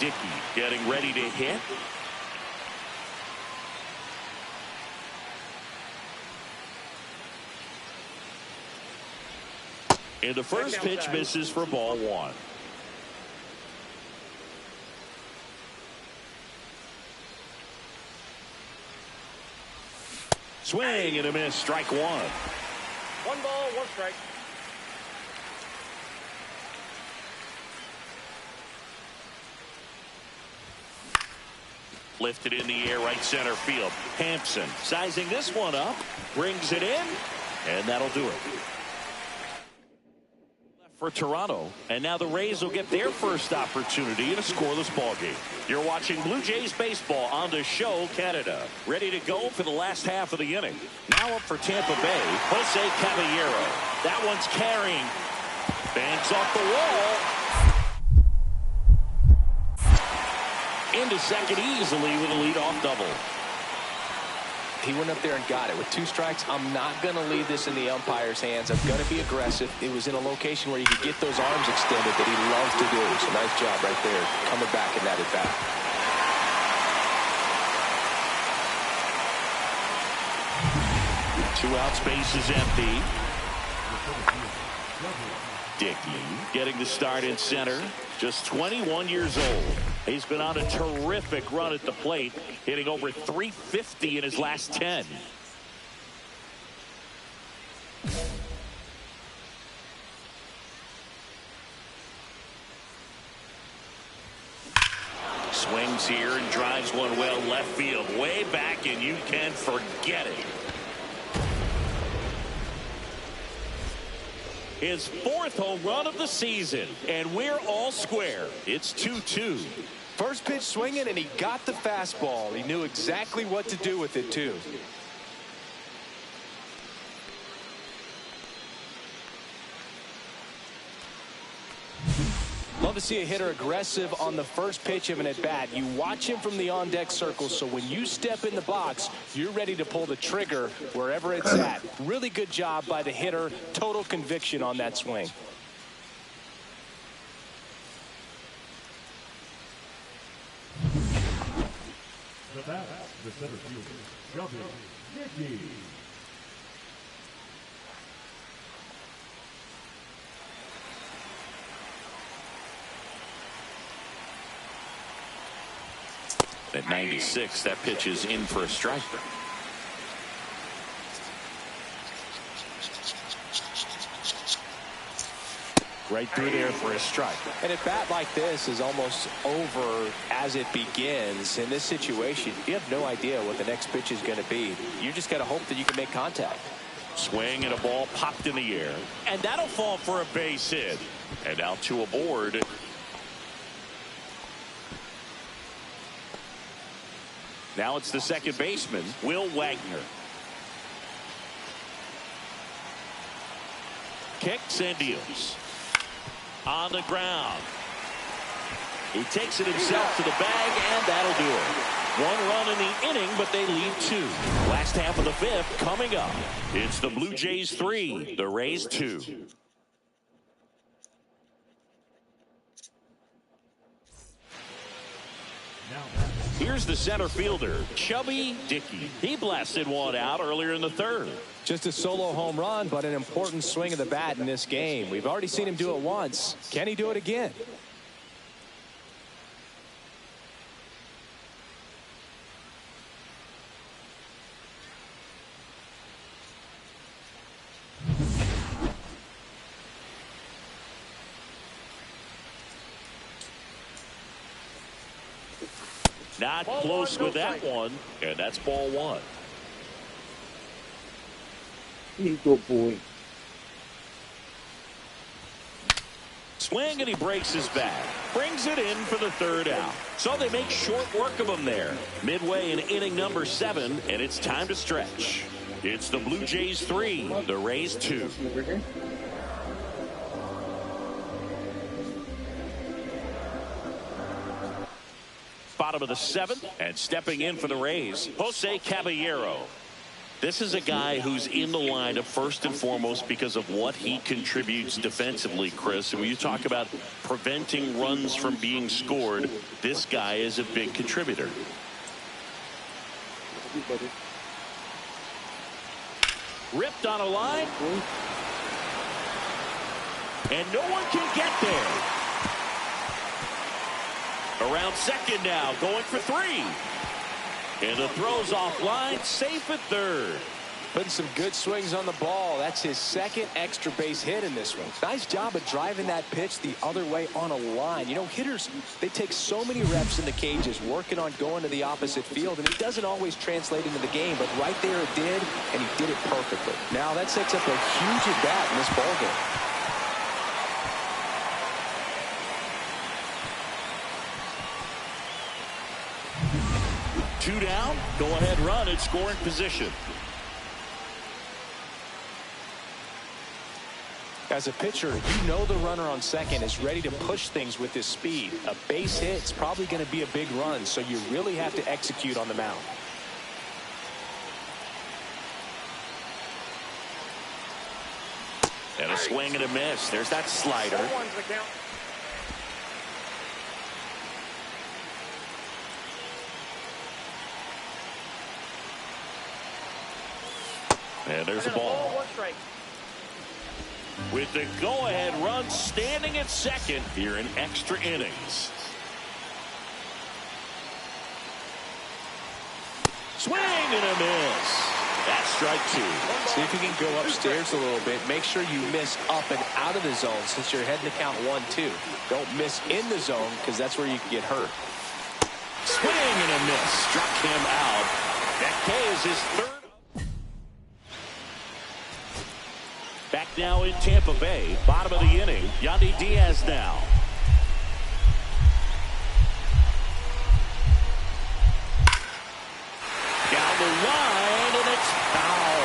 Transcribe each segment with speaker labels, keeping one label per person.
Speaker 1: Dickey getting ready to hit. And the first pitch misses for ball one. Swing and a miss, strike one.
Speaker 2: 1 ball, 1 strike.
Speaker 1: Lifted in the air, right center field. Hampson sizing this one up, brings it in, and that'll do it. For Toronto, and now the Rays will get their first opportunity in a scoreless ballgame. You're watching Blue Jays baseball on the show Canada. Ready to go for the last half of the inning. Now up for Tampa Bay, Jose Caballero. That one's carrying. Banks off the wall. Into second easily with a leadoff double.
Speaker 3: He went up there and got it. With 2 strikes, I'm not going to leave this in the umpire's hands. I'm going to be aggressive. It was in a location where you could get those arms extended that he loves to do. So nice job right there, coming back in that at-bat.
Speaker 1: Two outs, base is empty. Dickey getting the start in center. Just 21 years old. He's been on a terrific run at the plate, hitting over .350 in his last 10. Swings here and drives one well left field, way back, and you can forget it. His 4th home run of the season, and we're all square. It's 2-2.
Speaker 3: First pitch swinging, and he got the fastball. He knew exactly what to do with it, too. Love to see a hitter aggressive on the first pitch of an at-bat. You watch him from the on-deck circle, so when you step in the box, you're ready to pull the trigger wherever it's at. Really good job by the hitter. Total conviction on that swing.
Speaker 4: The bat, the center fielder, Dickey.
Speaker 1: At 96, that pitch is in for a strike.
Speaker 3: Right through there for a strike. And a bat like this is almost over as it begins. In this situation, you have no idea what the next pitch is going to be. You just got to hope that you can make contact.
Speaker 1: Swing and a ball popped in the air. And that'll fall for a base hit. And out to aboard. Now it's the second baseman, Will Wagner. Kicks and deals. On the ground. He takes it himself to the bag, and that'll do it. 1 run in the inning, but they lead 2. Last half of the 5th coming up. It's the Blue Jays 3, the Rays 2. Here's the center fielder, Chubby Dickey. He blasted one out earlier in the 3rd.
Speaker 3: Just a solo home run, but an important swing of the bat in this game. We've already seen him do it once. Can he do it again?
Speaker 1: Not close with that one, and that's ball 1.
Speaker 5: Good boy.
Speaker 1: Swing, and he breaks his back. Brings it in for the 3rd out. So they make short work of him there. Midway in inning number 7, and it's time to stretch. It's the Blue Jays 3, the Rays 2. Bottom of the 7th, and stepping in for the Rays, Jose Caballero. This is a guy who's in the lineup first and foremost because of what he contributes defensively, Chris. And when you talk about preventing runs from being scored, this guy is a big contributor. Ripped on a line. And no one can get there. Around second now, going for 3. And the throw's offline, safe at third.
Speaker 3: Putting some good swings on the ball. That's his second extra base hit in this one. Nice job of driving that pitch the other way on a line. You know, hitters, they take so many reps in the cages working on going to the opposite field, and it doesn't always translate into the game, but right there it did, and he did it perfectly. Now that sets up a huge at-bat in this ballgame.
Speaker 1: Two down, go-ahead run in scoring position.
Speaker 3: As a pitcher, you know the runner on second is ready to push things with his speed. A base hit's probably going to be a big run, so you really have to execute on the mound.
Speaker 1: And a swing and a miss. There's that slider. And there's a ball.
Speaker 2: 1 strike.
Speaker 1: With the go-ahead run standing at second here in extra innings. Swing and a miss. That's strike 2.
Speaker 3: See if you can go upstairs a little bit. Make sure you miss up and out of the zone since you're heading to count 1-2. Don't miss in the zone because that's where you can get hurt.
Speaker 1: Swing and a miss. Struck him out. That K is his 3rd. Back now in Tampa Bay, bottom of the inning, Yandy Diaz now. Down the line, and it's foul.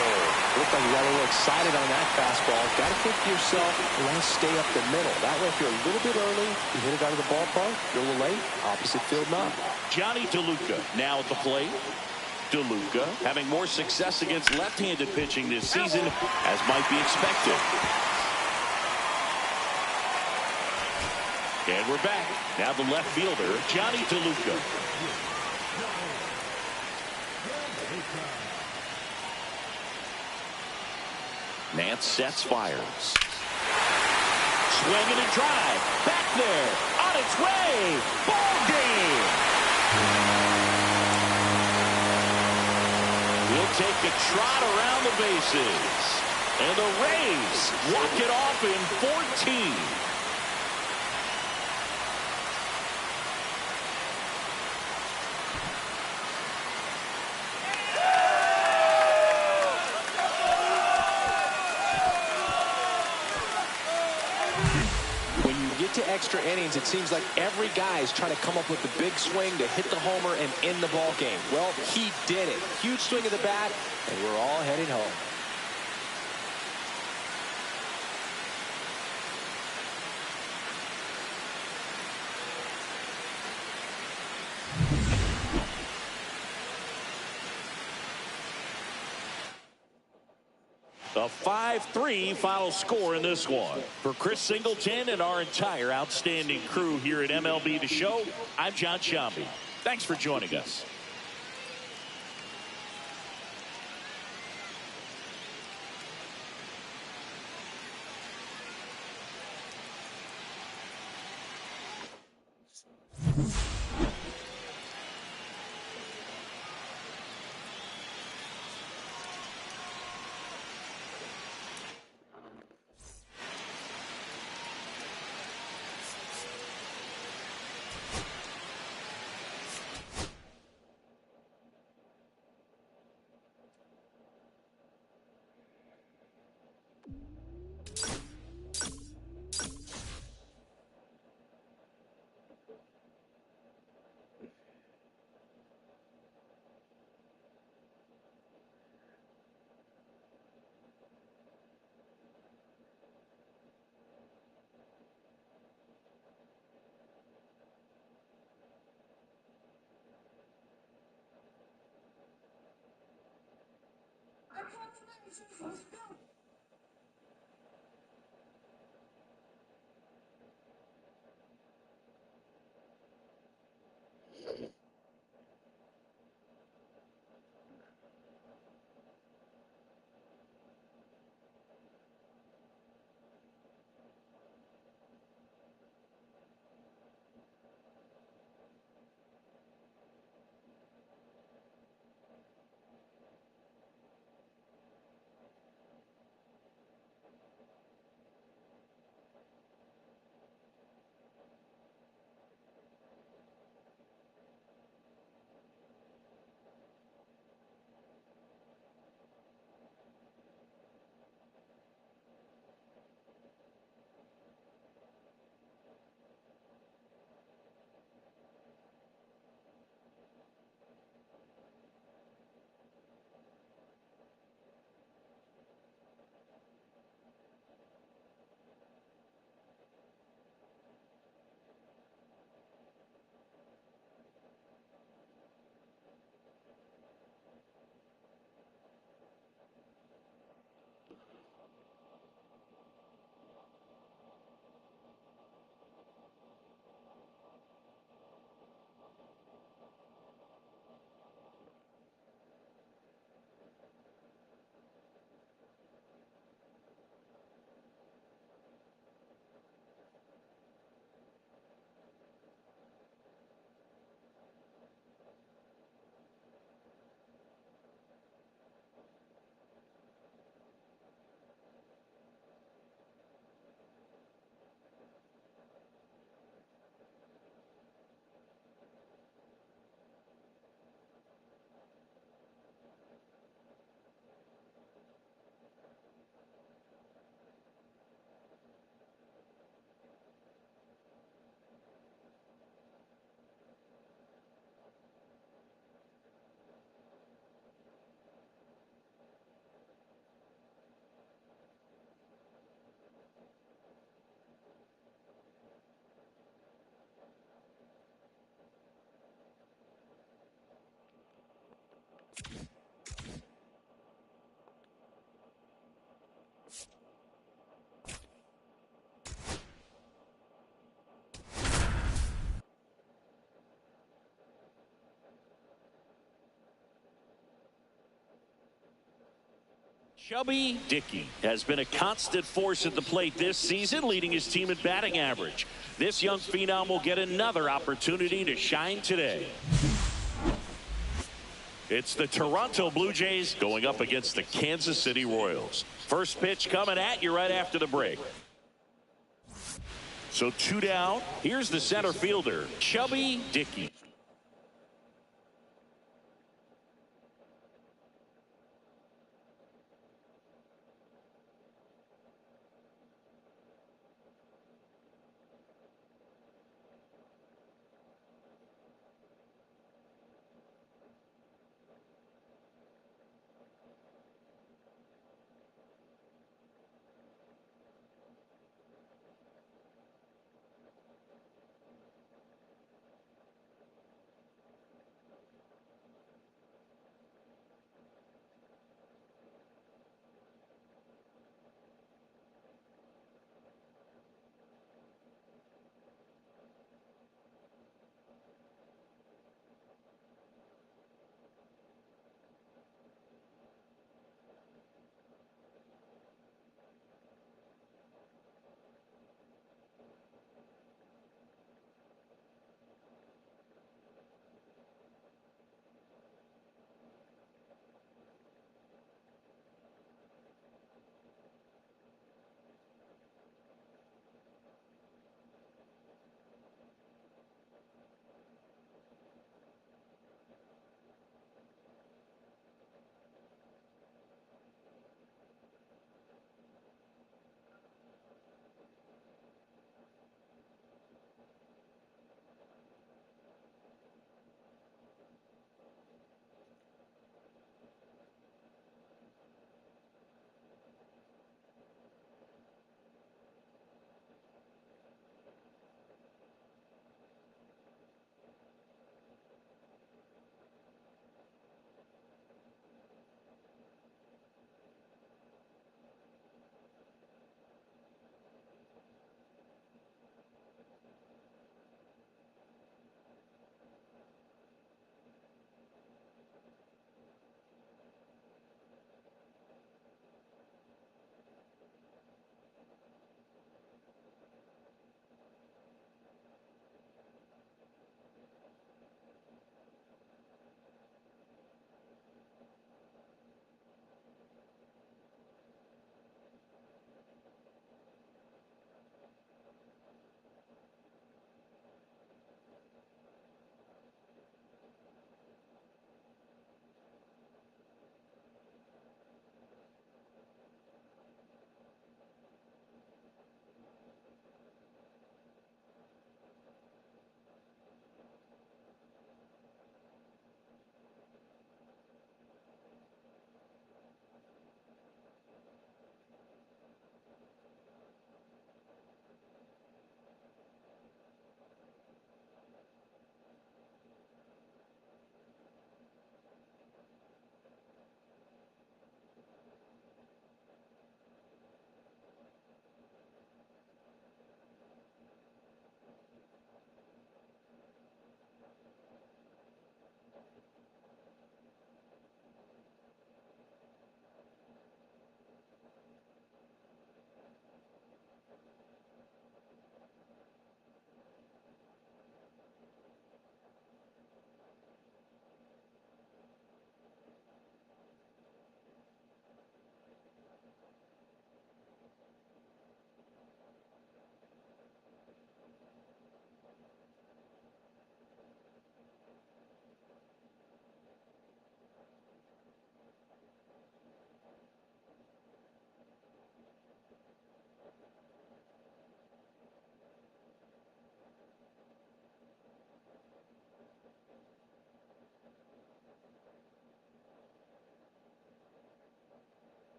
Speaker 3: Looked like you got a little excited on that fastball. Got to think to yourself, let's stay up the middle. That way, if you're a little bit early, you hit it out of the ballpark. You're a little late, opposite field knock.
Speaker 1: Johnny DeLuca now at the plate. DeLuca having more success against left-handed pitching this season, as might be expected. And we're back. Now the left fielder, Johnny DeLuca. Nance sets, fires. Swinging and drive. Back there. On its way. Ball game. We'll take a trot around the bases. And the Rays walk it off in 14.
Speaker 3: When you get to extra innings, it seems like every guy is trying to come up with the big swing to hit the homer and end the ball game. Well, he did it. Huge swing of the bat, and we're all headed home.
Speaker 1: A 5-3 final score in this one. For Chris Singleton and our entire outstanding crew here at MLB The Show, I'm John Shambi. Thanks for joining us. Chubby Dickey has been a constant force at the plate this season, leading his team in batting average. This young phenom will get another opportunity to shine today. It's the Toronto Blue Jays going up against the Kansas City Royals. First pitch coming at you right after the break. So 2 down. Here's the center fielder, Chubby Dickey.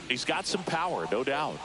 Speaker 1: He's got some power, no doubt.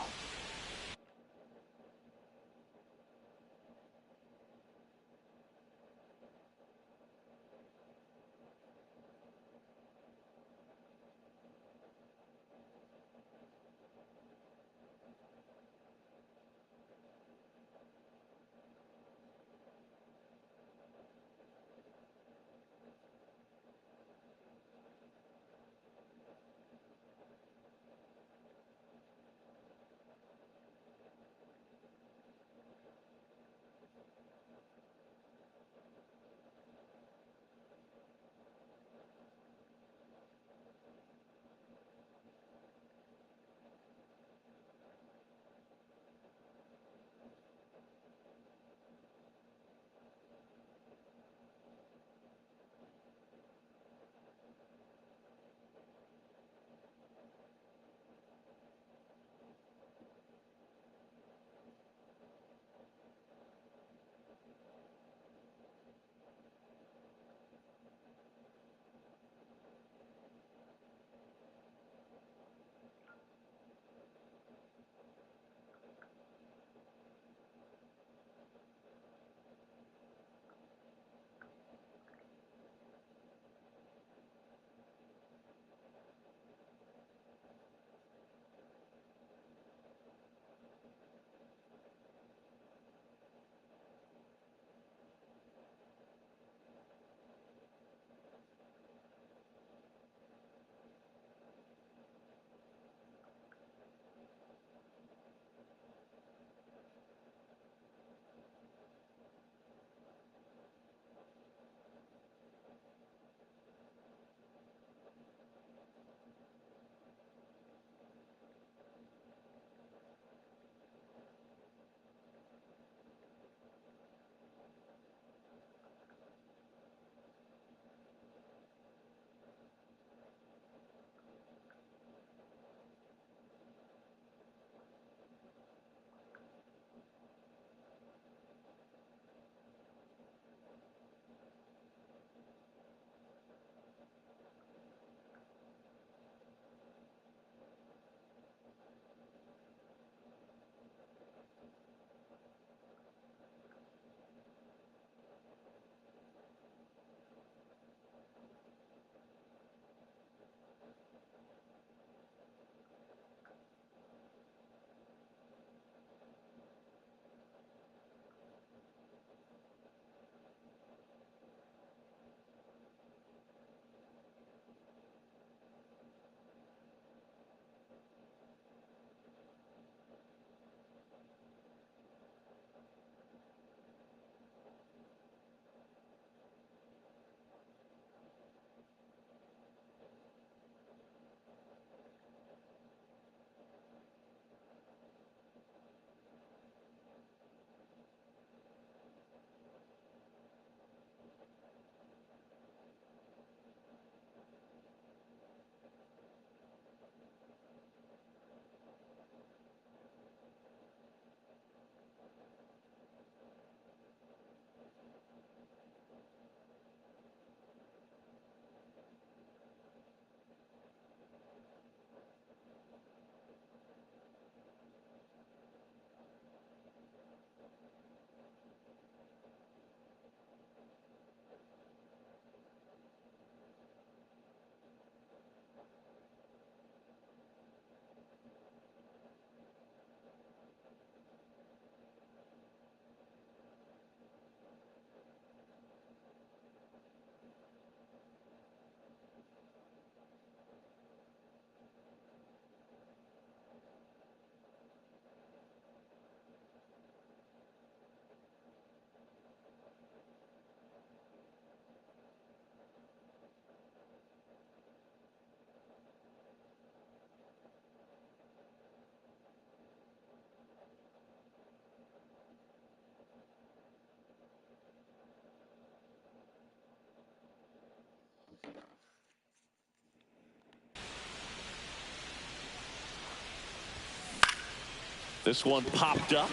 Speaker 1: This one popped up.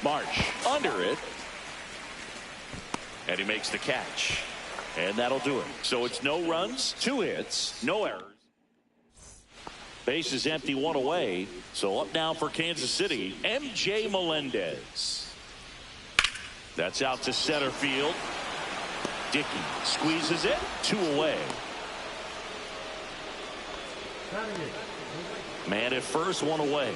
Speaker 1: Marsh under it. And he makes the catch. And that'll do it. So it's no runs, 2 hits, no errors. Base is empty, one away. So up now for Kansas City, MJ Melendez. That's out to center field. Dickey squeezes it, 2 away. Man at first, 1 away.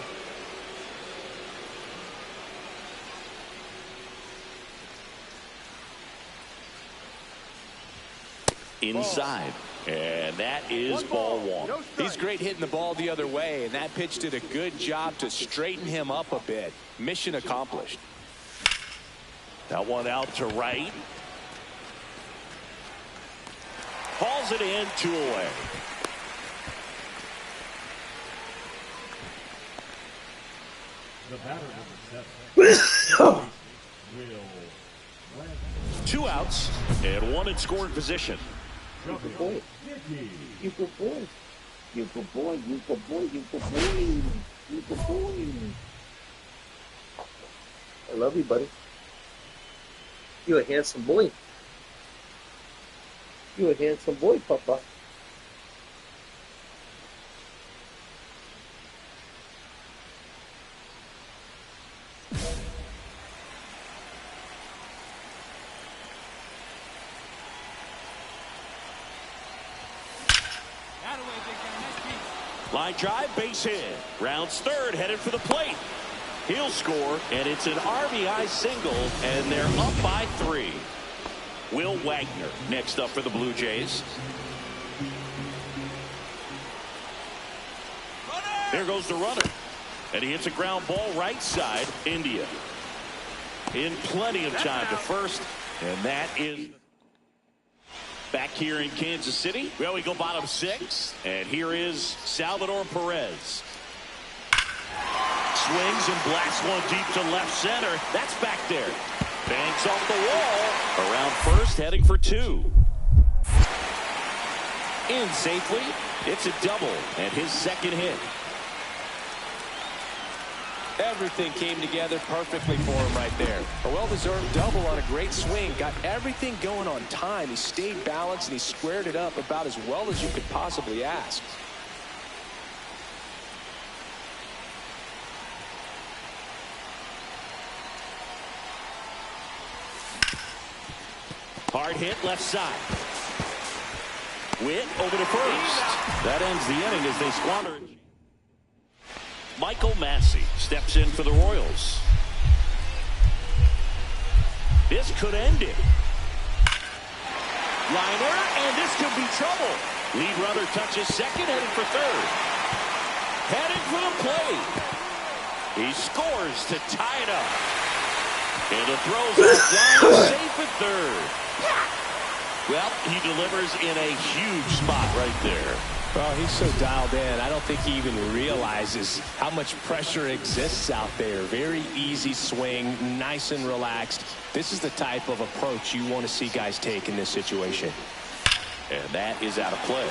Speaker 1: Inside. And that is ball 1.
Speaker 3: He's great hitting the ball the other way, and that pitch did a good job to straighten him up a bit. Mission accomplished.
Speaker 1: That one out to right. Hauls it in, 2 away.
Speaker 4: The batter
Speaker 1: 2 outs and 1 in scoring position.
Speaker 5: You good boy. You good boy. You good boy. You good boy. You good boy. You good boy. I love you, buddy. You're a handsome boy. You're a handsome boy, Papa.
Speaker 1: Line drive, base hit. Rounds third, headed for the plate. He'll score, and it's an RBI single, and they're up by 3. Will Wagner next up for the Blue Jays. There goes the runner. And he hits a ground ball right side, India. In plenty of time to first, and that is back here in Kansas City. Well, we go bottom 6, and here is Salvador Perez. Swings and blasts one deep to left center. That's back there. Banks off the wall. Around first, heading for 2. In safely. It's a double, and his second hit.
Speaker 3: Everything came together perfectly for him right there. A well-deserved double on a great swing. Got everything going on time. He stayed balanced, and he squared it up about as well as you could possibly ask.
Speaker 1: Hard hit left side. Witt over to first. That ends the inning as they squander it. Michael Massey steps in for the Royals. This could end it. Liner, and this could be trouble. Lead runner touches second, heading for third. Heading for the plate. He scores to tie it up. And the throw's offline, safe at third. Well, he delivers in a huge spot right there.
Speaker 3: Well, he's so dialed in, I don't think he even realizes how much pressure exists out there. Very easy swing, nice and relaxed. This is the type of approach you want to see guys take in this situation.
Speaker 1: And that is out of play.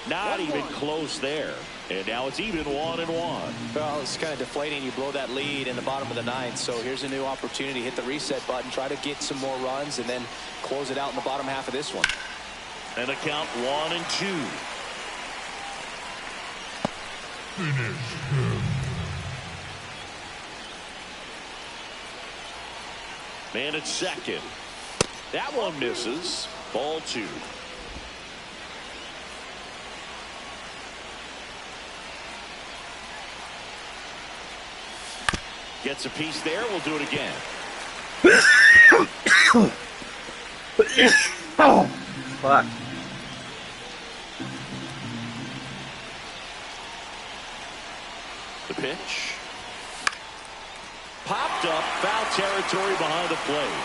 Speaker 1: Not even close there. And now it's even 1-1.
Speaker 3: Well, it's kind of deflating. You blow that lead in the bottom of the 9th. So here's a new opportunity. Hit the reset button. Try to get some more runs and then close it out in the bottom half of this one.
Speaker 1: And the count 1-2.
Speaker 4: Finish.
Speaker 1: Man at second. That one misses. Ball 2. Gets a piece there. We'll do it again.
Speaker 5: Oh, fuck.
Speaker 1: The pitch. Popped up. Foul territory behind the plate.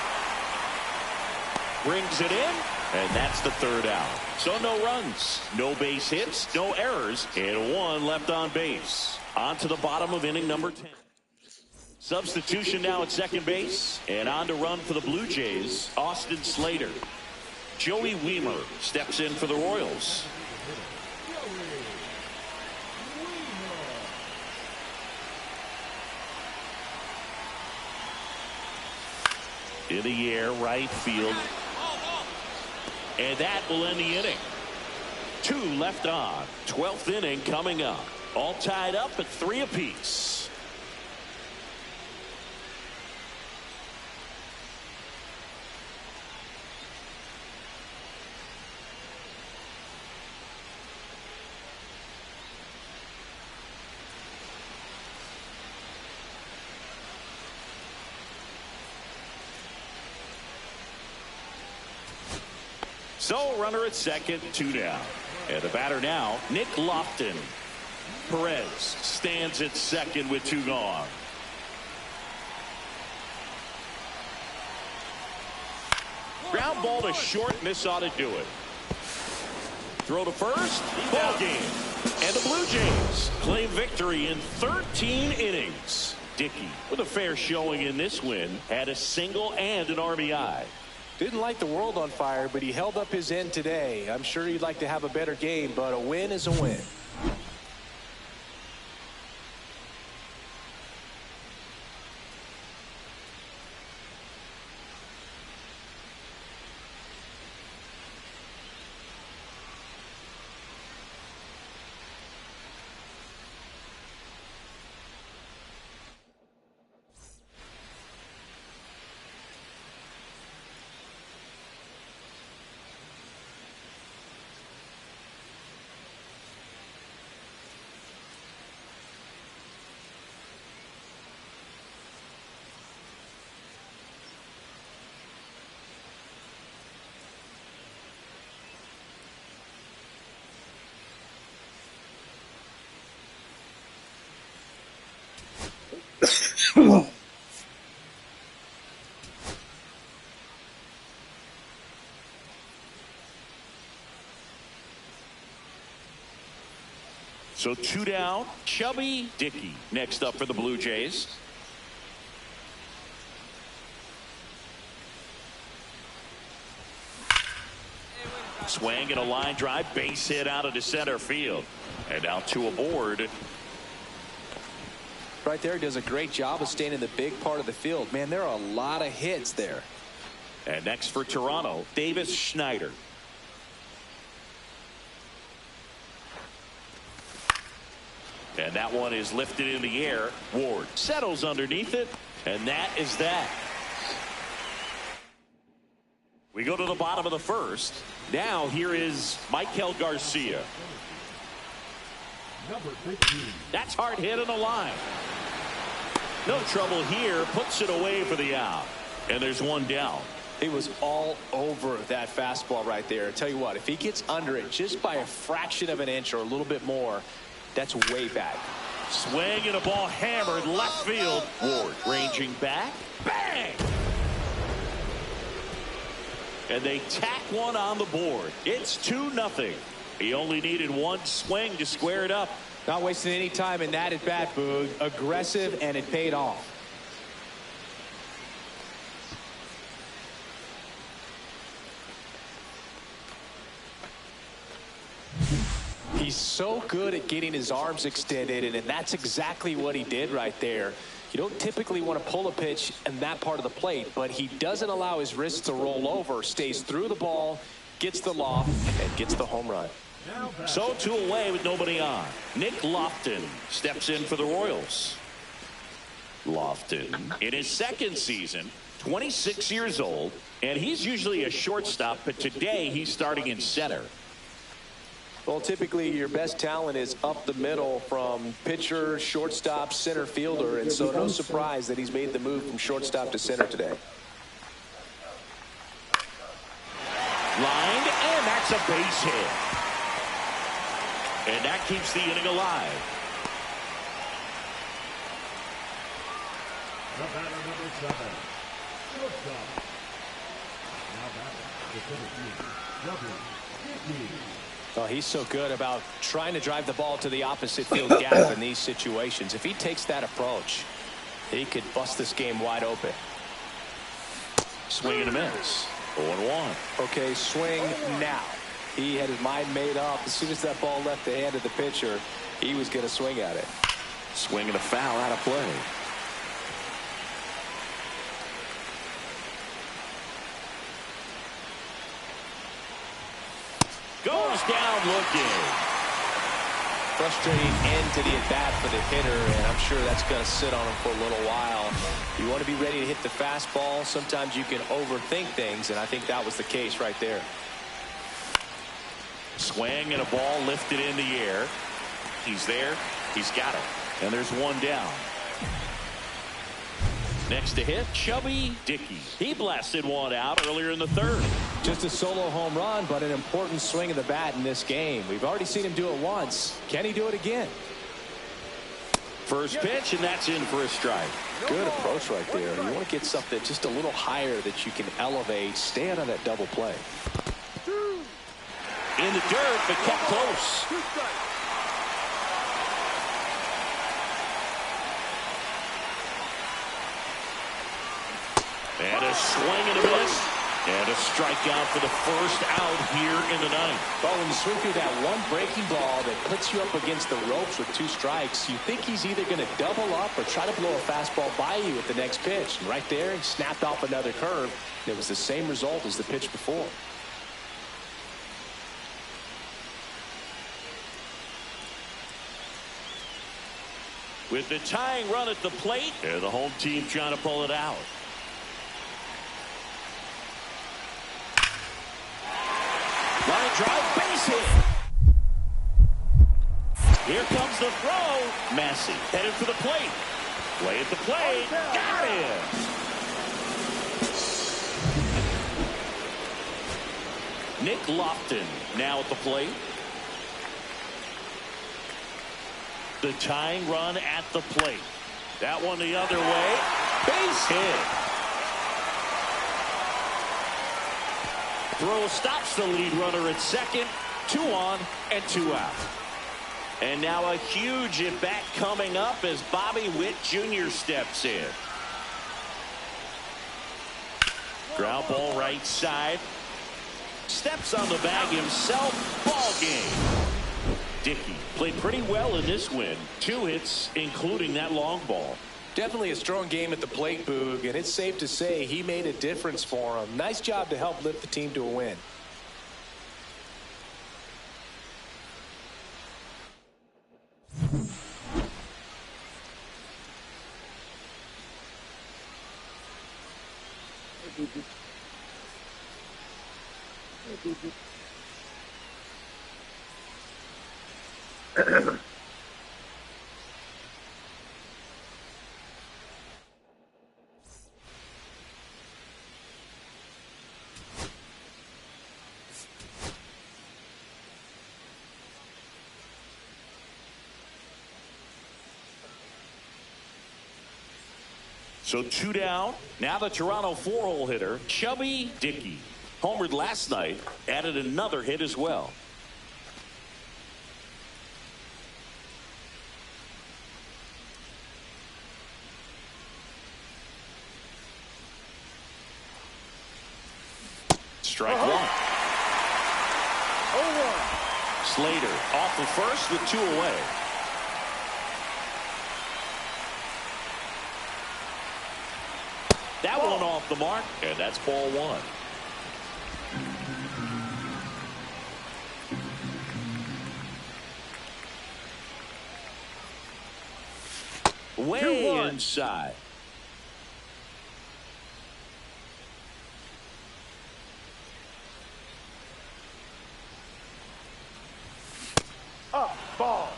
Speaker 1: Brings it in. And that's the third out. So no runs, no base hits, no errors, and 1 left on base. On to the bottom of inning number 10. Substitution now at second base, and on to run for the Blue Jays, Austin Slater. Joey Wiemer steps in for the Royals. In the air, right field. And that will end the inning. 2 left on. 12th inning coming up. All tied up at 3 apiece. So runner at second, 2 down. And the batter now, Nick Lofton. Perez stands at second with 2 gone. Ground ball to short, and this ought to do it. Throw to first, ball game. And the Blue Jays claim victory in 13 innings. Dickey, with a fair showing in this win, had a single and an RBI.
Speaker 3: Didn't light the world on fire, but he held up his end today. I'm sure he'd like to have a better game, but a win is a win.
Speaker 1: So 2 down, Chubby Dickey next up for the Blue Jays. Swing and a line drive, base hit out into center field. And now 2 aboard.
Speaker 3: Right there, does a great job of staying in the big part of the field. Man, there are a lot of hits there.
Speaker 1: And next for Toronto, Davis Schneider. And that one is lifted in the air. Ward settles underneath it. And that is that. We go to the bottom of the first. Now here is Michael Garcia.
Speaker 4: Number 15.
Speaker 1: That's hard hit on the line. No trouble here. Puts it away for the out. And there's 1 down.
Speaker 3: He was all over that fastball right there. I tell you what, if he gets under it just by a fraction of an inch or a little bit more, that's way back.
Speaker 1: Swing and a ball hammered left field. Ward ranging back. Bang! And they tack one on the board. It's 2-0. He only needed 1 swing to square it up.
Speaker 3: Not wasting any time in that at bat, Boog. Aggressive, and it paid off. He's so good at getting his arms extended, and that's exactly what he did right there. You don't typically want to pull a pitch in that part of the plate, but he doesn't allow his wrists to roll over, stays through the ball, gets the loft, and gets the home run.
Speaker 1: So 2 away with nobody on. Nick Lofton steps in for the Royals. Lofton in his 2nd season, 26 years old, and he's usually a shortstop, but today he's starting in center.
Speaker 3: Well, typically your best talent is up the middle from pitcher, shortstop, center fielder, and so no surprise that he's made the move from shortstop to center today.
Speaker 1: Lined, and that's a base hit. And that keeps the inning alive.
Speaker 4: The batter, number 7. Shortstop. Now batting, the center fielder, Dickey.
Speaker 3: Well, he's so good about trying to drive the ball to the opposite field gap in these situations. If he takes that approach, he could bust this game wide open.
Speaker 1: Swing and a miss. 0-1.
Speaker 3: Okay, swing now. He had his mind made up. As soon as that ball left the hand of the pitcher, he was going to swing at it.
Speaker 1: Swing and a foul out of play. goes down looking.
Speaker 3: Frustrating end to the at-bat for the hitter, and I'm sure that's going to sit on him for a little while. You want to be ready to hit the fastball. Sometimes you can overthink things, and I think that was the case right there.
Speaker 1: Swing and a ball lifted in the air. He's there. He's got it. And there's one down. Next to hit, Chubby Dickey. He blasted one out earlier in the third.
Speaker 3: Just a solo home run, but an important swing of the bat in this game. We've already seen him do it once. Can he do it again?
Speaker 1: First pitch, and that's in for a strike.
Speaker 3: Good approach right there. You want to get something just a little higher that you can elevate. Stay out of that double play.
Speaker 1: In the dirt, but kept close. And a swing and a miss. And a strikeout for the first out here in the ninth.
Speaker 3: Well, when you swing through that one breaking ball that puts you up against the ropes with 2 strikes, you think he's either going to double up or try to blow a fastball by you at the next pitch. And right there, he snapped off another curve. It was the same result as the pitch before.
Speaker 1: With the tying run at the plate, and the home team trying to pull it out. Line drive, base hit. Here comes the throw. Massey headed for the plate. Play at the plate. Got him. Nick Lofton now at the plate. The tying run at the plate. That one the other way. Base hit. Throw stops the lead runner at second. 2 on and 2 out. And now a huge at-bat coming up as Bobby Witt Jr. steps in. Ground ball right side. Steps on the bag himself. Ball game. Dickey played pretty well in this win. 2 hits, including that long ball.
Speaker 3: Definitely a strong game at the plate, Boog, and it's safe to say he made a difference for him. Nice job to help lift the team to a win.
Speaker 1: So 2 down. Now the Toronto 4-hole hitter, Chubby Dickey. Homered last night, added another hit as well. Strike 1. 0-1. Slater off the first with 2 away. That one off the mark, and that's ball 1. Way inside.
Speaker 2: Up, ball.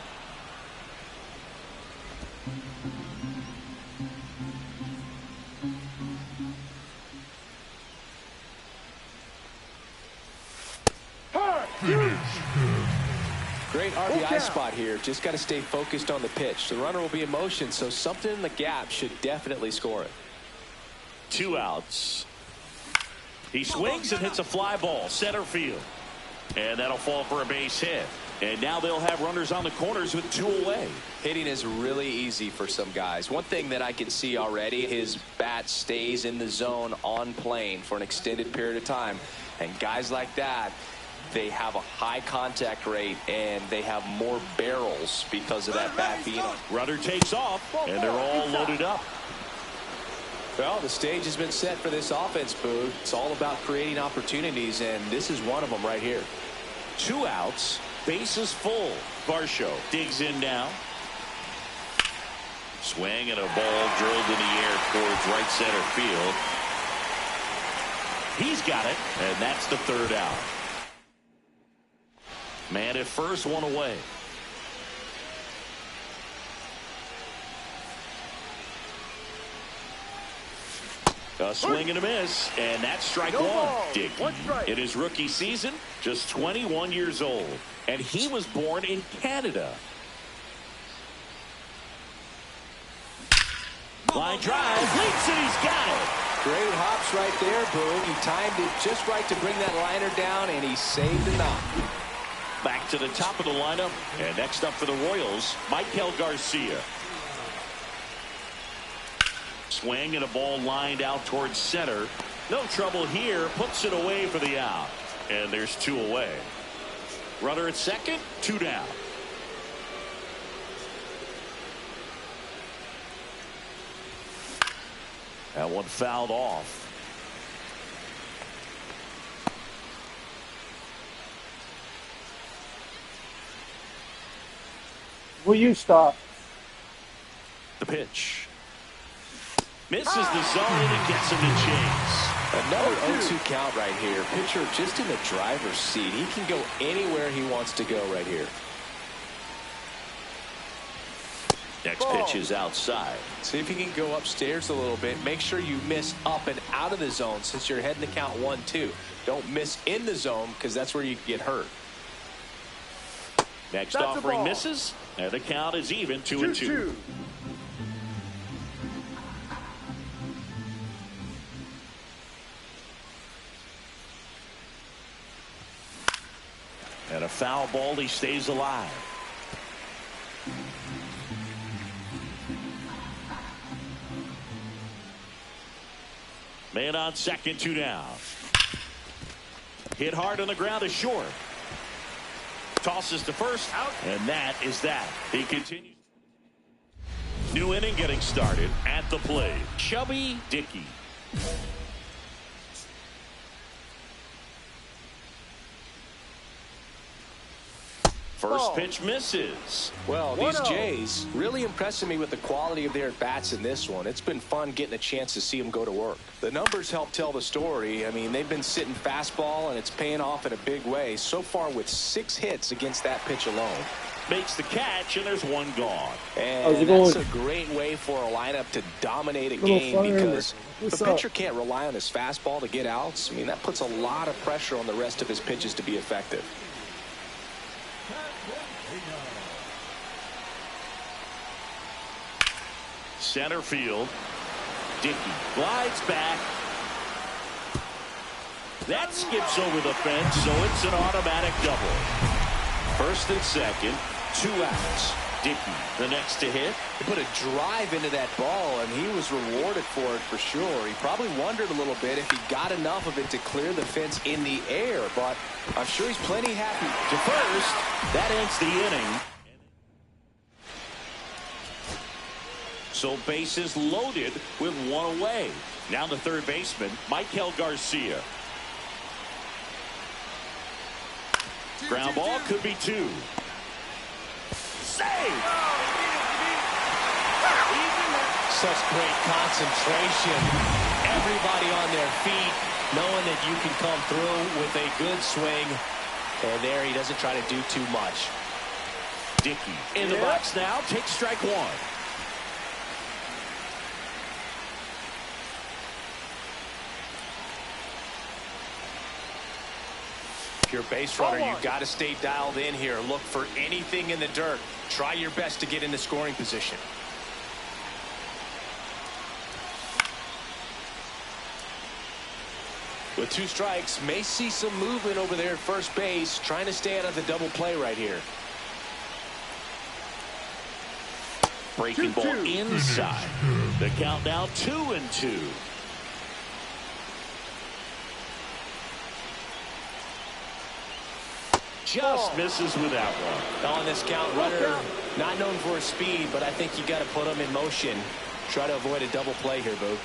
Speaker 3: Great RBI spot here. Just got to stay focused on the pitch. The runner will be in motion, so something in the gap should definitely score it.
Speaker 1: 2 outs. He swings and hits a fly ball center field, and that'll fall for a base hit. And now they'll have runners on the corners with 2 away.
Speaker 3: Hitting is really easy for some guys. One thing that I can see already, his bat stays in the zone on plane for an extended period of time. And guys like that, they have a high contact rate and they have more barrels because of that bat being on.
Speaker 1: Runner takes off, and they're all loaded up.
Speaker 3: Well, the stage has been set for this offense, Boog. It's all about creating opportunities, and this is one of them right here.
Speaker 1: 2 outs, bases full. Varsho digs in now. Swing and a ball drilled in the air towards right center field. He's got it, and that's the 3rd out. Man at first, 1 away. A swing and a miss, and that's strike 1. Dickey, in his rookie season, just 21 years old, and he was born in Canada. Line drive, leaps, and he's got it.
Speaker 3: Great hops right there, Boog. He timed it just right to bring that liner down, and he saved a knock.
Speaker 1: Back to the top of the lineup, and next up for the Royals, Michael Garcia. Swing and a ball lined out towards center. No trouble here. Puts it away for the out. And there's 2 away. Runner at second, 2 down. That one fouled off.
Speaker 2: Will you stop?
Speaker 1: The pitch. Misses the zone and gets him to chase.
Speaker 3: Another 0-2 count right here. Pitcher just in the driver's seat. He can go anywhere he wants to go right here.
Speaker 1: Next pitch is outside.
Speaker 3: See if you can go upstairs a little bit. Make sure you miss up and out of the zone since you're heading to count 1-2. Don't miss in the zone because that's where you get hurt.
Speaker 1: Next offering misses, and the count is even 2-2. And a foul ball, he stays alive. Man on second, 2 down. Hit hard on the ground is short. Tosses to first, out, and that is that. He continues. New inning getting started at the plate. Chubby Dickey. First pitch misses.
Speaker 3: Well, these Jays really impressing me with the quality of their at-bats in this one. It's been fun getting a chance to see them go to work. The numbers help tell the story. I mean, they've been sitting fastball, and it's paying off in a big way. So far with 6 hits against that pitch alone.
Speaker 1: Makes the catch, and there's 1 gone.
Speaker 3: And that's a great way for a lineup to dominate a game because the pitcher can't rely on his fastball to get outs. I mean, that puts a lot of pressure on the rest of his pitches to be effective.
Speaker 1: Center field. Dickey glides back. That skips over the fence, so it's an automatic double. First and second, 2 outs. Dickey, the next to hit.
Speaker 3: He put a drive into that ball, and he was rewarded for it for sure. He probably wondered a little bit if he got enough of it to clear the fence in the air, but I'm sure he's plenty happy.
Speaker 1: To first, that ends the inning. So bases loaded with 1 away. Now the third baseman, Michael Garcia. Ground ball could be 2. Save!
Speaker 3: Such great concentration. Everybody on their feet, knowing that you can come through with a good swing. And there he doesn't try to do too much.
Speaker 1: Dickey in the box now, takes strike 1.
Speaker 3: If you're a base runner, you've got to stay dialed in here. Look for anything in the dirt. Try your best to get into scoring position. With 2 strikes, may see some movement over there at first base, trying to stay out of the double play right here.
Speaker 1: Breaking ball inside. The count now 2-2. Just misses with that one.
Speaker 3: On this count, runner not known for his speed, but I think you got to put him in motion. Try to avoid a double play here, Boo.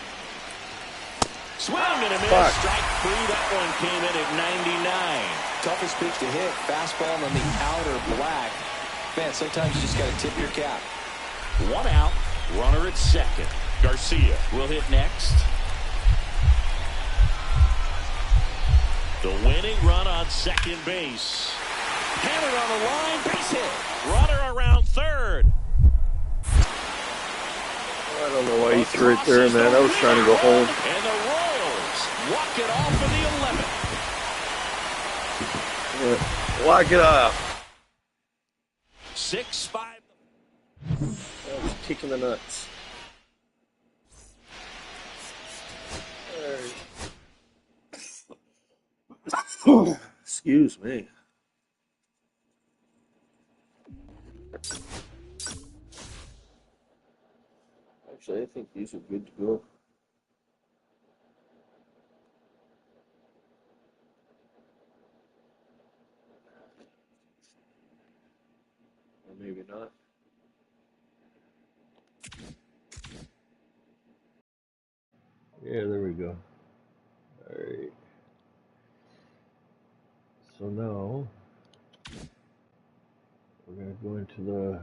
Speaker 1: Swing and a miss. Strike 3. That one came in at 99.
Speaker 3: toughest pitch to hit. Fastball on the outer black. Man, sometimes you just got to tip your cap.
Speaker 1: 1 out. Runner at second. Garcia will hit next. The winning run on second base. Hammered on the line. Base hit. Runner around third.
Speaker 6: I don't know why he threw it there, man. I was trying to go home.
Speaker 1: And the Royals walk it off in the 11th.
Speaker 6: Yeah. Walk it off.
Speaker 1: 6-5.
Speaker 6: Kicking the nuts. Excuse me. Actually, I think these are good to go. Or maybe not. Yeah, there we go. All right. So now we're going to go into the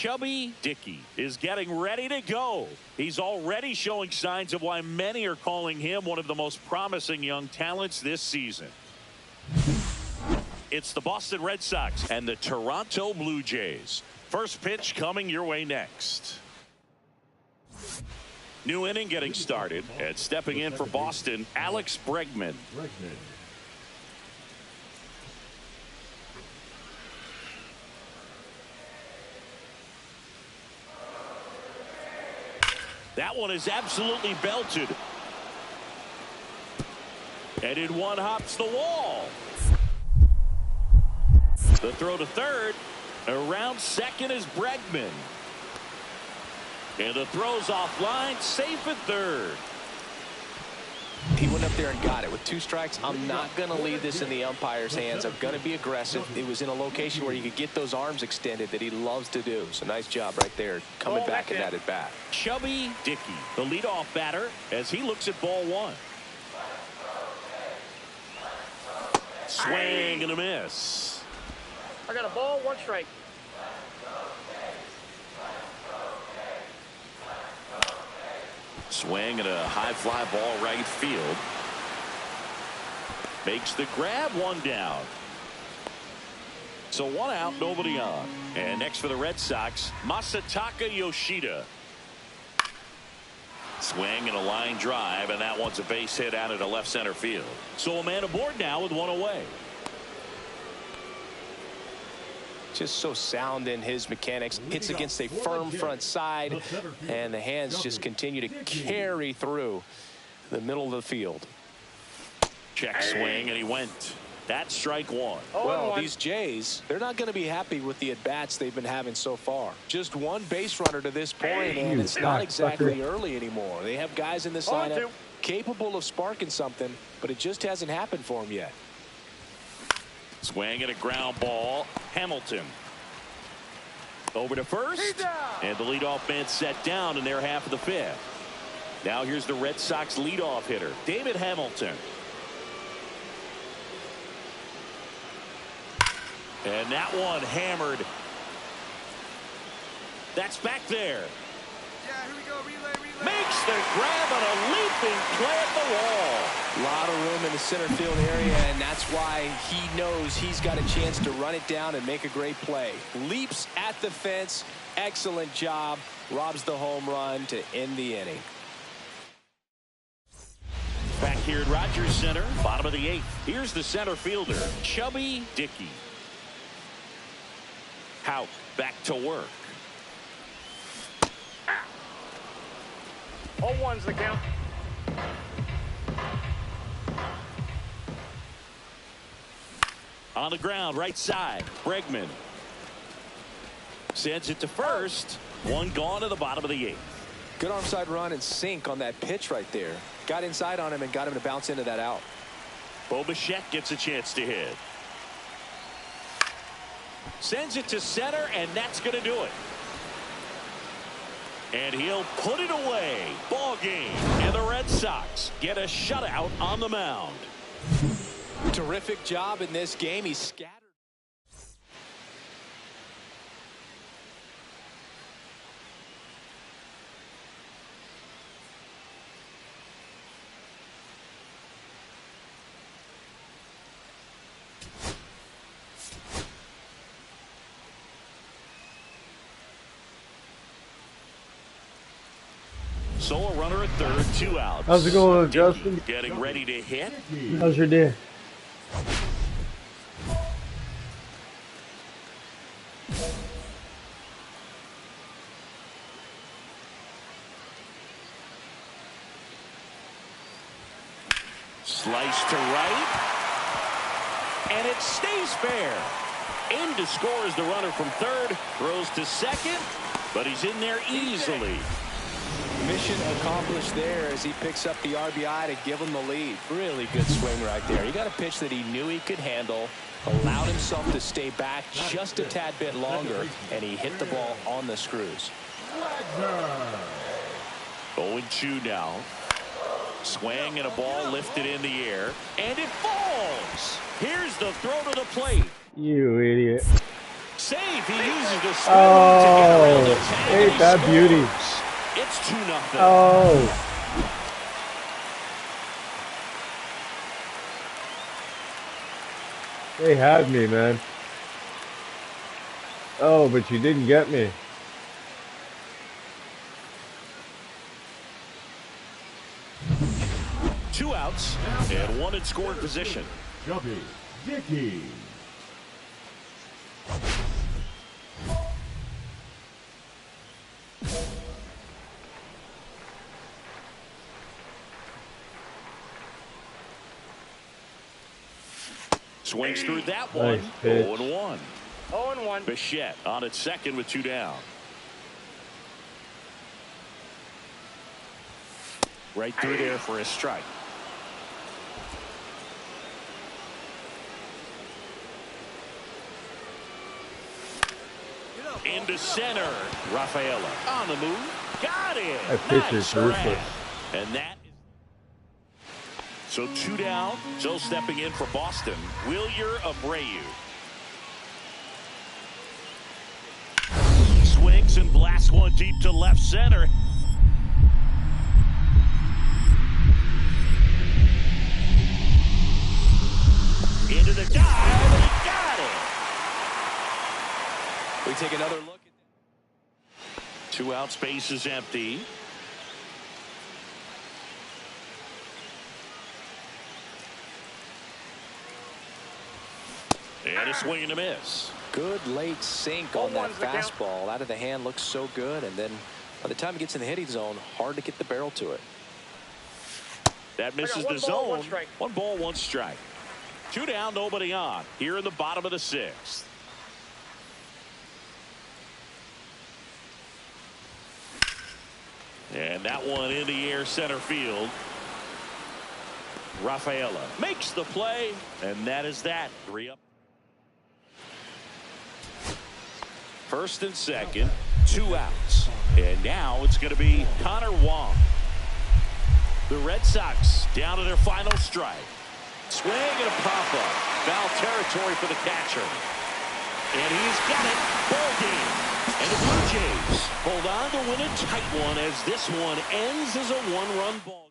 Speaker 1: Chubby Dickey is getting ready to go. He's already showing signs of why many are calling him one of the most promising young talents this season. It's the Boston Red Sox and the Toronto Blue Jays. First pitch coming your way next. New inning getting started, and stepping in for Boston, Alex Bregman. That one is absolutely belted. And in one hops the wall. The throw to third. Around second is Bregman. And the throw's offline, safe at third.
Speaker 3: He went up there and got it with 2 strikes. I'm not going to leave this in the umpire's hands. I'm going to be aggressive. It was in a location where you could get those arms extended that he loves to do. So nice job right there coming back in that at bat.
Speaker 1: Chubby Dickey, the leadoff batter, as he looks at ball 1. Swing and a miss.
Speaker 2: I got a ball, 1 strike.
Speaker 1: Swing and a high fly ball right field. Makes the grab, 1 down. So 1 out, nobody on. And next for the Red Sox, Masataka Yoshida. Swing and a line drive, and that one's a base hit out into left center field. So a man aboard now with 1 away.
Speaker 3: Just so sound in his mechanics. Hits against a firm front side, and the hands just continue to carry through the middle of the field.
Speaker 1: Check swing, and he went. That's strike 1.
Speaker 3: Well, these Jays, they're not going to be happy with the at-bats they've been having so far. Just 1 base runner to this point, and it's not exactly early anymore. They have guys in this lineup capable of sparking something, but it just hasn't happened for them yet.
Speaker 1: Swing and a ground ball. Hamilton. Over to first. And the leadoff man set down in their half of the 5th. Now here's the Red Sox leadoff hitter, David Hamilton. And that one hammered. That's back there.
Speaker 2: Yeah, here we go. Relay.
Speaker 1: Makes the grab on a leaping play at the wall.
Speaker 3: A lot of room in the center field area, and that's why he knows he's got a chance to run it down and make a great play. Leaps at the fence. Excellent job. Robs the home run to end the inning.
Speaker 1: Back here at Rogers Center, bottom of the 8th. Here's the center fielder, Chubby Dickey. Houck back to work.
Speaker 2: 0-1's the count.
Speaker 1: On the ground, right side, Bregman. Sends it to first. 1 gone to the bottom of the 8th.
Speaker 3: Good arm side run and sink on that pitch right there. Got inside on him and got him to bounce into that out.
Speaker 1: Bo Bichette gets a chance to hit. Sends it to center, and that's going to do it. And he'll put it away. Ball game. And the Red Sox get a shutout on the mound.
Speaker 3: Terrific job in this game. He scattered.
Speaker 1: So a runner at third, 2 outs.
Speaker 6: How's it going, Justin?
Speaker 1: Getting ready to hit.
Speaker 6: How's your day?
Speaker 1: Slice to right. And it stays fair. In to score is the runner from third. Throws to second. But he's in there easily.
Speaker 3: Mission accomplished there as he picks up the RBI to give him the lead. Really good swing right there. He got a pitch that he knew he could handle, allowed himself to stay back just a tad bit longer, and he hit the ball on the screws.
Speaker 1: 0-2 now. Swing and a ball lifted in the air, and it falls. Here's the throw to the plate.
Speaker 6: You idiot.
Speaker 1: save. He uses the swing to get around the tag.
Speaker 6: Ain't that beauty.
Speaker 1: It's 2-0.
Speaker 6: Oh. They had me, man. Oh, but you didn't get me.
Speaker 1: Two outs and one in scoring position.
Speaker 4: Chubby Dickey.
Speaker 1: Swings through that one.
Speaker 6: Nice pitch.
Speaker 1: 0-1.
Speaker 2: 0-1.
Speaker 1: Bichette on its second with 2 down. Right through there for a strike. Into center. Rafaela on the move. Got it.
Speaker 6: That pitch is ruthless.
Speaker 1: And that is so 2 down. So stepping in for Boston, Wilyer Abreu. Swings and blasts one deep to left center. Into the dive, and he got it.
Speaker 3: We take another look at
Speaker 1: 2 out, space is empty. And a swing and a miss.
Speaker 3: good late sink on that
Speaker 2: 0-1's the count.
Speaker 3: fastball. Out of the hand, looks so good, and then by the time it gets in the hitting zone, hard to get the barrel to it.
Speaker 1: That misses the zone. 1 ball, 1 strike. 2 down, nobody on. Here in the bottom of the 6th. And that one in the air center field. Rafaela makes the play, and that is that. 3 up. First and second, 2 outs. And now it's going to be Connor Wong. The Red Sox down to their final strike. Swing and a pop-up. Foul territory for the catcher. And he's got it. Ball game. And the Blue Jays hold on to win a tight one as this one ends as a 1-run ball game.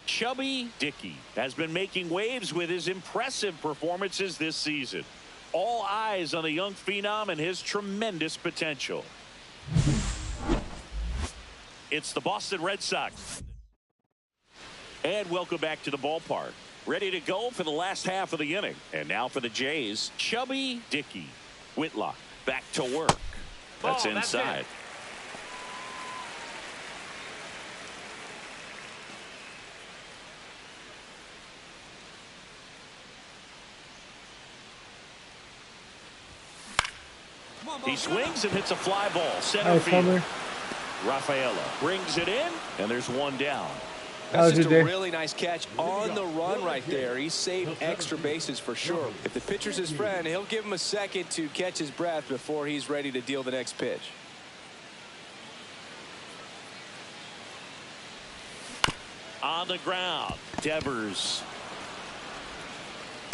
Speaker 1: Chubby Dickey has been making waves with his impressive performances this season. All eyes on the young phenom and his tremendous potential. It's the Boston Red Sox. And welcome back to the ballpark. Ready to go for the last half of the inning. And now for the Jays, Chubby Dickey. Whitlock back to work. That's inside. He swings and hits a fly ball. Center field. Rafaela brings it in, and there's 1 down.
Speaker 3: That's
Speaker 6: How's
Speaker 3: just
Speaker 6: your
Speaker 3: a
Speaker 6: day?
Speaker 3: really nice catch on the run right there. He saved extra bases for sure. If the pitcher's his friend, he'll give him a second to catch his breath before he's ready to deal the next pitch.
Speaker 1: On the ground, Devers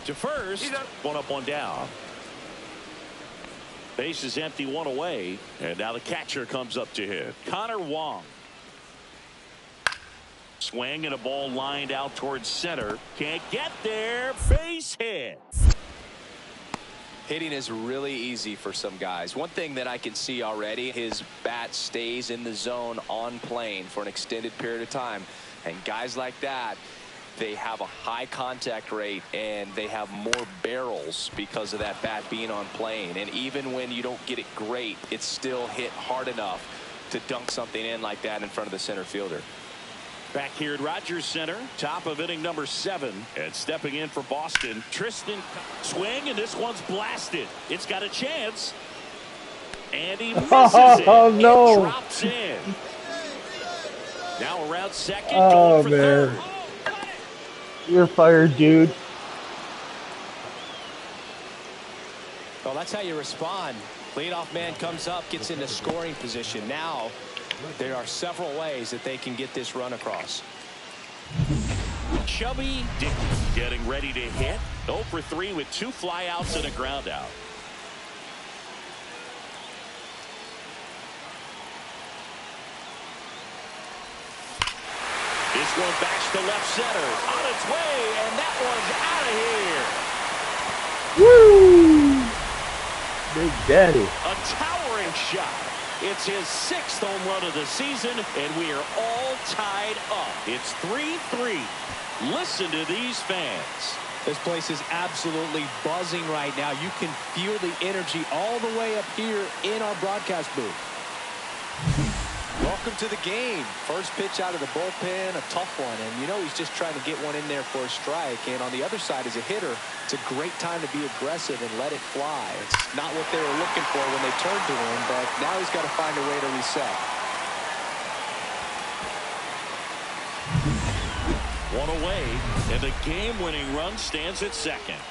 Speaker 1: to first. One up, one down. Base is empty, one away, and now the catcher comes up to hit. Connor Wong. Swing and a ball lined out towards center. Can't get there. Base hit.
Speaker 3: Hitting is really easy for some guys. One thing that I can see already, his bat stays in the zone on plane for an extended period of time. And guys like that, they have a high contact rate and they have more barrels because of that bat being on plane. And even when you don't get it great, it's still hit hard enough to dunk something in like that in front of the center fielder.
Speaker 1: Back here at Rogers Center, top of inning number 7, and stepping in for Boston, Tristan. Swing, and this one's blasted. It's got a chance, and he misses it.
Speaker 6: Oh, no.
Speaker 1: It drops in. Now around second,
Speaker 6: Oh,
Speaker 1: going for
Speaker 6: man.
Speaker 1: third.
Speaker 6: You're fired, dude.
Speaker 3: Well, that's how you respond. Leadoff man comes up, gets into scoring position. Now there are several ways that they can get this run across.
Speaker 1: Chubby Dickey getting ready to hit. 0 for 3 with 2 flyouts and a ground out. This one backs to left center. On its way, and that one's out of here.
Speaker 6: Woo! Big Daddy.
Speaker 1: A towering shot. It's his 6th home run of the season, and we are all tied up. It's 3-3. Listen to these fans.
Speaker 3: This place is absolutely buzzing right now. You can feel the energy all the way up here in our broadcast booth. Welcome to the game. First pitch out of the bullpen, a tough one. And you know he's just trying to get one in there for a strike. And on the other side, as a hitter, it's a great time to be aggressive and let it fly. It's not what they were looking for when they turned to him, but now he's got to find a way to reset.
Speaker 1: One away, and the game-winning run stands at second.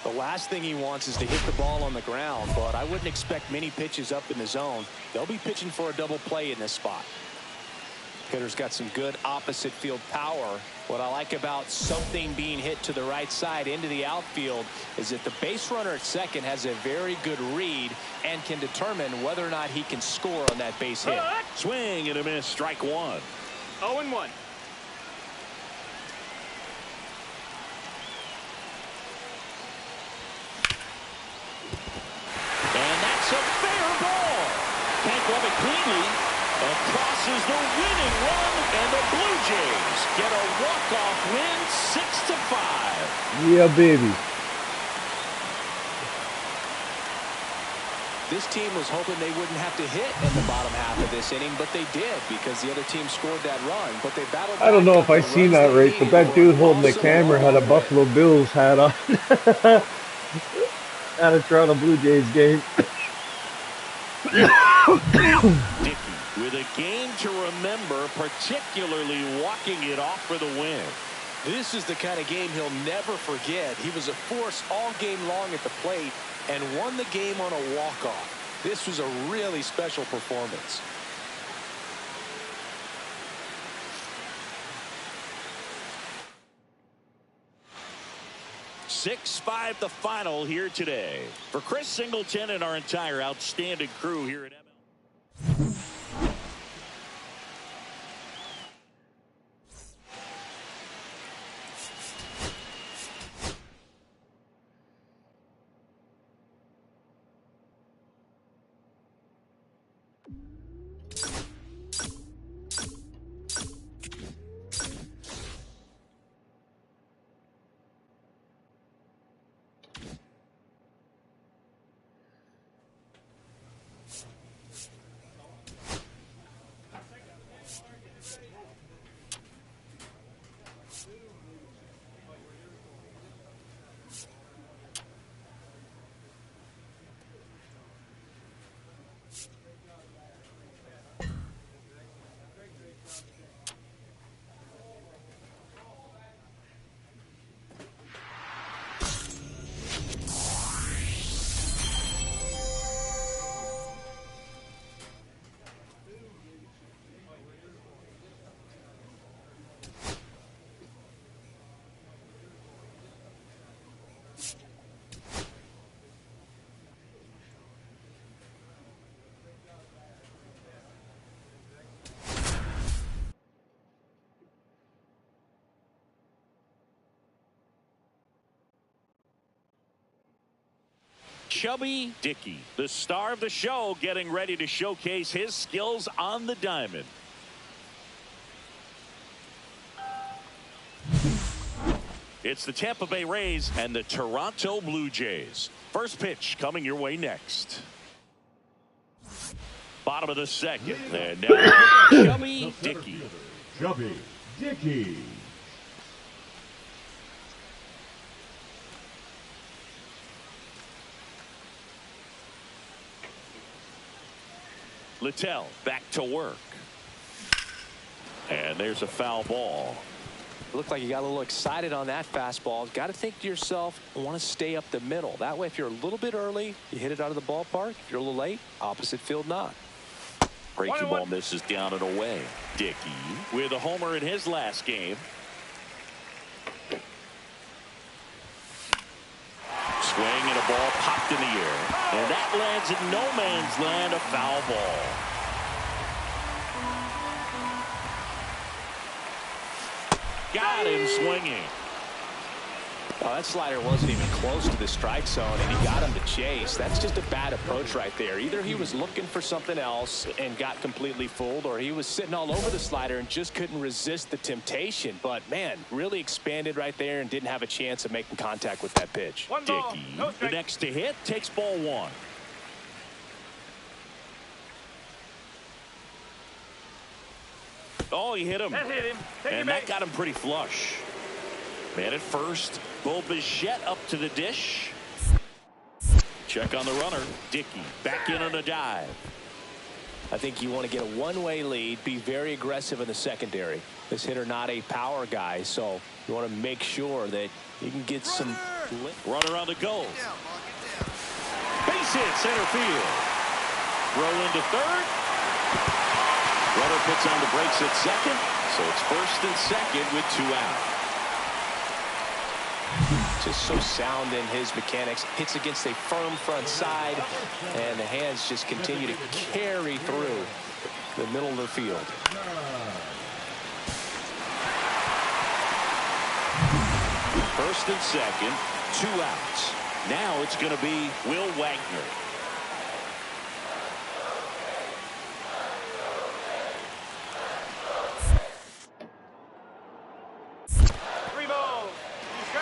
Speaker 3: The last thing he wants is to hit the ball on the ground, but I wouldn't expect many pitches up in the zone. They'll be pitching for a double play in this spot. Hitter's got some good opposite field power. What I like about something being hit to the right side into the outfield is that the base runner at second has a very good read and can determine whether or not he can score on that base hit.
Speaker 1: Swing and a miss, strike 1.
Speaker 2: 0-1.
Speaker 1: And that's a fair ball. Can't glove it cleanly. Crosses the winning run, and the Blue Jays get a walk-off win, 6-5.
Speaker 6: Yeah, baby.
Speaker 3: This team was hoping they wouldn't have to hit in the bottom half of this inning, but they did because the other team scored that run. But they battled.
Speaker 6: I don't know if I seen that right, but that dude holding the camera had a Buffalo Bills hat on. At a Toronto Blue Jays game.
Speaker 1: Dickey with a game to remember, particularly walking it off for the win.
Speaker 3: This is the kind of game he'll never forget. He was a force all game long at the plate and won the game on a walk-off. This was a really special performance.
Speaker 1: Six-5 the final here today. For Chris Singleton and our entire outstanding crew here at MLB. Chubby Dickey, the star of the show, getting ready to showcase his skills on the diamond. It's the Tampa Bay Rays and the Toronto Blue Jays. First pitch coming your way next. Bottom of the second. And now Chubby Dickey.
Speaker 4: Chubby Dickey.
Speaker 1: Littell back to work. And there's a foul ball.
Speaker 3: Looked like you got a little excited on that fastball. Got to think to yourself, I want to stay up the middle. That way, if you're a little bit early, you hit it out of the ballpark. If you're a little late, opposite field not.
Speaker 1: Breaking ball misses down and away. Dickey with a homer in his last game. Swing and a ball popped in the air. And that lands in no man's land, a foul ball. Got him swinging.
Speaker 3: Oh, that slider wasn't even close to the strike zone, and he got him to chase. That's just a bad approach right there. Either he was looking for something else and got completely fooled, or he was sitting all over the slider and just couldn't resist the temptation. But, man, really expanded right there and didn't have a chance of making contact with that pitch.
Speaker 1: Dickey, the next to hit, takes ball one. Oh, he hit him.
Speaker 2: That hit him.
Speaker 1: And that got him pretty flush. Man at first. Bo Bichette up to the dish. Check on the runner. Dickey back in on a dive.
Speaker 3: I think you want to get a one-way lead, be very aggressive in the secondary. This hitter not a power guy, so you want to make sure that you can get some
Speaker 1: runner on the go. Base hit center field. Throw into third. Runner puts on the brakes at second, so it's first and second with 2 out.
Speaker 3: Just so sound in his mechanics. Hits against a firm front side, and the hands just continue to carry through the middle of the field.
Speaker 1: First and second, 2 outs. Now it's going to be Will Wagner.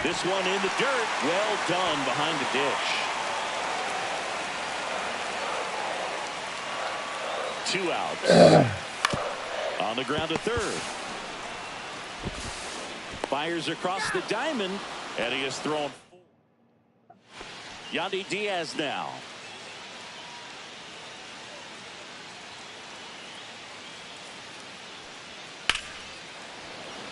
Speaker 1: This one in the dirt. Well done behind the dish. 2 outs. On the ground to third. Fires across the diamond, and he is thrown. Yandy Diaz now.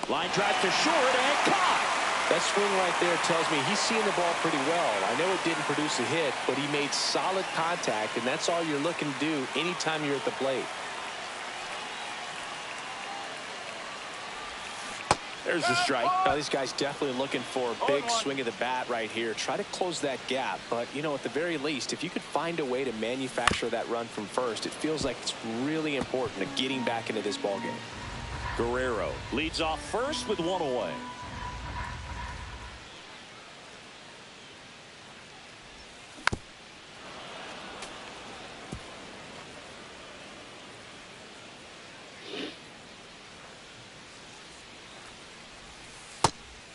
Speaker 1: Line drive to short and caught.
Speaker 3: That swing right there tells me he's seeing the ball pretty well. I know it didn't produce a hit, but he made solid contact, and that's all you're looking to do anytime you're at the plate.
Speaker 1: There's the strike.
Speaker 3: Now, these guys definitely looking for a big swing of the bat right here. Try to close that gap, but, you know, at the very least, if you could find a way to manufacture that run from first, it feels like it's really important to getting back into this ballgame.
Speaker 1: Guerrero leads off first with 1 away.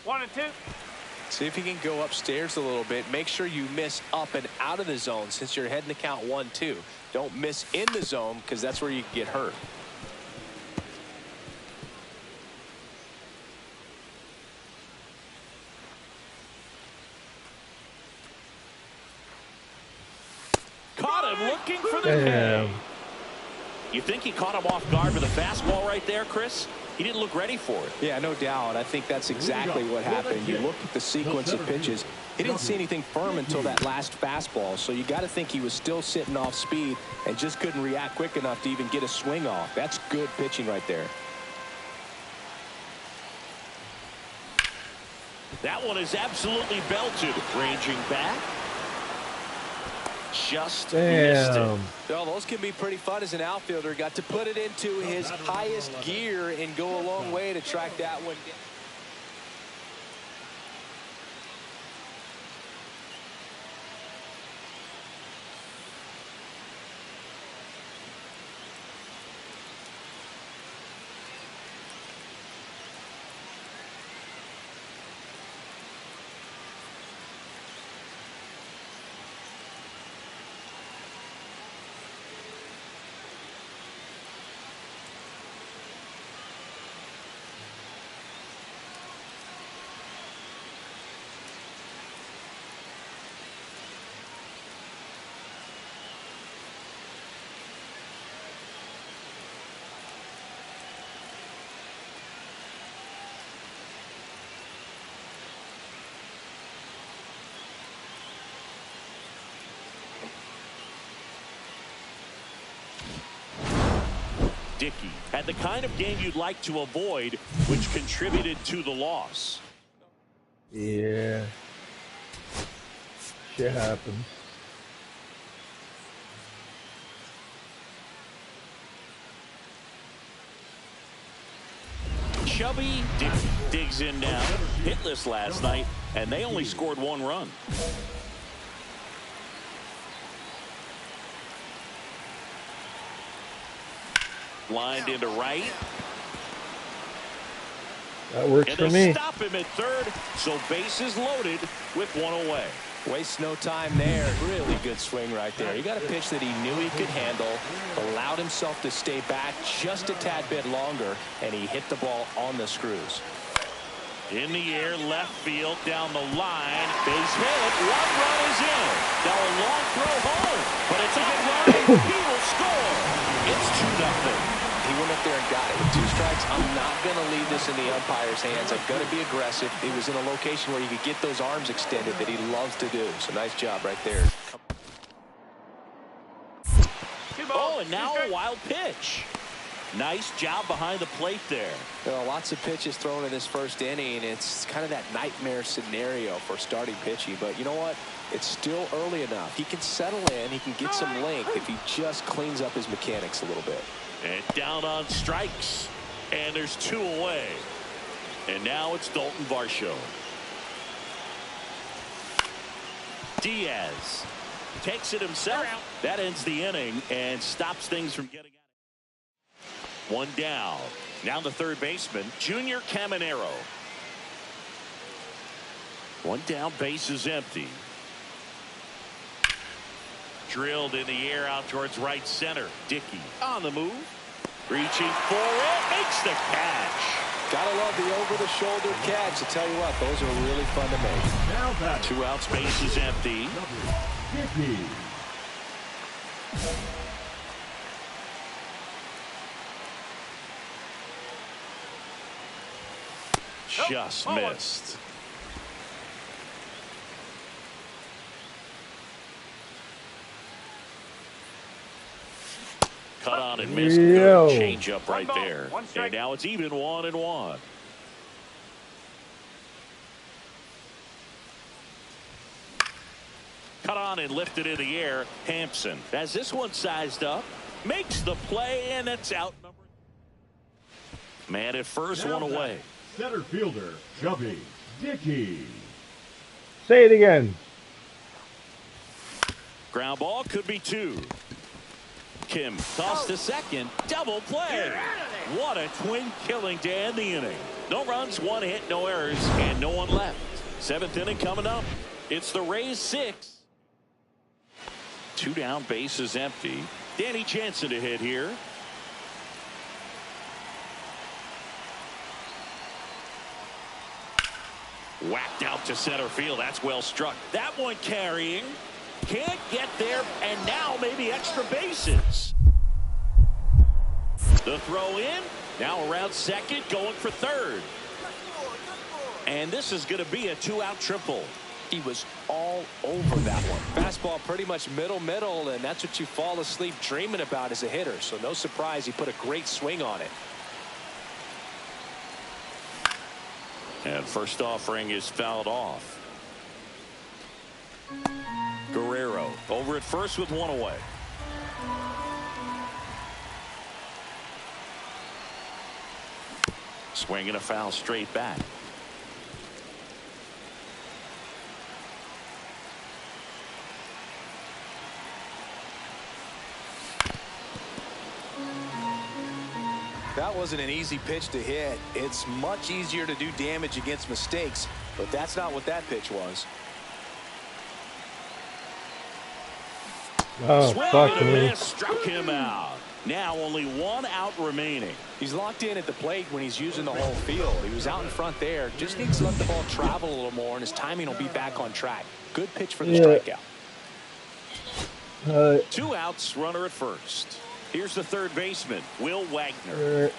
Speaker 2: One and two.
Speaker 3: See if you can go upstairs a little bit. Make sure you miss up and out of the zone since you're heading to count 1-2. Don't miss in the zone because that's where you can get hurt.
Speaker 1: Caught him looking for the K. You think he caught him off guard with a fastball right there, Chris? He didn't look ready for it.
Speaker 3: Yeah, no doubt. I think that's exactly what happened. You look at the sequence of pitches. He didn't see anything firm until that last fastball, so you got to think he was still sitting off speed and just couldn't react quick enough to even get a swing off. That's good pitching right there.
Speaker 1: That one is absolutely belted. Ranging back. Just missed it.
Speaker 3: Well, those can be pretty fun as an outfielder. Got to put it into his highest gear and go a long way to track that one down.
Speaker 1: Dickey had the kind of game you'd like to avoid, which contributed to the loss.
Speaker 6: Yeah. Shit happens.
Speaker 1: Chubby digs in now. Hitless last night, and they only scored 1 run. Lined into right.
Speaker 6: That works for me.
Speaker 1: Stop him at third, so bases loaded with 1 away.
Speaker 3: Wastes no time there. Really good swing right there. He got a pitch that he knew he could handle, allowed himself to stay back just a tad bit longer, and he hit the ball on the screws.
Speaker 1: In the air, left field, down the line. Base hit. 1 run is in. Now a long throw home, but it's a good line. He will score. It's 2-0.
Speaker 3: He went up there and got it with 2 strikes. I'm not going to leave this in the umpire's hands. I'm going to be aggressive. He was in a location where he could get those arms extended that he loves to do. So nice job right there.
Speaker 1: Oh, and now a wild pitch. Nice job behind the plate there.
Speaker 3: There are lots of pitches thrown in this first inning. It's kind of that nightmare scenario for starting pitching. But you know what? It's still early enough. He can settle in. He can get some length if he just cleans up his mechanics a little bit.
Speaker 1: And down on strikes. And there's 2 away. And now it's Dalton Varsho. Diaz takes it himself. That ends the inning and stops things from getting out. 1 down. Now the third baseman, Junior Caminero. 1 down, base is empty. Drilled in the air out towards right center. Dickey on the move. Reaching for it. Makes the catch.
Speaker 3: Gotta love the over-the-shoulder catch. I tell you what, those are really fun to make.
Speaker 4: Now back.
Speaker 1: 2 outs, base is empty.
Speaker 4: Dickey.
Speaker 1: Just missed. Cut on and missed. Good change up right there. And now it's even 1-1. Cut on and lifted in the air. Hampson has this one sized up. Makes the play, and it's out. Man at first,
Speaker 4: Now
Speaker 1: 1 away.
Speaker 4: Center fielder, Chubby Dickey.
Speaker 6: Say it again.
Speaker 1: Ground ball could be 2. Kim tossed to second. Double play. What a twin killing to end the inning. No runs, 1 hit, no errors, and no one left. 7th inning coming up. It's the Rays 6. 2 down, base is empty. Danny Jansen to hit here. Whacked out to center field. That's well struck. That one carrying. Can't get there, and now maybe extra bases. The throw in. Now around second, going for third. And this is going to be a 2-out triple.
Speaker 3: He was all over that one. Fastball pretty much middle, and that's what you fall asleep dreaming about as a hitter. So no surprise he put a great swing on it.
Speaker 1: And first offering is fouled off. Guerrero over at first with 1 away. Swinging a foul straight back.
Speaker 3: That wasn't an easy pitch to hit. It's much easier to do damage against mistakes, but that's not what that pitch was.
Speaker 6: Oh, fuck me.
Speaker 1: Struck him out. Now only 1 out remaining.
Speaker 3: He's locked in at the plate when he's using the whole field. He was out in front there. Just needs to let the ball travel a little more, and his timing will be back on track. Good pitch for the strikeout.
Speaker 1: 2 outs, runner at first. Here's the third baseman, Will Wagner.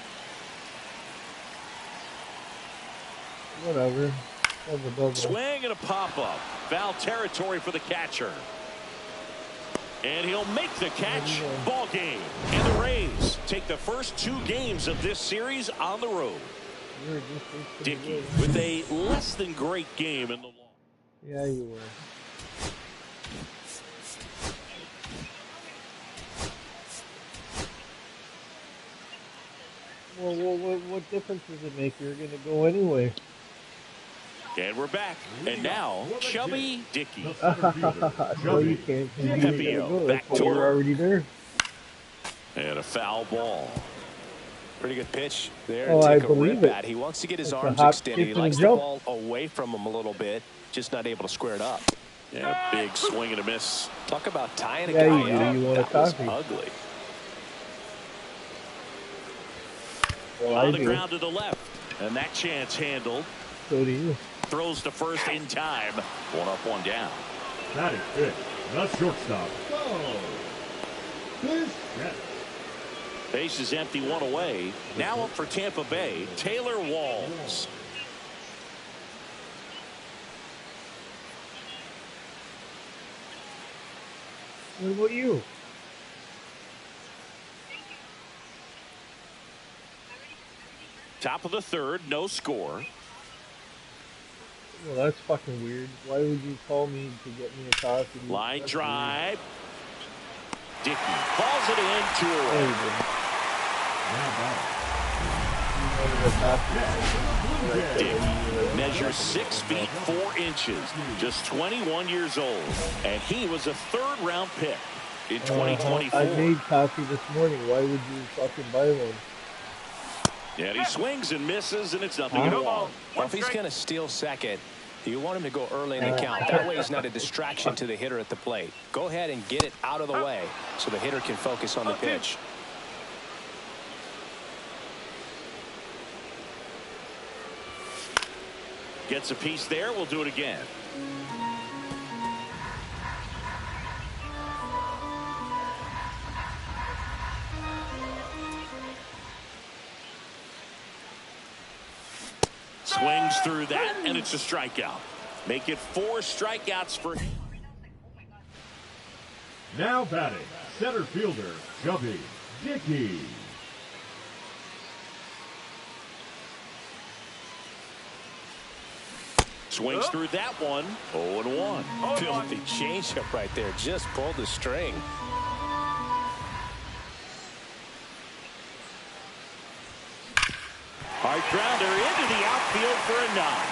Speaker 6: Whatever.
Speaker 1: Swing and a pop-up. Foul territory for the catcher. And he'll make the catch. Ball game. And the Rays take the first 2 games of this series on the road. Dickey with a less than great game in the long.
Speaker 6: Yeah, you were. Well, what difference does it make? You're going to go anyway.
Speaker 1: And we're back. And now, Chubby Dickey.
Speaker 6: No, you can't.
Speaker 1: Pepio back to
Speaker 6: You're already there.
Speaker 1: And a foul ball.
Speaker 3: Pretty good pitch there.
Speaker 6: Oh,
Speaker 3: Take
Speaker 6: I
Speaker 3: a
Speaker 6: believe
Speaker 3: rip
Speaker 6: it.
Speaker 3: at. He wants to get his
Speaker 6: It's a
Speaker 3: arms
Speaker 6: hop,
Speaker 3: extended. He
Speaker 6: skip, and
Speaker 3: likes the
Speaker 6: jump.
Speaker 3: ball away from him a little bit, just not able to square it up.
Speaker 1: Yeah, big swing and a miss.
Speaker 3: Talk about tying a
Speaker 6: Yeah,
Speaker 3: guy
Speaker 6: you do.
Speaker 3: up.
Speaker 6: You want a
Speaker 3: That was
Speaker 6: coffee.
Speaker 3: ugly.
Speaker 6: Well,
Speaker 1: On
Speaker 6: I
Speaker 1: the
Speaker 6: do.
Speaker 1: ground to the left. And that chance handled.
Speaker 6: So do you.
Speaker 1: Throws to first in time. 1 up, 1 down.
Speaker 4: That is it. The shortstop. Go. This set.
Speaker 1: Base is empty, 1 away. Now up for Tampa Bay, Taylor Walls.
Speaker 6: What about you?
Speaker 1: Top of the 3rd, no score.
Speaker 6: Well, that's fucking weird. Why would you call me to get me a coffee?
Speaker 1: Line
Speaker 6: That's
Speaker 1: drive. Dickey falls it in, 2
Speaker 6: weird.
Speaker 1: away.
Speaker 6: No, you didn't.
Speaker 4: Now
Speaker 1: Dickey measures 6 feet 4 inches, just 21 years old, and he was a 3rd-round pick in 2024.
Speaker 6: I made coffee this morning. Why would you fucking buy one?
Speaker 1: And he swings and misses, and it's nothing at all.
Speaker 3: Well, if he's going to steal second, you want him to go early in the count. That way he's not a distraction to the hitter at the plate. Go ahead and get it out of the way so the hitter can focus on the pitch.
Speaker 1: Gets a piece there. We'll do it again. Swings through that, and it's a strikeout. Make it 4 strikeouts for him.
Speaker 4: Now batting, center fielder, Chubby Dickey.
Speaker 1: Swings through that one. 0-1.
Speaker 3: Filthy changeup right there. Just pulled the string.
Speaker 1: Hard grounder into the outfield for a knock.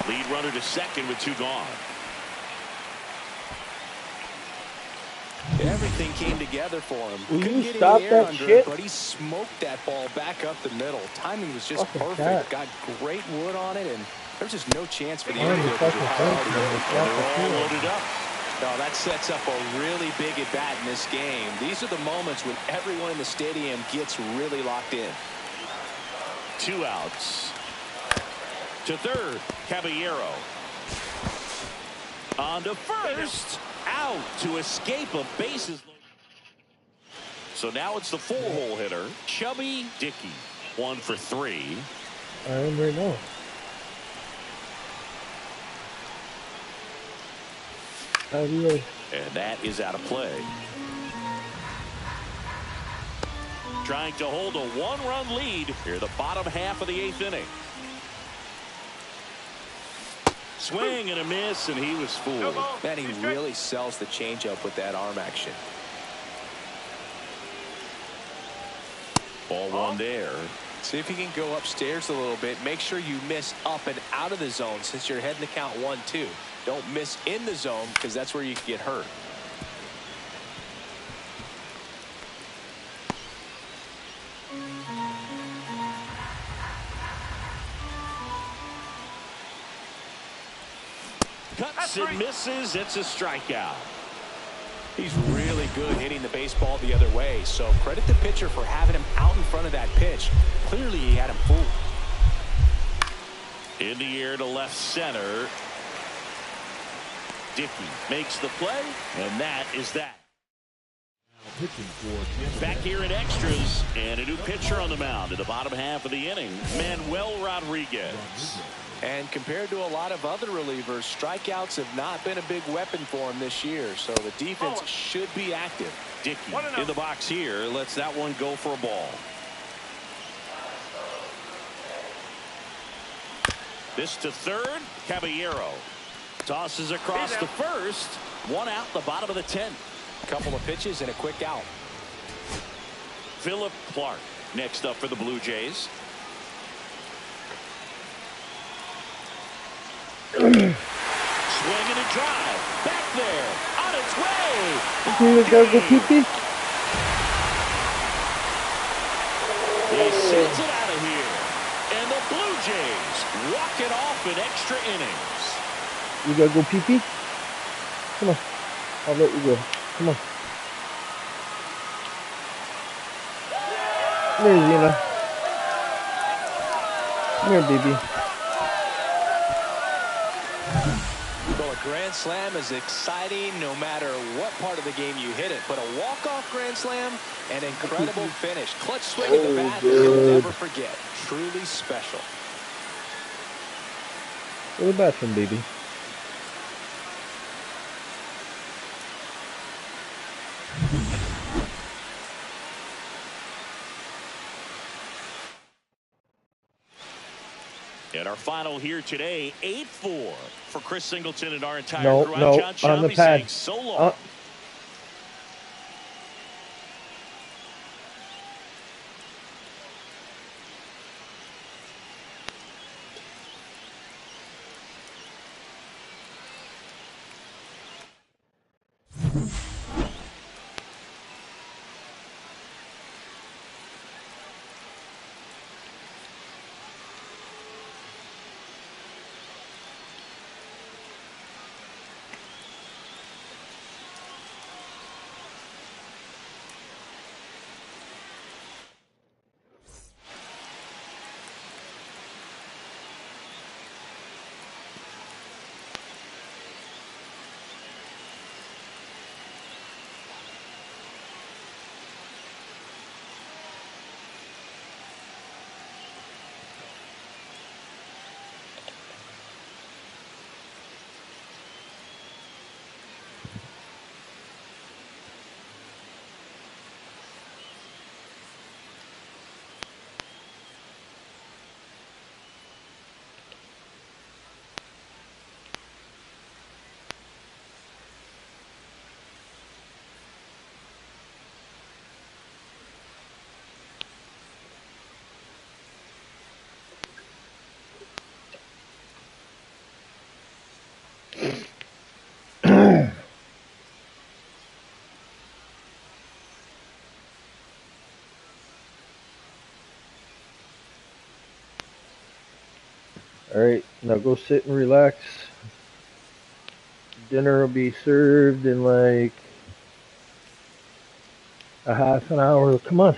Speaker 1: Lead runner to second with 2 gone.
Speaker 3: Everything came together for him.
Speaker 6: Will
Speaker 3: Couldn't
Speaker 6: you
Speaker 3: get
Speaker 6: stop
Speaker 3: any air
Speaker 6: that
Speaker 3: under
Speaker 6: shit?
Speaker 3: it, but he smoked that ball back up the middle. Timing was just
Speaker 6: Fucking
Speaker 3: perfect.
Speaker 6: cat.
Speaker 3: Got great wood on it, and there's just no chance for the
Speaker 6: Why are you
Speaker 3: infield.
Speaker 6: fucking thinking?
Speaker 1: And they're all loaded up.
Speaker 3: No, that sets up a really big at bat in this game. These are the moments when everyone in the stadium gets really locked in.
Speaker 1: 2 outs. To third, Caballero. On to first. Out to escape a bases. So now it's the 4-hole hitter, Chubby Dickey. 1 for 3.
Speaker 6: I am right now. How do you?
Speaker 1: And that is out of play. Trying to hold a 1-run lead here, the bottom half of the 8th inning. Swing and a miss, and he was fooled.
Speaker 3: Man, he really sells the changeup with that arm action.
Speaker 1: Ball 1 there.
Speaker 3: See if you can go upstairs a little bit. Make sure you miss up and out of the zone since you're heading to count 1-2. Don't miss in the zone because that's where you can get hurt.
Speaker 1: Cuts and misses. It's a strikeout.
Speaker 3: He's really good hitting the baseball the other way, so credit the pitcher for having him out in front of that pitch. Clearly he had him fooled.
Speaker 1: In the air to left center. Dickey makes the play, and that is that.
Speaker 4: Pitching for Tampa
Speaker 1: Back
Speaker 4: Bay.
Speaker 1: here in extras, and a new pitcher on the mound in the bottom half of the inning, Manuel Rodriguez.
Speaker 3: And compared to a lot of other relievers, strikeouts have not been a big weapon for him this year, so the defense should be active.
Speaker 1: Dickey in the box here lets that one go for a ball. This to third. Caballero tosses across to first. One out, the bottom of the 10th.
Speaker 3: Couple of pitches and a quick out.
Speaker 1: Philip Clark next up for the Blue Jays. Swing and a drive. Back there. On its way.
Speaker 6: You gotta go pee-pee?
Speaker 1: He sends it out of here. And the Blue Jays walk it off in extra innings.
Speaker 6: You gotta go pee-pee? Come on. I'll let you go. Come on. Come here, Zena. Come here, baby.
Speaker 3: Well, a grand slam is exciting no matter what part of the game you hit it. But a walk-off grand slam, an incredible finish. Clutch swing of the bat that you'll never forget. Truly special.
Speaker 6: Go to the bathroom, baby.
Speaker 1: And our final here today, 8-4 for Chris Singleton and our entire
Speaker 6: No,
Speaker 1: crew.
Speaker 6: no,
Speaker 1: I'm John
Speaker 6: on the
Speaker 1: Shelby
Speaker 6: pad.
Speaker 1: saying so long.
Speaker 6: Alright, now go sit and relax. Dinner will be served in like a half an hour. Come on.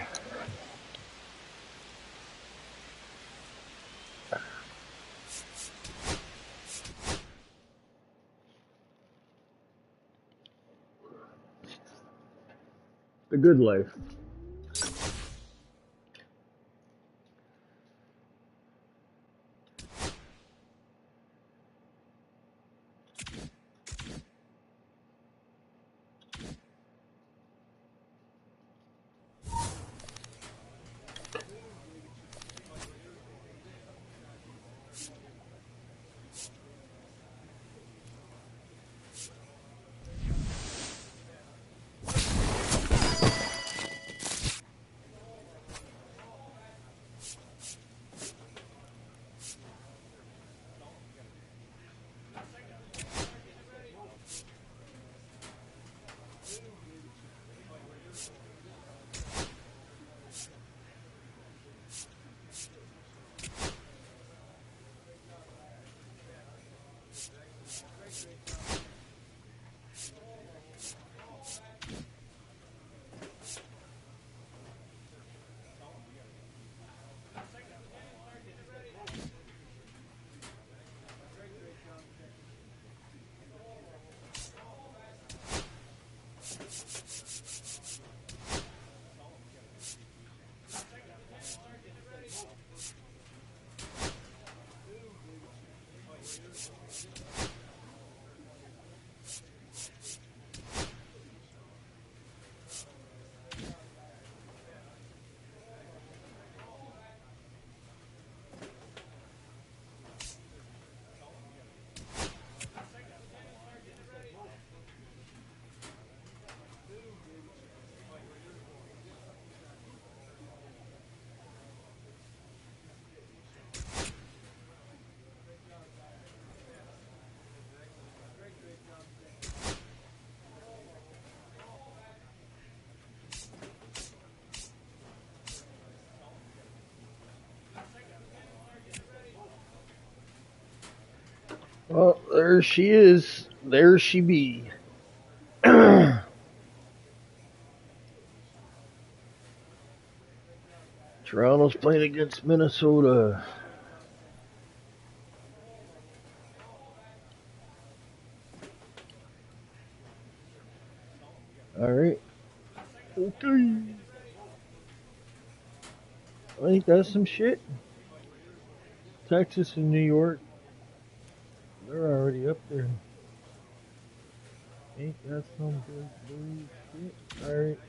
Speaker 6: The good life. Well, there she is. There she be. Toronto's playing against Minnesota. All right. Okay. I think that's some shit. Texas and New York, they're already up there. Ain't that some big bullshit? All right.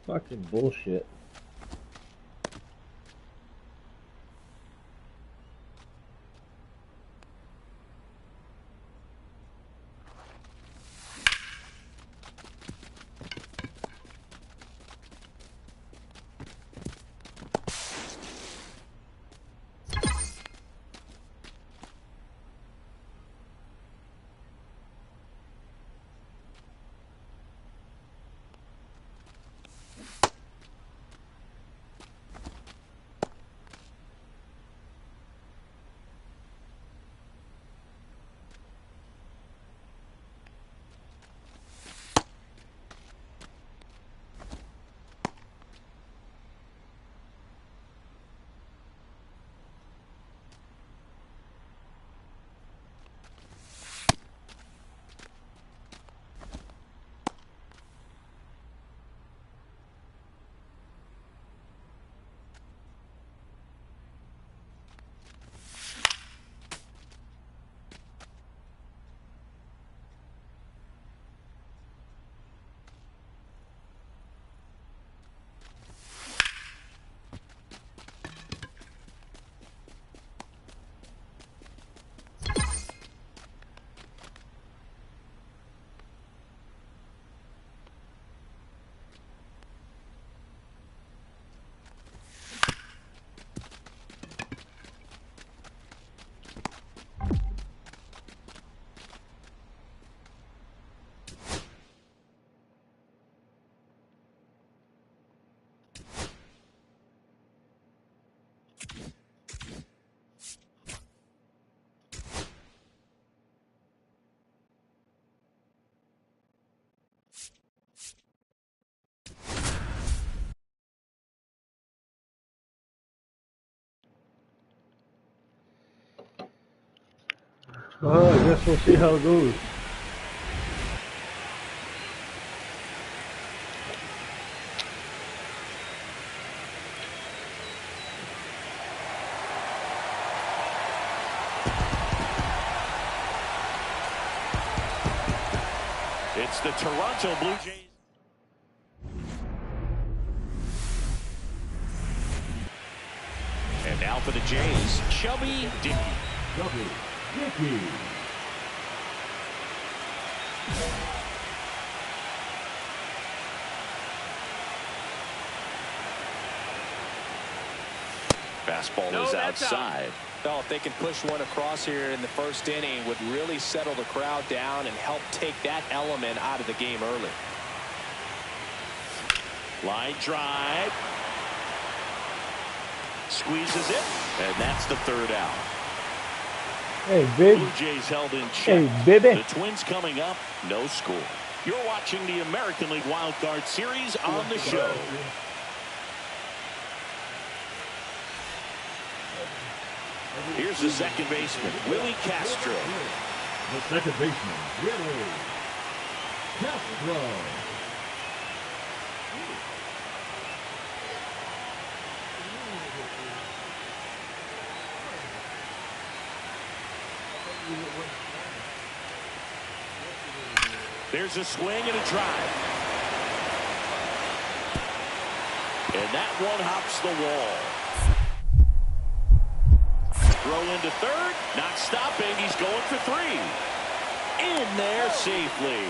Speaker 6: Fucking bullshit. I guess we'll see how it goes.
Speaker 1: It's the Toronto Blue Jays. And now for the Jays, Chubby Dickey.
Speaker 4: Chubby Dickey.
Speaker 1: Fastball is outside.
Speaker 3: Oh, if they can push one across here in the first inning, would really settle the crowd down and help take that element out of the game early.
Speaker 1: Line drive. Squeezes it, and that's the third out.
Speaker 6: Hey, big.
Speaker 1: Blue Jays held in check.
Speaker 6: Hey, baby.
Speaker 1: The Twins coming up, no score. You're watching the American League Wild Card Series on the show. Here's the second baseman, Willie Castro.
Speaker 4: The second baseman, Willie Castro.
Speaker 1: There's a swing and a drive. And that one hops the wall. Throw into third, not stopping. He's going for three. In there safely.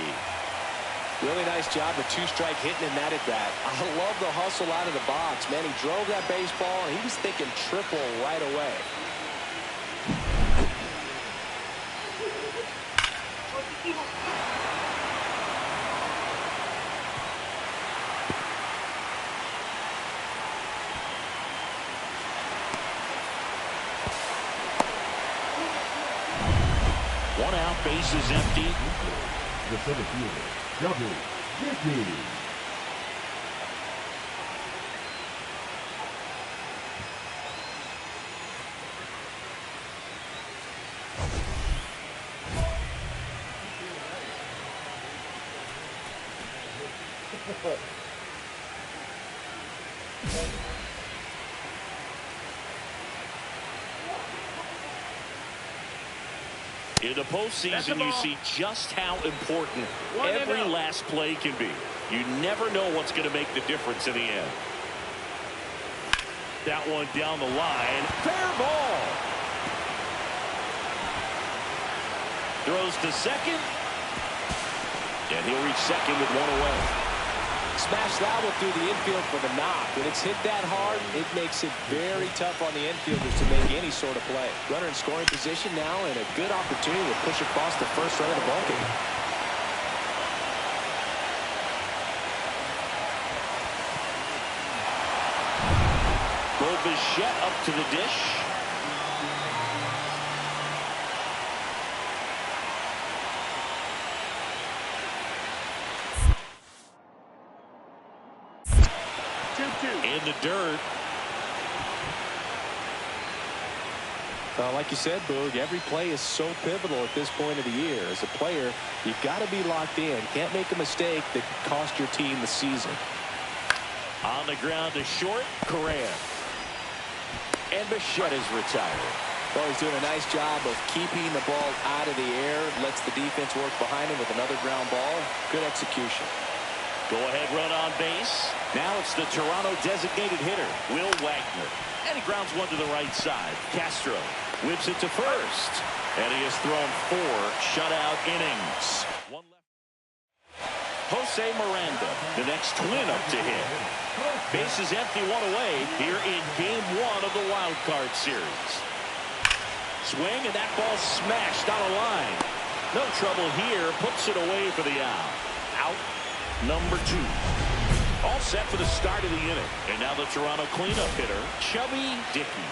Speaker 3: Really nice job of two-strike hitting in that at bat. I love the hustle out of the box. Man, he drove that baseball, and he was thinking triple right away.
Speaker 1: One out, base is empty.
Speaker 4: The center fielder, Chubby Dickey.
Speaker 1: In the postseason, you see just how important every last play can be. You never know what's going to make the difference in the end. That one down the line. Fair ball. Throws to second. And he'll reach second with one away.
Speaker 3: Smash that one through the infield for the knock. When it's hit that hard, it makes it very tough on the infielders to make any sort of play. Runner in scoring position now, and a good opportunity to push across the first run of the ballgame.
Speaker 1: Bichette up to the dish. In the dirt.
Speaker 3: Like you said, Boog, every play is so pivotal at this point of the year. As a player, you've got to be locked in. Can't make a mistake that could cost your team the season.
Speaker 1: On the ground to short, Correa. And Bichette is retired.
Speaker 3: Well, he's doing a nice job of keeping the ball out of the air. Lets the defense work behind him with another ground ball. Good execution.
Speaker 1: Go-ahead run on base. Now it's the Toronto designated hitter, Will Wagner. And he grounds one to the right side. Castro whips it to first. And he has thrown 4 shutout innings. One left. Jose Miranda, the next Twin up to hit. Base is empty, one away here in Game 1 of the Wild Card Series. Swing, and that ball smashed on a line. No trouble here. Puts it away for the out. Out number 2. All set for the start of the inning. And now the Toronto cleanup hitter, Chubby Dickey.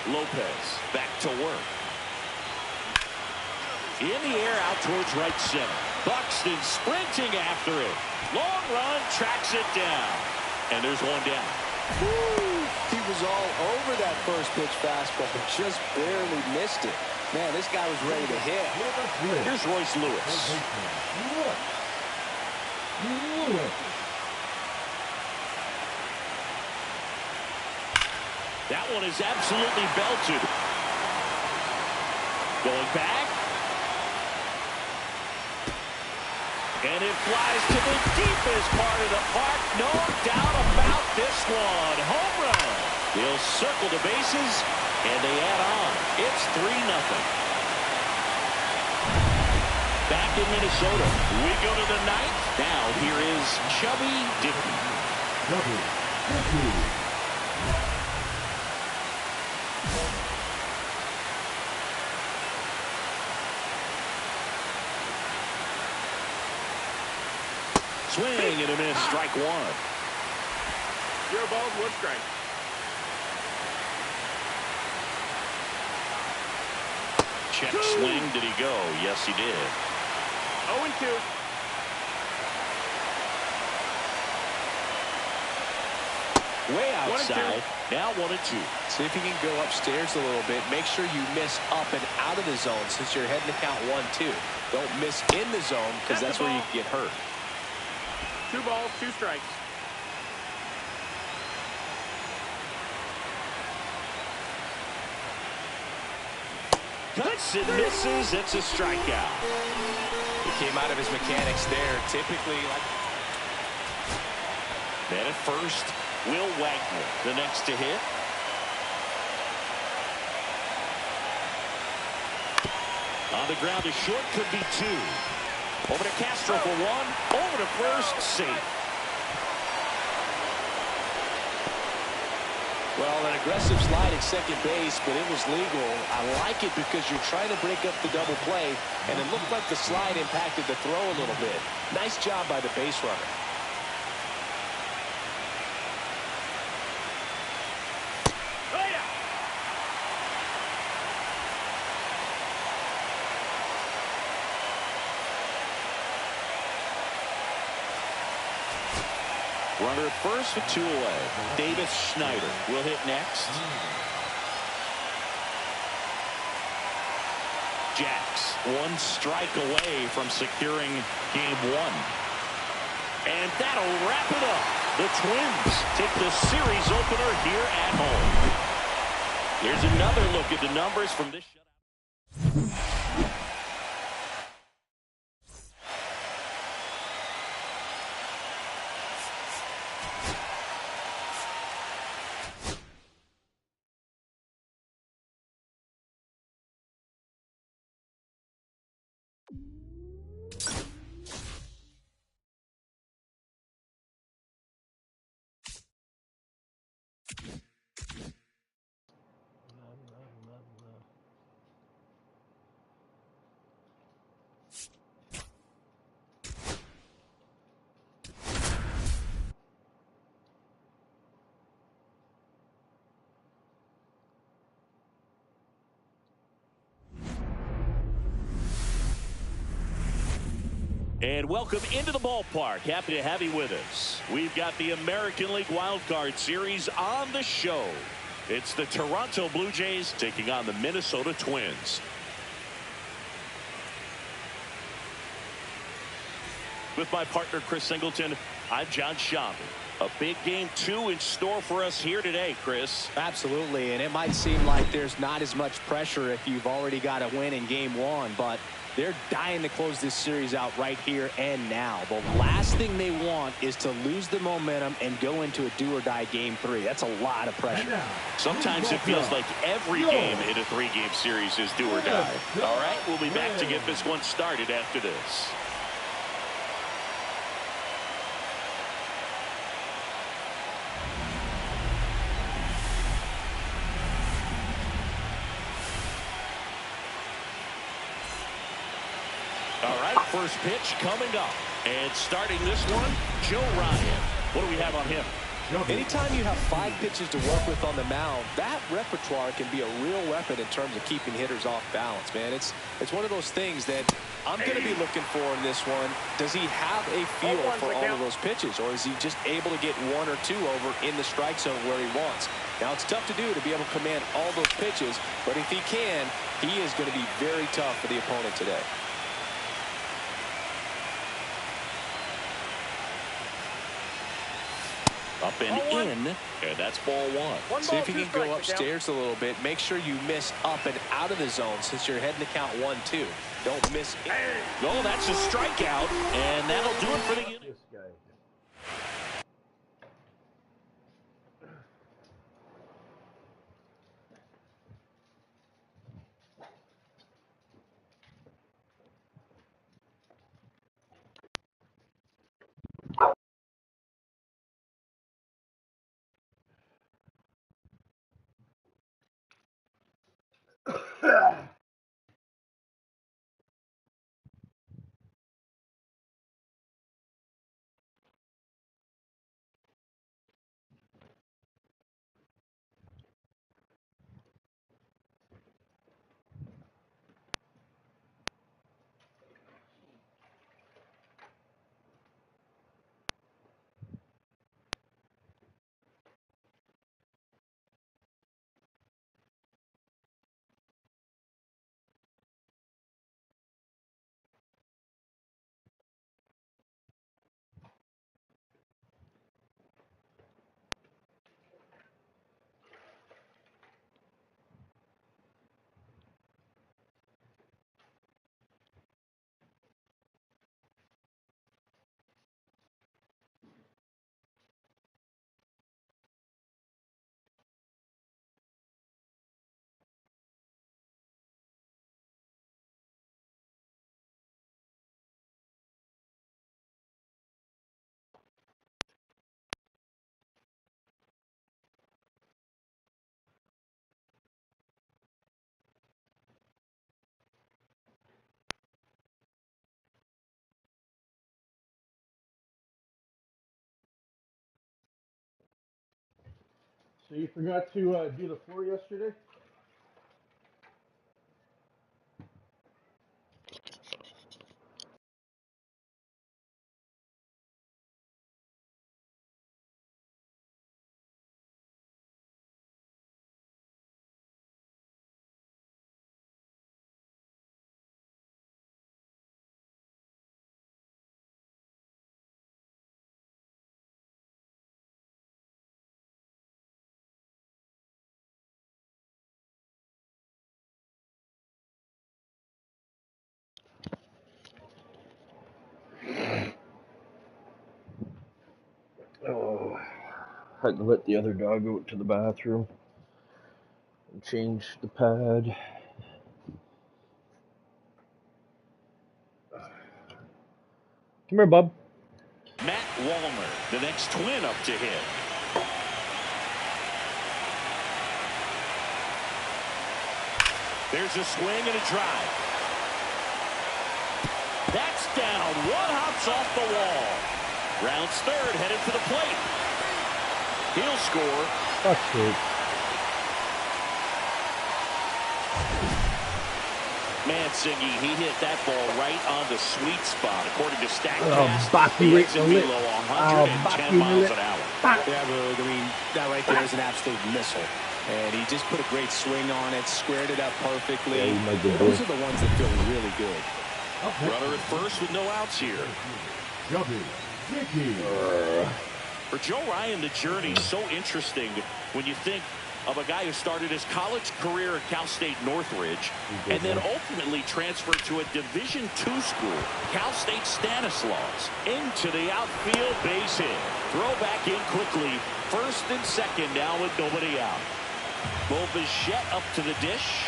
Speaker 1: Lopez back to work. In the air out towards right center. Buxton sprinting after it. Long run, tracks it down. And there's one down.
Speaker 3: Woo! He was all over that first pitch fastball, just barely missed it. Man, this guy was ready to hit.
Speaker 1: Here's Royce Lewis. That one is absolutely belted. Going back. And it flies to the deepest part of the park. No doubt about this one. Home run. They'll circle the bases, and they add on. It's 3-0. Back in Minnesota. We go to the ninth. Now here is Chubby Dickey. Swing and a miss. Strike one.
Speaker 2: 0 balls, 1 strike.
Speaker 1: Check swing. Did he go? Yes, he did.
Speaker 2: 0-2.
Speaker 3: Way outside.
Speaker 1: Now 1-2.
Speaker 3: See if you can go upstairs a little bit. Make sure you miss up and out of the zone since you're heading to count 1-2. Don't miss in the zone because that's where you can get hurt.
Speaker 2: 2 balls, 2 strikes.
Speaker 1: Cuts and misses. It's a strikeout.
Speaker 3: He came out of his mechanics there. Typically, like.
Speaker 1: And at first, Will Wagner, the next to hit. On the ground to short, could be 2. Over to Castro for 1. Over to first, safe.
Speaker 3: Well, an aggressive slide at second base, but it was legal. I like it because you're trying to break up the double play, and it looked like the slide impacted the throw a little bit. Nice job by the base runner.
Speaker 1: Runner at first with 2 away. Davis Schneider will hit next. Jacks 1 strike away from securing game 1. And that'll wrap it up. The Twins take the series opener here at home. Here's another look at the numbers from this shutout. And welcome into the ballpark. Happy to have you with us. We've got the American League Wild Card Series on the show. It's the Toronto Blue Jays taking on the Minnesota Twins. With my partner Chris Singleton, I'm John Schaub. A big game 2 in store for us here today, Chris.
Speaker 3: Absolutely, and it might seem like there's not as much pressure if you've already got a win in game 1, but they're dying to close this series out right here and now. The last thing they want is to lose the momentum and go into a do-or-die game 3. That's a lot of pressure.
Speaker 1: Sometimes it feels like every game in a 3-game series is do or die. All right, we'll be back to get this one started after this. All right, first pitch coming up. And starting this one, Joe Ryan. What do we have on him?
Speaker 3: Anytime you have 5 pitches to work with on the mound, that repertoire can be a real weapon in terms of keeping hitters off balance, man. It's one of those things that I'm going to be looking for in this one, does he have a feel for all of those pitches, or is he just able to get one or two over in the strike zone where he wants? Now, it's tough to do to be able to command all those pitches, but if he can, he is going to be very tough for the opponent today.
Speaker 1: Up and in, and that's ball one.
Speaker 3: See if you can go upstairs a little bit. Make sure you miss up and out of the zone since you're heading to count 1-2. Don't miss it.
Speaker 1: Oh, that's a strikeout, and that'll do it for the inning.
Speaker 6: This guy. So you forgot to do the floor yesterday? Oh, had to let the other dog out to the bathroom and change the pad. Come here, bub.
Speaker 1: Matt Wallner, the next twin up to hit. There's a swing and a drive. That's down. One hops off the wall. Rounds third, headed for the plate. He'll score.
Speaker 6: That's great.
Speaker 1: Mancini, he hit that ball right on the sweet spot. According to StatCast,
Speaker 6: Baki
Speaker 1: he
Speaker 6: right
Speaker 1: exit
Speaker 6: in the lip.
Speaker 1: below 110 miles an hour.
Speaker 3: Yeah, but I mean, that right there is an absolute missile. And he just put a great swing on it, squared it up perfectly.
Speaker 6: Yeah,
Speaker 3: those are the ones that feel really good.
Speaker 1: Runner at first with no outs here. For Joe Ryan, the journey's so interesting when you think of a guy who started his college career at Cal State Northridge and then ultimately transferred to a Division II school, Cal State Stanislaus, into the outfield base hit. Throw back in quickly, first and second now with nobody out. Bo Bichette up to the dish.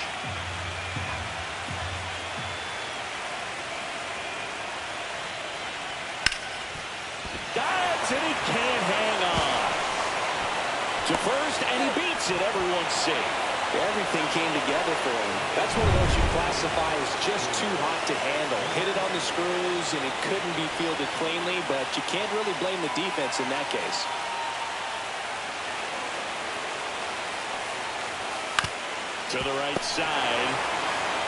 Speaker 1: Got it, and he can't hang on. To first, and he beats it. Everyone's safe.
Speaker 3: Everything came together for him. That's one of those you classify as just too hot to handle. Hit it on the screws, and it couldn't be fielded cleanly, but you can't really blame the defense in that case.
Speaker 1: To the right side.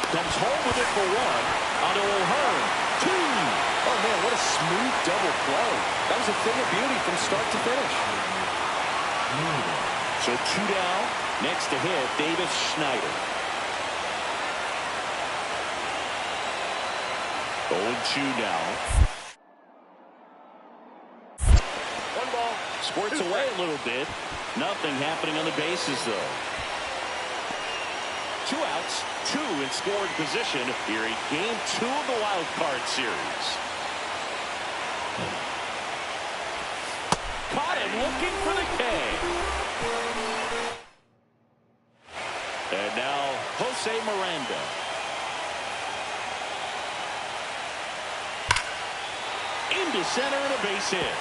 Speaker 1: Comes home with it for one. Onto O'Hearn. 2.
Speaker 3: Oh, man, what a smooth double play. That was a thing of beauty from start to finish.
Speaker 1: So 2 down. Next to hit, Davis Schneider. 0-2 now.
Speaker 2: 1 ball.
Speaker 1: Squirts away a little bit. Nothing happening on the bases, though. 2 outs, 2 in scoring position here in Game 2 of the wild card series. Caught him looking for the K. And now Jose Miranda. Into center and a base hit.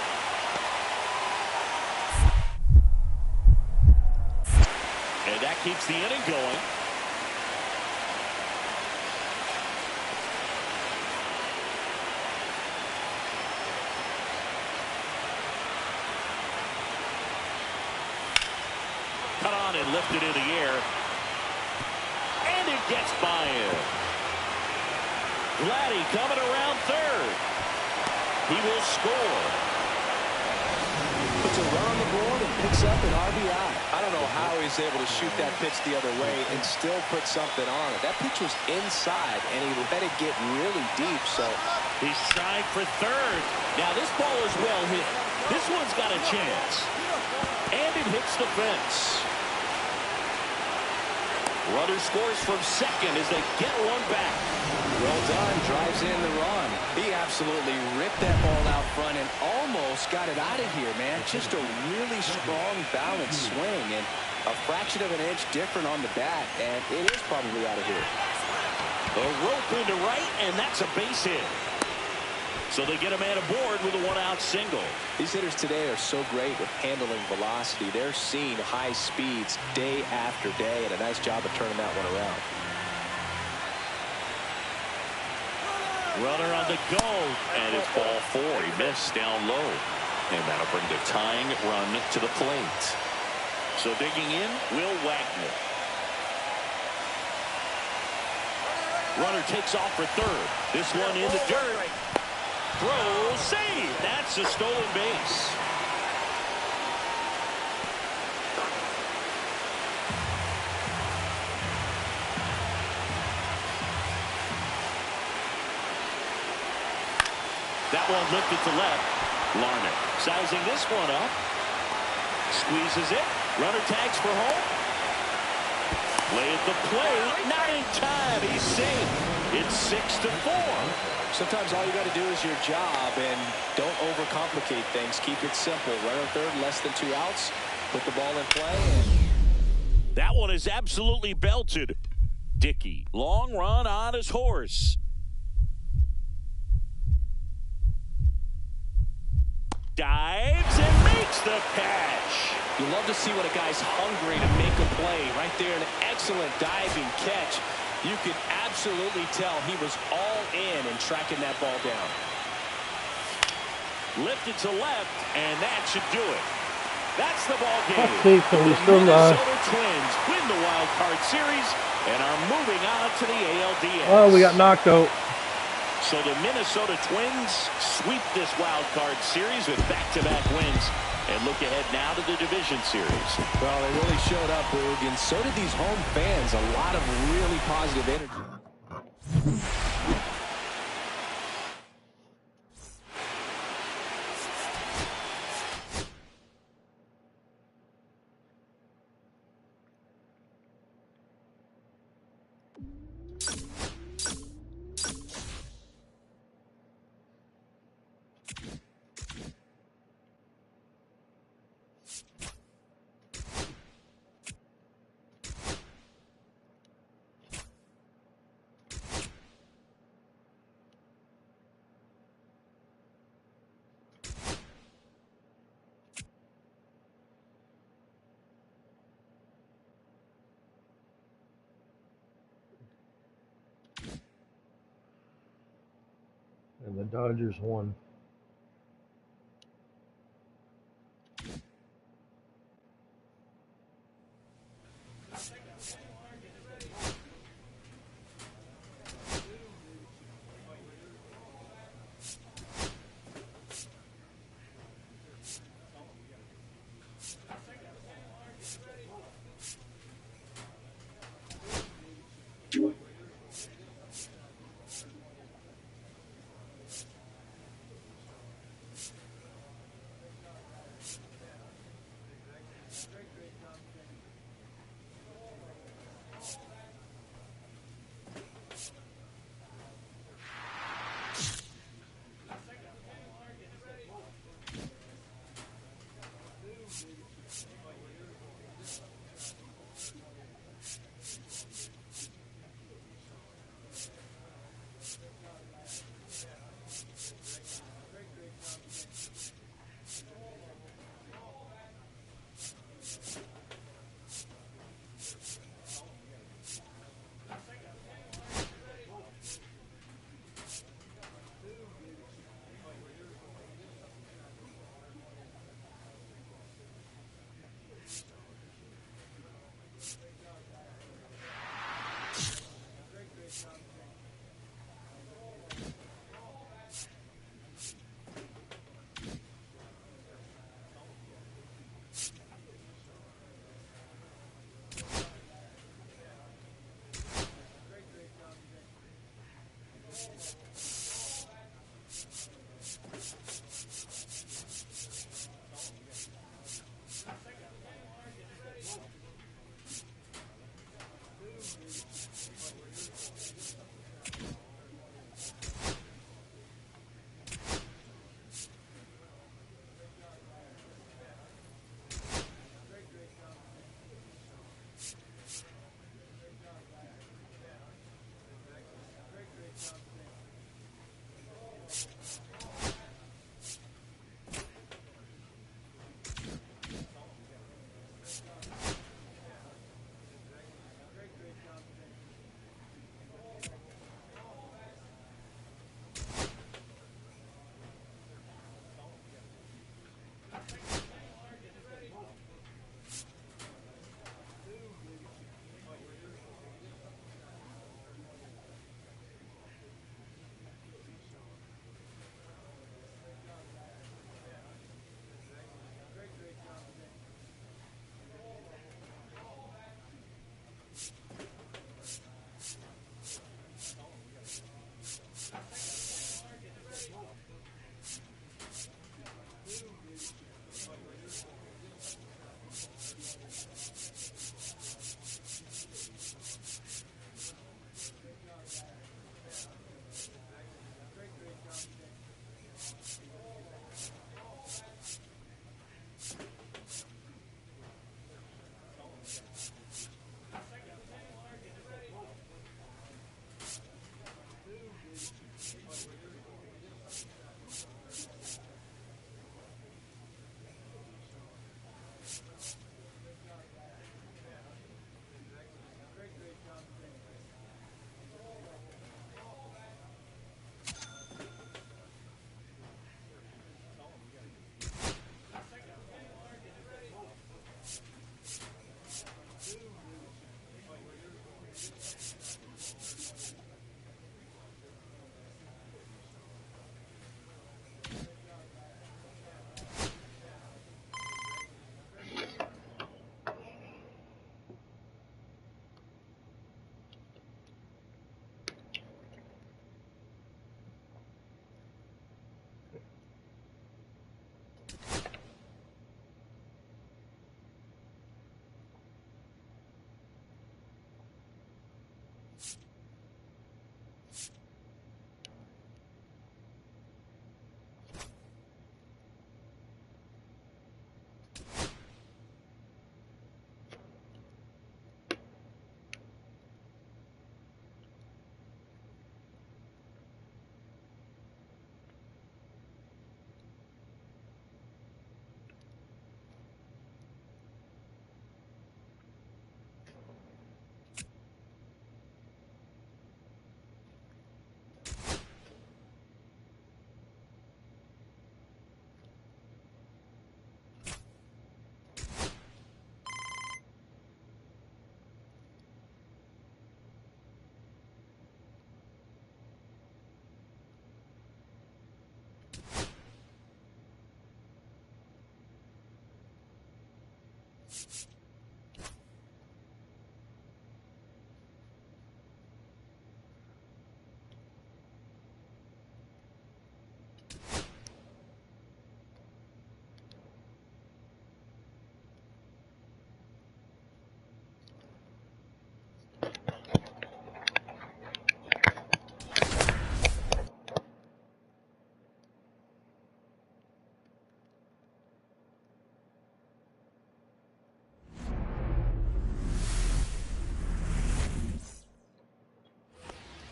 Speaker 1: And that keeps the inning going. Cut on and lifted in the air. And it gets by him. Vladdy coming around third. He will score.
Speaker 3: Puts a run on the board and picks up an RBI. I don't know how he's able to shoot that pitch the other way and still put something on it. That pitch was inside, and he let it get really deep. So
Speaker 1: he's trying for third. Now this ball is well hit. This one's got a chance. And it hits the fence. Runner scores from second as they get one back.
Speaker 3: Well done. Drives in the run. He absolutely ripped that ball out front and almost got it out of here, man. Just a really strong, balanced swing, and a fraction of an inch different on the bat, and it is probably out of here.
Speaker 1: The rope into right, and that's a base hit. So they get a man aboard with a 1-out single.
Speaker 3: These hitters today are so great with handling velocity. They're seeing high speeds day after day, and a nice job of turning that one around.
Speaker 1: Runner on the go, and it's ball 4. He missed down low. And that'll bring the tying run to the plate. So digging in, Will Wagner. Runner takes off for third. This one in the dirt. Throw, save. That's a stolen base. That one lifted to left. Larned sizing this one up. Squeezes it. Runner tags for home. Play at the plate. Not in time. He's safe. It's 6-4.
Speaker 3: Sometimes all you got to do is your job, and don't overcomplicate things. Keep it simple. Runner third, less than 2 outs. Put the ball in play.
Speaker 1: That one is absolutely belted. Dickey, long run on his horse. Dives and makes the catch.
Speaker 3: You love to see when a guy's hungry to make a play. Right there, an excellent diving catch. You can absolutely tell he was all in tracking that ball down.
Speaker 1: Lifted to left, and that should do it. That's the ball game.
Speaker 6: Okay, so we still
Speaker 1: Minnesota Twins win the wild card series and are moving on to the ALDS.
Speaker 6: Oh, we got knocked out.
Speaker 1: So the Minnesota Twins sweep this wild card series with back-to-back wins and look ahead now to the division series.
Speaker 3: Well, they really showed up, Boog, and so did these home fans. A lot of really positive energy.
Speaker 6: And the Dodgers won.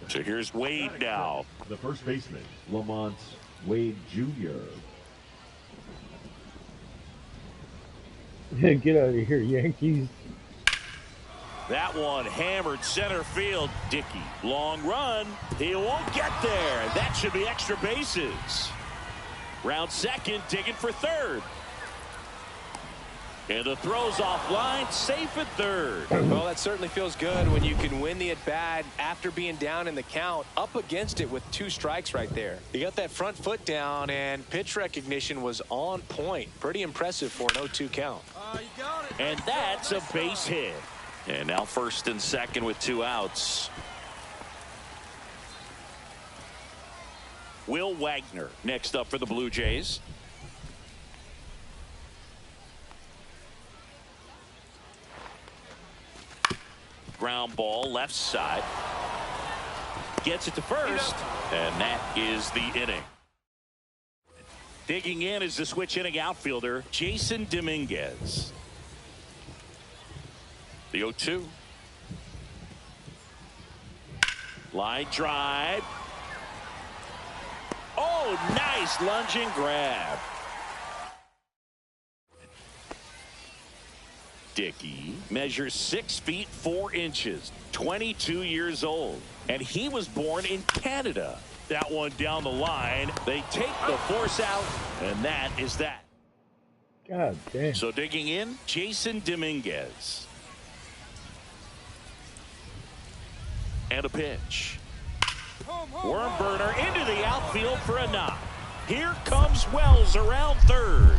Speaker 1: So here's Wade now.
Speaker 4: The first baseman, Lamont Wade Jr.
Speaker 5: Get out of here, Yankees.
Speaker 1: That one hammered center field. Dickey, long run. He won't get there. That should be extra bases. Round second, digging for third. And the throw's offline, safe at third.
Speaker 3: Well, that certainly feels good when you can win the at-bat after being down in the count, up against it with 2 strikes right there. You got that front foot down, and pitch recognition was on point. Pretty impressive for an 0-2 count.
Speaker 1: And that's a base hit. And now first and second with 2 outs. Will Wagner next up for the Blue Jays. Ground ball left side. Gets it to first. And that is the inning. Digging in is the switch inning outfielder, Jason Dominguez. The 0-2. Line drive. Oh, nice lunging grab. Dickey measures 6 feet 4 inches, 22 years old, and he was born in Canada. That one down the line. They take the force out, and that is that.
Speaker 5: God damn.
Speaker 1: So digging in, Jason Dominguez. And a pitch. Worm burner into the outfield for a knock. Here comes Wells around third.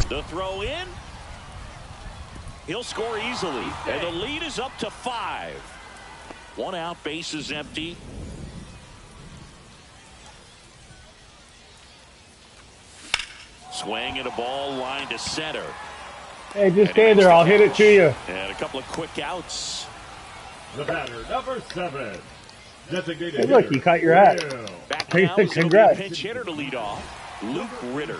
Speaker 1: The throw in. He'll score easily, and the lead is up to 5. 1 out, base is empty. Swing and a ball line to center.
Speaker 5: Hey, just stay there. I'll hit it to you.
Speaker 1: And a couple of quick outs.
Speaker 4: The batter, number 7. Designated
Speaker 5: Hey, look,
Speaker 4: hitter,
Speaker 5: you caught your hat.
Speaker 4: Will.
Speaker 1: Back now is going to be a
Speaker 5: Congrats.
Speaker 1: pinch hitter to lead off, Luke Ritter.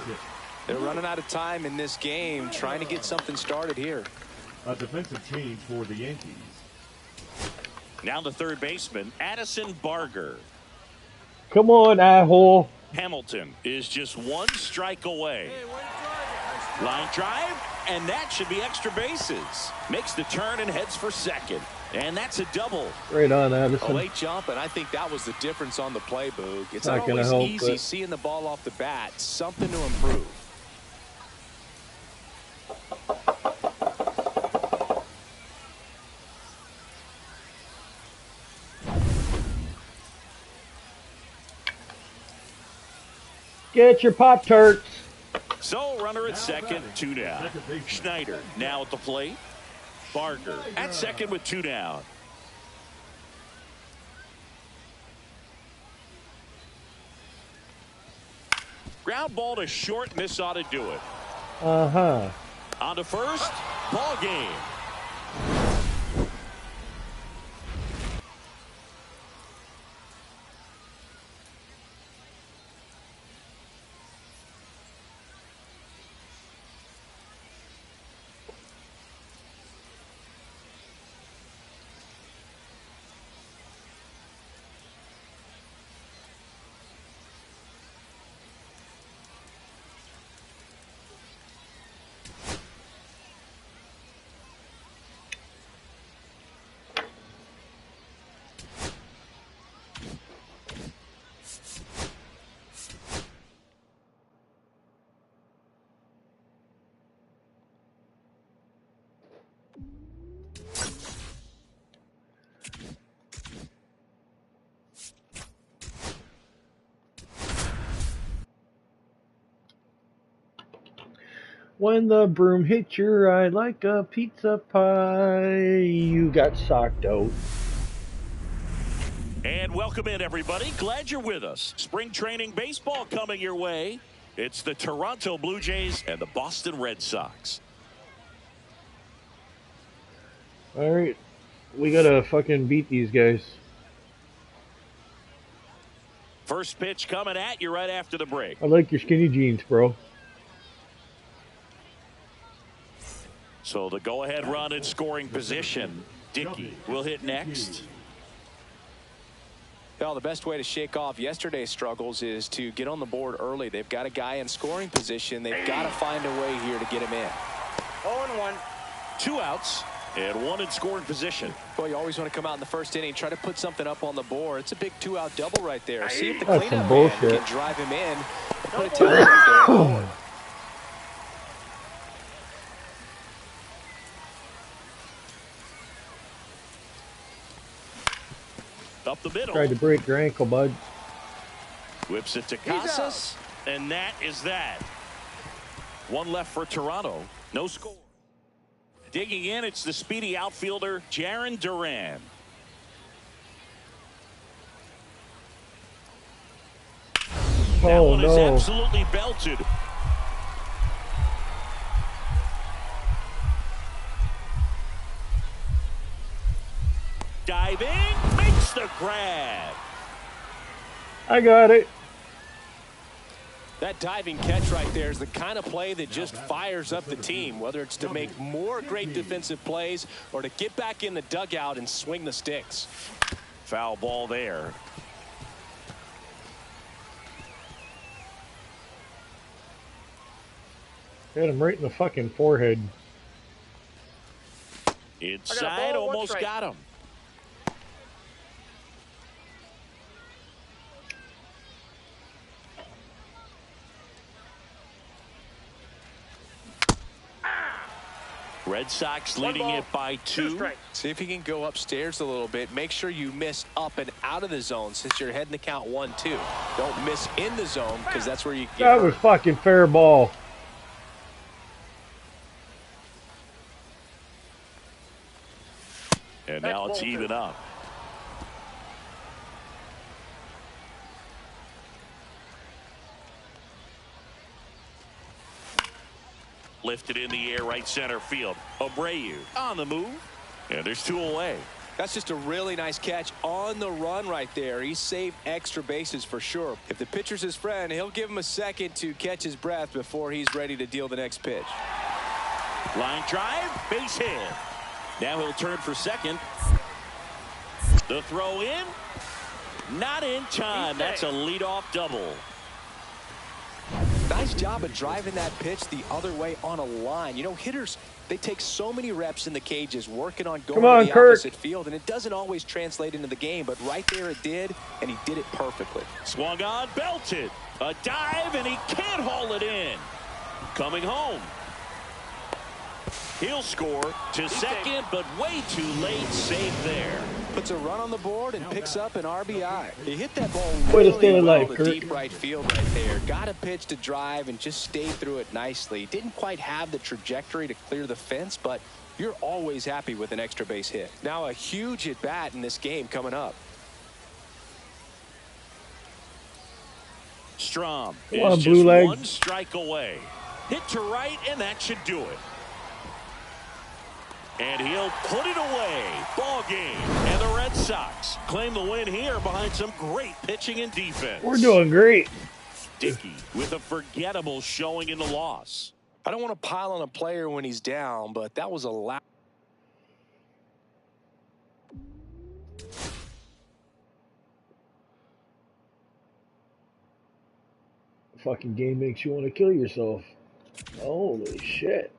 Speaker 3: They're running out of time in this game, trying to get something started here.
Speaker 4: A defensive change for the Yankees.
Speaker 1: Now the third baseman, Addison Barger.
Speaker 5: Come on, asshole.
Speaker 1: Hamilton is just 1 strike away. Line drive, and that should be extra bases. Makes the turn and heads for second. And that's a double.
Speaker 5: Right on,
Speaker 3: A
Speaker 5: Addison.
Speaker 3: late jump, and I think that was the difference on the play, Boog. It's
Speaker 5: Not
Speaker 3: not
Speaker 5: gonna
Speaker 3: always
Speaker 5: help,
Speaker 3: easy
Speaker 5: but-
Speaker 3: seeing the ball off the bat. Something to improve.
Speaker 5: Get your Pop-Tarts.
Speaker 1: So runner at second, 2 down. Schneider now at the plate. Barger at second with 2 down. Ground ball to short, and this ought to do it.
Speaker 5: Uh-huh.
Speaker 1: On to first, ball game.
Speaker 6: When the broom hits your eye like a pizza pie, you got socked out.
Speaker 1: And welcome in, everybody. Glad you're with us. Spring training baseball coming your way. It's the Toronto Blue Jays and the Boston Red Sox.
Speaker 6: Alright, we gotta fucking beat these guys.
Speaker 1: First pitch coming at you right after the break.
Speaker 6: I like your skinny jeans, bro.
Speaker 1: So the go-ahead run in scoring position. Dickey will hit next.
Speaker 3: Well, the best way to shake off yesterday's struggles is to get on the board early. They've got a guy in scoring position. They've got to find a way here to get him in.
Speaker 2: 0-1.
Speaker 1: 2 outs and 1 in scoring position.
Speaker 3: Well, you always want to come out in the first inning, try to put something up on the board. It's a big 2-out double right there. See if the
Speaker 6: That's
Speaker 3: cleanup
Speaker 6: some
Speaker 3: man
Speaker 6: bullshit.
Speaker 3: can drive him in and put a tally right there on the board.
Speaker 1: Up the middle.
Speaker 6: Tried to break your ankle, bud.
Speaker 1: Whips it to Casas. And that is that. 1 left for Toronto. No score. Digging in, it's the speedy outfielder, Jarren Duran. That one is absolutely belted. Diving, makes the grab.
Speaker 6: I got it.
Speaker 3: That diving catch right there is the kind of play that just fires up the team, whether it's to make more great defensive plays or to get back in the dugout and swing the sticks.
Speaker 1: Foul ball there.
Speaker 6: Hit him right in the fucking forehead.
Speaker 1: Inside, almost got him. Red Sox leading it by 2.
Speaker 3: See if you can go upstairs a little bit. Make sure you miss up and out of the zone since you're heading the count 1-2. Don't miss in the zone because that's where you get
Speaker 6: That was fucking fair ball.
Speaker 1: And now it's even up. Lifted in the air, right center field. Abreu on the move. And there's 2 away.
Speaker 3: That's just a really nice catch on the run right there. He saved extra bases for sure. If the pitcher's his friend, he'll give him a second to catch his breath before he's ready to deal the next pitch.
Speaker 1: Line drive, base hit. Now he'll turn for second. The throw in. Not in time. That's a leadoff double.
Speaker 3: Nice job of driving that pitch the other way on a line. You know, hitters, they take so many reps in the cages working on going to the opposite field, and it doesn't always translate into the game, but right there it did, and he did it perfectly.
Speaker 1: Swung on, belted. A dive, and he can't haul it in. Coming home. He'll score to second, but way too late. Safe there.
Speaker 3: Puts a run on the board and picks up an RBI. He hit that ball
Speaker 6: really
Speaker 3: well to deep right field right there. Got a pitch to drive and just stayed through it nicely. Didn't quite have the trajectory to clear the fence, but you're always happy with an extra base hit. Now a huge at bat in this game coming up.
Speaker 1: Strom
Speaker 6: Come
Speaker 1: is
Speaker 6: on, blue
Speaker 1: just
Speaker 6: leg.
Speaker 1: 1 strike away. Hit to right, and that should do it. And he'll put it away. Ball game. And the Red Sox claim the win here behind some great pitching and defense.
Speaker 6: We're doing great.
Speaker 1: Dickey with a forgettable showing in the loss.
Speaker 3: I don't want to pile on a player when he's down, but that was a loud.
Speaker 6: Fucking game makes you want to kill yourself. Holy shit.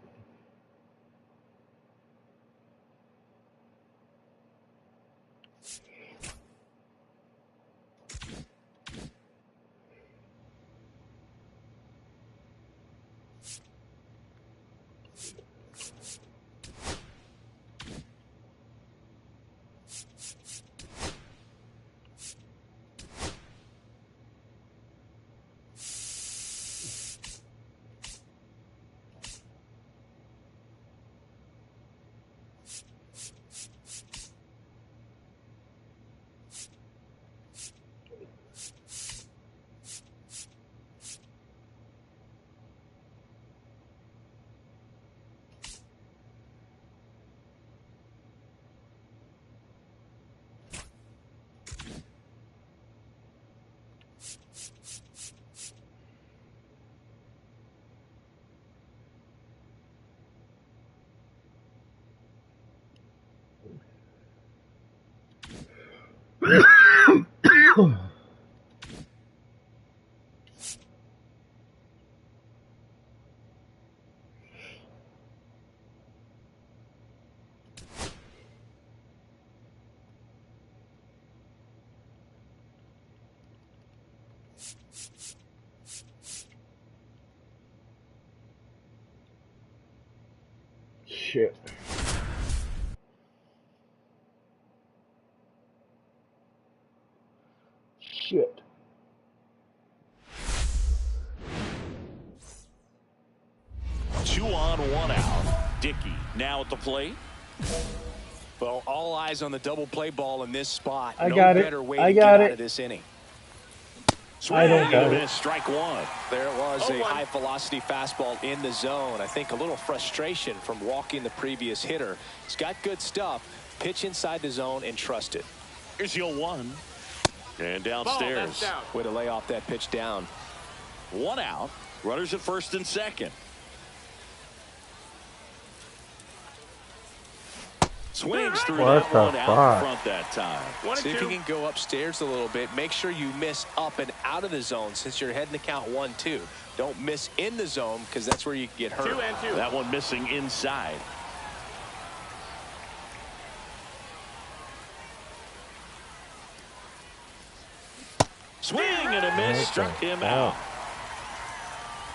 Speaker 6: Shit. Shit.
Speaker 1: Two on, one out. Dickey now at the plate.
Speaker 3: Well, all eyes on the double play ball in this spot.
Speaker 5: I
Speaker 3: no
Speaker 5: got it.
Speaker 3: better way
Speaker 5: I
Speaker 3: to
Speaker 5: got
Speaker 3: get
Speaker 5: it.
Speaker 3: out of this inning.
Speaker 5: I don't got it.
Speaker 1: Strike one.
Speaker 3: There it was, a
Speaker 2: 0-1.
Speaker 3: high velocity fastball in the zone. I think a little frustration from walking the previous hitter. He's got good stuff. Pitch inside the zone and trust it.
Speaker 1: Here's the 0-1. And downstairs.
Speaker 2: Ball, that's down.
Speaker 3: Way to lay off that pitch down.
Speaker 1: One out. Runners at first and second. Swings through
Speaker 6: What
Speaker 1: that
Speaker 6: the
Speaker 1: one out
Speaker 6: fuck?
Speaker 1: in front that time.
Speaker 2: 1 and
Speaker 3: See if
Speaker 2: 2.
Speaker 3: you can go upstairs a little bit. Make sure you miss up and out of the zone since you're heading to count 1-2. Don't miss in the zone because that's where you can get hurt.
Speaker 2: 2 and 2.
Speaker 1: That one missing inside. Swing and a miss. Struck him out.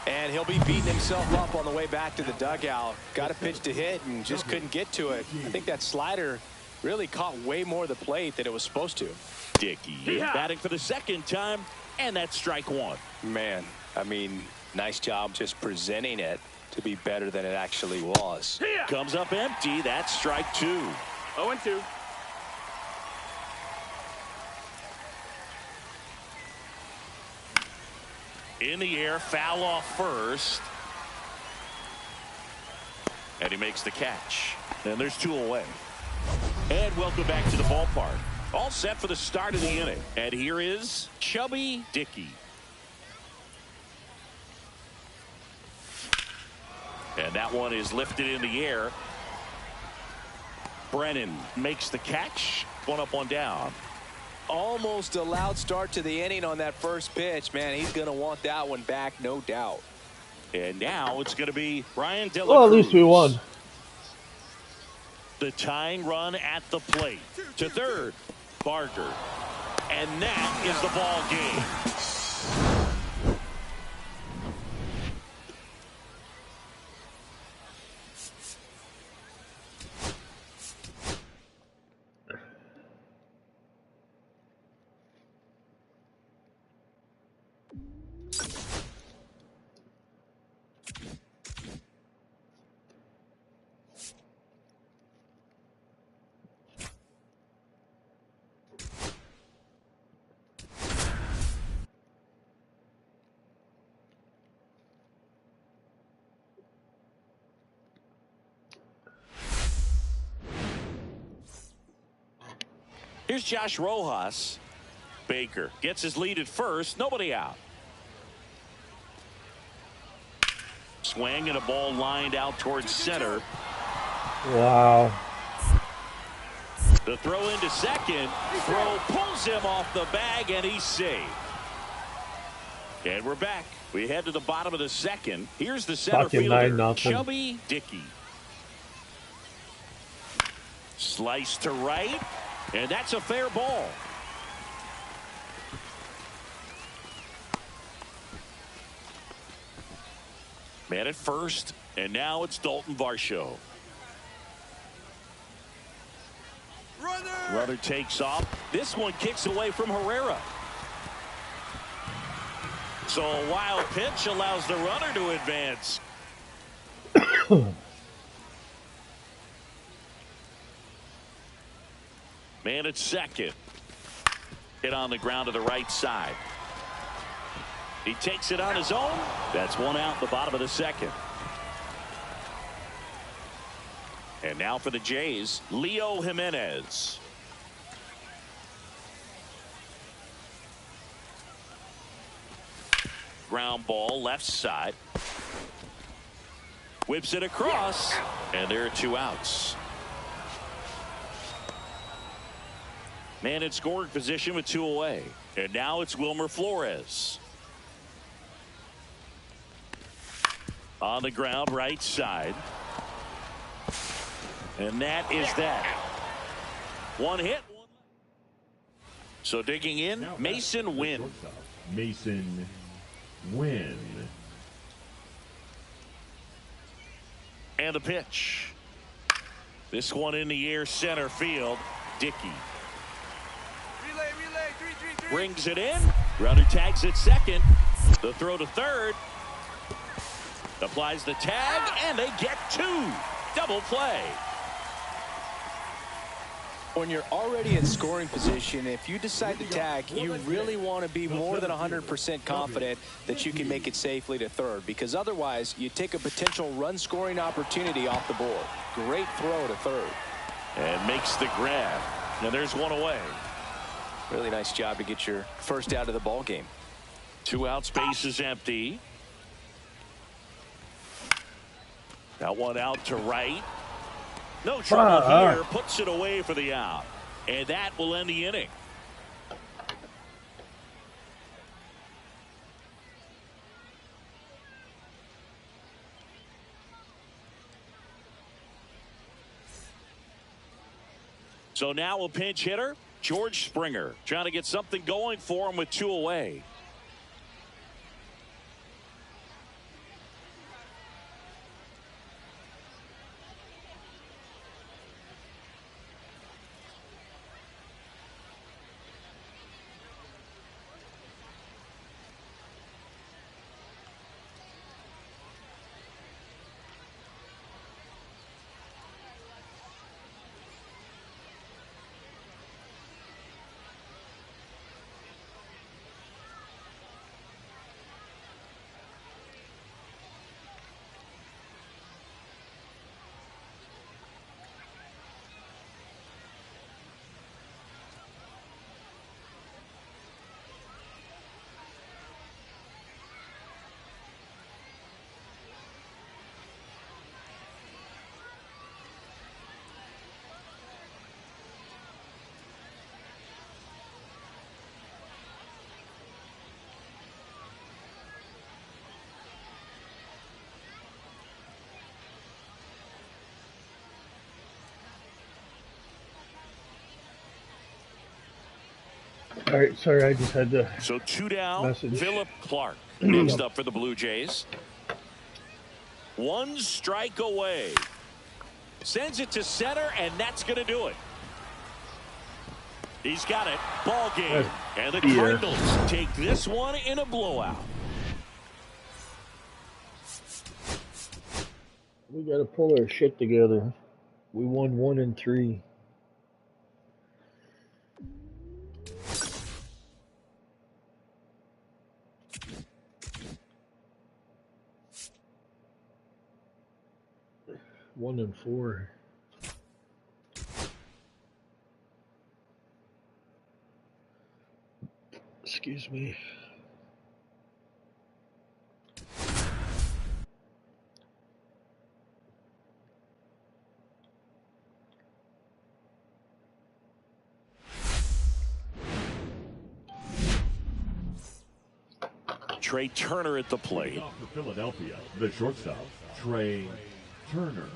Speaker 3: And he'll be beating himself up on the way back to the dugout. Got a pitch to hit and just couldn't get to it. I think that slider really caught way more of the plate than it was supposed to.
Speaker 1: Dickey batting for the second time, and that's strike one.
Speaker 3: Man, I mean, nice job just presenting it to be better than it actually was.
Speaker 1: Comes up empty. That's strike two.
Speaker 2: 0 and 2.
Speaker 1: In the air, foul off first. And he makes the catch. And there's two away. And welcome back to the ballpark. All set for the start of the inning. And here is Chubby Dickey. And that one is lifted in the air. Brennan makes the catch. One up, one down.
Speaker 3: Almost a loud start to the inning on that first pitch. Man, he's going to want that one back, no doubt.
Speaker 1: And now it's going to be Brian De La
Speaker 6: Well, at
Speaker 1: Cruz.
Speaker 6: least we won.
Speaker 1: The tying run at the plate. To third, Barker. And that is the ball game. Here's Josh Rojas. Baker gets his lead at first. Nobody out. Swing and a ball lined out towards center.
Speaker 6: Wow.
Speaker 1: The throw into second. Throw pulls him off the bag, and he's safe. And we're back. We head to the bottom of the second. Here's the center
Speaker 6: Fucking
Speaker 1: fielder,
Speaker 6: 9-0.
Speaker 1: Chubby Dickey. Slice to right, and that's a fair ball. Man at first, and now it's Dalton Varsho. Runner takes off. This one kicks away from Herrera. So a wild pitch allows the runner to advance. Man at second. Hit on the ground to the right side. He takes it on his own. That's one out, the bottom of the second. And now for the Jays, Leo Jimenez. Ground ball left side. Whips it across, and there are two outs. Man in scoring position with 2 away. And now it's Wilmer Flores. On the ground, right side. And that is that. 1 hit. So digging in, Mason Wynn.
Speaker 4: Mason Wynn.
Speaker 1: And the pitch. This one in the air, center field. Dickey.
Speaker 2: Relay, 3-3-3.
Speaker 1: Brings it in. Runner tags at second. The throw to third. Applies the tag, and they get 2. Double play.
Speaker 3: When you're already in scoring position, if you decide to tag, you really want to be more than 100% confident that you can make it safely to third, because otherwise you take a potential run scoring opportunity off the board. Great throw to third.
Speaker 1: And makes the grab. And there's 1 away.
Speaker 3: Really nice job to get your first out of the ball game.
Speaker 1: 2 out, space is empty. That one out to right. No trouble here. Puts it away for the out. And that will end the inning. So now a pinch hitter, George Springer, trying to get something going for him with 2 away.
Speaker 6: All right, sorry, I just had to.
Speaker 1: So 2 down.
Speaker 6: Message.
Speaker 1: Philip Clark next up for the Blue Jays. 1 strike away. Sends it to center, and that's going to do it. He's got it. Ball game. And the Cardinals take this one in a blowout.
Speaker 6: We got to pull our shit together. We won 1 and 3. One and 4. Excuse me.
Speaker 1: Trey Turner at the plate.
Speaker 4: For Philadelphia, the shortstop, Trey Turner.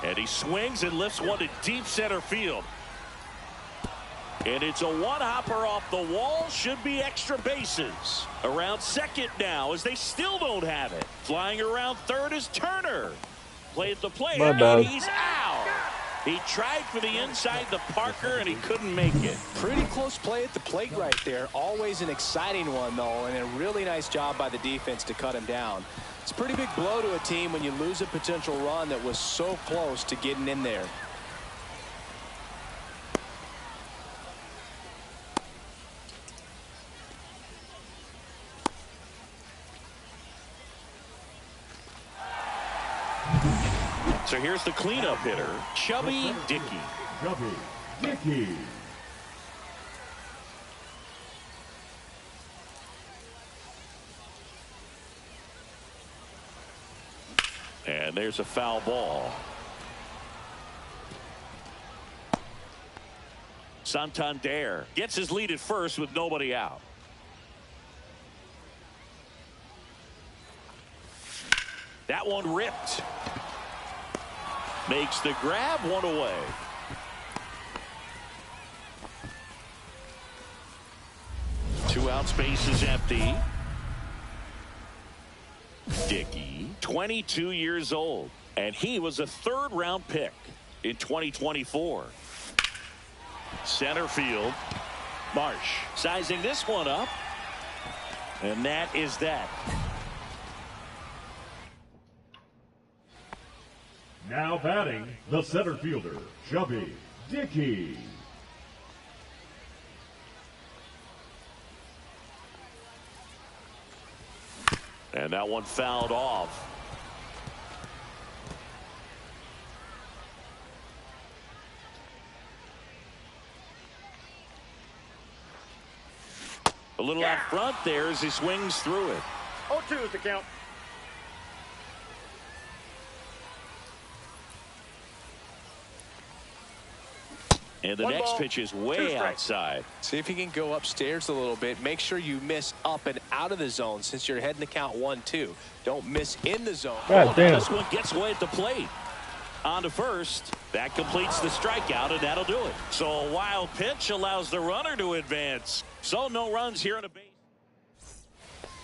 Speaker 1: And he swings and lifts one to deep center field. And it's a one-hopper off the wall. Should be extra bases. Around second now as they still don't have it. Flying around third is Turner. Play at the plate, and he's out. He tried for the inside the Parker, and he couldn't make it.
Speaker 3: Pretty close play at the plate right there. Always an exciting one, though, and a really nice job by the defense to cut him down. It's a pretty big blow to a team when you lose a potential run that was so close to getting in there.
Speaker 1: So here's the cleanup hitter, Chubby Dickey.
Speaker 4: Chubby Dickey.
Speaker 1: And there's a foul ball. Santander gets his lead at first with nobody out. That one ripped. Makes the grab, one away. Two outs, base is empty. Dickey, 22 years old, and he was a third-round pick in 2024. Center field, Marsh sizing this one up, and that is that.
Speaker 4: Now batting, the center fielder, Chubby Dickey.
Speaker 1: And that one fouled off. A little out front there as he swings through it.
Speaker 2: 0-2 is the count.
Speaker 1: And the
Speaker 2: One
Speaker 1: next
Speaker 2: ball,
Speaker 1: pitch is
Speaker 2: 2
Speaker 1: way
Speaker 2: strikes.
Speaker 1: outside.
Speaker 3: See if you can go upstairs a little bit. Make sure you miss up and out of the zone since you're heading to count 1-2. Don't miss in the zone.
Speaker 6: God damn.
Speaker 1: This one gets away at the plate. On to first. That completes the strikeout, and that'll do it. So a wild pitch allows the runner to advance. So no runs here on a base.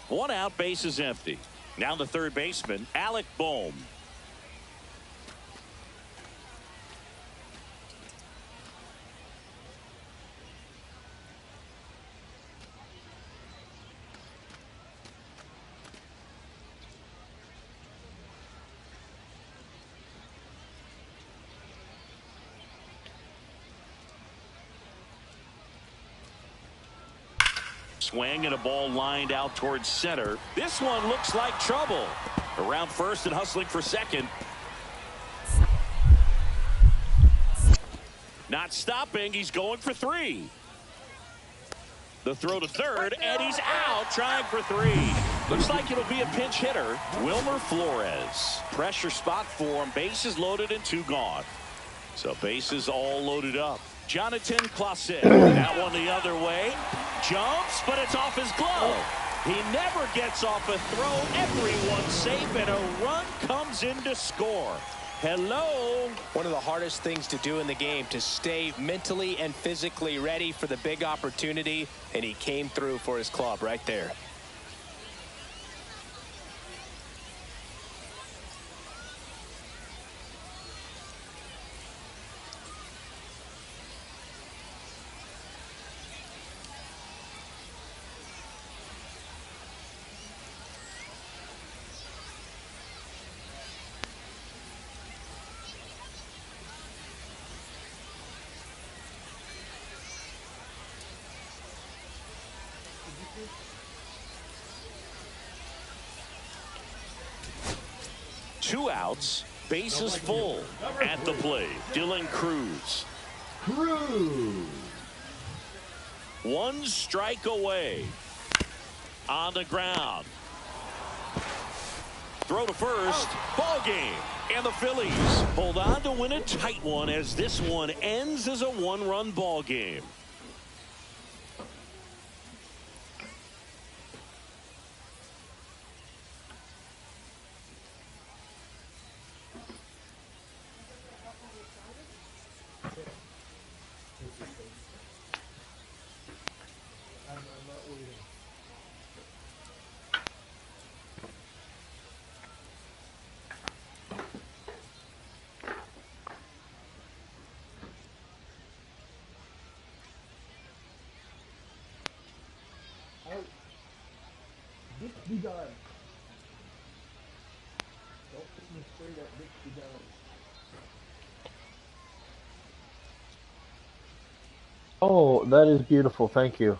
Speaker 1: One out, base is empty. Now the third baseman, Alec Bohm. Swing and a ball lined out towards center. This one looks like trouble. Around first and hustling for second. Not stopping. He's going for 3. The throw to third, and he's out trying for 3. Looks like it'll be a pinch hitter. Wilmer Flores. Pressure spot for him. Bases loaded and 2 gone. So bases all loaded up. Jonathan Clauset. That one the other way. Jumps, but it's off his glove. He never gets off a throw. Everyone's safe, and a run comes in to score. Hello.
Speaker 3: One of the hardest things to do in the game, to stay mentally and physically ready for the big opportunity, and he came through for his club right there.
Speaker 1: Two outs, bases full. At the plate, Dylan Cruz.
Speaker 4: Cruz.
Speaker 1: 1 strike away. On the ground. Throw to first. Ball game. And the Phillies hold on to win a tight one as this one ends as a 1-run ball game.
Speaker 5: Be done. Don't put me straight up, bitch, be done.
Speaker 6: Oh, that is beautiful. Thank you.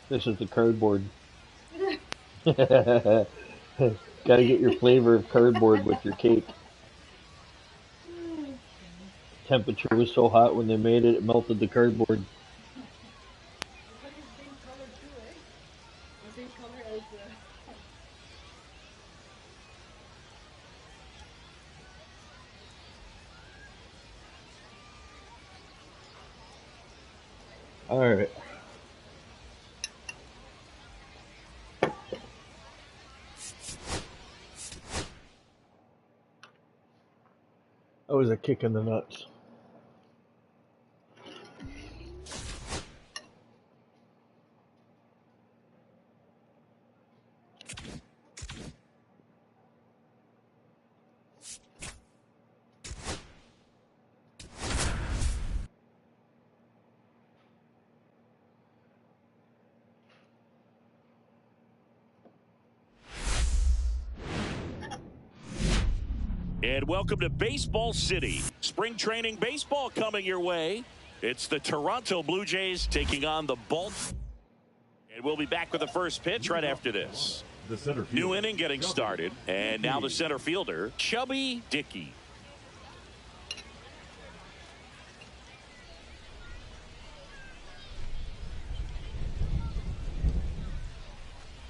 Speaker 6: This is the cardboard. Gotta get your flavor of cardboard with your cake. Temperature was so hot when they made it, it melted the cardboard. Alright. That was a kick in the nuts.
Speaker 1: And welcome to Baseball City. Spring training baseball coming your way. It's the Toronto Blue Jays taking on the Baltimore. And we'll be back with the first pitch right after this.
Speaker 4: The center fielder,
Speaker 1: New inning getting started. And now the center fielder, Chubby Dickey.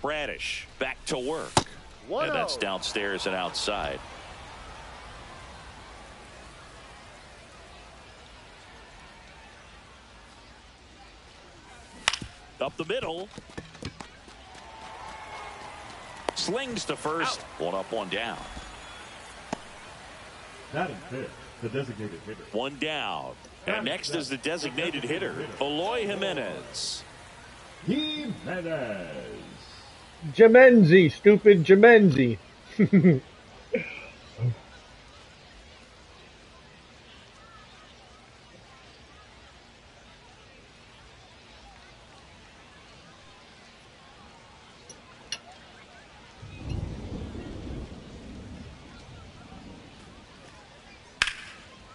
Speaker 1: Bradish back to work. And that's downstairs and outside. Up the middle. Slings to first. Out. One up, one down.
Speaker 4: That is fifth, the designated hitter.
Speaker 1: One down. And next is the designated hitter, Eloy Jimenez.
Speaker 4: Jimenez.
Speaker 6: Jimenzi, stupid Jimenzi.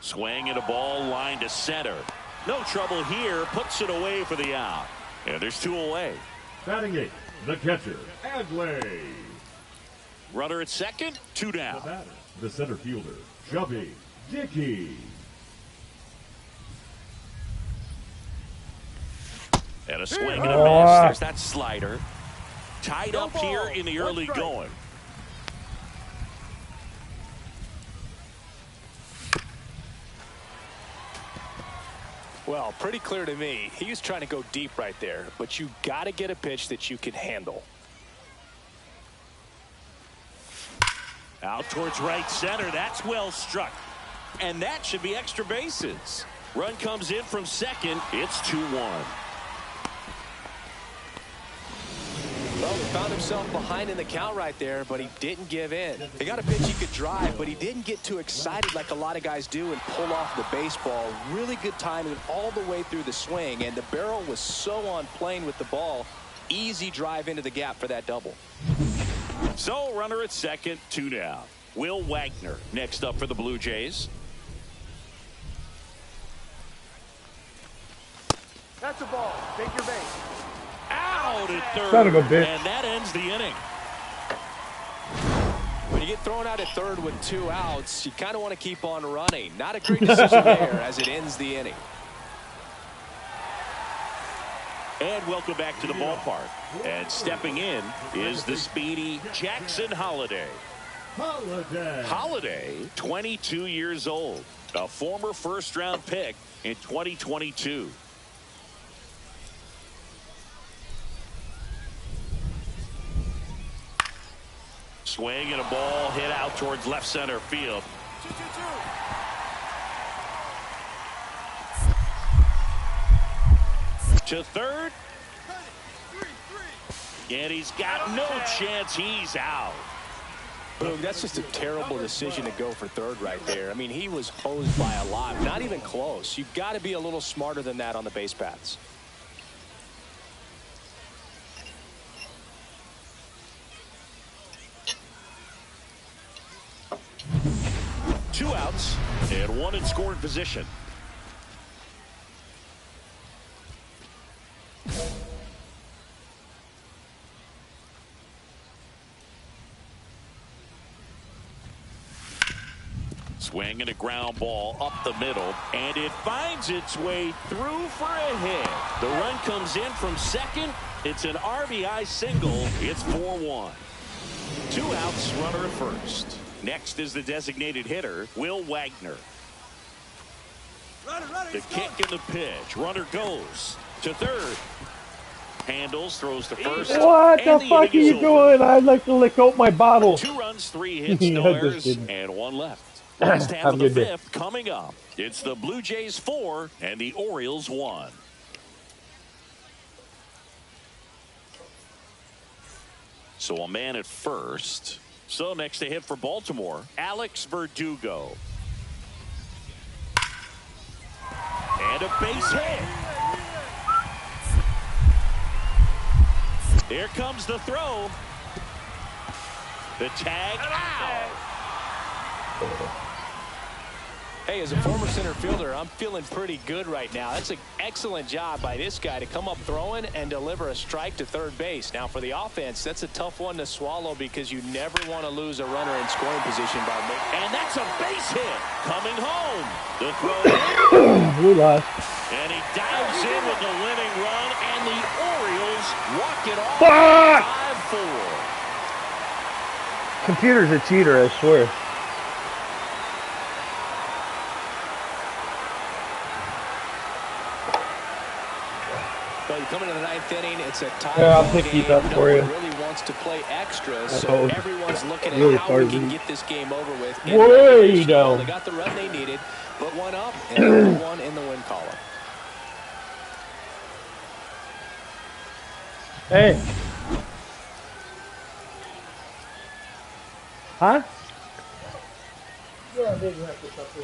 Speaker 1: Swing and a ball line to center. No trouble here. Puts it away for the out. And there's two away.
Speaker 4: Batting eighth, the catcher, Adley.
Speaker 1: Runner at second, two down.
Speaker 4: The batter, the center fielder, Chubby Dickey.
Speaker 1: And a swing and a miss. There's that slider. Tied up here in the early going.
Speaker 3: Well, pretty clear to me. He was trying to go deep right there, but you got to get a pitch that you can handle.
Speaker 1: Out towards right center. That's well struck. And that should be extra bases. Run comes in from second. It's 2-1.
Speaker 3: Well, he found himself behind in the count right there, but he didn't give in. He got a pitch he could drive, but he didn't get too excited like a lot of guys do and pull off the baseball. Really good timing all the way through the swing, and the barrel was so on plane with the ball. Easy drive into the gap for that double.
Speaker 1: So, runner at second, two down. Will Wagner next up for the Blue Jays.
Speaker 2: That's a ball. Take your base.
Speaker 1: Out at third.
Speaker 6: Son of a bitch.
Speaker 1: And that ends the inning.
Speaker 3: When you get thrown out at third with two outs, you kind of want to keep on running. Not a great decision there as it ends the inning.
Speaker 1: And welcome back to the ballpark. And stepping in is the speedy Jackson Holliday. Holliday, 22 years old. A former first-round pick in 2022. Swing and a ball hit out towards left center field. 2-2-2. To third. And he's got no chance. He's out.
Speaker 3: Boom, that's just a terrible decision to go for third right there. I mean, he was hosed by a lot. Not even close. You've got to be a little smarter than that on the base paths.
Speaker 1: Two outs and one in scoring position. Swing and a ground ball up the middle, and it finds its way through for a hit. The run comes in from second. It's an RBI single. It's 4-1. 2 outs, runner at first. Next is the designated hitter, Will Wagner. The kick and the pitch. Runner goes to third. Handles, throws to first.
Speaker 6: What the fuck are you doing? I'd like to lick out my bottle.
Speaker 1: 2 runs, 3 hits, no
Speaker 6: I'm just
Speaker 1: errors,
Speaker 6: kidding.
Speaker 1: and 1 left. Last half
Speaker 6: Have
Speaker 1: of
Speaker 6: a
Speaker 1: the
Speaker 6: good day.
Speaker 1: 5th coming up. It's the Blue Jays 4 and the Orioles 1. So a man at first. So next to hit for Baltimore, Alex Verdugo. And a base hit. Here comes the throw. The tag out.
Speaker 3: Hey, as a former center fielder, I'm feeling pretty good right now. That's an excellent job by this guy to come up throwing and deliver a strike to third base. Now, for the offense, that's a tough one to swallow because you never want to lose a runner in scoring position by making.
Speaker 1: And that's a base hit coming home. The throw.
Speaker 6: We lost.
Speaker 1: And he dives in with the winning run, and the Orioles walk it off.
Speaker 6: Fuck!
Speaker 1: 5-4.
Speaker 6: Computer's a cheater, I swear.
Speaker 3: But coming to the 9th inning, it's a tie.
Speaker 6: Yeah, I'll pick
Speaker 3: game.
Speaker 6: these up for you.
Speaker 3: No one really wants to play extra, so
Speaker 6: Oh,
Speaker 3: everyone's looking at
Speaker 6: really
Speaker 3: how we can
Speaker 6: far
Speaker 3: get this game over with.
Speaker 6: Way down.
Speaker 3: They got the run they needed, but 1 up and 1 in the win column.
Speaker 6: Hey. Huh? Yeah, they have to suffer.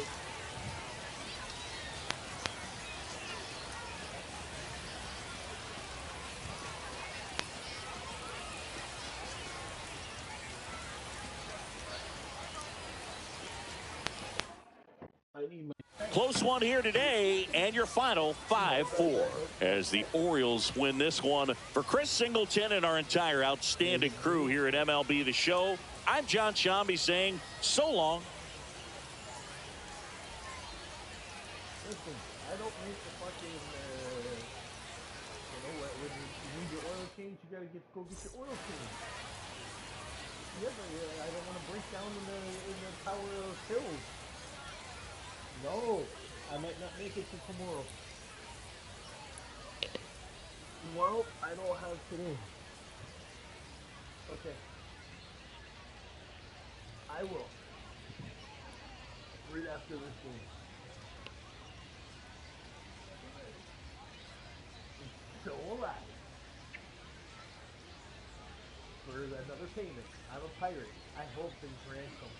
Speaker 1: Close one here today, and your final 5-4 as the Orioles win this one. For Chris Singleton and our entire outstanding crew here at MLB The Show, I'm John Shambi saying so long.
Speaker 2: Listen, I don't make the fucking, when you need your oil change, you gotta go get your oil change. Yeah, but I don't want to break down in the tower of chills. No, I might not make it to tomorrow. Tomorrow, I don't have today. Okay. I will. Right after this game. So will I. For another payment. I'm a pirate. I hold things ransom.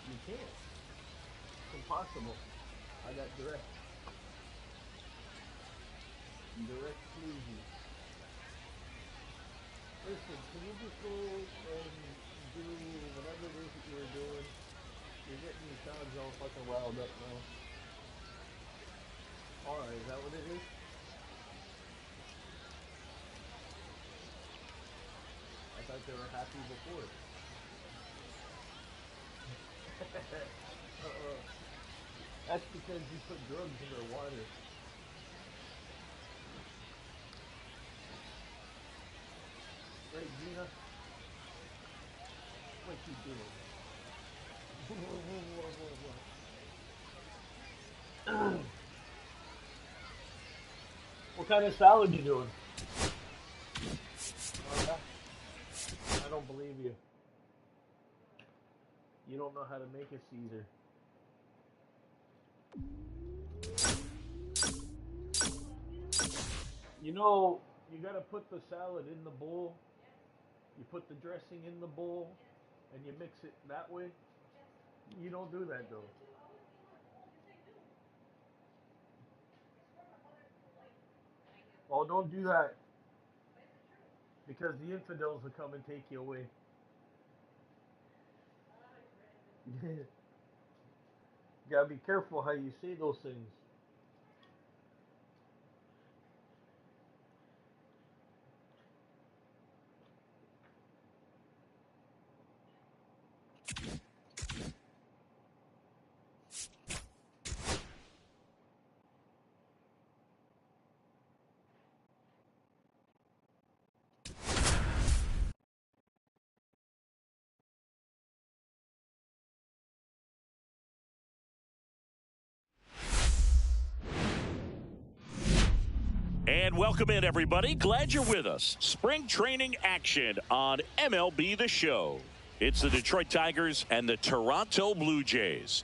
Speaker 2: You can't. It's impossible. I got direct. Direct squeezy. Listen, can you just go and do whatever it is that you're doing? You're getting your sounds all fucking riled up now. Alright, is that what it is? I thought they were happy before. That's because you put drugs in their water. Right, Gina? What you doing? What kind of salad you doing? Oh, yeah? I don't believe you. You don't know how to make a Caesar. You know, you gotta put the salad in the bowl. You put the dressing in the bowl, and you mix it that way. You don't do that though. Oh, don't do that. Because the infidels will come and take you away. You gotta be careful how you say those things.
Speaker 1: And welcome in, everybody. Glad you're with us. Spring training action on MLB The Show. It's the Detroit Tigers and the Toronto Blue Jays.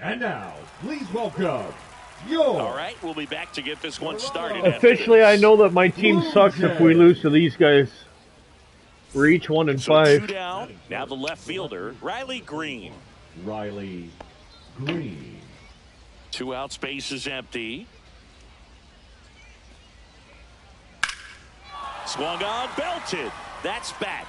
Speaker 4: And now, please welcome your...
Speaker 1: All right, we'll be back to get this one started.
Speaker 6: Officially, I know that my team sucks if we lose to these guys. We're each 1-5.
Speaker 1: So 2 down. Now the left fielder, Riley Green.
Speaker 4: Riley Green.
Speaker 1: 2 out, space is empty. Swung on, belted. That's back.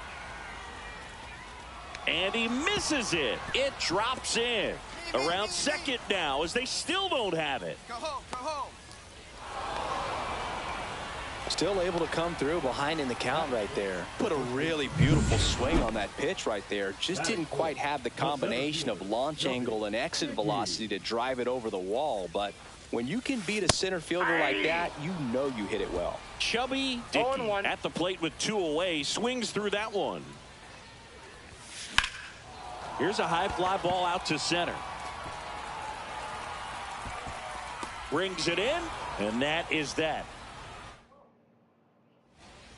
Speaker 1: And he misses it. It drops in. Around second now as they still don't have it.
Speaker 7: Go home, go home.
Speaker 3: Still able to come through behind in the count right there. Put a really beautiful swing on that pitch right there. Just didn't quite have the combination of launch angle and exit velocity to drive it over the wall. But when you can beat a center fielder like that, you know you hit it well.
Speaker 1: Chubby Dickey at the plate with 2 away. Swings through that one. Here's a high fly ball out to center. Brings it in, and that is that.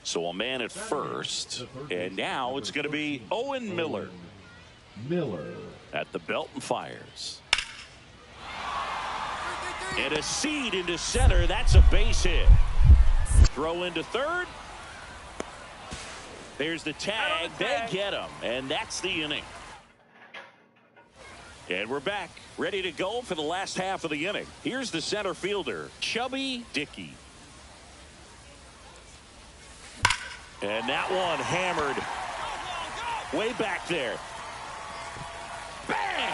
Speaker 1: So a man at first, and now it's going to be Owen Miller. At the belt and fires. And a seed into center. That's a base hit. Throw into third. There's the tag. They get him, and that's the inning. And we're back, ready to go for the last half of the inning. Here's the center fielder, Chubby Dickey. And that one hammered way back there. Bang!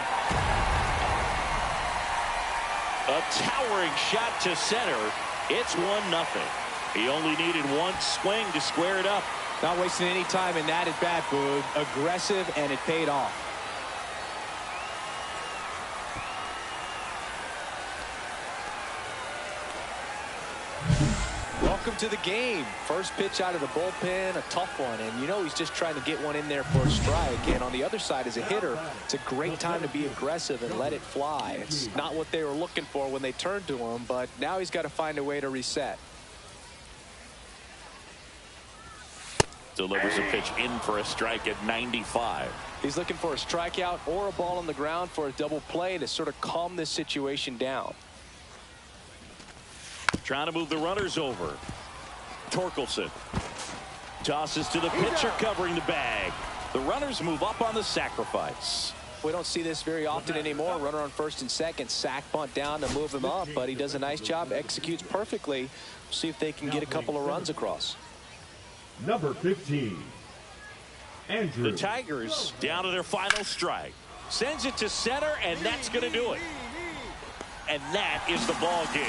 Speaker 1: A towering shot to center. It's 1-0. He only needed 1 swing to square it up.
Speaker 3: Not wasting any time in that at bat, Boog. Aggressive, and it paid off. Welcome to the game. First pitch out of the bullpen, a tough one, and you know he's just trying to get one in there for a strike. And on the other side, as a hitter, it's a great time to be aggressive and let it fly. It's not what they were looking for when they turned to him, but now he's got to find a way to reset.
Speaker 1: Delivers a pitch in for a strike at 95.
Speaker 3: He's looking for a strikeout or a ball on the ground for a double play to sort of calm this situation down.
Speaker 1: Trying to move the runners over. Torkelson tosses to the pitcher covering the bag. The runners move up on the sacrifice.
Speaker 3: We don't see this very often anymore. Runner on first and second, sack bunt down to move him up, but he does a nice job, executes perfectly. See if they can get a couple of runs across.
Speaker 4: Number 15, Andrew.
Speaker 1: The Tigers down to their final strike. Sends it to center, and that's going to do it. And that is the ball game.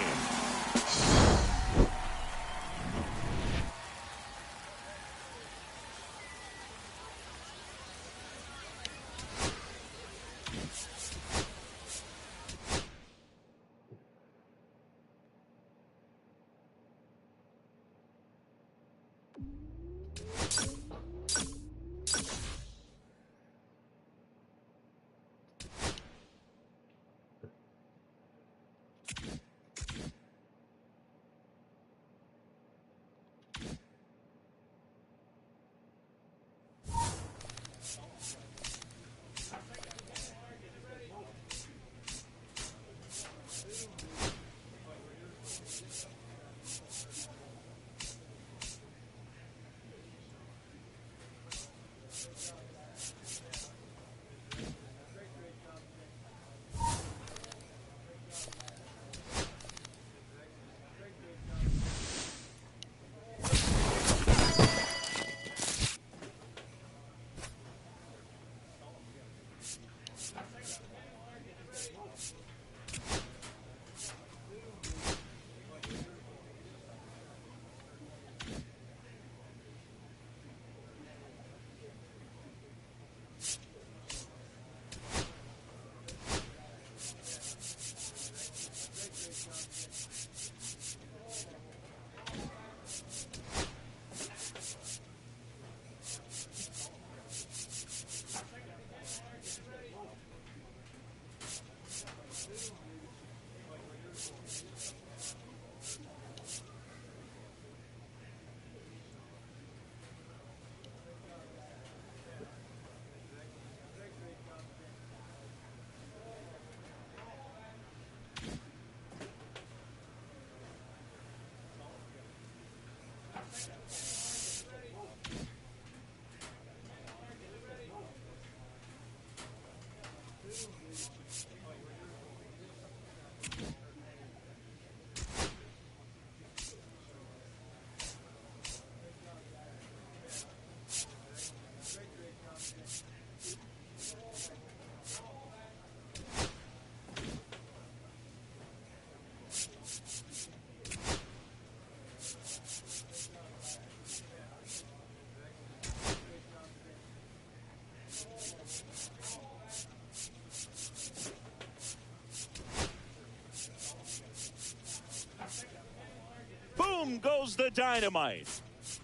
Speaker 1: goes the dynamite.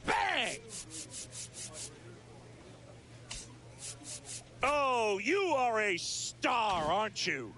Speaker 1: Bang! Oh, you are a star, aren't you?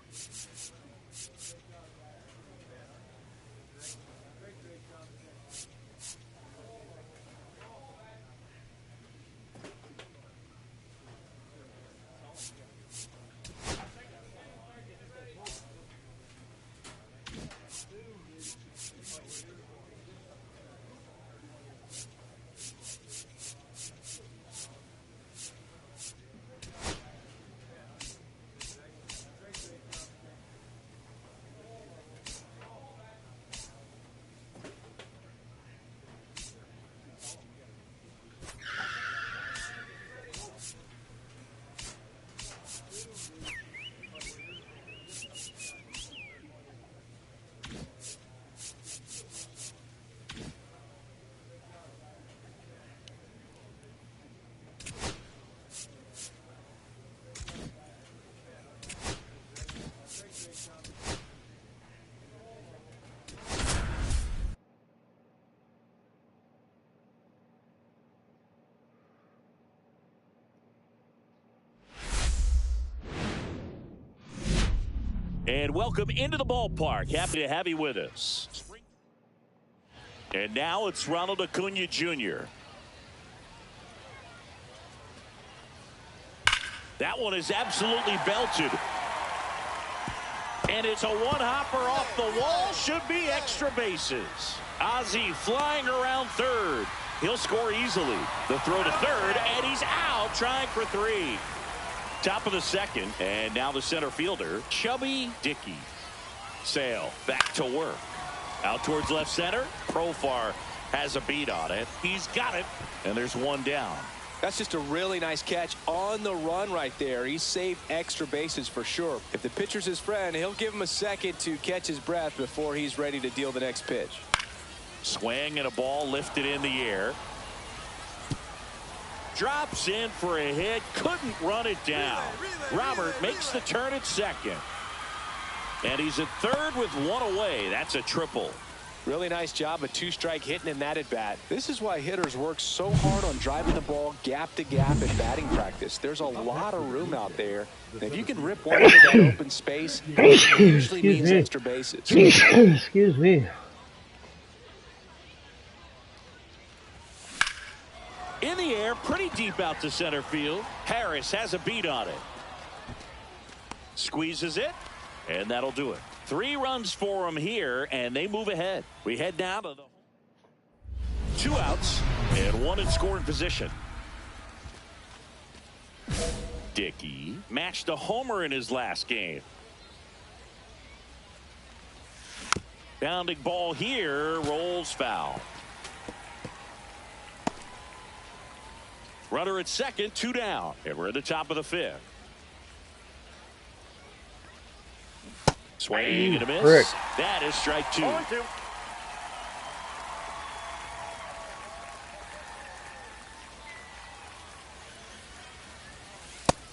Speaker 1: And welcome into the ballpark. Happy to have you with us. And now it's Ronald Acuna Jr. That one is absolutely belted. And it's a one-hopper off the wall. Should be extra bases. Ozzie flying around third. He'll score easily. The throw to third, and he's out trying for 3. Top of the second, and now the center fielder, Chubby Dickey. Sale back to work. Out towards left center. Profar has a beat on it. He's got it, and there's one down.
Speaker 3: That's just a really nice catch on the run right there. He saved extra bases for sure. If the pitcher's his friend, he'll give him a second to catch his breath before he's ready to deal the next pitch.
Speaker 1: Swing and a ball lifted in the air. Drops in for a hit. Couldn't run it down. Robert makes the turn at second. And he's at third with one away. That's a triple.
Speaker 3: Really nice job of 2-strike hitting in that at bat. This is why hitters work so hard on driving the ball gap to gap in batting practice. There's a lot of room out there. And if you can rip one into that open space, it usually means extra bases.
Speaker 6: Excuse me.
Speaker 1: In the air, pretty deep out to center field. Harris has a beat on it. Squeezes it, and that'll do it. 3 runs for him here, and they move ahead. We head now to the 2 outs and 1 in scoring position. Dickey matched a homer in his last game. Bounding ball here, rolls foul. Runner at second, 2 down, and we're at the top of the 5th. Swing and a miss.
Speaker 6: Rick.
Speaker 1: That is strike 2.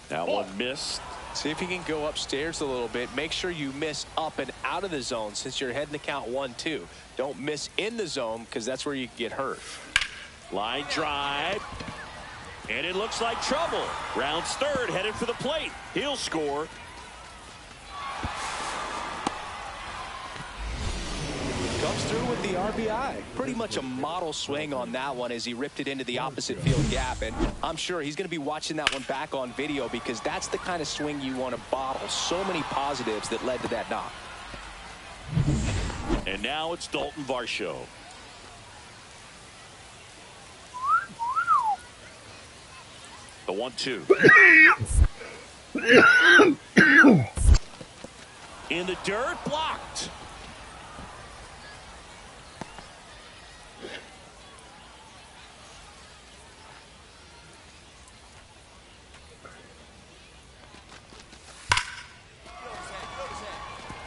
Speaker 1: That one missed.
Speaker 3: See if you can go upstairs a little bit. Make sure you miss up and out of the zone since you're heading to count 1-2. Don't miss in the zone because that's where you can get hurt.
Speaker 1: Line drive. And it looks like trouble. Rounds third, headed for the plate. He'll score.
Speaker 3: Comes through with the RBI. Pretty much a model swing on that one as he ripped it into the opposite field gap. And I'm sure he's going to be watching that one back on video because that's the kind of swing you want to bottle. So many positives that led to that knock.
Speaker 1: And now it's Dalton Varsho. The 1-2. In the dirt, blocked.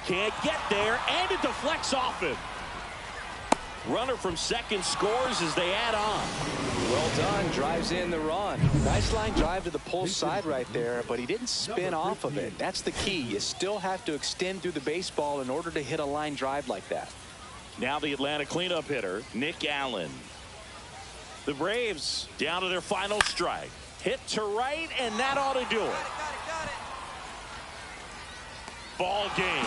Speaker 1: Can't get there, and it deflects off him. Runner from second scores as they add on.
Speaker 3: Well done. Drives in the run. Nice line drive to the pull side right there, but he didn't spin off of it. That's the key. You still have to extend through the baseball in order to hit a line drive like that.
Speaker 1: Now the Atlanta cleanup hitter, Nick Allen. The Braves down to their final strike. Hit to right, and that ought to do it.
Speaker 7: Got it.
Speaker 1: Ball game.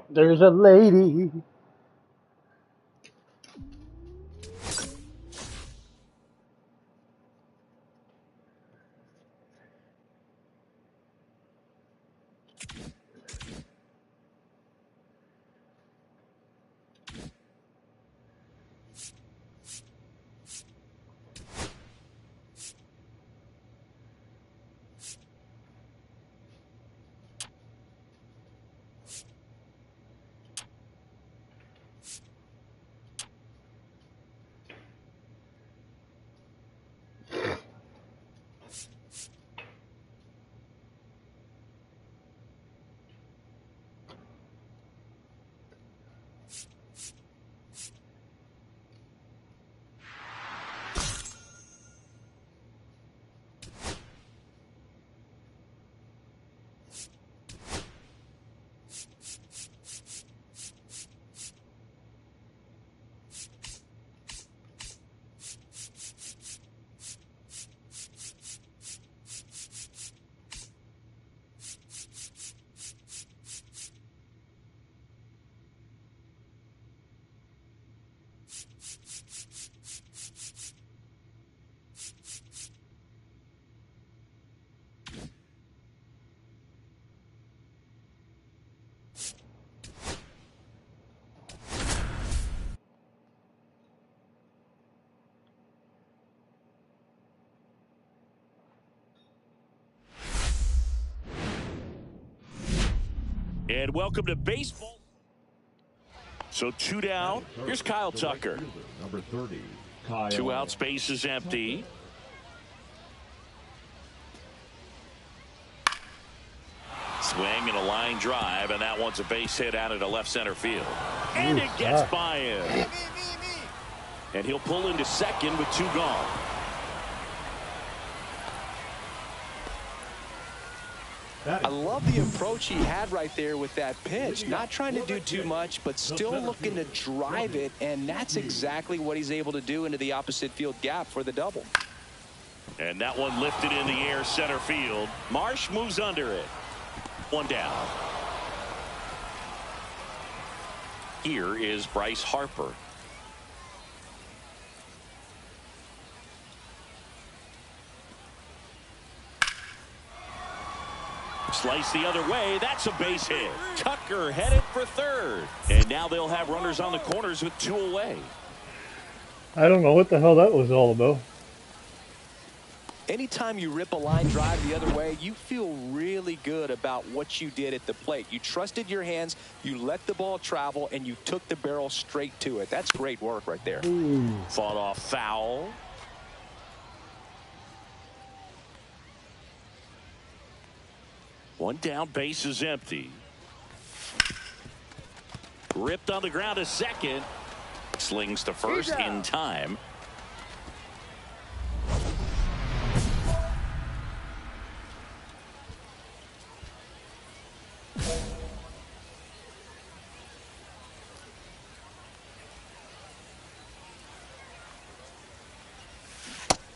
Speaker 2: There's a lady.
Speaker 1: And welcome to baseball. So 2 down. Here's Kyle Tucker.
Speaker 4: Number 30, Kyle.
Speaker 1: 2 outs, base is empty. Swing and a line drive, and that one's a base hit out into left center field. And it gets by him.
Speaker 7: Me.
Speaker 1: And he'll pull into second with 2 gone.
Speaker 3: I love the approach he had right there with that pitch. Not trying to do too much, but still looking to drive it, and that's exactly what he's able to do into the opposite field gap for the double.
Speaker 1: And that one lifted in the air center field. Marsh moves under it. 1 down. Here is Bryce Harper. Slice the other way. That's a base hit. Tucker headed for third. And now they'll have runners on the corners with 2 away.
Speaker 2: I don't know what the hell that was all about.
Speaker 3: Anytime you rip a line drive the other way, you feel really good about what you did at the plate. You trusted your hands, you let the ball travel, and you took the barrel straight to it. That's great work right there.
Speaker 1: Fought off foul. One down, base is empty. Ripped on the ground to second. Slings to first in time.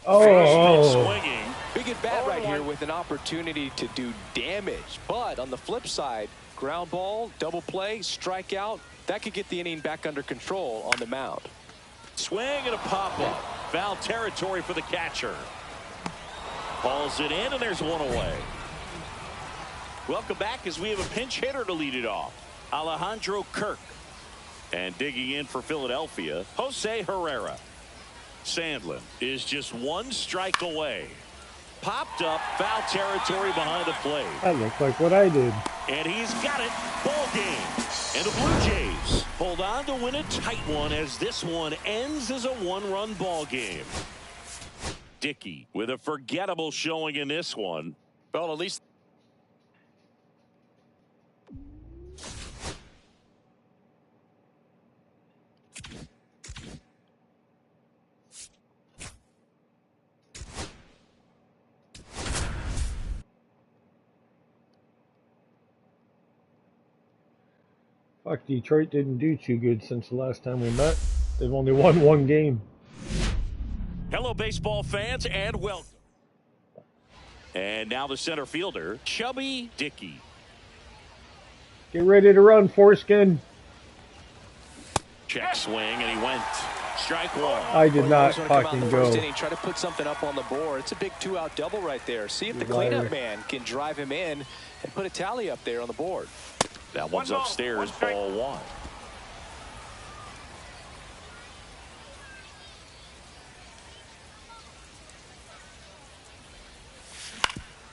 Speaker 1: Swinging.
Speaker 3: Big at bat right here with an opportunity to do damage. But on the flip side, ground ball, double play, strikeout, that could get the inning back under control on the mound.
Speaker 1: Swing and a pop-up. Foul territory for the catcher. Hauls it in, and there's 1 away. Welcome back as we have a pinch hitter to lead it off. Alejandro Kirk. And digging in for Philadelphia, Jose Herrera. Sandlin is just 1 strike away. Popped up, foul territory behind the plate.
Speaker 2: That looked like what I did.
Speaker 1: And he's got it. Ball game. And the Blue Jays hold on to win a tight one as this one ends as a 1-run ball game. Dickey with a forgettable showing in this one. Well, at least
Speaker 2: Fuck, Detroit didn't do too good since the last time we met. They've only won one game.
Speaker 1: Hello, baseball fans, and welcome. And now the center fielder, Chubby Dickey.
Speaker 2: Get ready to run, foreskin.
Speaker 1: Check swing, and he went. Strike one.
Speaker 2: I did not
Speaker 3: fucking
Speaker 2: go.
Speaker 3: First inning, try to put something up on the board. It's a big 2-out double right there. See if the cleanup man can drive him in and put a tally up there on the board.
Speaker 1: That one's upstairs, ball one.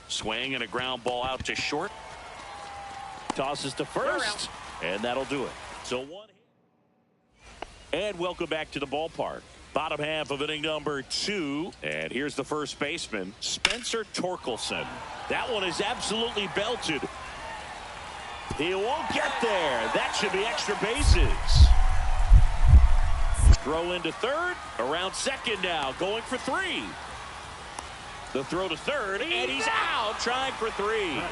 Speaker 1: Swing and a ground ball out to short. Tosses to first, and that'll do it. So one hit. And welcome back to the ballpark. Bottom half of inning number 2. And here's the first baseman, Spencer Torkelson. That one is absolutely belted. He won't get there. That should be extra bases. Throw into third, around second now, going for 3. The throw to third, and he's out, trying for 3.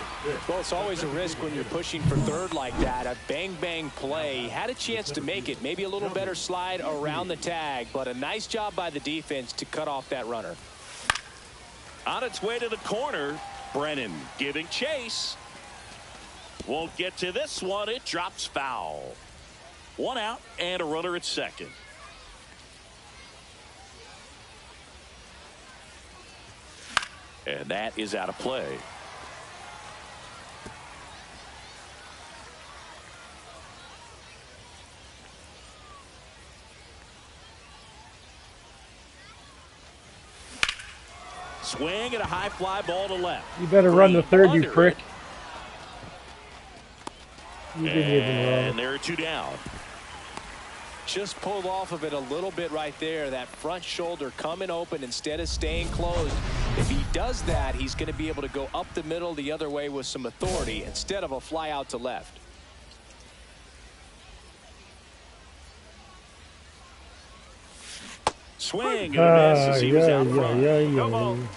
Speaker 3: Well, it's always a risk when you're pushing for third like that. A bang-bang play. Had a chance to make it. Maybe a little better slide around the tag, but a nice job by the defense to cut off that runner.
Speaker 1: On its way to the corner, Brennan giving chase. Won't get to this one. It drops foul. 1 out and a runner at second. And that is out of play. Swing and a high fly ball to left.
Speaker 2: You better run the third, you prick.
Speaker 1: It.
Speaker 2: You didn't even run.
Speaker 1: And there are 2 down.
Speaker 3: Just pulled off of it a little bit right there. That front shoulder coming open instead of staying closed. If he does that, he's going to be able to go up the middle the other way with some authority instead of a fly out to left.
Speaker 1: Swing and a miss as he was out front.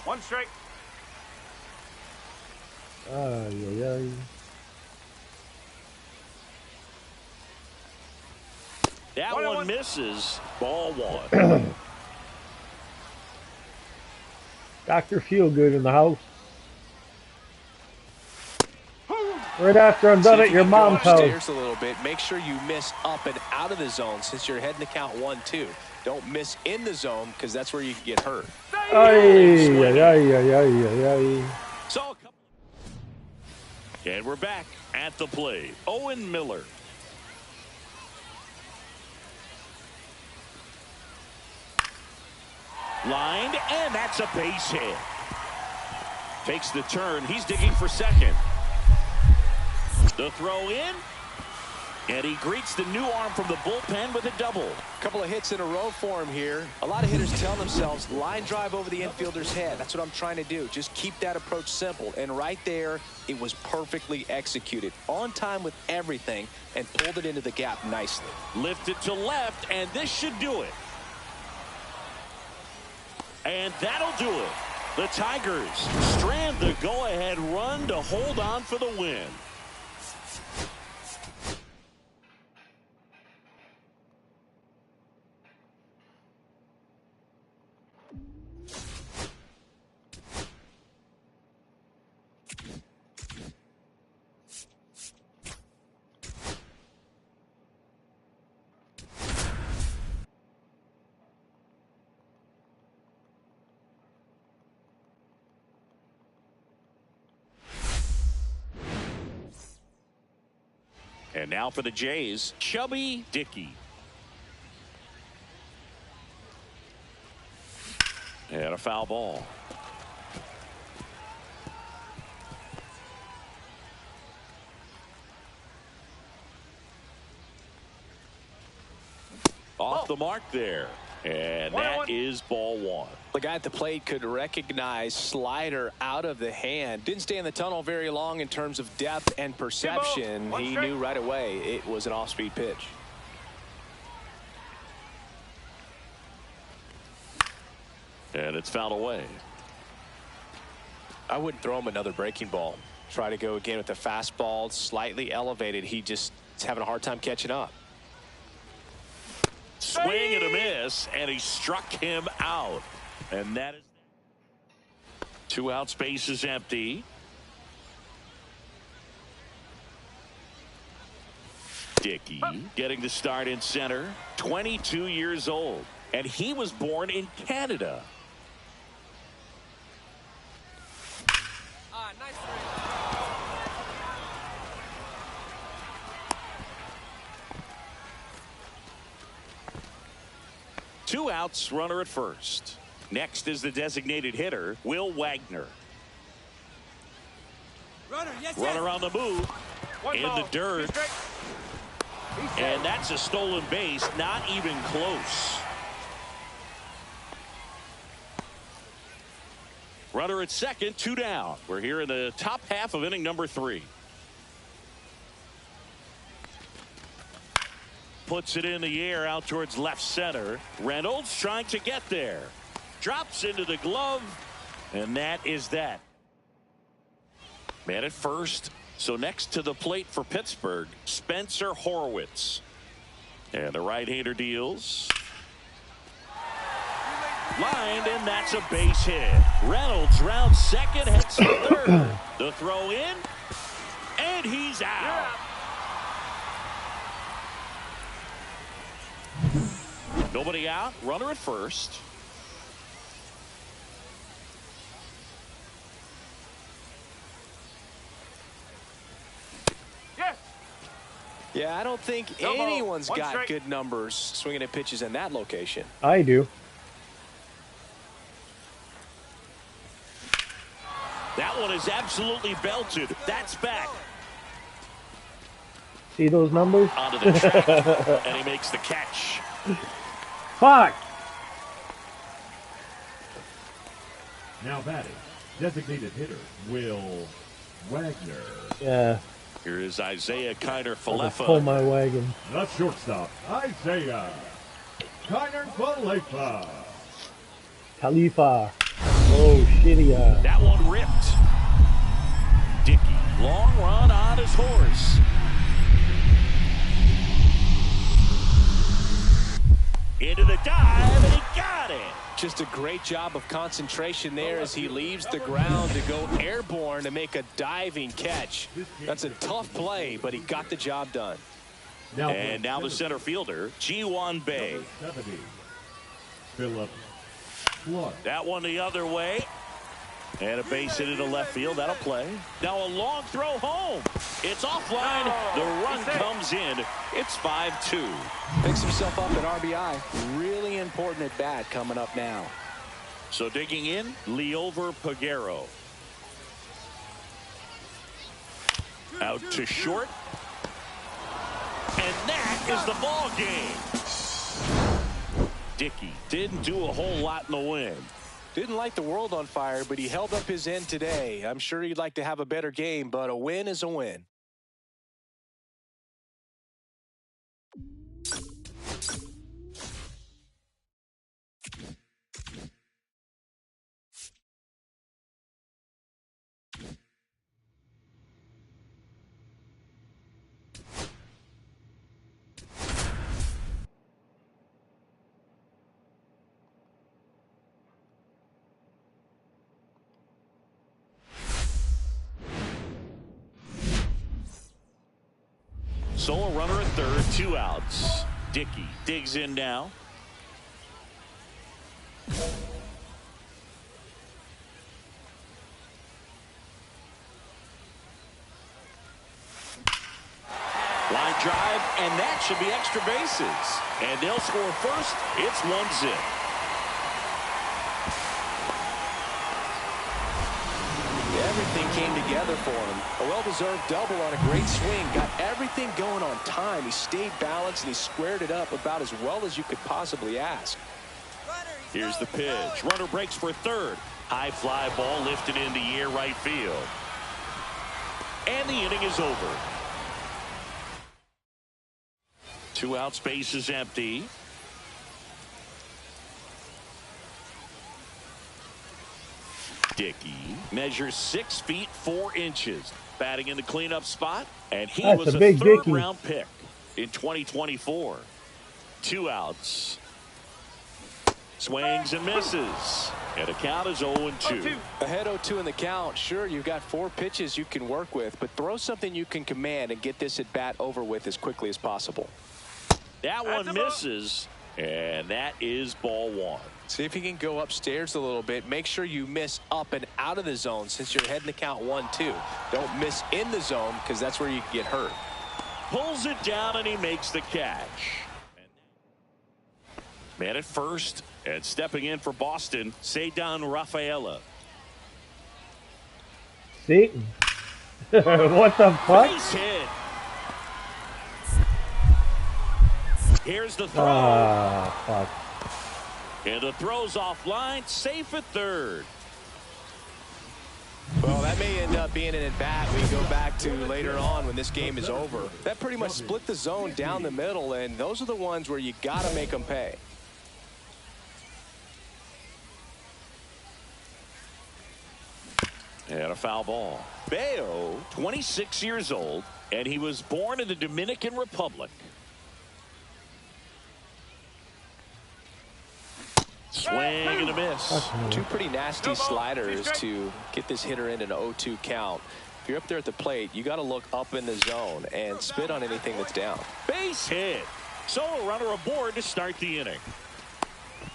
Speaker 4: 1 strike.
Speaker 1: That one misses. Ball 1.
Speaker 2: Dr. Feelgood in the house. Right after I'm done at your mom's house.
Speaker 3: Upstairs a little bit. Make sure you miss up and out of the zone since you're heading to count 1-2. Don't miss in the zone because that's where you can get hurt.
Speaker 1: So, and we're back at the plate. Owen Miller. Lined, and that's a base hit. Takes the turn. He's digging for second. The throw in, and he greets the new arm from the bullpen with a double.
Speaker 3: A couple of hits in a row for him here. A lot of hitters tell themselves, line drive over the infielder's head. That's what I'm trying to do. Just keep that approach simple. And right there, it was perfectly executed. On time with everything, and pulled it into the gap nicely.
Speaker 1: Lifted to left, and this should do it. And that'll do it. The Tigers strand the go-ahead run to hold on for the win. And now for the Jays, Chubby Dickey. And a foul ball. Off the mark there. And that is ball 1.
Speaker 3: The guy at the plate could recognize slider out of the hand. Didn't stay in the tunnel very long in terms of depth and perception. He knew right away it was an off-speed pitch.
Speaker 1: And it's fouled away.
Speaker 3: I wouldn't throw him another breaking ball. Try to go again with the fastball, slightly elevated. He just He's having a hard time catching up.
Speaker 1: Swing and a miss, and he struck him out. And that is 2 outs, base is empty. Dickey getting the start in center, 22 years old, and he was born in Canada.
Speaker 7: Nice.
Speaker 1: 2 outs, runner at first. Next is the designated hitter, Will Wagner. Runner on the move, in the dirt. And that's a stolen base, not even close. Runner at second, 2 down. We're here in the top half of inning number 3. Puts it in the air out towards left center. Reynolds trying to get there. Drops into the glove, and that is that. Man at first. So next to the plate for Pittsburgh, Spencer Horwitz. And the right-hander deals. Lined, and that's a base hit. Reynolds rounds second, heads to third. The throw in, and he's out. Nobody out, runner at first.
Speaker 3: Yeah, I don't think anyone's got good numbers swinging at pitches in that location.
Speaker 2: I do.
Speaker 1: That one is absolutely belted. That's back.
Speaker 2: See those numbers?
Speaker 1: Onto the track, and he makes the catch.
Speaker 2: Fuck!
Speaker 4: Now batting, designated hitter, Will Wagner.
Speaker 2: Yeah.
Speaker 1: Here is Isaiah Kiner
Speaker 2: I'll
Speaker 1: Falefa.
Speaker 2: pull my wagon.
Speaker 4: The shortstop, Isaiah Kiner Falefa.
Speaker 2: Khalifa. Oh, shitty.
Speaker 1: That one ripped. Dickey, long run on his horse. Into the dive, and he got it.
Speaker 3: Just a great job of concentration there as he leaves the ground to go airborne to make a diving catch. That's a tough play, but he got the job done.
Speaker 1: And now the center fielder, Ji-Won Bae.
Speaker 4: 70, Philip Flood.
Speaker 1: That one the other way. And a base hit into left field. That'll play. Now a long throw home. It's offline. The run comes in. It's 5-2.
Speaker 3: Picks himself up at RBI. Really important at bat coming up now.
Speaker 1: So digging in, Liover Peguero. Out to short. And that is the ball game. Dickey didn't do a whole lot in the win.
Speaker 3: Didn't light the world on fire, but he held up his end today. I'm sure he'd like to have a better game, but a win is a win.
Speaker 1: So a runner at third, 2 outs. Dickey digs in now. Line drive, and that should be extra bases. And they'll score first. It's 1-0.
Speaker 3: Everything came together for him. A well-deserved double on a great swing. Got everything going on time. He stayed balanced and he squared it up about as well as you could possibly ask.
Speaker 1: Here's the pitch. Runner breaks for third. High fly ball lifted in the air right field. And the inning is over. 2 outs, base is empty. Dickey measures 6 feet 4 inches. Batting in the cleanup spot, and he
Speaker 2: That's
Speaker 1: was
Speaker 2: a
Speaker 1: a
Speaker 2: big Dickey.
Speaker 1: third-round pick in 2024. 2 outs. Swings and misses. And the count is 0-2.
Speaker 3: Ahead 0-2 in the count. Sure, you've got 4 pitches you can work with, but throw something you can command and get this at bat over with as quickly as possible.
Speaker 1: That one misses, and that is ball 1.
Speaker 3: See if you can go upstairs a little bit. Make sure you miss up and out of the zone since you're heading to count 1-2. Don't miss in the zone because that's where you can get hurt.
Speaker 1: Pulls it down, and he makes the catch. Man at first, and stepping in for Boston, Cedar Rafaela.
Speaker 2: Satan. What the fuck?
Speaker 1: Base hit. Here's the throw.
Speaker 2: Ah, fuck.
Speaker 1: And the throw's offline, safe at third.
Speaker 3: Well, that may end up being an at-bat we go back to later on when this game is over. That pretty much split the zone down the middle, and those are the ones where you got to make them pay.
Speaker 1: And a foul ball. Bayo, 26 years old, and he was born in the Dominican Republic. Swing and a miss.
Speaker 3: 2 pretty nasty sliders to get this hitter in an 0-2 count. If you're up there at the plate, you got to look up in the zone and spit on anything that's down.
Speaker 1: Base hit. So a runner aboard to start the inning.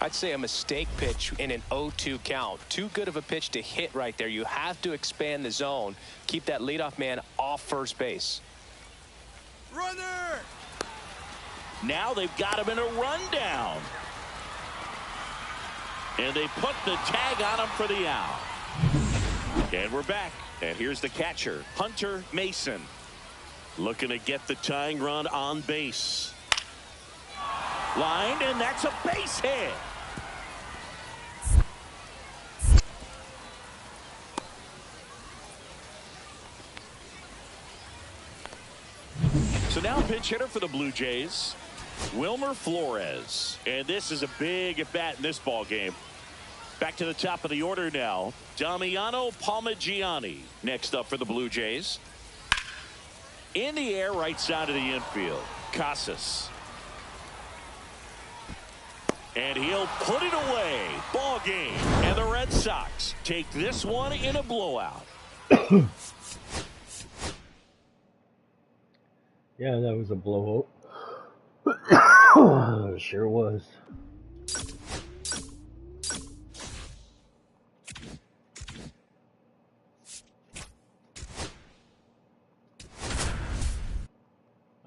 Speaker 3: I'd say a mistake pitch in an 0-2 count. Too good of a pitch to hit right there. You have to expand the zone. Keep that leadoff man off first base.
Speaker 1: Runner. Now they've got him in a rundown. And they put the tag on him for the out. And we're back. And here's the catcher, Hunter Mason. Looking to get the tying run on base. Lined, and that's a base hit. So now pinch hitter for the Blue Jays, Wilmer Flores. And this is a big at-bat in this ball game. Back to the top of the order now. Damiano Palmigiani next up for the Blue Jays. In the air, right side of the infield, Casas. And he'll put it away. Ball game. And the Red Sox take this one in a blowout.
Speaker 2: Yeah, that was a blowout. It sure was.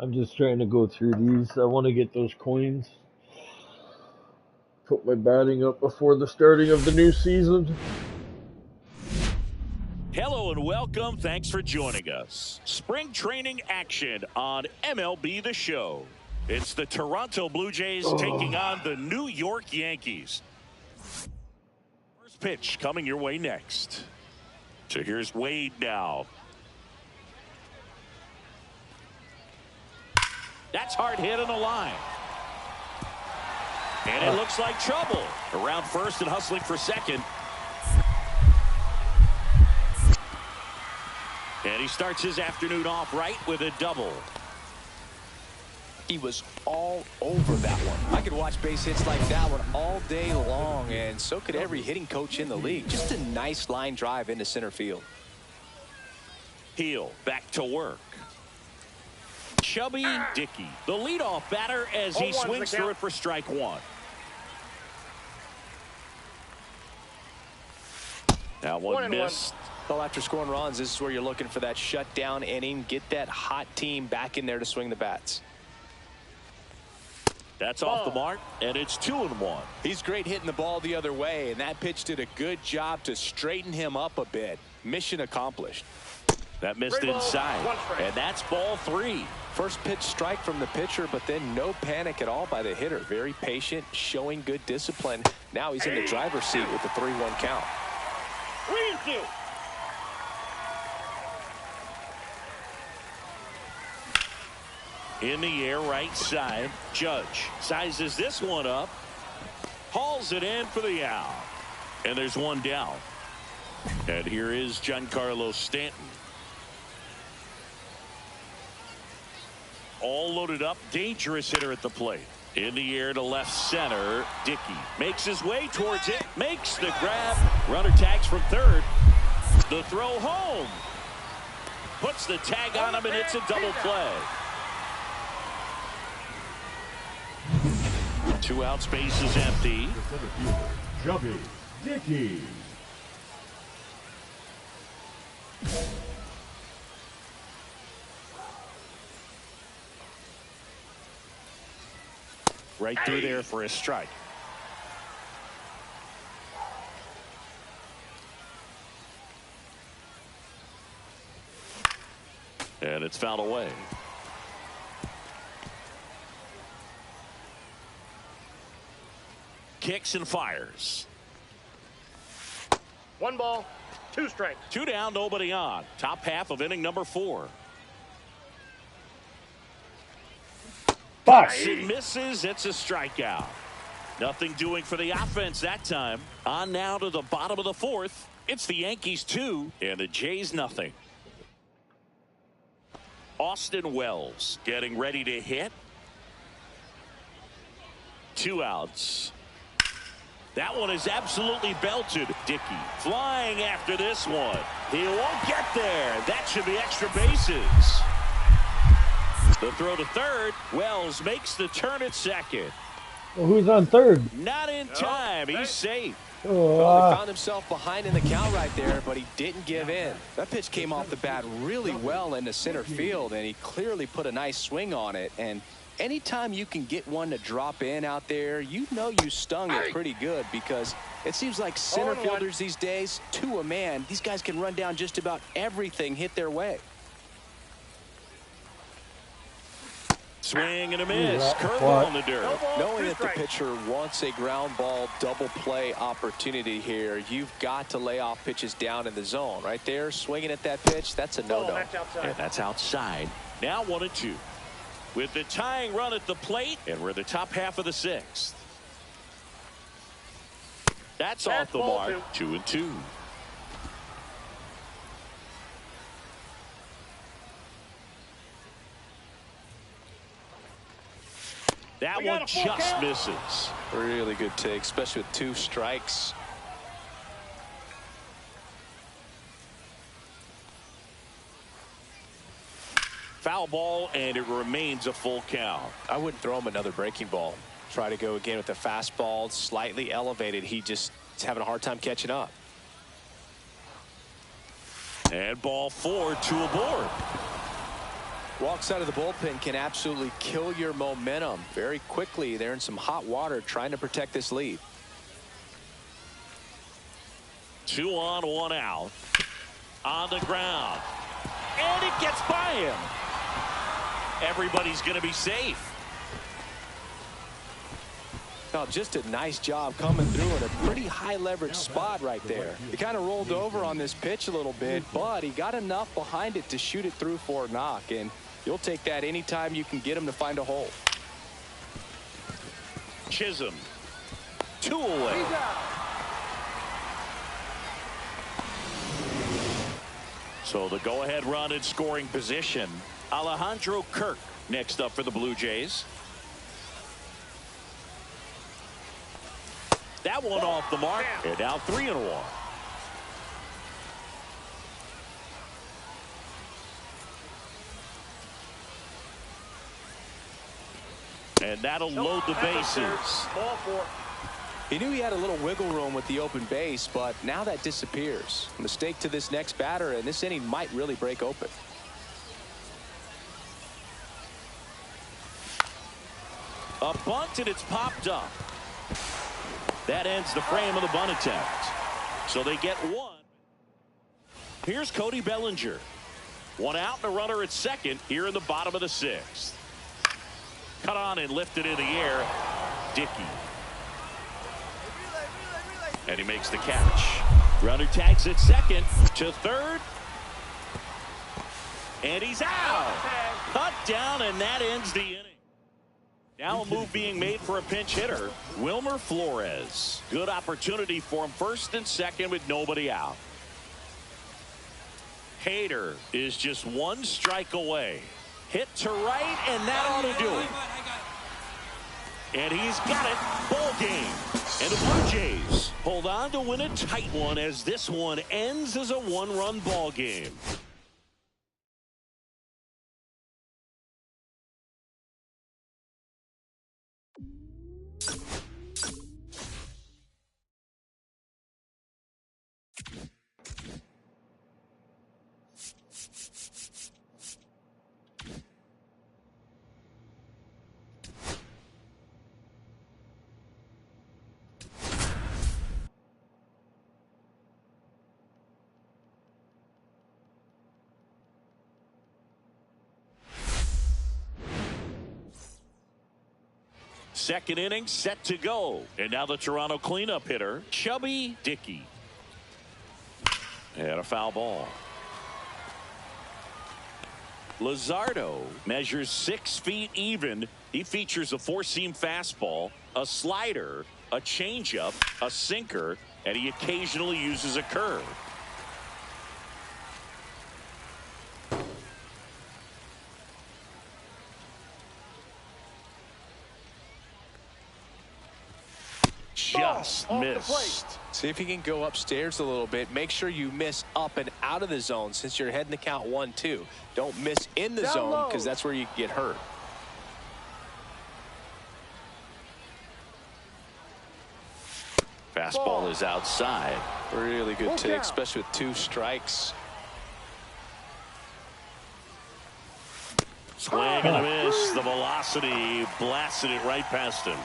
Speaker 2: I'm just trying to go through these. I want to get those coins. Put my batting up before the starting of the new season.
Speaker 1: Hello and welcome. Thanks for joining us. Spring training action on MLB The Show. It's the Toronto Blue Jays taking on the New York Yankees. First pitch coming your way next. So here's Wade now. That's hard hit on the line. And it looks like trouble. Around first and hustling for second. And he starts his afternoon off right with a double.
Speaker 3: He was all over that one. I could watch base hits like that one all day long, and so could every hitting coach in the league. Just a nice line drive into center field.
Speaker 1: Heel back to work. Chubby Dickey, the leadoff batter, as he swings through it for strike one. Now one missed.
Speaker 3: Well, after scoring runs, this is where you're looking for that shutdown inning. Get that hot team back in there to swing the bats.
Speaker 1: That's off the mark, and it's 2-1.
Speaker 3: He's great hitting the ball the other way, and that pitch did a good job to straighten him up a bit. Mission accomplished.
Speaker 1: That missed inside, and that's ball 3.
Speaker 3: First pitch strike from the pitcher, but then no panic at all by the hitter. Very patient, showing good discipline. Now he's in the driver's seat with the 3-1 count.
Speaker 1: In the air, right side. Judge sizes this one up. Hauls it in for the out. And there's one down. And here is Giancarlo Stanton. All loaded up, dangerous hitter at the plate. In the air to left center. Dickey makes his way towards it, makes the grab. Runner tags from third. The throw home. Puts the tag on him, and it's a double play. 2 out, space is empty.
Speaker 4: The center fielder, Chubby Dickey.
Speaker 1: Right through there for a strike. And it's fouled away. Kicks and fires.
Speaker 7: 1 ball, 2 strikes.
Speaker 1: 2 down, nobody on. Top half of inning number 4. It misses. It's a strikeout. Nothing doing for the offense that time. On now to the bottom of the 4th. It's the Yankees 2 and the Jays nothing. Austin Wells getting ready to hit. 2 outs. That one is absolutely belted. Dickey flying after this one. He won't get there. That should be extra bases. The throw to third. Wells makes the turn at second.
Speaker 2: Well, who's on third?
Speaker 1: Not in time. He's safe.
Speaker 3: Well, he found himself behind in the count right there, but he didn't give in. That pitch came off the bat really well into center field, and he clearly put a nice swing on it. And anytime you can get one to drop in out there, you know you stung it pretty good, because it seems like center fielders these days, to a man, these guys can run down just about everything hit their way.
Speaker 1: Swing and a miss. Curveball on the dirt.
Speaker 3: Knowing that the pitcher wants a ground ball double play opportunity here, you've got to lay off pitches down in the zone. Right there, swinging at that pitch, that's a no-no.
Speaker 1: And that's outside. Now 1-2. With the tying run at the plate, and we're in the top half of the 6th. That's off the mark. 2-2. That one just misses.
Speaker 3: Really good take, especially with 2 strikes.
Speaker 1: Foul ball, and it remains a full count.
Speaker 3: I wouldn't throw him another breaking ball. Try to go again with the fastball, slightly elevated. He just is having a hard time catching up.
Speaker 1: And ball 4, 2 aboard.
Speaker 3: Walks out of the bullpen can absolutely kill your momentum very quickly. They're in some hot water trying to protect this lead.
Speaker 1: 2 on, 1 out. On the ground. And it gets by him. Everybody's going to be safe.
Speaker 3: Now, just a nice job coming through in a pretty high leverage spot right there. He kind of rolled over on this pitch a little bit, but he got enough behind it to shoot it through for a knock. And you'll take that anytime you can get him to find a hole.
Speaker 1: Chisholm. 2 away. So the go-ahead run in scoring position. Alejandro Kirk next up for the Blue Jays. That one off the mark. And now 3-1. And that'll load the bases.
Speaker 3: He knew he had a little wiggle room with the open base, but now that disappears. A mistake to this next batter, and this inning might really break open.
Speaker 1: A bunt, and it's popped up. That ends the frame of the bunt attempt. So they get 1. Here's Cody Bellinger. 1 out and a runner at second here in the bottom of the 6th. Cut on and lifted in the air. Dickey. And he makes the catch. Runner tags at second to third. And he's out. Cut down, and that ends the inning. Now a move being made for a pinch hitter, Wilmer Flores. Good opportunity for him, first and second with nobody out. Hader is just one strike away. Hit to right, and that ought to do it. And he's got it. Ball game. And the Blue Jays hold on to win a tight one as this one ends as a one-run ball game. Second inning set to go. And now the Toronto cleanup hitter, Chubby Dickey. And a foul ball. Luzardo measures 6 feet even. He features a four-seam fastball, a slider, a changeup, a sinker, and he occasionally uses a curve. Just missed.
Speaker 3: See if you can go upstairs a little bit. Make sure you miss up and out of the zone since you're heading the count 1-2. Don't miss in the zone because that's where you get hurt.
Speaker 1: Fastball is outside.
Speaker 3: Really good take, especially with 2 strikes.
Speaker 1: Swing and a miss. The velocity blasted it right past him.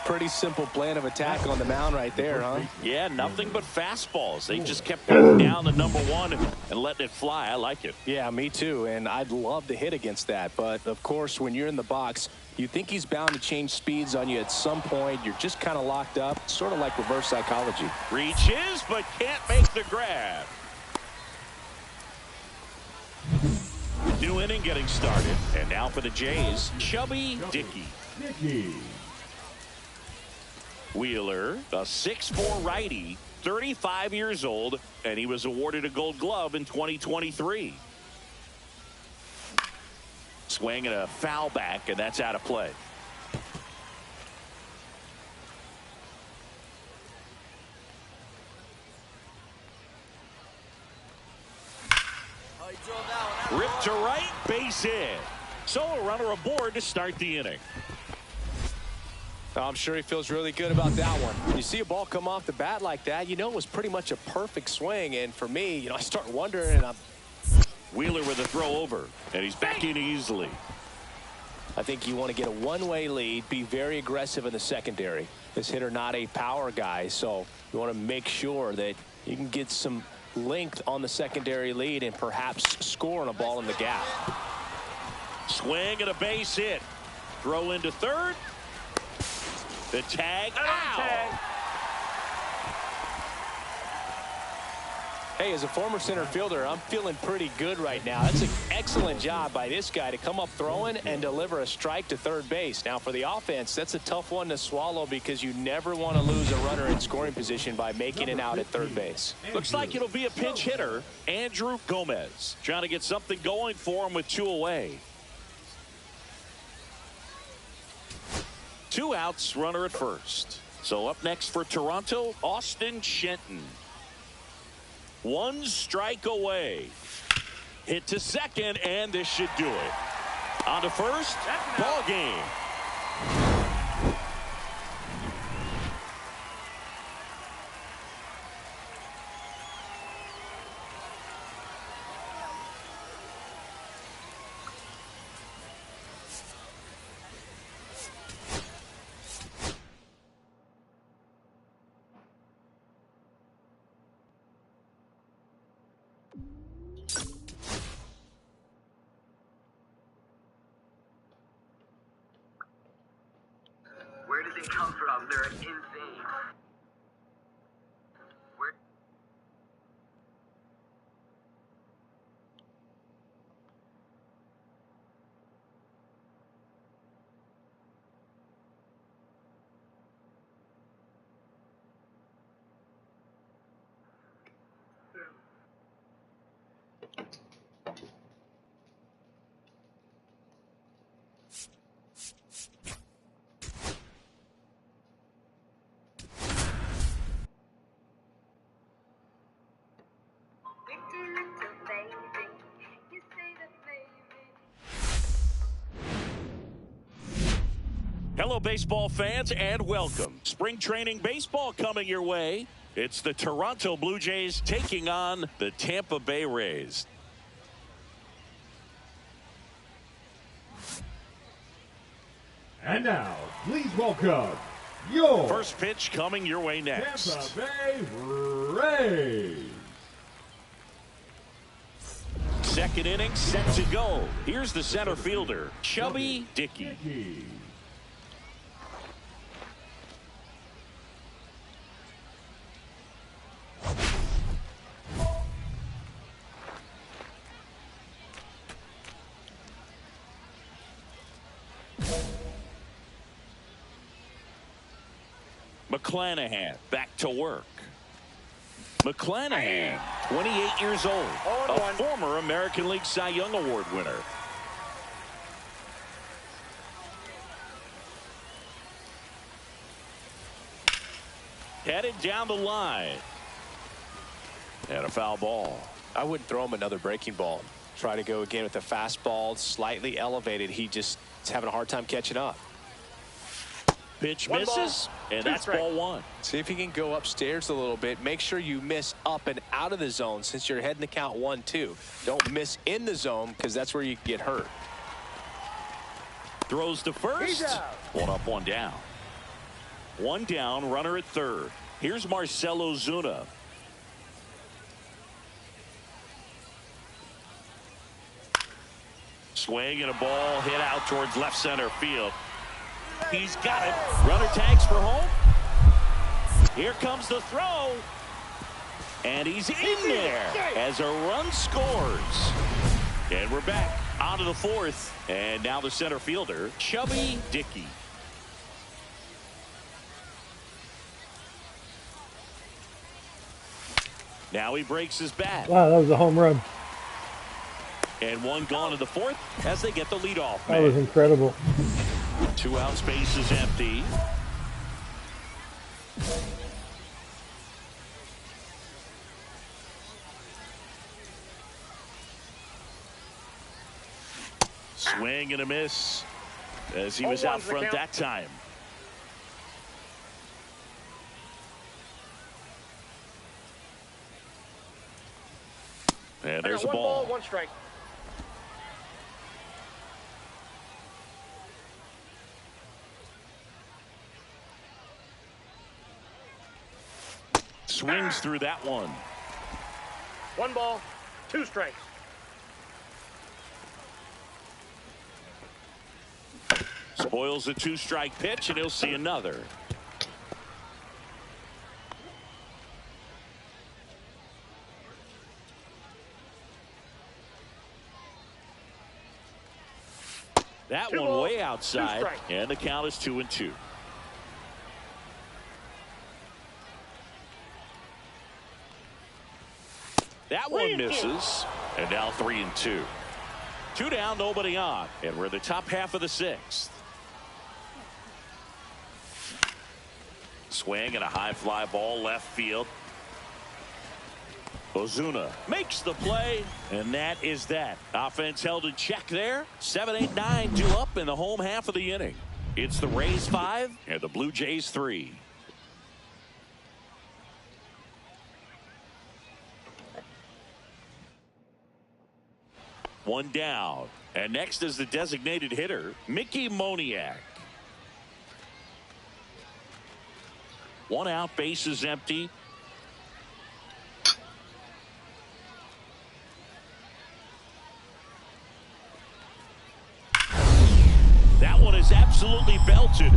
Speaker 3: Pretty simple plan of attack on the mound right there, huh?
Speaker 1: Yeah, nothing but fastballs. They just kept putting down the #1 and letting it fly. I like it.
Speaker 3: Yeah, me too. And I'd love to hit against that. But, of course, when you're in the box, you think he's bound to change speeds on you at some point. You're just kind of locked up, sort of like reverse psychology.
Speaker 1: Reaches, but can't make the grab. New inning getting started. And now for the Jays, Chubby Dickey. Wheeler, a 6'4" righty, 35 years old, and he was awarded a Gold Glove in 2023. Swing and a foul back, and that's out of play. Ripped to right, base hit. So a runner aboard to start the inning.
Speaker 3: I'm sure he feels really good about that one. When you see a ball come off the bat like that, you know it was pretty much a perfect swing. And for me, I start wondering, and
Speaker 1: Wheeler with a throw over, and he's back in easily.
Speaker 3: I think you want to get a one-way lead, be very aggressive in the secondary. This hitter not a power guy, so you want to make sure that you can get some length on the secondary lead and perhaps score on a ball in the gap.
Speaker 1: Swing and a base hit. Throw into third. The tag. Ow!
Speaker 3: Hey, as a former center fielder, I'm feeling pretty good right now. That's an excellent job by this guy to come up throwing and deliver a strike to third base. Now, for the offense, that's a tough one to swallow because you never want to lose a runner in scoring position by making it out at third base.
Speaker 1: Looks like it'll be a pinch hitter, Andrew Gomez, trying to get something going for him with 2 away. 2 outs, runner at first. So up next for Toronto, Austin Shenton. 1 strike away. Hit to second, and this should do it. On to first, ball game.
Speaker 8: Where did they come from? They're insane. Where?
Speaker 1: Hello, baseball fans, and welcome. Spring training baseball coming your way. It's the Toronto Blue Jays taking on the Tampa Bay Rays.
Speaker 4: And now, please welcome your
Speaker 1: first pitch coming your way next.
Speaker 4: Tampa Bay Rays.
Speaker 1: Second inning set to go. Here's the center fielder, Chubby Dickey. McClanahan back to work. McClanahan, 28 years old, a former American League Cy Young Award winner. Headed down the line. And a foul ball.
Speaker 3: I wouldn't throw him another breaking ball. Try to go again with the fastball, slightly elevated. He just is having a hard time catching up.
Speaker 1: Pitch misses, and that's ball one.
Speaker 3: See if you can go upstairs a little bit. Make sure you miss up and out of the zone since you're heading to count 1-2. Don't miss in the zone because that's where you get hurt.
Speaker 1: Throws to first. One up, one down. One down, runner at third. Here's Marcell Ozuna. Swing and a ball hit out towards left center field. He's got it. Runner tags for home. Here comes the throw. And he's in there as a run scores. And we're back onto the fourth. And now the center fielder, Chubby Dickey. Now he breaks his bat.
Speaker 2: Wow, that was a home run.
Speaker 1: And one gone in the fourth as they get the leadoff man.
Speaker 2: That was incredible.
Speaker 1: 2 out, space is empty. Swing and a miss as he was out front that time. And there's a ball.
Speaker 7: 1 strike.
Speaker 1: Swings through that one.
Speaker 7: 1 ball, 2 strikes.
Speaker 1: Spoils a 2-strike pitch, and he'll see another. That one way outside, and the count is 2-2. That one misses, and now 3-2. 2 down, nobody on, and we're in the top half of the 6th. Swing and a high fly ball left field. Ozuna makes the play, and that is that. Offense held in check there. 7, 8, 9 due up in the home half of the inning. It's the Rays 5 and the Blue Jays 3. One down, and next is the designated hitter, Mickey Moniak. 1 out, base is empty. That one is absolutely belted.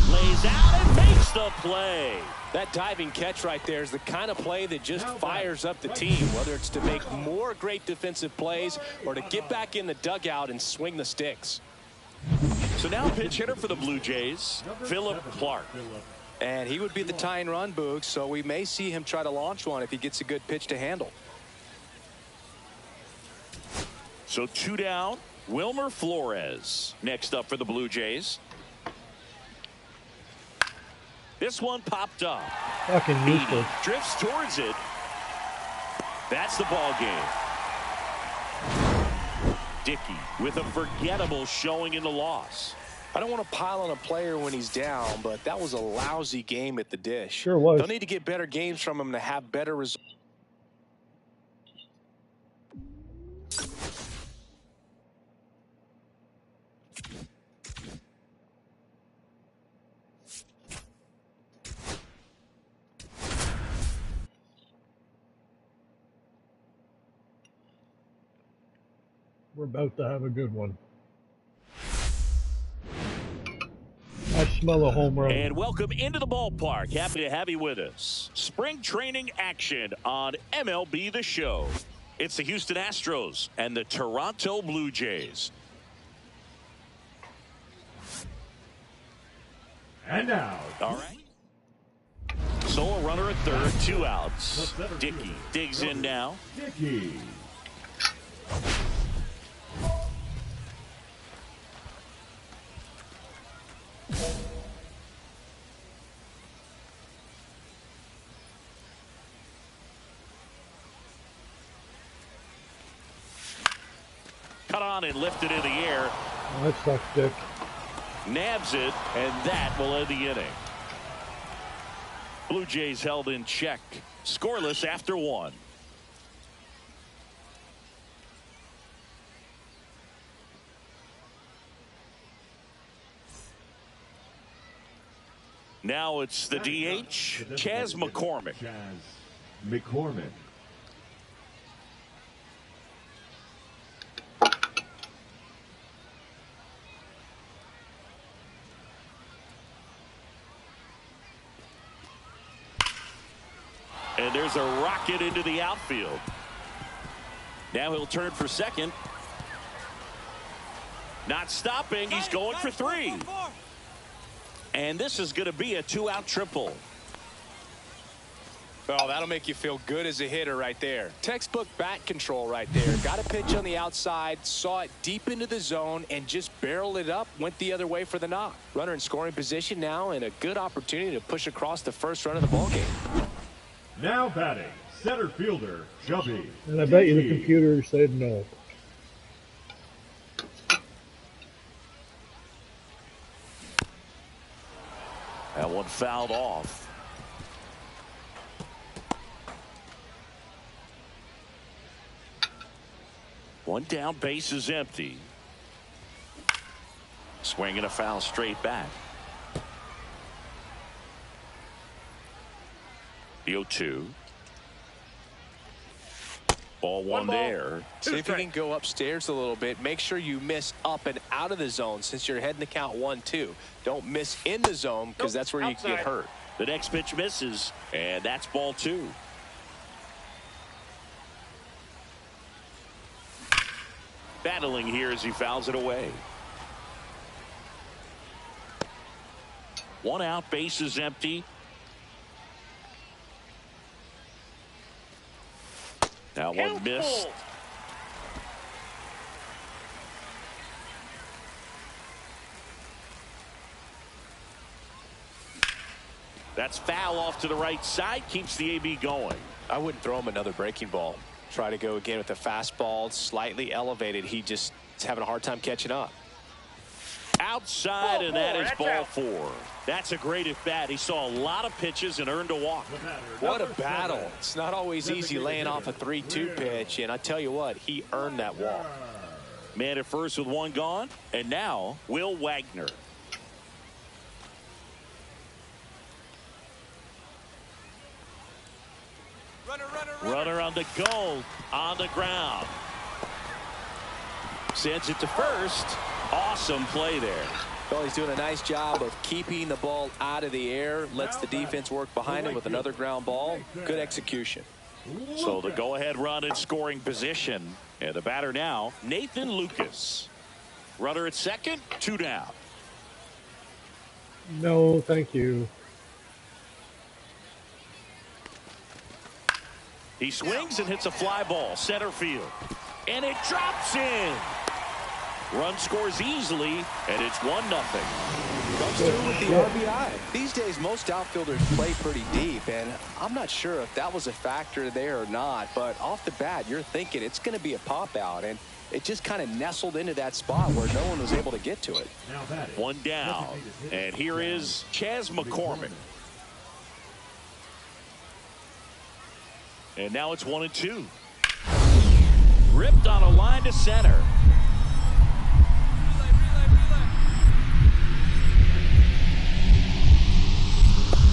Speaker 1: Lays out and makes the play.
Speaker 3: That diving catch right there is the kind of play that just fires up the team, whether it's to make more great defensive plays or to get back in the dugout and swing the sticks.
Speaker 1: So now pitch hitter for the Blue Jays, Philip Clark.
Speaker 3: And he would be the tying run, Boog, so we may see him try to launch one if he gets a good pitch to handle.
Speaker 1: So 2 down, Wilmer Flores next up for the Blue Jays. This one popped up.
Speaker 2: Fucking useless.
Speaker 1: Drifts towards it. That's the ball game. Dickey with a forgettable showing in the loss.
Speaker 3: I don't want to pile on a player when he's down, but that was a lousy game at the dish.
Speaker 2: Sure was.
Speaker 3: They'll need to get better games from him to have better results.
Speaker 2: We're about to have a good one. I smell a home run.
Speaker 1: And welcome into the ballpark. Happy to have you with us. Spring training action on MLB The Show. It's the Houston Astros and the Toronto Blue Jays.
Speaker 4: And now,
Speaker 1: All right. So a runner at third, 2 outs. Dickey digs in now.
Speaker 4: Dickey.
Speaker 1: Cut on and lifted in the air.
Speaker 2: Oh, that sucks, Dick.
Speaker 1: Nabs it, and that will end the inning. Blue Jays held in check. Scoreless after 1. Now it's the DH, Chas McCormick.
Speaker 4: Chas McCormick.
Speaker 1: And there's a rocket into the outfield. Now he'll turn for second. Not stopping. He's going for 3. And this is going to be a 2-out triple.
Speaker 3: Oh, that'll make you feel good as a hitter right there. Textbook bat control right there. Got a pitch on the outside, saw it deep into the zone, and just barreled it up, went the other way for the knock. Runner in scoring position now, and a good opportunity to push across the first run of the ballgame.
Speaker 4: Now batting, center fielder, Chubby.
Speaker 2: And I bet you the computer said no.
Speaker 1: That one fouled off. One down, base is empty. Swinging a foul straight back. The 0-2. Ball one there.
Speaker 3: See if you can go upstairs a little bit. Make sure you miss up and out of the zone since you're heading to count 1-2. Don't miss in the zone because that's where you can get hurt.
Speaker 1: The next pitch misses, and that's ball 2. Battling here as he fouls it away. 1 out, base is empty. That one missed. That's foul off to the right side. Keeps the AB going.
Speaker 3: I wouldn't throw him another breaking ball. Try to go again with the fastball, slightly elevated. He just is having a hard time catching up.
Speaker 1: Outside, and that is ball 4. That's a great at bat. He saw a lot of pitches and earned a walk.
Speaker 3: What a battle. It's not always easy laying off a 3-2 pitch, and I tell you what, he earned that walk.
Speaker 1: Man at first with 1 gone, and now Will Wagner. Runner on the go, on the ground. Sends it to first. Awesome play there.
Speaker 3: Well, he's doing a nice job of keeping the ball out of the air. Lets the defense work behind him with another ground ball. Good execution.
Speaker 1: So the go-ahead run in scoring position. And the batter now, Nathan Lucas. Runner at second, 2 down.
Speaker 2: No, thank you.
Speaker 1: He swings and hits a fly ball, center field. And it drops in. Run scores easily, and it's 1-0.
Speaker 3: Comes through with the RBI. These days, most outfielders play pretty deep, and I'm not sure if that was a factor there or not, but off the bat, you're thinking it's going to be a pop-out, and it just kind of nestled into that spot where no one was able to get to it.
Speaker 1: One down, and here is Chas McCormick. And now it's 1-2. Ripped on a line to center.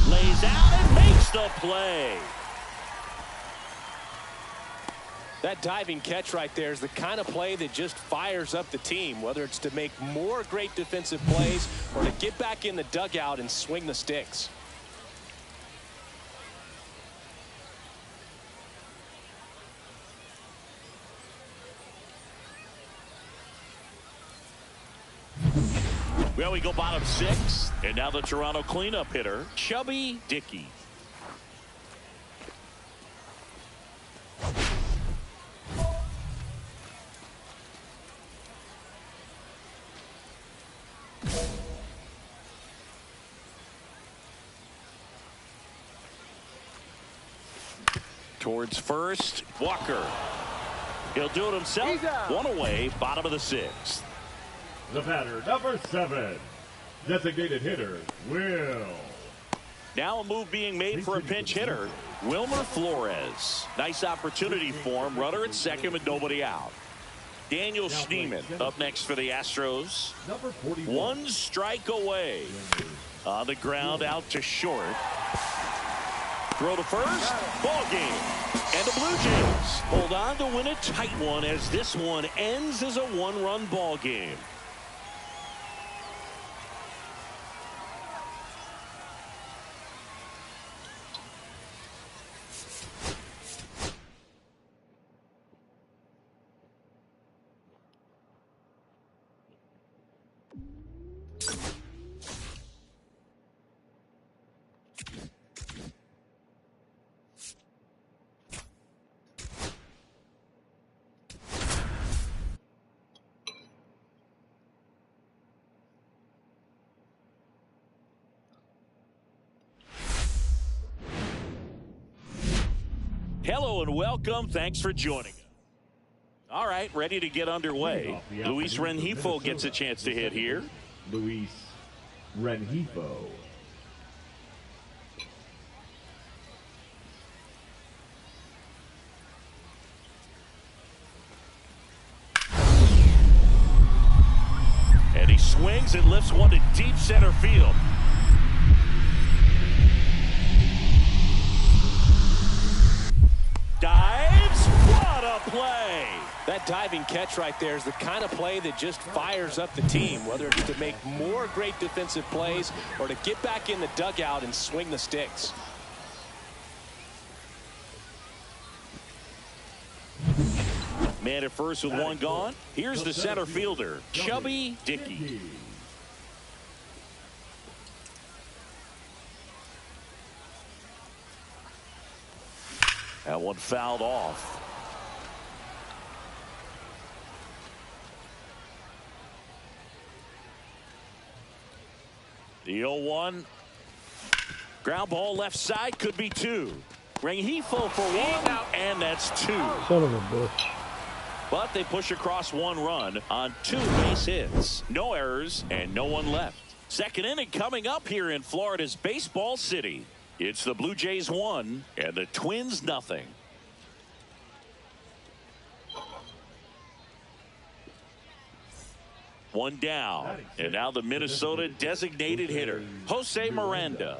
Speaker 1: Lays out and makes the play.
Speaker 3: That diving catch right there is the kind of play that just fires up the team, whether it's to make more great defensive plays or to get back in the dugout and swing the sticks.
Speaker 1: Well, we go bottom 6, and now the Toronto cleanup hitter, Chubby Dickey. Towards first, Walker. He'll do it himself. One away, bottom of the 6th.
Speaker 4: The batter, number 7, designated hitter, Will.
Speaker 1: Now a move being made for a pinch hitter, Wilmer Flores. Nice opportunity for him. Runner at second with nobody out. Daniel Schneemann up next for the Astros.
Speaker 4: Number 41.
Speaker 1: 1 strike away. On the ground, out to short. Throw to first. Ball game. And the Blue Jays hold on to win a tight one as this one ends as a 1-run ball game. Hello and welcome. Thanks for joining us. All right, ready to get underway. Luis Rengifo gets a chance to hit here.
Speaker 4: Luis Rengifo.
Speaker 1: And he swings and lifts one to deep center field. Dives. What a play.
Speaker 3: That diving catch right there is the kind of play that just fires up the team, whether it's to make more great defensive plays or to get back in the dugout and swing the sticks.
Speaker 1: Man at first with 1 gone. Here's the center fielder, Chubby Dickey. That one fouled off. The 0-1. Ground ball left side, could be 2. Rengifo for 1, and that's 2.
Speaker 6: Son of a bitch.
Speaker 1: But they push across 1 run on 2 base hits. No errors and no one left. Second inning coming up here in Florida's Baseball City. It's the Blue Jays 1 and the Twins 0. One down, and now the Minnesota designated hitter, Jose Miranda.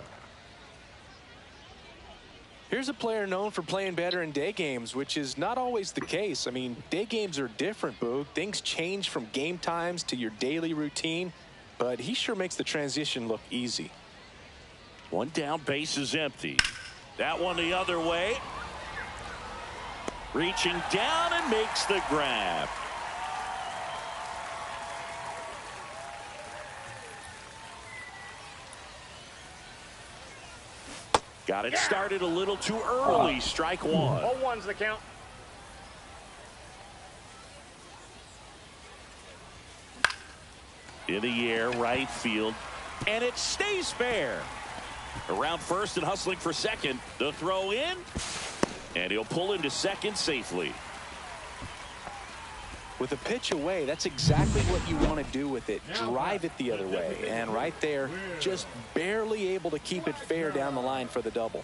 Speaker 3: Here's a player known for playing better in day games, which is not always the case. I mean, day games are different, Boog. Things change from game times to your daily routine, but he sure makes the transition look easy.
Speaker 1: One down, base is empty. That one the other way. Reaching down and makes the grab. Got it started a little too early. Strike 1.
Speaker 7: 0-1's the count.
Speaker 1: In the air, right field, and it stays fair. Around first and hustling for second. The throw in, and he'll pull into second safely.
Speaker 3: With a pitch away, that's exactly what you want to do with it. Drive it the other way. And right there, just barely able to keep it fair down the line for the double.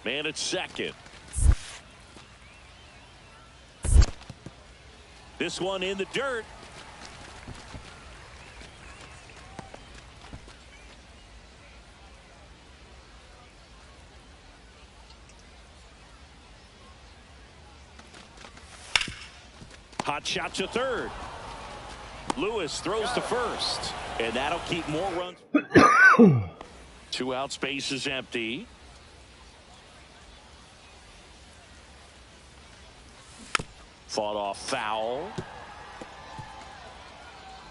Speaker 1: Man at second. This one in the dirt. Hot shot to third. Lewis throws to first, and that'll keep more runs. 2 out, space is empty. Fought off foul.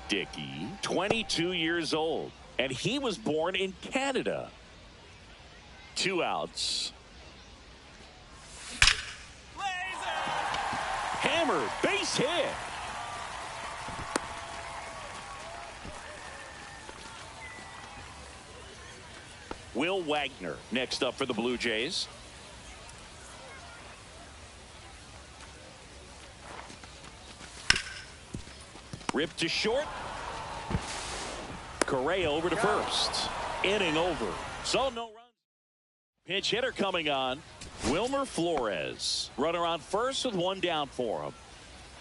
Speaker 1: Dickey, 22 years old, and he was born in Canada. 2 outs. Hammered, base hit. Will Wagner next up for the Blue Jays. Ripped to short. Correa over to first. Inning over. So no runs. Pinch hitter coming on. Wilmer Flores. Runner on first with 1 down for him.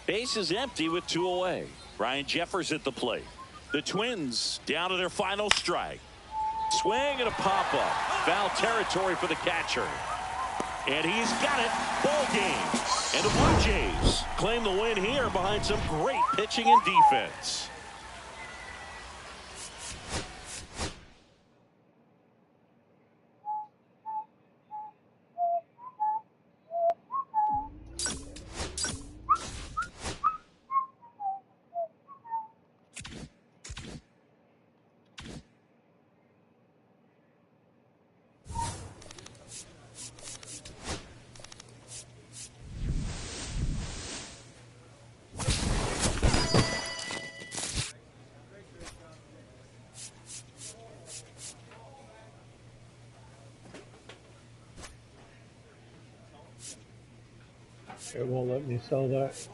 Speaker 1: Base is empty with 2 away. Ryan Jeffers at the plate. The Twins down to their final strike. Swing and a pop-up. Foul territory for the catcher. And he's got it. Ball game. And the Blue Jays claim the win here behind some great pitching and defense.
Speaker 2: It won't let me sell that.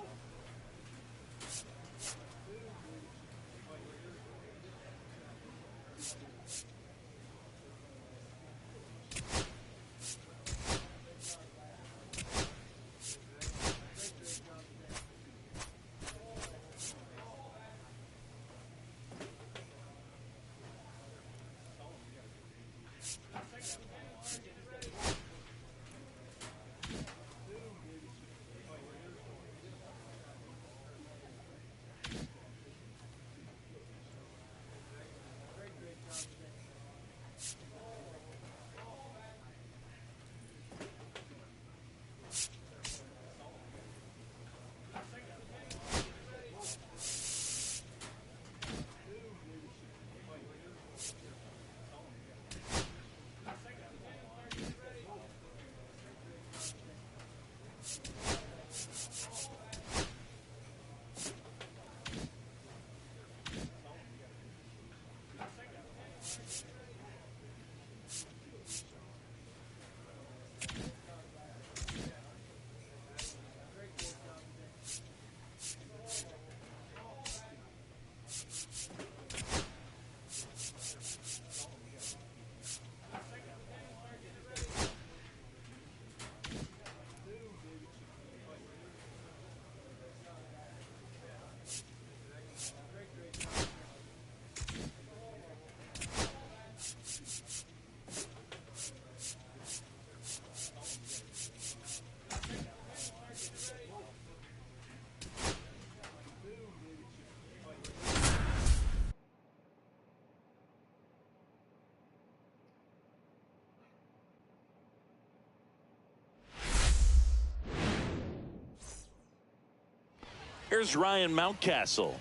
Speaker 1: Here's Ryan Mountcastle.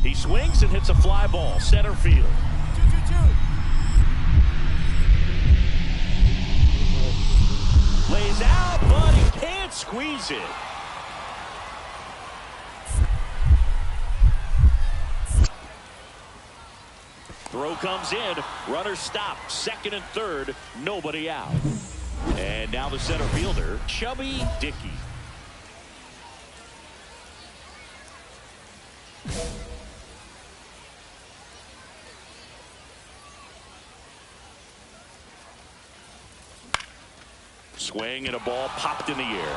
Speaker 1: He swings and hits a fly ball, center field. 2-2-2. Laid squeeze it. Throw comes in. Runner stopped. Second and third. Nobody out. And now the center fielder, Chubby Dickey. Swing and a ball popped in the air.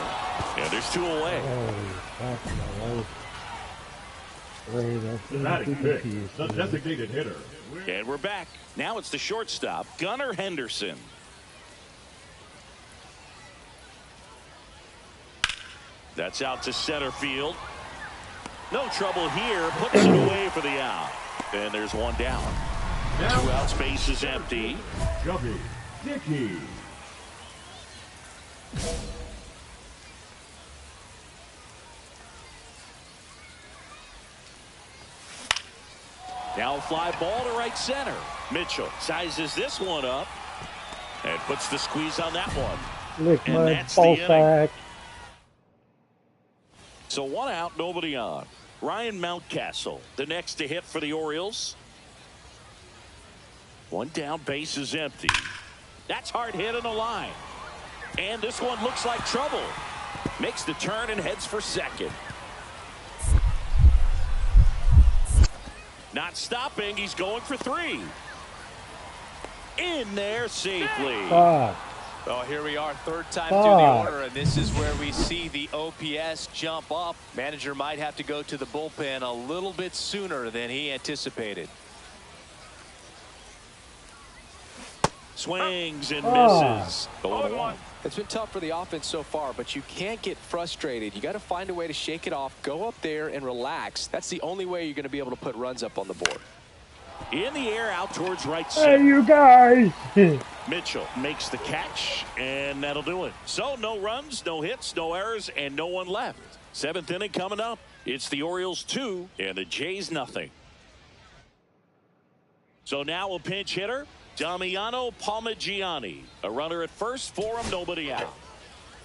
Speaker 1: And there's two away.
Speaker 4: That is big. The designated hitter.
Speaker 1: And we're back. Now it's the shortstop, Gunnar Henderson. That's out to center field. No trouble here. Puts it away for the out. And there's one down. Two outs, base is empty.
Speaker 4: Chubby Dickey.
Speaker 1: Now a fly ball to right center. Mitchell sizes this one up and puts the squeeze on that one.
Speaker 2: Lick
Speaker 1: And
Speaker 2: my
Speaker 1: that's the
Speaker 2: ball
Speaker 1: inning.
Speaker 2: sack.
Speaker 1: So one out, nobody on. Ryan Mountcastle, the next to hit for the Orioles. One down, base is empty. That's hard hit on the line. And this one looks like trouble. Makes the turn and heads for second. Not stopping. He's going for three. In there safely.
Speaker 3: Well, here we are, third time through the order, and this is where we see the OPS jump up. Manager might have to go to the bullpen a little bit sooner than he anticipated.
Speaker 1: Swings and misses. 0-1.
Speaker 3: It's been tough for the offense so far, but you can't get frustrated. You got to find a way to shake it off, go up there and relax. That's the only way you're going to be able to put runs up on the board.
Speaker 1: In the air, out towards right center.
Speaker 2: Hey, you guys.
Speaker 1: Mitchell makes the catch, and that'll do it. So no runs, no hits, no errors, and no one left. Seventh inning coming up. It's the Orioles 2 and the Jays nothing. So now a pinch hitter, Damiano Palmigiani. A runner at first for him, nobody out.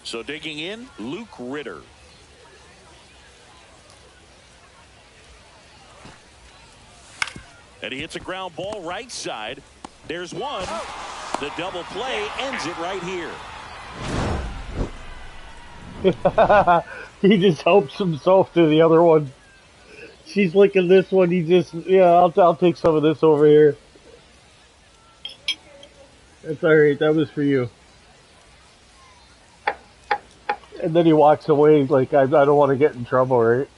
Speaker 1: So digging in, Luke Ritter. And he hits a ground ball right side. There's one. The double play ends it right here.
Speaker 2: He just helps himself to the other one. She's licking this one. He just, yeah, I'll take some of this over here. That's alright. That was for you. And then he walks away like, I don't want to get in trouble, right?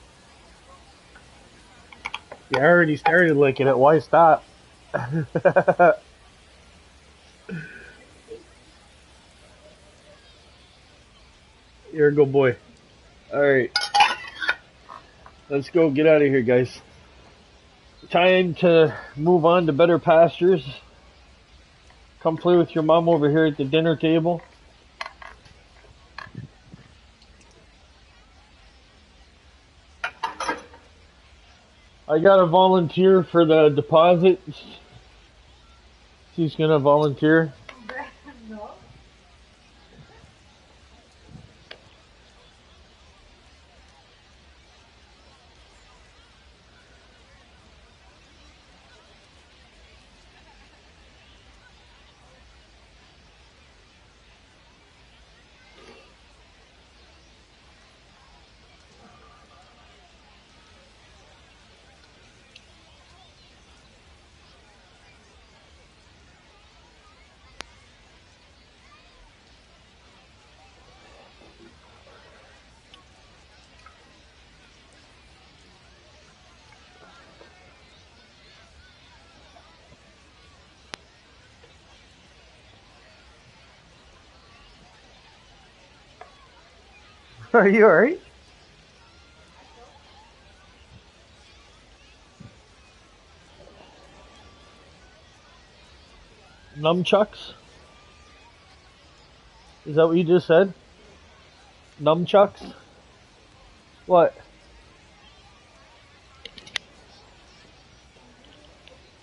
Speaker 2: You already started licking it. Why stop? You're a good boy. Alright. Let's go get out of here, guys. Time to move on to better pastures. Come play with your mom over here at the dinner table. I got a volunteer for the deposit. She's gonna volunteer.
Speaker 9: No.
Speaker 2: Are you alright? Nunchucks? Is that what you just said? Nunchucks? What?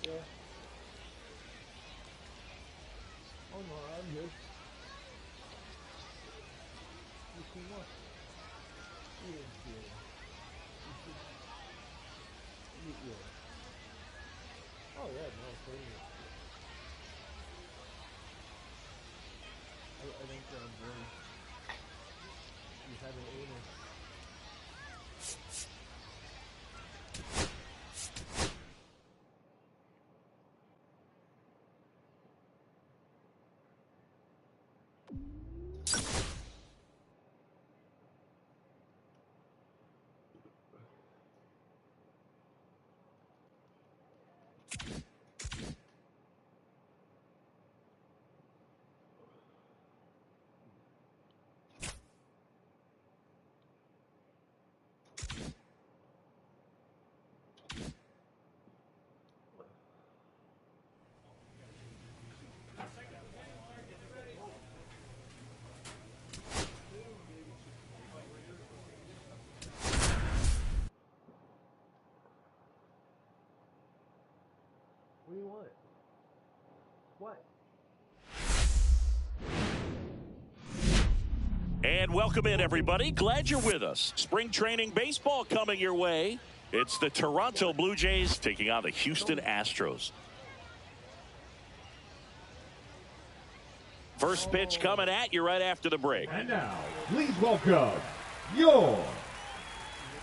Speaker 2: Yeah. Oh no, I'm good. You see what? didn't steal him. Yeah. Oh yeah, no, totally. I think Gray, he's had an anus. What do you want? What?
Speaker 1: And welcome in, everybody. Glad you're with us. Spring training baseball coming your way. It's the Toronto Blue Jays taking on the Houston Astros. First pitch coming at you right after the break.
Speaker 4: And now, please welcome your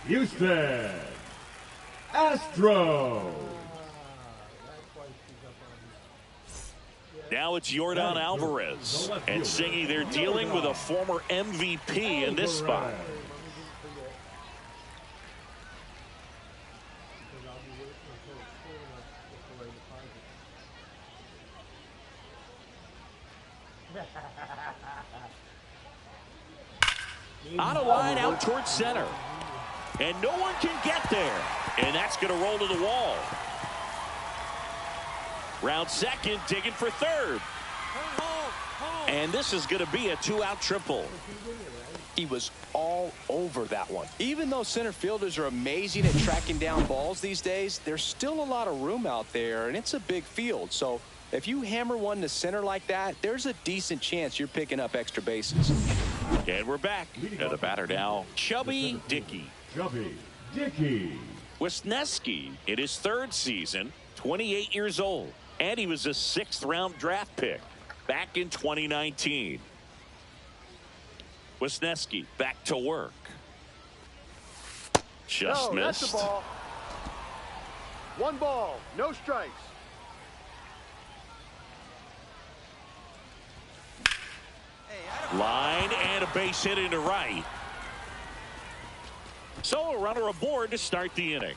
Speaker 4: Houston Astros.
Speaker 1: Now it's Yordan Alvarez. And Singy, they're dealing with a former MVP in this spot. Out of line, out towards center. And no one can get there. And that's going to roll to the wall. Round second, digging for third. And this is going to be a two-out triple.
Speaker 3: He was all over that one. Even though center fielders are amazing at tracking down balls these days, there's still a lot of room out there, and it's a big field. So if you hammer one to center like that, there's a decent chance you're picking up extra bases.
Speaker 1: And we're back. And the batter now, Chubby Dickey.
Speaker 4: Chubby Dickey.
Speaker 1: Wisniewski in his third season, 28 years old. And he was a 6th-round draft pick back in 2019. Wisniewski back to work. Just missed.
Speaker 7: That's the ball. 1 ball, no strikes.
Speaker 1: Line and a base hit into right. So a runner aboard to start the inning.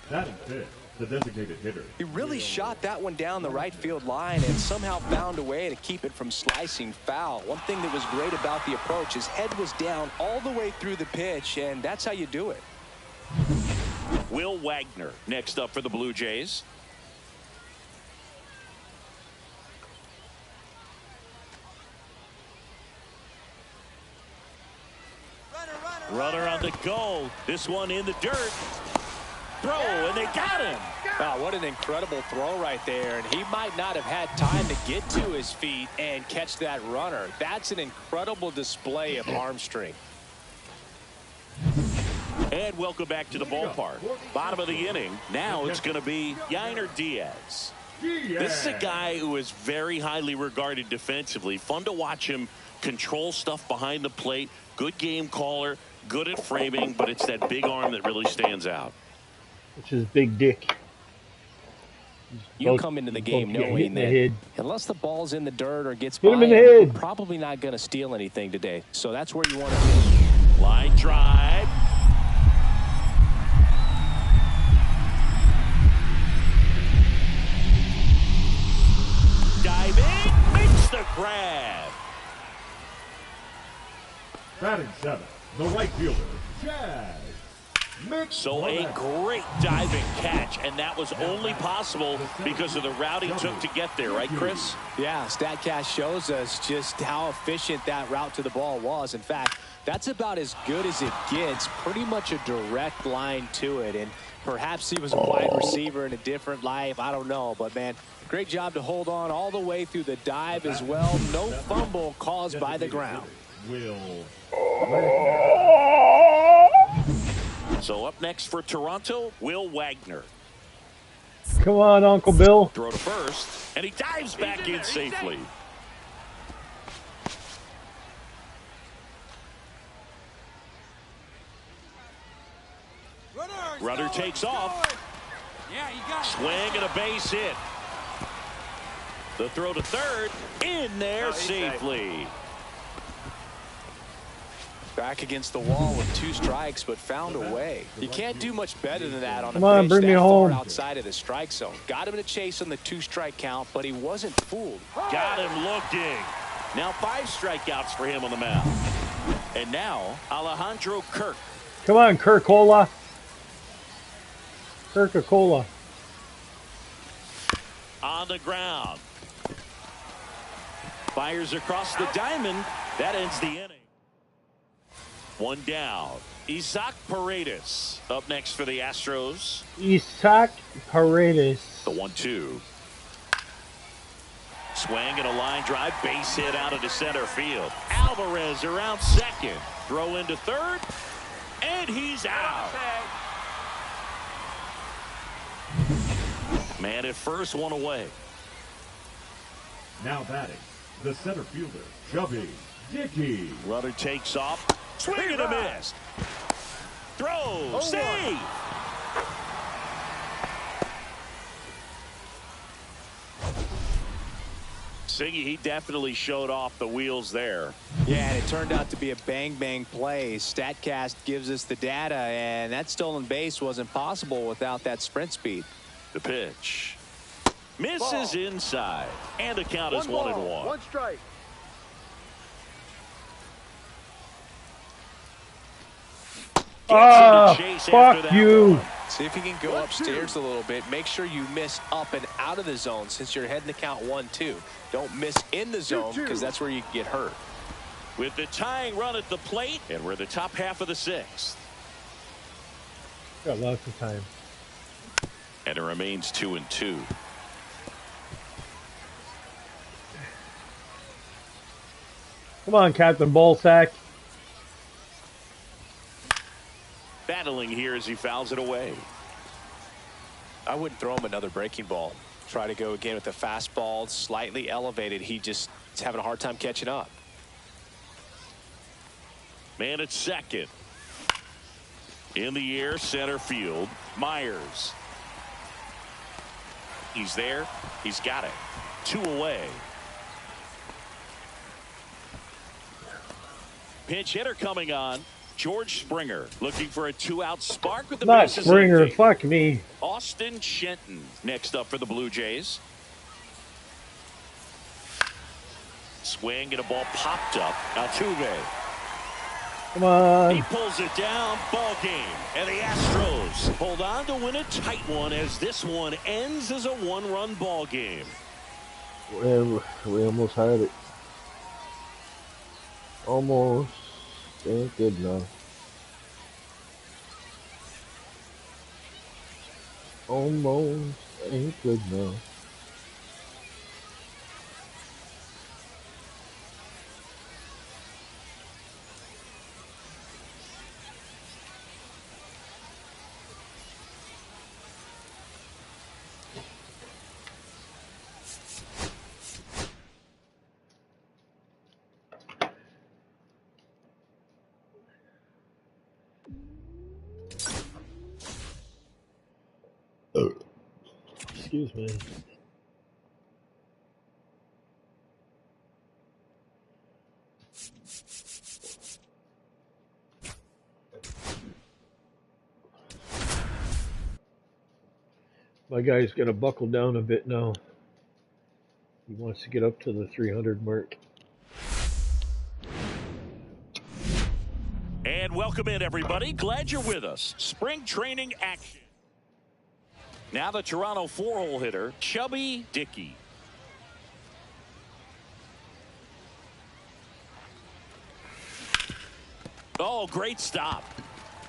Speaker 4: Batting fifth, the designated hitter.
Speaker 3: He really shot that one down the right field line and somehow found a way to keep it from slicing foul. One thing that was great about the approach, his head was down all the way through the pitch, and that's how you do it.
Speaker 1: Will Wagner next up for the Blue Jays. Runner on the go. This one in the dirt. Throw, and they got him.
Speaker 3: Wow, what an incredible throw right there. And he might not have had time to get to his feet and catch that runner. That's an incredible display of arm strength.
Speaker 1: And welcome back to the ballpark. Bottom of the inning. Now it's going to be Yainer Diaz. This is a guy who is very highly regarded defensively. Fun to watch him control stuff behind the plate. Good game caller. Good at framing. But it's that big arm that really stands out.
Speaker 6: Which is big dick.
Speaker 3: You come into the game knowing that unless the ball's in the dirt or gets by, you're probably not going to steal anything today. So that's where you want to be.
Speaker 1: Line drive. Diving, makes the grab.
Speaker 4: Batting seventh, the right fielder, Chad.
Speaker 1: So a great diving catch, and that was only possible because of the route he took to get there, right, Chris?
Speaker 3: Yeah, StatCast shows us just how efficient that route to the ball was. In fact, that's about as good as it gets, pretty much a direct line to it. And perhaps he was a wide receiver in a different life, I don't know. But, man, great job to hold on all the way through the dive as well. No fumble caused by the ground.
Speaker 4: Will.
Speaker 1: So up next for Toronto, Will Wagner.
Speaker 2: Come on, Uncle Bill.
Speaker 1: Throw to first, and he dives back in safely. Runner takes off. Swing and a base hit. The throw to third, in there safely.
Speaker 3: Back against the wall with 2 strikes, but found a way. You can't do much better than that on a
Speaker 2: Come on,
Speaker 3: pitch
Speaker 2: bring me
Speaker 3: that
Speaker 2: home.
Speaker 3: far outside of the strike zone. Got him in a chase on the 2-strike count, but he wasn't fooled.
Speaker 1: Got him looking. Now 5 strikeouts for him on the mound. And now Alejandro Kirk.
Speaker 2: Come on, Kirk-Cola. Kirk-Cola.
Speaker 1: On the ground. Fires across the diamond. That ends the inning. 1 down. Isaac Paredes up next for the Astros.
Speaker 2: Isaac Paredes.
Speaker 1: The 1-2. Swing and a line drive. Base hit out into center field. Alvarez around second. Throw into third. And he's out. Man at first, 1 away.
Speaker 4: Now batting, the center fielder, Chubby Dickey.
Speaker 1: Runner takes off. Swing and a miss. Throw. Save. Siggy, he definitely showed off the wheels there.
Speaker 3: Yeah, and it turned out to be a bang-bang play. StatCast gives us the data, and that stolen base wasn't possible without that sprint speed.
Speaker 1: The pitch. Misses inside. And the count is 1-1.
Speaker 7: 1 strike.
Speaker 2: Fuck you.
Speaker 3: See if you can go upstairs a little bit. Make sure you miss up and out of the zone since you're heading to count 1-2. Don't miss in the zone because that's where you can get hurt.
Speaker 1: With the tying run at the plate, and we're in the top half of the 6th.
Speaker 2: Got lots of time.
Speaker 1: And it remains 2-2.
Speaker 2: Come on, Captain Ballsack.
Speaker 1: Battling here as he fouls it away.
Speaker 3: I wouldn't throw him another breaking ball. Try to go again with the fastball, slightly elevated. He just is having a hard time catching up.
Speaker 1: Man at second. In the air, center field. Myers. He's there. He's got it. 2 away. Pinch hitter coming on. George Springer looking for a 2-out spark with the
Speaker 2: Not
Speaker 1: bases
Speaker 2: Springer.
Speaker 1: empty.
Speaker 2: Fuck me.
Speaker 1: Austin Shenton next up for the Blue Jays. Swing and a ball popped up. Altuve.
Speaker 2: Come on.
Speaker 1: He pulls it down. Ball game. And the Astros hold on to win a tight one as this one ends as a 1-run ball game.
Speaker 6: We almost had it. Almost. Ain't good enough. Almost ain't good enough.
Speaker 2: Excuse me. My guy's got to buckle down a bit now. He wants to get up to the 300 mark.
Speaker 1: And welcome in, everybody. Glad you're with us. Spring training action. Now the Toronto 4-hole hitter, Chubby Dickey. Oh, great stop.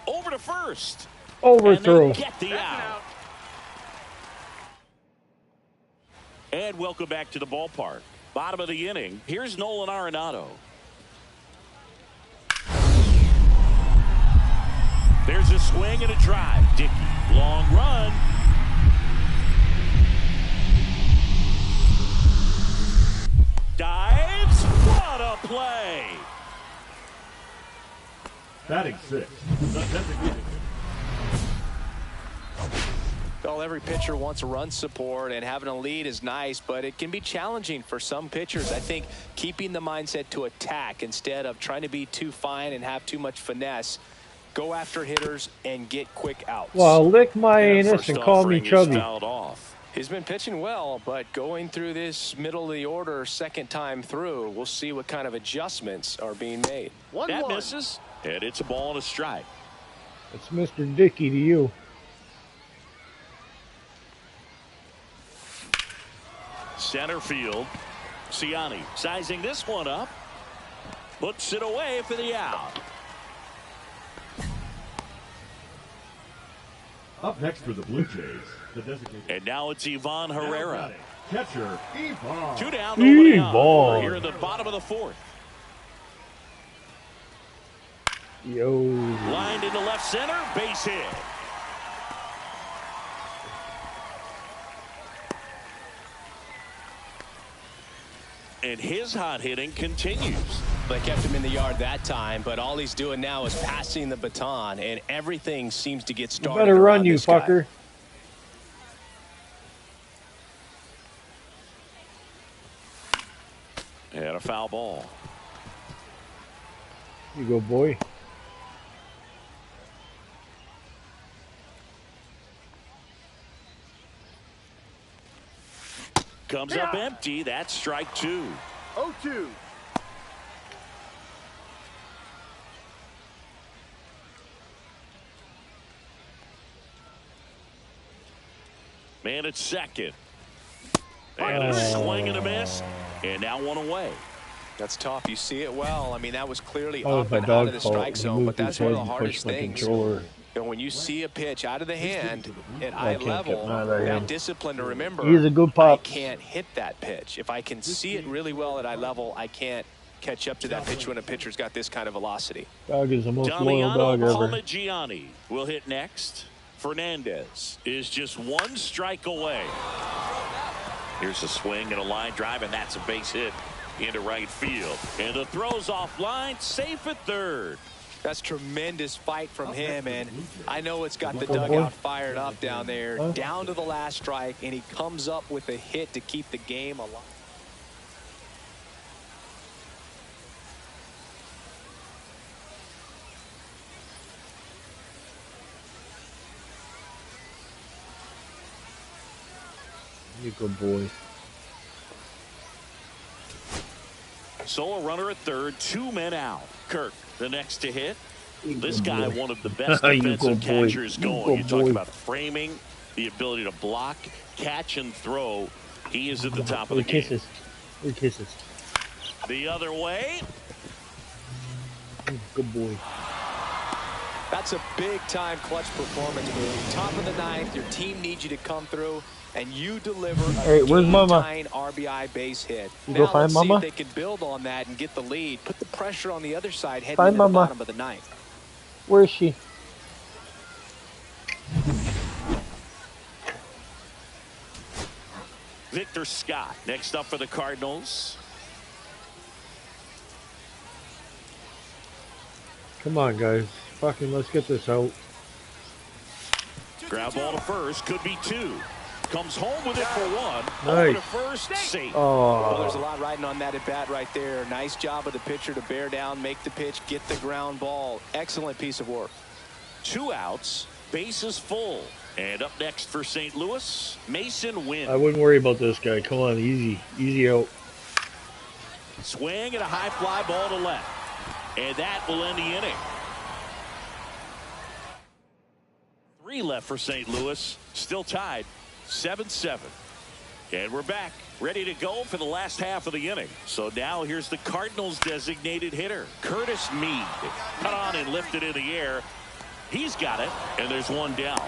Speaker 1: Over to first.
Speaker 2: Overthrow.
Speaker 1: And they get the out. And welcome back to the ballpark. Bottom of the inning. Here's Nolan Arenado. There's a swing and a drive. Dickey, long run. Dives. What a play.
Speaker 4: Batting 6, the designated.
Speaker 3: Well, every pitcher wants run support, and having a lead is nice, but it can be challenging for some pitchers. I think keeping the mindset to attack instead of trying to be too fine and have too much finesse. Go after hitters and get quick outs.
Speaker 2: Well, lick my anus and call me chubby.
Speaker 1: Off.
Speaker 3: He's been pitching well, but going through this middle of the order second time through, we'll see what kind of adjustments are being made.
Speaker 1: That misses, and it's a ball and a strike.
Speaker 2: It's Mr. Dickey to you.
Speaker 1: Center field. Ciani sizing this one up. Puts it away for the out.
Speaker 4: Up next for the Blue Jays, the designated.
Speaker 1: And now it's Ivan Herrera.
Speaker 4: Catcher, Ivan.
Speaker 1: 2 down, nobody out.
Speaker 2: Ivan.
Speaker 1: Here in the bottom of the 4th.
Speaker 2: Yo.
Speaker 1: Lined into left center. Base hit. And his hot hitting continues.
Speaker 3: They kept him in the yard that time, but all he's doing now is passing the baton, and everything seems to get started.
Speaker 2: Better run, you fucker.
Speaker 1: And a foul ball.
Speaker 2: You go, boy.
Speaker 1: Comes up empty. That's strike 2.
Speaker 7: 0-2.
Speaker 1: Man at second. And a swing and a miss. And now one away.
Speaker 3: That's tough. You see it well. I mean, that was clearly
Speaker 2: Oh,
Speaker 3: up
Speaker 2: my
Speaker 3: and out
Speaker 2: dog
Speaker 3: of the
Speaker 2: called.
Speaker 3: strike
Speaker 2: He
Speaker 3: zone,
Speaker 2: moved
Speaker 3: but that's
Speaker 2: his
Speaker 3: one of
Speaker 2: head
Speaker 3: the
Speaker 2: and
Speaker 3: hardest
Speaker 2: pushed my
Speaker 3: things.
Speaker 2: controller.
Speaker 3: And when you see a pitch out of the hand at
Speaker 2: I
Speaker 3: eye
Speaker 2: can't
Speaker 3: level,
Speaker 2: get mad at
Speaker 3: that
Speaker 2: him.
Speaker 3: discipline to remember,
Speaker 2: He's a good
Speaker 3: I
Speaker 2: pop.
Speaker 3: can't hit that pitch. If I can see it really well at eye level, I can't catch up to that pitch when a pitcher's got this kind of velocity.
Speaker 2: Dog is the most loyal dog
Speaker 1: Damiano
Speaker 2: ever.
Speaker 1: Palmegiani will hit next. Fernandez is just 1 strike away. Here's a swing and a line drive, and that's a base hit into right field. And the throw's offline, safe at third.
Speaker 3: That's tremendous fight from him, and I know it's got the dugout fired up down there, down to the last strike, and he comes up with a hit to keep the game alive.
Speaker 2: You good boy.
Speaker 1: So a runner at third, 2 men out. Kirk, the next to hit. This guy, one of the best defensive catchers going. You talk about framing, the ability to block, catch, and throw. He is at the top of the game.
Speaker 2: Kisses. Kisses.
Speaker 1: The other way.
Speaker 2: Good boy.
Speaker 3: That's a big-time clutch performance move. Top of the 9th, your team needs you to come through, and you deliver a
Speaker 2: where's Mama?
Speaker 3: game-tying RBI base hit.
Speaker 2: You
Speaker 3: Now
Speaker 2: go find
Speaker 3: let's
Speaker 2: Mama?
Speaker 3: see if they can build on that and get the lead. Put the pressure on the other side heading
Speaker 2: Find
Speaker 3: into the
Speaker 2: Mama.
Speaker 3: bottom of the 9th.
Speaker 2: Where is she?
Speaker 1: Victor Scott next up for the Cardinals.
Speaker 2: Come on, guys. Fucking let's get this out.
Speaker 1: Ground ball to first, could be 2. Comes home with it for 1.
Speaker 2: Nice.
Speaker 1: Over to first, safe.
Speaker 3: Well, there's a
Speaker 2: Oh,
Speaker 3: lot riding on that at bat right there. Nice job of the pitcher to bear down, make the pitch, get the ground ball. Excellent piece of work.
Speaker 1: 2 outs, bases full. And up next for St. Louis, Mason Wynn.
Speaker 2: I wouldn't worry about this guy. Come on, easy. Easy out.
Speaker 1: Swing and a high fly ball to left. And that will end the inning. 3 left for St. Louis. Still tied 7-7. And we're back, ready to go for the last half of the inning. So now here's the Cardinals' designated hitter, Curtis Mead. Cut on and lifted in the air. He's got it, and there's 1 down.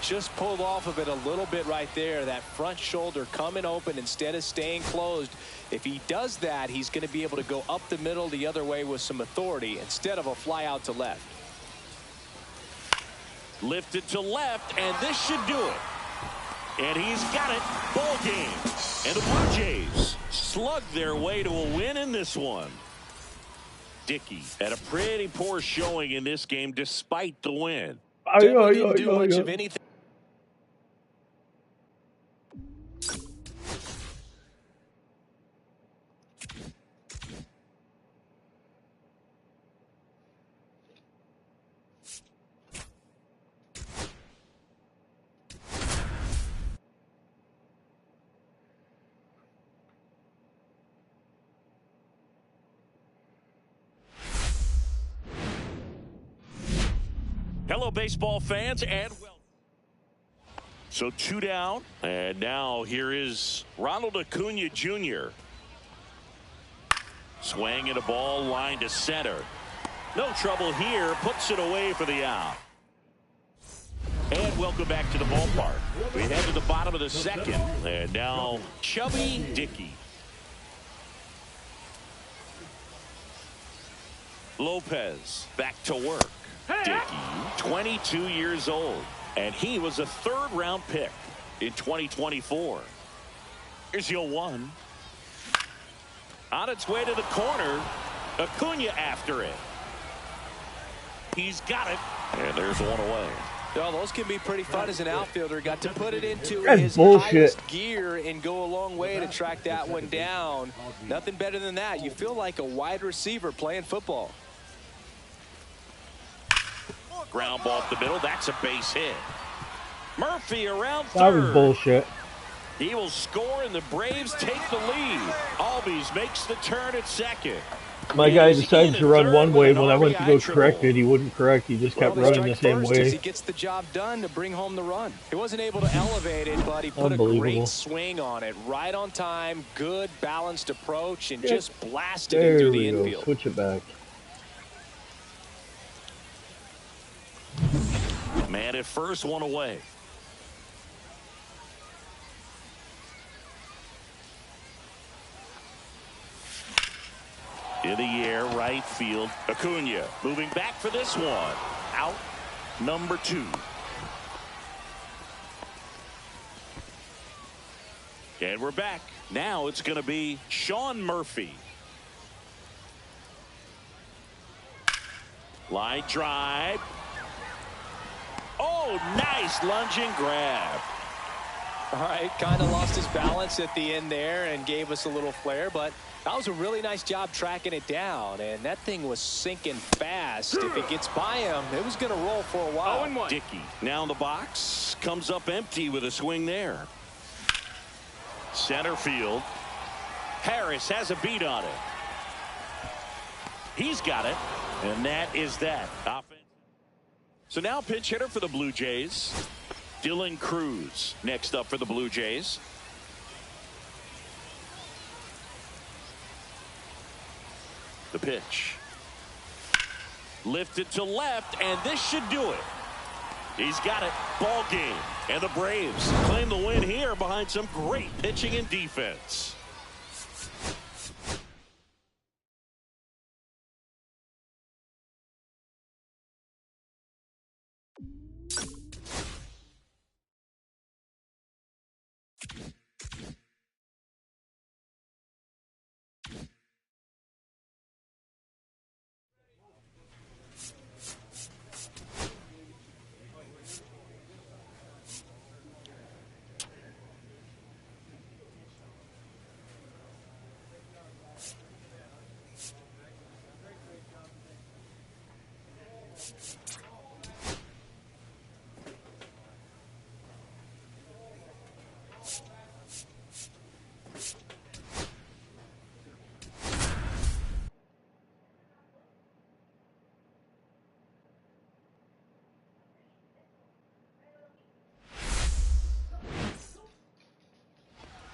Speaker 3: Just pulled off of it a little bit right there. That front shoulder coming open instead of staying closed. If he does that, he's going to be able to go up the middle the other way with some authority instead of a fly out to left.
Speaker 1: Lifted to left, and this should do it. And he's got it. Ball game. And the Blue Jays slug their way to a win in this one. Dickey had a pretty poor showing in this game despite the win.
Speaker 3: Definitely didn't do much of anything.
Speaker 1: Hello, baseball fans, and welcome. So 2 down, and now here is Ronald Acuna Jr. Swinging a ball line to center. No trouble here, puts it away for the out. And welcome back to the ballpark. We head to the bottom of the second, and now Chubby Dickey. Lopez back to work. Dickey, 22 years old, and he was a third-round pick in 2024. Here's your 1. On its way to the corner, Acuna after it. He's got it, and there's one away.
Speaker 3: Well, those can be pretty fun as an outfielder. Got to put it into
Speaker 6: That's
Speaker 3: his
Speaker 6: bullshit.
Speaker 3: highest gear and go a long way to track that one down. Nothing better than that. You feel like a wide receiver playing football.
Speaker 1: Ground ball up the middle. That's a base hit. Murphy around third.
Speaker 6: That was bullshit.
Speaker 1: He will score, and the Braves take the lead. Albies makes the turn at second.
Speaker 6: My guy decided to run one way. When I went to go correct it, he wouldn't correct. He just kept running the same way.
Speaker 3: He gets the job done to bring home the run. He wasn't able to elevate it, but he put a great swing on it. Right on time, good balanced approach, and just blasted it through the infield.
Speaker 6: Switch it back.
Speaker 1: Man at first, one away. In the air, right field. Acuna moving back for this one. Out, number 2. And we're back. Now it's going to be Sean Murphy. Line drive. Oh, nice lunging grab.
Speaker 3: All right, kind of lost his balance at the end there and gave us a little flare, but that was a really nice job tracking it down, and that thing was sinking fast. If it gets by him, it was going to roll for a while.
Speaker 1: 0-1. Dickey now in the box, comes up empty with a swing there. Center field. Harris has a beat on it. He's got it, and that is that. Offense. So now pinch hitter for the Blue Jays, Dylan Cruz next up for the Blue Jays. The pitch. Lifted to left, and this should do it. He's got it. Ball game. And the Braves claim the win here behind some great pitching and defense.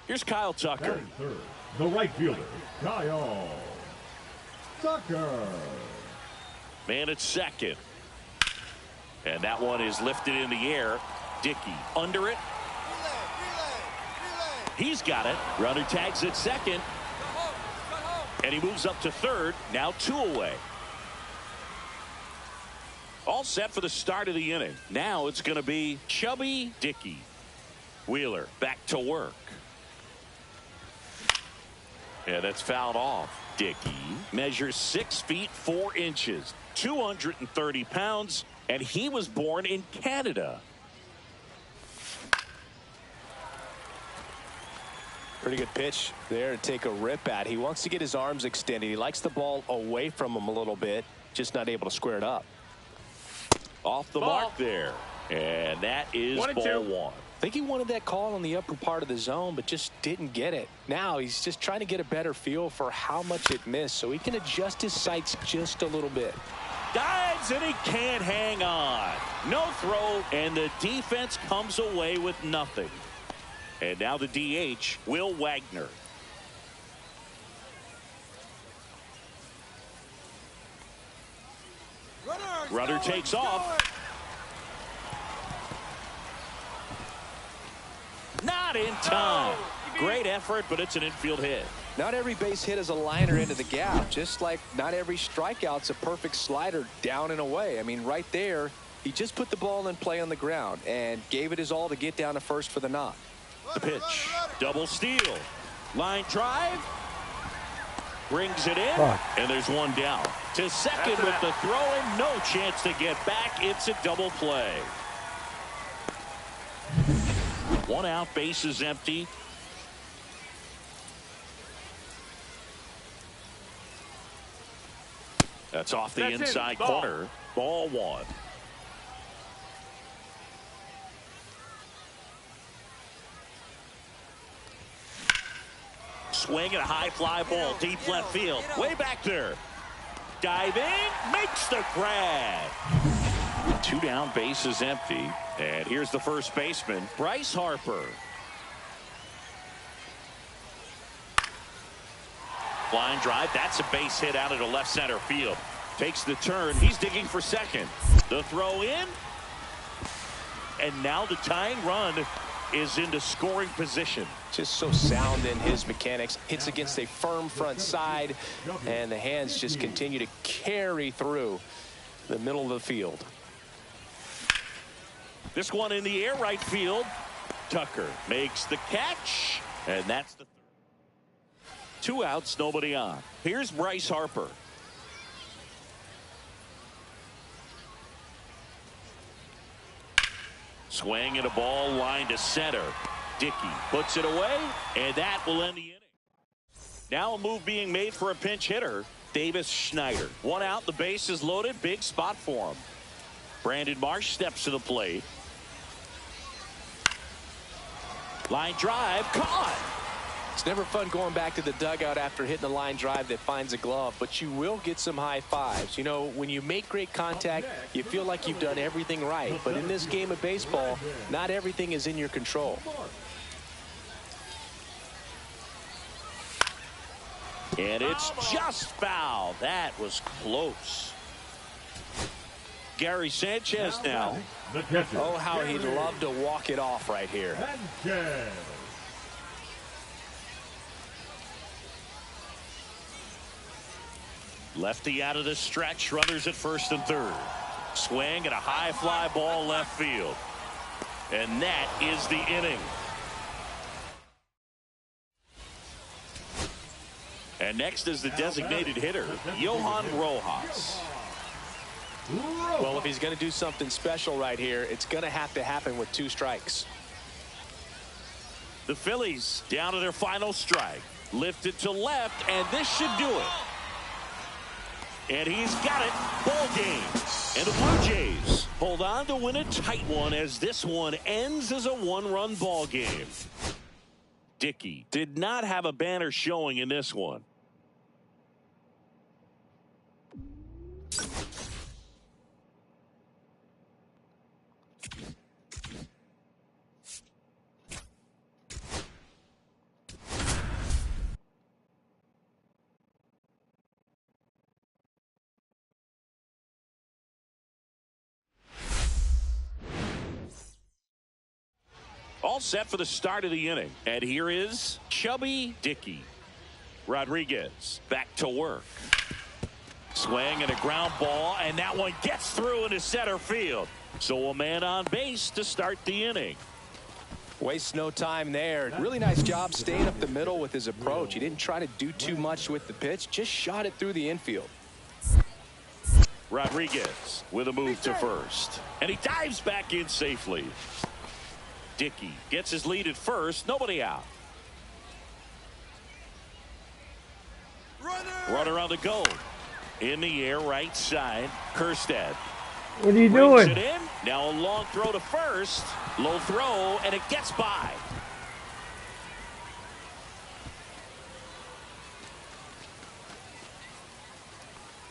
Speaker 1: Here's Kyle Tucker.
Speaker 4: Batting third, the right fielder, Kyle Tucker.
Speaker 1: Man at second. And that one is lifted in the air. Dickey under it. He's got it. Runner tags at second. And he moves up to third. Now 2 away. All set for the start of the inning. Now it's going to be Chubby Dickey. Wheeler back to work. Yeah, that's fouled off. Dickey measures 6 feet 4 inches, 230 pounds, and he was born in Canada.
Speaker 3: Pretty good pitch there to take a rip at. He wants to get his arms extended. He likes the ball away from him a little bit, just not able to square it up.
Speaker 1: Off the mark there. And that is ball 1.
Speaker 3: I think he wanted that call on the upper part of the zone, but just didn't get it. Now he's just trying to get a better feel for how much it missed so he can adjust his sights just a little bit.
Speaker 1: Dives and he can't hang on. No throw, and the defense comes away with nothing. And now the DH, Will Wagner. Runner takes off. Not in time. Great effort, but it's an infield hit.
Speaker 3: Not every base hit is a liner into the gap, just like not every strikeout's a perfect slider down and away. I mean, right there, he just put the ball in play on the ground and gave it his all to get down to first for the knock.
Speaker 1: The pitch, double steal, line drive, brings it in, and there's one down. To second with the throw and no chance to get back. It's a double play. 1 out, base is empty. That's off the inside corner. Ball 1. Swing and a high fly ball deep left field. Way back there. Diving, makes the grab. 2 down, base is empty. And here's the first baseman, Bryce Harper. Line drive, that's a base hit out into left center field. Takes the turn, he's digging for second. The throw in. And now the tying run is into scoring position.
Speaker 3: Just so sound in his mechanics. Hits against a firm front side, and the hands just continue to carry through the middle of the field.
Speaker 1: This one in the air, right field. Tucker makes the catch, and that's the 2 outs, nobody on. Here's Bryce Harper. Swing and a ball line to center. Dickey puts it away, and that will end the inning. Now a move being made for a pinch hitter, Davis Schneider. 1 out, the base is loaded, big spot for him. Brandon Marsh steps to the plate. Line drive, caught.
Speaker 3: It's never fun going back to the dugout after hitting a line drive that finds a glove, but you will get some high fives. You know, when you make great contact, you feel like you've done everything right. But in this game of baseball, not everything is in your control.
Speaker 1: And it's just foul. That was close. Gary Sanchez now.
Speaker 3: Oh, how he'd love to walk it off right here.
Speaker 1: Lefty out of the stretch, runners at first and third. Swing and a high fly ball left field. And that is the inning. And next is the designated hitter, Johan Rojas.
Speaker 3: Well, if he's going to do something special right here, it's going to have to happen with 2 strikes.
Speaker 1: The Phillies down to their final strike. Lifted to left, and this should do it. And he's got it. Ball game. And the Blue Jays hold on to win a tight one as this one ends as a 1-run ball game. Dickey did not have a banner showing in this one. All set for the start of the inning. And here is Chubby Dickey. Rodriguez back to work. Swing and a ground ball, and that one gets through into center field. So a man on base to start the inning.
Speaker 3: Wastes no time there. Really nice job staying up the middle with his approach. He didn't try to do too much with the pitch, just shot it through the infield.
Speaker 1: Rodriguez with a move to first, and he dives back in safely. Dickey gets his lead at first, nobody out. Runner on the go. In the air, right side. Kerstad.
Speaker 2: What are you
Speaker 1: Brings
Speaker 2: doing?
Speaker 1: it in. Now a long throw to first. Low throw, and it gets by.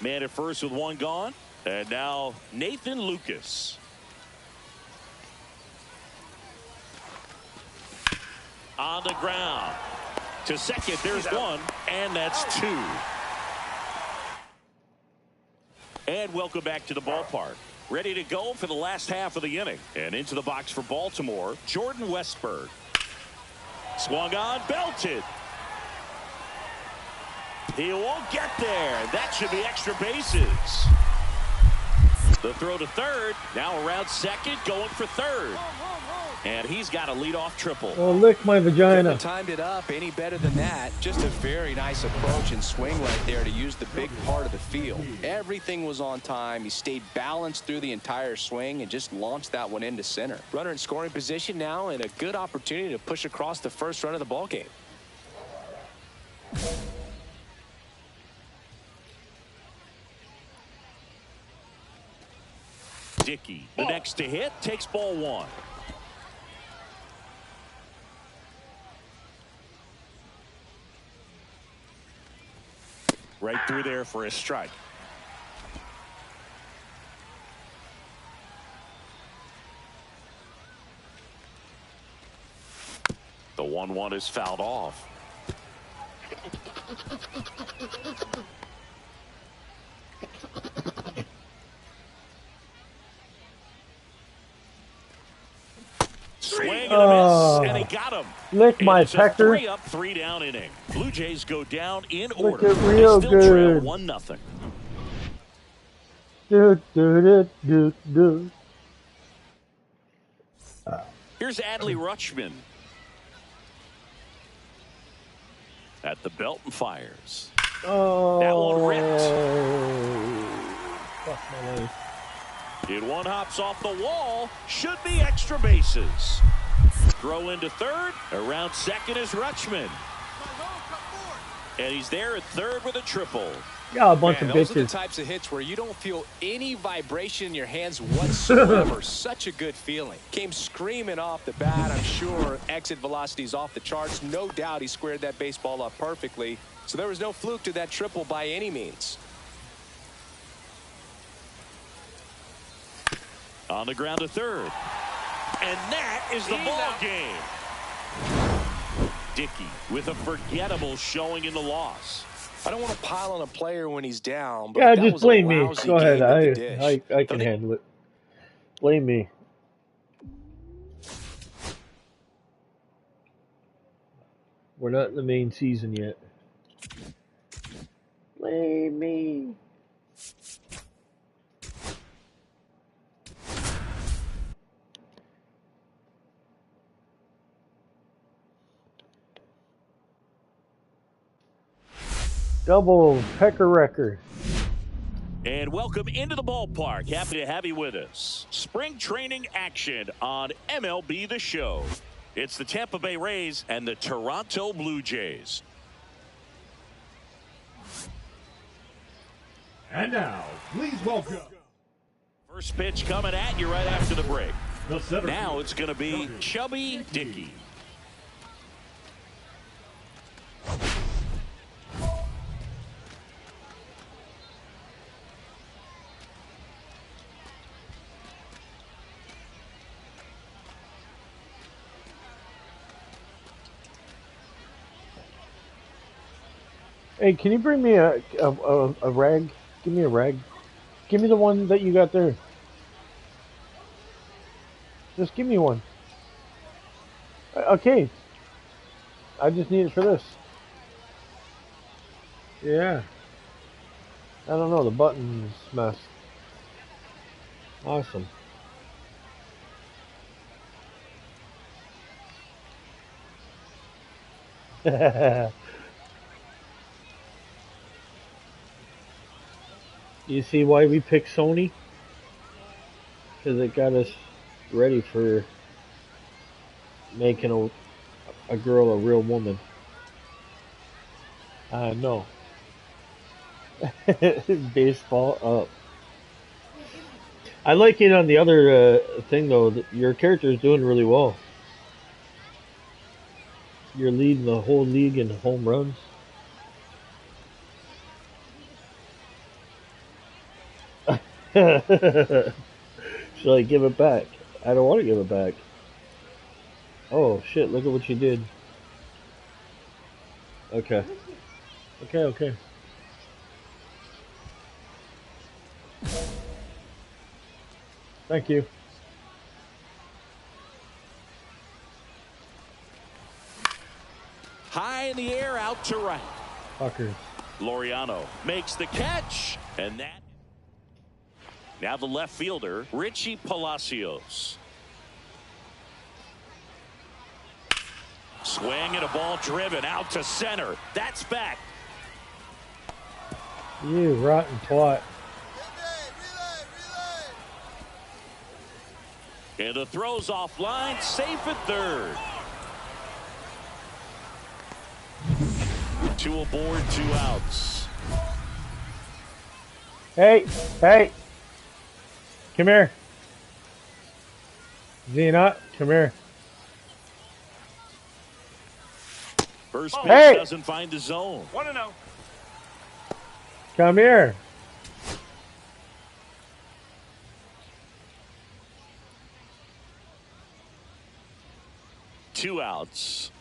Speaker 1: Man at first with one gone. And now Nathan Lucas. On the ground. To second, there's one, and that's two. And welcome back to the ballpark. Ready to go for the last half of the inning. And into the box for Baltimore, Jordan Westburg. Swung on, belted. He won't get there. That should be extra bases. The throw to third. Now around second, going for third. And he's got a leadoff triple.
Speaker 2: Oh, lick my vagina.
Speaker 3: Couldn't have timed it up any better than that. Just a very nice approach and swing right there to use the big part of the field. Everything was on time. He stayed balanced through the entire swing and just launched that one into center. Runner in scoring position now, and a good opportunity to push across the first run of the ball game.
Speaker 1: Dickey, the next to hit, takes ball one. Right through there for a strike. The 1-1 is fouled off. Swing and a miss, and he got him.
Speaker 2: Lick my
Speaker 1: It's a
Speaker 2: pecker.
Speaker 1: 3 up, 3 down inning. Blue Jays go down in
Speaker 2: Look
Speaker 1: order.
Speaker 2: at real
Speaker 1: They still trail
Speaker 2: good.
Speaker 1: 1-0.
Speaker 2: Do.
Speaker 1: Here's Adley Rutschman. At the belt and fires.
Speaker 2: Oh.
Speaker 1: That one ripped.
Speaker 2: Fuck my life.
Speaker 1: It one hops off the wall. Should be extra bases. Throw into third. Around second is Rutschman. And he's there at third with a triple.
Speaker 2: Yeah, a bunch of
Speaker 3: Those are the
Speaker 2: bitches.
Speaker 3: types of hits where you don't feel any vibration in your hands whatsoever. Such a good feeling. Came screaming off the bat. I'm sure exit velocity's off the charts. No doubt he squared that baseball up perfectly. So there was no fluke to that triple by any means.
Speaker 1: On the ground to third. And that is the ball game. Dickey with a forgettable showing in the loss.
Speaker 3: I don't want to pile on a player when he's down, but
Speaker 2: Yeah,
Speaker 3: that
Speaker 2: just
Speaker 3: was a
Speaker 2: blame me.
Speaker 3: lousy
Speaker 2: Go ahead.
Speaker 3: game at the dish.
Speaker 2: I can handle it. Blame me. We're not in the main season yet. Blame me. Double pecker wrecker.
Speaker 1: And welcome into the ballpark. Happy to have you with us. Spring training action on MLB The Show. It's the Tampa Bay Rays and the Toronto Blue Jays.
Speaker 4: And now, please welcome
Speaker 1: First pitch coming at you right after the break.
Speaker 4: the center.
Speaker 1: Now it's going to be Chubby Dickey.
Speaker 2: Hey, can you bring me a rag? Give me a rag. Give me the one that you got there. Just give me one. Okay. I just need it for this. Yeah.
Speaker 6: I don't know, the button's messed. Awesome. You see why we picked Sony? Because it got us ready for making a girl a real woman. I know. Baseball up. I like it on the other thing though. That your character is doing really well. You're leading the whole league in home runs. Should I give it back? I don't want to give it back. Oh shit! Look at what you did. Okay. Okay. Thank you.
Speaker 1: High in the air, out to right.
Speaker 6: Fuckers.
Speaker 1: Laureano makes the catch, and that. Now the left fielder, Richie Palacios. Swing and a ball driven out to center. That's back.
Speaker 6: You rotten twat.
Speaker 1: And the throw's offline, safe at third. 2 aboard, 2 outs.
Speaker 6: Hey. Come here. Zena, come here.
Speaker 1: First pitch doesn't find the zone.
Speaker 7: 1-0.
Speaker 6: Come here.
Speaker 1: Two outs.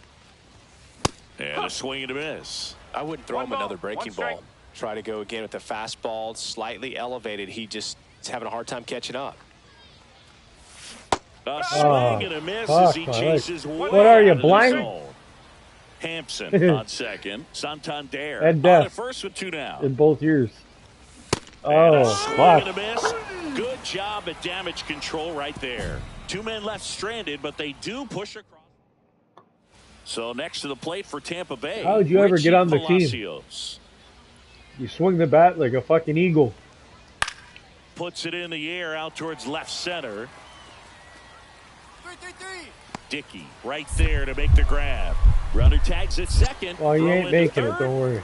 Speaker 1: And a swing and a miss.
Speaker 3: I wouldn't throw him another breaking ball. Try to go again with the fastball, slightly elevated. He just is having a hard time catching up.
Speaker 1: A swing and a miss as he chases
Speaker 6: what are you, blind?
Speaker 1: Hampson on second. Santander
Speaker 6: and
Speaker 1: on at first with 2 down.
Speaker 6: In both years.
Speaker 1: And a swing and a miss. Good job at damage control right there. 2 men left stranded, but they do push across. So next to the plate for Tampa Bay.
Speaker 6: How would you ever get on the
Speaker 1: Palacios.
Speaker 6: team? You swing the bat like a fucking eagle.
Speaker 1: Puts it in the air out towards left center.
Speaker 7: 3-3-3.
Speaker 1: Dickey right there to make the grab. Runner tags at second.
Speaker 6: Well, you ain't making it, don't worry.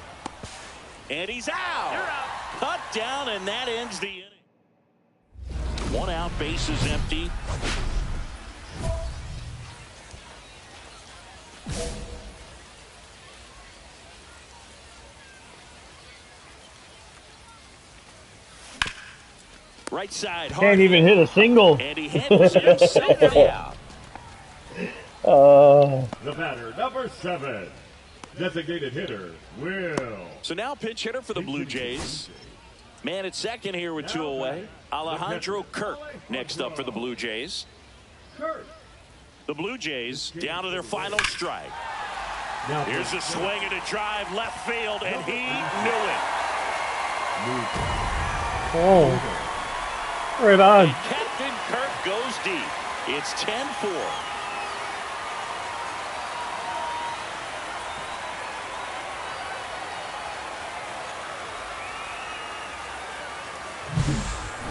Speaker 1: And he's out. Cut down, and that ends the inning. 1 out, bases empty. Right side.
Speaker 6: Can't even hit a single.
Speaker 1: And he handles it himself out.
Speaker 4: The batter, number 7. Designated hitter, Will.
Speaker 1: So now pinch hitter for the Blue Jays. Man at second here with 2 away. Alejandro Kirk next up for the Blue Jays. The Blue Jays down to their final strike. Here's a swing and a drive left field, and he knew it.
Speaker 6: Oh. Right on.
Speaker 1: And Captain Kirk goes deep. It's 10-4.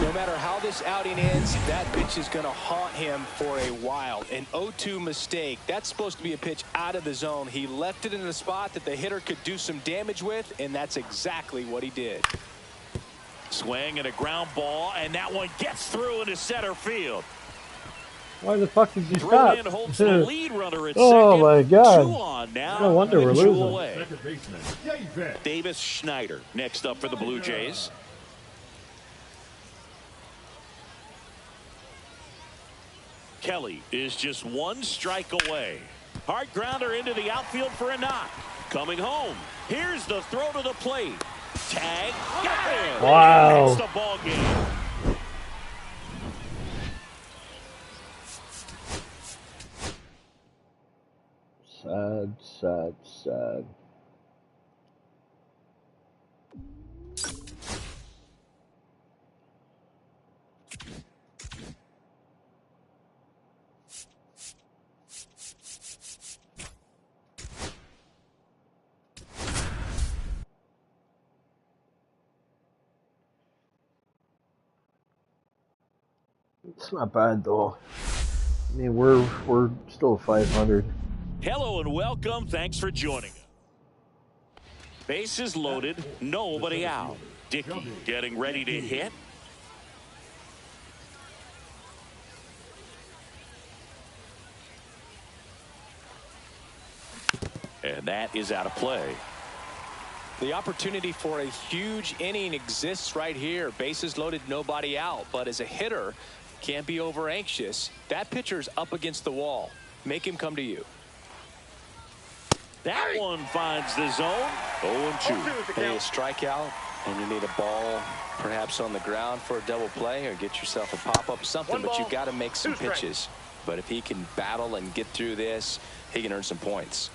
Speaker 3: No matter how this outing ends, that pitch is going to haunt him for a while. An 0-2 mistake. That's supposed to be a pitch out of the zone. He left it in a spot that the hitter could do some damage with, and that's exactly what he did.
Speaker 1: Swing and a ground ball, and that one gets through into center field.
Speaker 6: Why the fuck did you
Speaker 1: Throw
Speaker 6: stop?
Speaker 1: in holds the lead runner at
Speaker 6: Oh
Speaker 1: second.
Speaker 6: my God.
Speaker 1: 2 on now.
Speaker 6: No wonder we're
Speaker 1: 2
Speaker 6: losing.
Speaker 1: away.
Speaker 4: Second baseman, Davis.
Speaker 1: Davis Schneider next up for the Blue Jays. Kelly is just 1 strike away. Hard grounder into the outfield for a knock. Coming home. Here's the throw to the plate. Tag. Got him.
Speaker 6: Wow.
Speaker 1: That's the ball game.
Speaker 6: Sad. It's not bad though. I mean, we're still 500.
Speaker 1: Hello and welcome. Thanks for joining us. Bases loaded, nobody out. Dickey getting ready to hit. And that is out of play.
Speaker 3: The opportunity for a huge inning exists right here. Bases loaded, nobody out. But as a hitter, can't be over anxious. That pitcher's up against the wall. Make him come to you.
Speaker 1: That one finds the zone. 0-2.
Speaker 3: Hey, a strikeout, and you need a ball perhaps on the ground for a double play or get yourself a pop-up, something, but you got to make some pitches. But if he can battle and get through this, he can earn some points.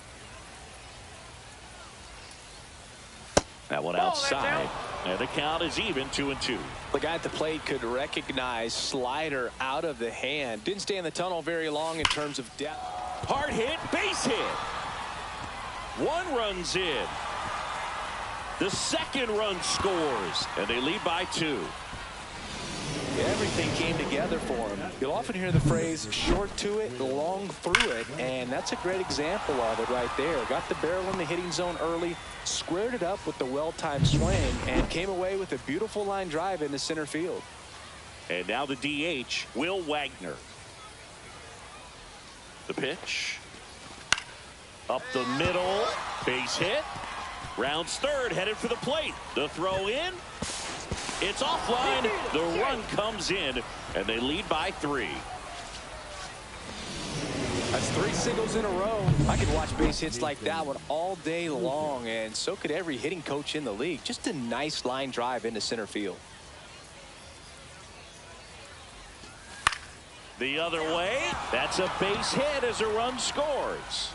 Speaker 1: That one outside, and the count is even 2-2.
Speaker 3: The guy at the plate could recognize slider out of the hand. Didn't stay in the tunnel very long in terms of depth.
Speaker 1: Hard hit, base hit. One run's in. The second run scores, and they lead by 2.
Speaker 3: Everything came together for him. You'll often hear the phrase short to it, long through it, and that's a great example of it right there. Got the barrel in the hitting zone early, squared it up with the well-timed swing, and came away with a beautiful line drive into center field.
Speaker 1: And now the DH, Will Wagner. The pitch. Up the middle, base hit. Rounds third, headed for the plate. The throw in. It's offline. The run comes in, and they lead by 3.
Speaker 3: That's 3 singles in a row. I could watch base hits like that one all day long, and so could every hitting coach in the league. Just a nice line drive into center field.
Speaker 1: The other way, that's a base hit as a run scores.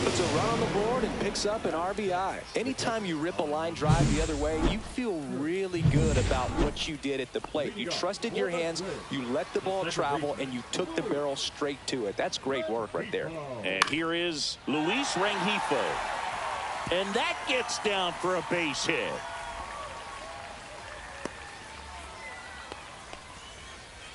Speaker 3: Puts a run on the board and picks up an RBI. Anytime you rip a line drive the other way, you feel really good about what you did at the plate. You trusted your hands, you let the ball travel, and you took the barrel straight to it. That's great work right there.
Speaker 1: And here is Luis Rengifo. And that gets down for a base hit.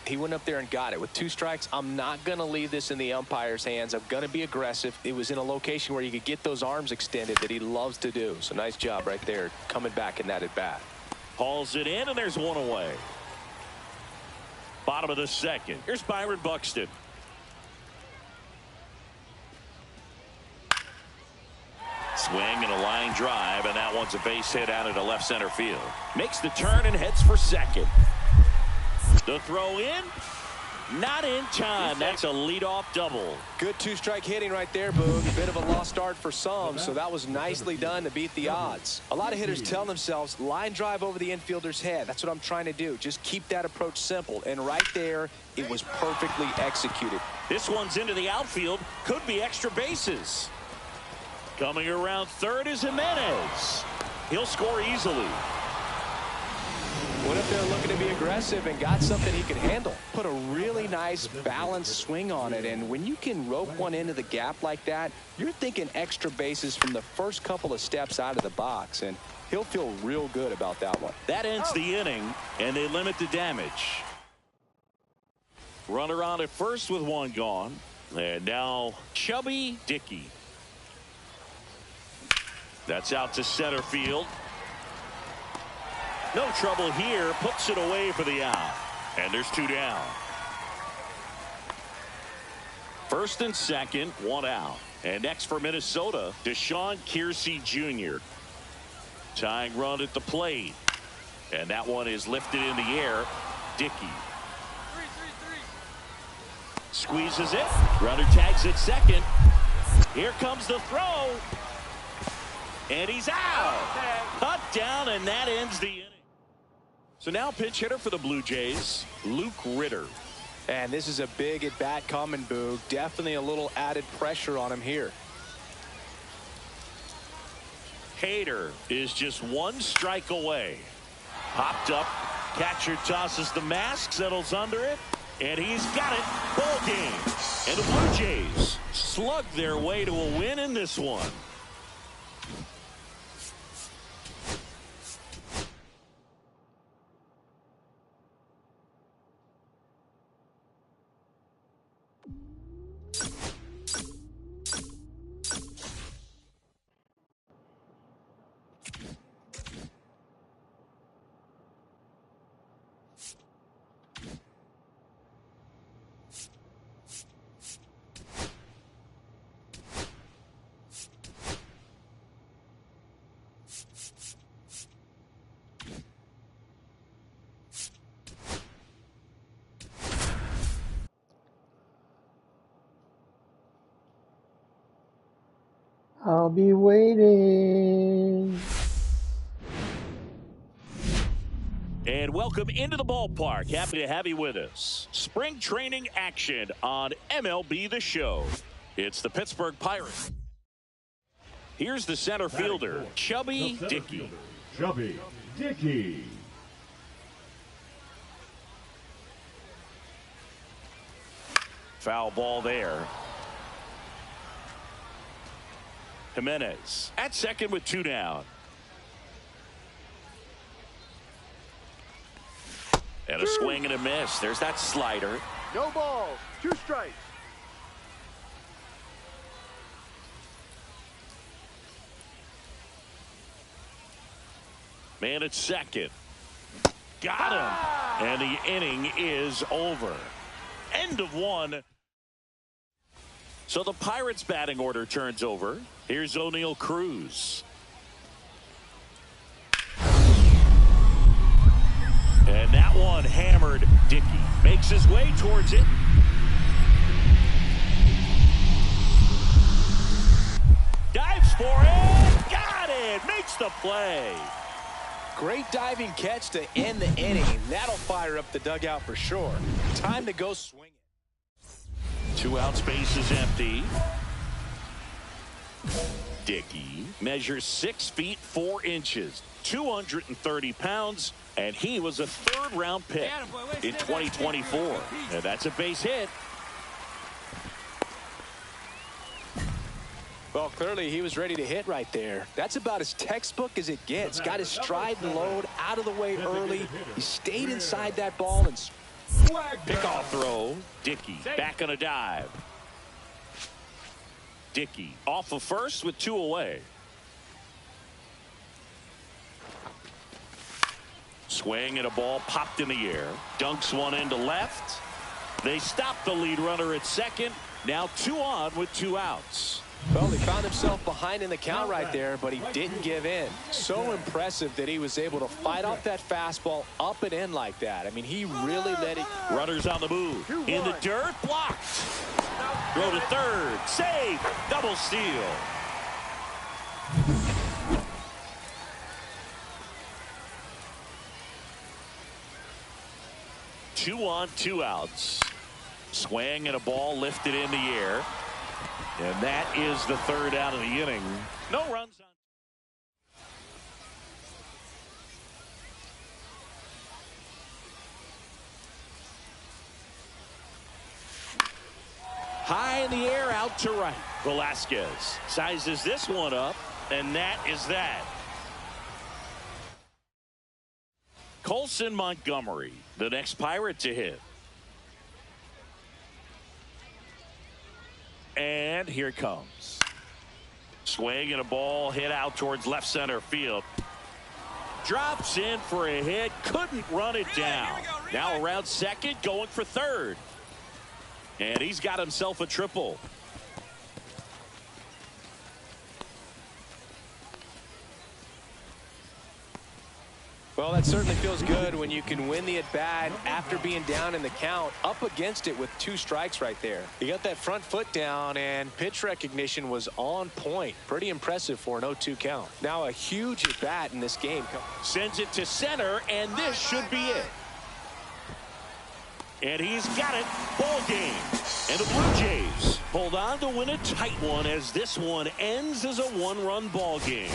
Speaker 3: He went up there and got it. With 2 strikes, I'm not going to leave this in the umpire's hands. I'm going to be aggressive. It was in a location where you could get those arms extended that he loves to do. So nice job right there coming back in that at bat.
Speaker 1: Hauls it in, and there's one away. Bottom of the second. Here's Byron Buxton. Swing and a line drive, and that one's a base hit out into left center field. Makes the turn and heads for second. The throw in, not in time. That's a leadoff double.
Speaker 3: Good 2-strike hitting right there, Boog. A bit of a lost start for some, so that was nicely done to beat the odds. A lot of hitters tell themselves, line drive over the infielder's head. That's what I'm trying to do. Just keep that approach simple. And right there, it was perfectly executed.
Speaker 1: This one's into the outfield. Could be extra bases. Coming around third is Jimenez. He'll score easily.
Speaker 3: Went up there looking to be aggressive and got something he could handle. Put a really nice balanced swing on it, and when you can rope one into the gap like that, you're thinking extra bases from the first couple of steps out of the box, and he'll feel real good about that one.
Speaker 1: That ends the inning, and they limit the damage. Runner on at first with 1 gone, and now Chubby Dickey. That's out to center field. No trouble here. Puts it away for the out. And there's 2 down. First and second, 1 out. And next for Minnesota, Deshaun Kiersey Jr. Tying run at the plate. And that one is lifted in the air. Dickey. Squeezes it. Runner tags at second. Here comes the throw. And he's out. Cut down, and that ends the inning. So now pinch hitter for the Blue Jays, Luke Ritter.
Speaker 3: And this is a big at-bat coming, Boog. Definitely a little added pressure on him here.
Speaker 1: Hader is just 1 strike away. Popped up. Catcher tosses the mask, settles under it, and he's got it. Ball game. And the Blue Jays slug their way to a win in this one.
Speaker 6: I'll be waiting.
Speaker 1: And welcome into the ballpark. Happy to have you with us. Spring training action on MLB The Show. It's the Pittsburgh Pirates. Here's the center fielder, Chubby Dickey.
Speaker 4: Chubby Dickey.
Speaker 1: Foul ball there. Jimenez at second with 2 down. And a swing and a miss. There's that slider.
Speaker 7: No balls. 2 strikes.
Speaker 1: Man at second. Got him. And the inning is over. End of 1. So the Pirates batting order turns over. Here's O'Neal Cruz. And that one hammered. Dickey makes his way towards it. Dives for it. Got it. Makes the play.
Speaker 3: Great diving catch to end the inning. That'll fire up the dugout for sure. Time to go swing it.
Speaker 1: 2 outs, base is empty. Dickey measures 6 feet 4 inches, 230 pounds, and he was a 3rd-round pick in 2024. And that's a base hit.
Speaker 3: Well, clearly he was ready to hit right there. That's about as textbook as it gets. Got his stride and load out of the way early. He stayed inside that ball and
Speaker 1: Pickoff throw. Dickey back on a dive. Dickey off of first with 2 away. Swing and a ball popped in the air. Dunks one into left. They stop the lead runner at second. Now 2 on with 2 outs.
Speaker 3: Well, he found himself behind in the count right there, but he didn't give in. So impressive that he was able to fight off that fastball up and in like that. I mean, he really let it.
Speaker 1: Runners on the move. In the dirt. Blocked. Throw to third. Save. Double steal. Two on, 2 outs. Swing and a ball lifted in the air. And that is the 3rd out of the inning. No runs on. High in the air, out to right. Velasquez sizes this one up, and that is that. Colson Montgomery, the next Pirate to hit. And here it comes. Swing and a ball hit out towards left center field. Drops in for a hit. Couldn't run it down. Now around second, going for third. And he's got himself a triple.
Speaker 3: Well, that certainly feels good when you can win the at-bat after being down in the count, up against it with 2 strikes right there. He got that front foot down, and pitch recognition was on point. Pretty impressive for an 0-2 count. Now a huge at-bat in this game.
Speaker 1: Sends it to center, and this should be it. And he's got it. Ball game. And the Blue Jays hold on to win a tight one as this one ends as a 1-run ball game.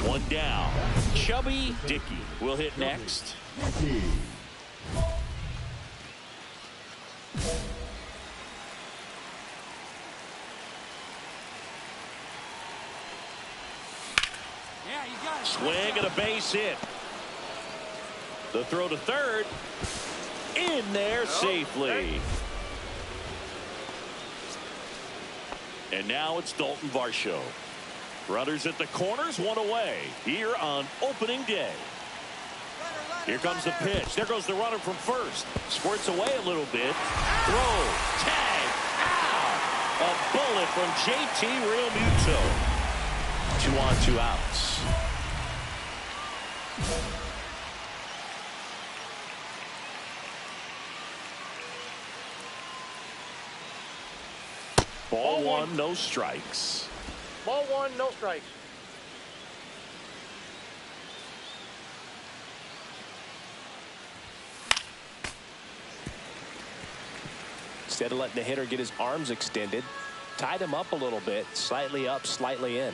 Speaker 1: One down. Chubby Dickey will hit next.
Speaker 4: Dickey.
Speaker 1: Swing and a base hit. The throw to third. In there safely. And now it's Dalton Varsho. Runners at the corners, one away here on opening day. Here comes the pitch. There goes the runner from first. Squirts away a little bit. Throw. Tag. Out. A bullet from JT Realmuto. 2 on, 2 outs. Ball one, no strikes.
Speaker 7: Ball one, no strikes.
Speaker 3: Instead of letting the hitter get his arms extended, tied him up a little bit, slightly up, slightly in.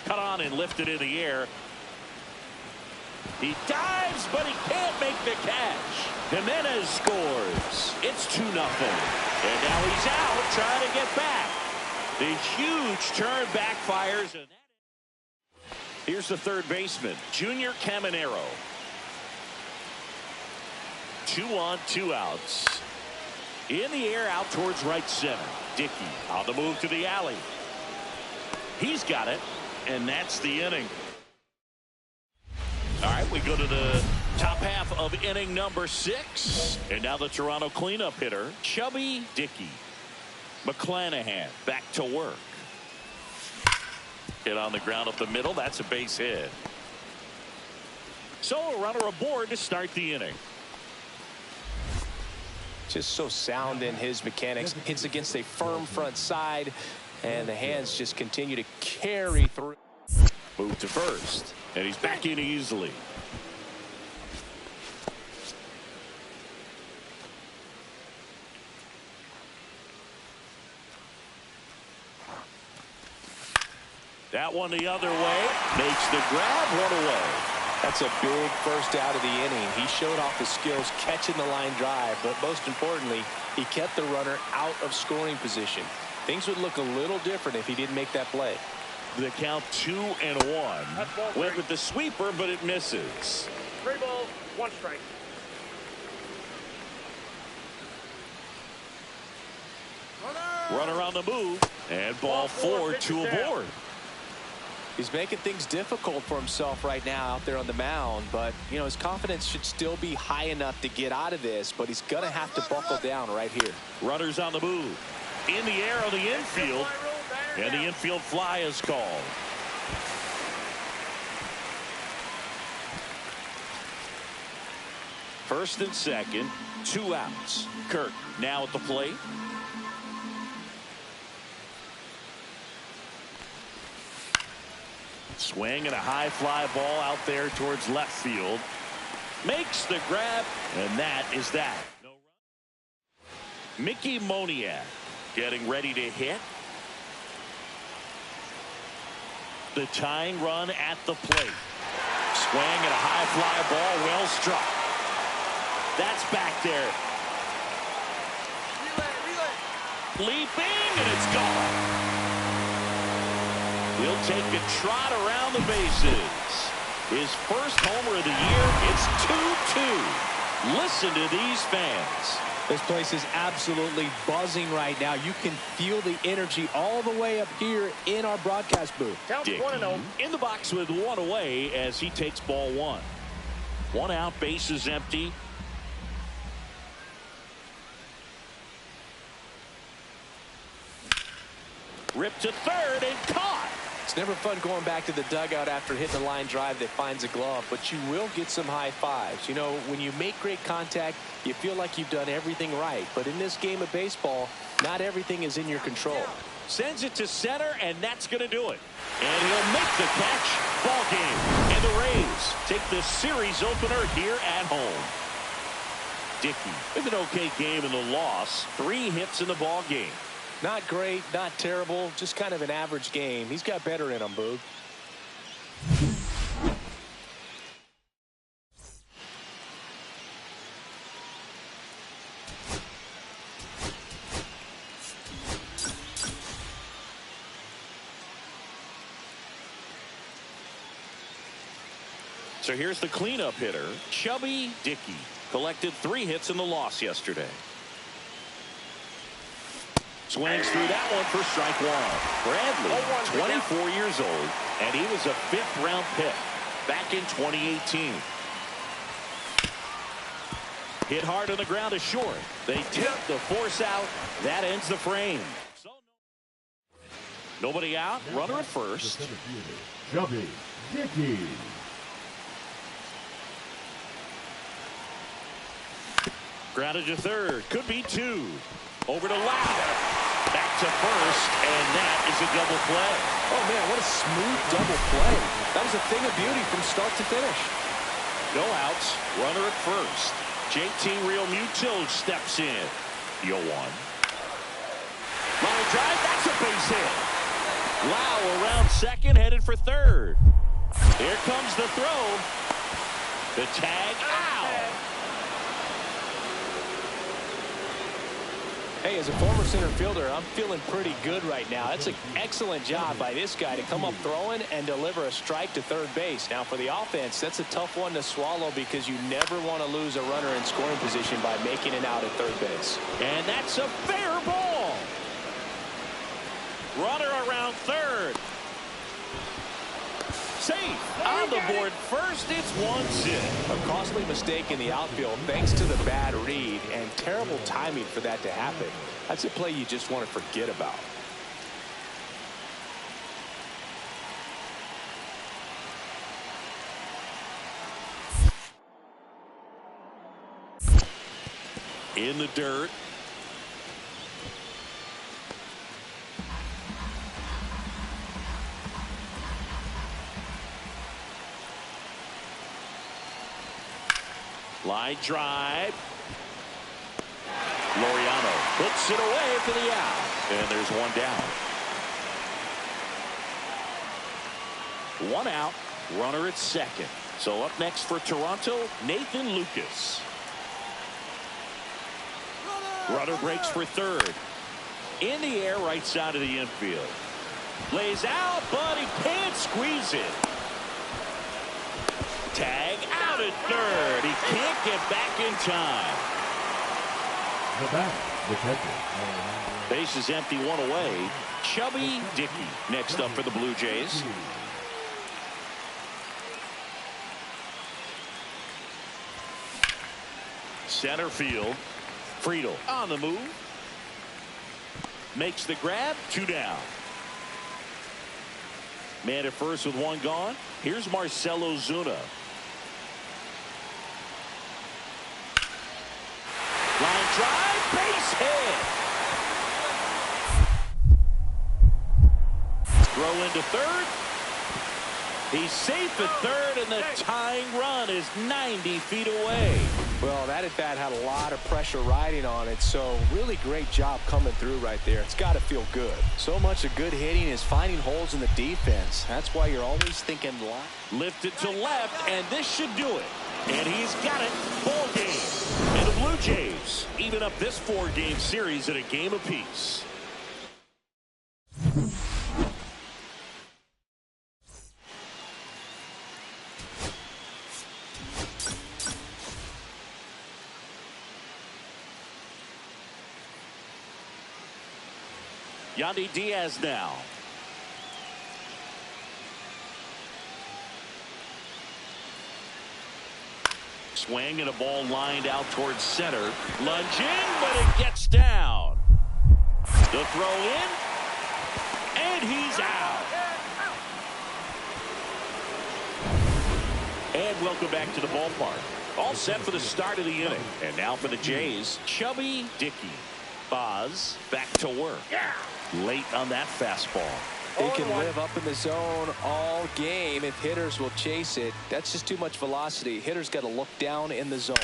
Speaker 1: Cut on and lifted in the air. He dives, but he can't make the catch. Jimenez scores. It's 2-0. And now he's out trying to get back. The huge turn backfires. And here's the third baseman, Junior Caminero. 2 on, 2 outs. In the air, out towards right center. Dickey on the move to the alley. He's got it, and that's the inning. All right, we go to the top half of inning number 6. And now the Toronto cleanup hitter, Chubby Dickey. McClanahan back to work. Hit on the ground up the middle. That's a base hit. So a runner aboard to start the inning.
Speaker 3: Just so sound in his mechanics. Hits against a firm front side, and the hands just continue to carry through.
Speaker 1: Move to first, and he's back in easily. That one the other way. Makes the grab, one away.
Speaker 3: That's a big first out of the inning. He showed off his skills catching the line drive, but most importantly, he kept the runner out of scoring position. Things would look a little different if he didn't make that play.
Speaker 1: The count 2-1. Went with the sweeper, but it misses.
Speaker 7: 3 balls, 1 strike.
Speaker 1: Runner on the move, and ball 4, 2 aboard.
Speaker 3: He's making things difficult for himself right now out there on the mound, but you know his confidence should still be high enough to get out of this, but he's gonna have to buckle down right here.
Speaker 1: Runners on the move. In the air on the infield, and the infield fly is called. First and second, 2 outs. Kirk now at the plate. Swing and a high fly ball out there towards left field. Makes the grab, and that is that. No run. Mickey Moniak getting ready to hit. The tying run at the plate. Swing and a high fly ball, well struck. That's back there. Leaping, and it's gone. He'll take a trot around the bases. His first homer of the year. It's 2-2. Listen to these fans.
Speaker 3: This place is absolutely buzzing right now. You can feel the energy all the way up here in our broadcast booth.
Speaker 1: Dickey in the box with 1 away as he takes ball 1. 1 out, bases empty. Ripped to third and caught.
Speaker 3: It's never fun going back to the dugout after hitting a line drive that finds a glove, but you will get some high fives. You know, when you make great contact, you feel like you've done everything right. But in this game of baseball, not everything is in your control.
Speaker 1: Sends it to center, and that's going to do it. And he'll make the catch. Ball game. And the Rays take the series opener here at home. Dickey with an okay game in the loss. 3 hits in the ball game.
Speaker 3: Not great, not terrible, just kind of an average game. He's got better in him, Boog.
Speaker 1: So here's the cleanup hitter, Chubby Dickey. Collected 3 hits in the loss yesterday. Swings through that one for strike 1. Bradley, 24 years old, and he was a 5th-round pick back in 2018. Hit hard on the ground to short. They take the force out. That ends the frame. So nobody out. Runner at first.
Speaker 4: Chubby Dickey.
Speaker 1: Grounded to third. Could be 2. Over to Lau. Back to first, and that is a double play.
Speaker 3: Oh, man, what a smooth double play. That was a thing of beauty from start to finish.
Speaker 1: No outs. Runner at first. JT Realmuto steps in. 0-1. Line drive. That's a base hit. Lau around second, headed for third. Here comes the throw. The tag out.
Speaker 3: Hey, as a former center fielder, I'm feeling pretty good right now. That's an excellent job by this guy to come up throwing and deliver a strike to third base. Now, for the offense, that's a tough one to swallow because you never want to lose a runner in scoring position by making it out at third base.
Speaker 1: And that's a fair ball. Runner around third. Safe on the board first. It's 1-0.
Speaker 3: A costly mistake in the outfield thanks to the bad read and terrible timing for that to happen. That's a play you just want to forget about.
Speaker 1: In the dirt. Line drive. Laureano puts it away for the out. And there's 1 down. 1 out. Runner at second. So up next for Toronto, Nathan Lucas. Runner breaks for third. In the air, right side of the infield. Lays out, but he can't squeeze it. Tag out at third. He can't get back in time.
Speaker 4: The back, the catcher.
Speaker 1: Base is empty, 1 away. Chubby Dickey next up for the Blue Jays. Center field. Friedel on the move. Makes the grab. 2 down. Man at first with 1 gone. Here's Marcelo Zuna. Line drive, base hit. Throw into third. He's safe at third, and the tying run is 90 feet away.
Speaker 3: Well, that at bat had a lot of pressure riding on it, so really great job coming through right there. It's got to feel good. So much of good hitting is finding holes in the defense. That's why you're always thinking left.
Speaker 1: Lifted to left, and this should do it. And he's got it. Ball game. And the Blue Jays even up this 4-game series at a game apiece. Yandy Diaz now. Swing and a ball lined out towards center. Lunge in, but it gets down. The throw in, and he's out. And welcome back to the ballpark. All set for the start of the inning. And now for the Jays, Chubby Dickey. Boz back to work. Late on that fastball.
Speaker 3: He can live up in the zone all game if hitters will chase it. That's just too much velocity. Hitters got to look down in the zone.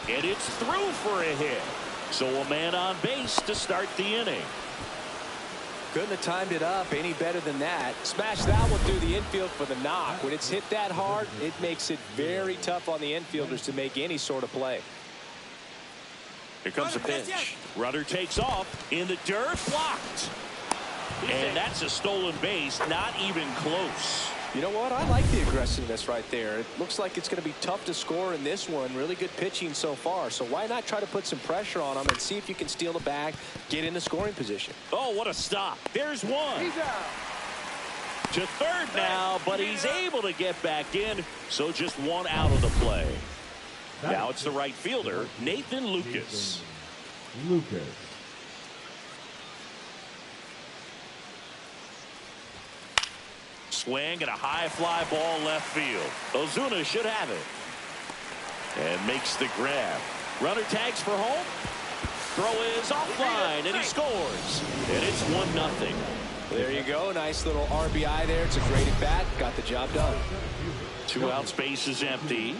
Speaker 1: And it's through for a hit. So a man on base to start the inning.
Speaker 3: Couldn't have timed it up any better than that. Smash that one through the infield for the knock. When it's hit that hard, it makes it very tough on the infielders to make any sort of play.
Speaker 1: Here comes a pitch. Runner takes off in the dirt, blocked. And that's a stolen base, not even close.
Speaker 3: You know what? I like the aggressiveness right there. It looks like it's going to be tough to score in this one. Really good pitching so far. So why not try to put some pressure on them and see if you can steal the bag, get in the scoring position.
Speaker 1: Oh, what a stop. There's one.
Speaker 7: He's out.
Speaker 1: To third now, but he's able to get back in. So just one out of the play. Now it's the right fielder, Nathan Lucas.
Speaker 4: Lucas.
Speaker 1: Swing and a high fly ball left field. Ozuna should have it. And makes the grab. Runner tags for home. Throw is offline, and he scores. And it's 1-0.
Speaker 3: There you go. Nice little RBI there. It's a great at bat. Got the job done.
Speaker 1: 2 out, space is empty.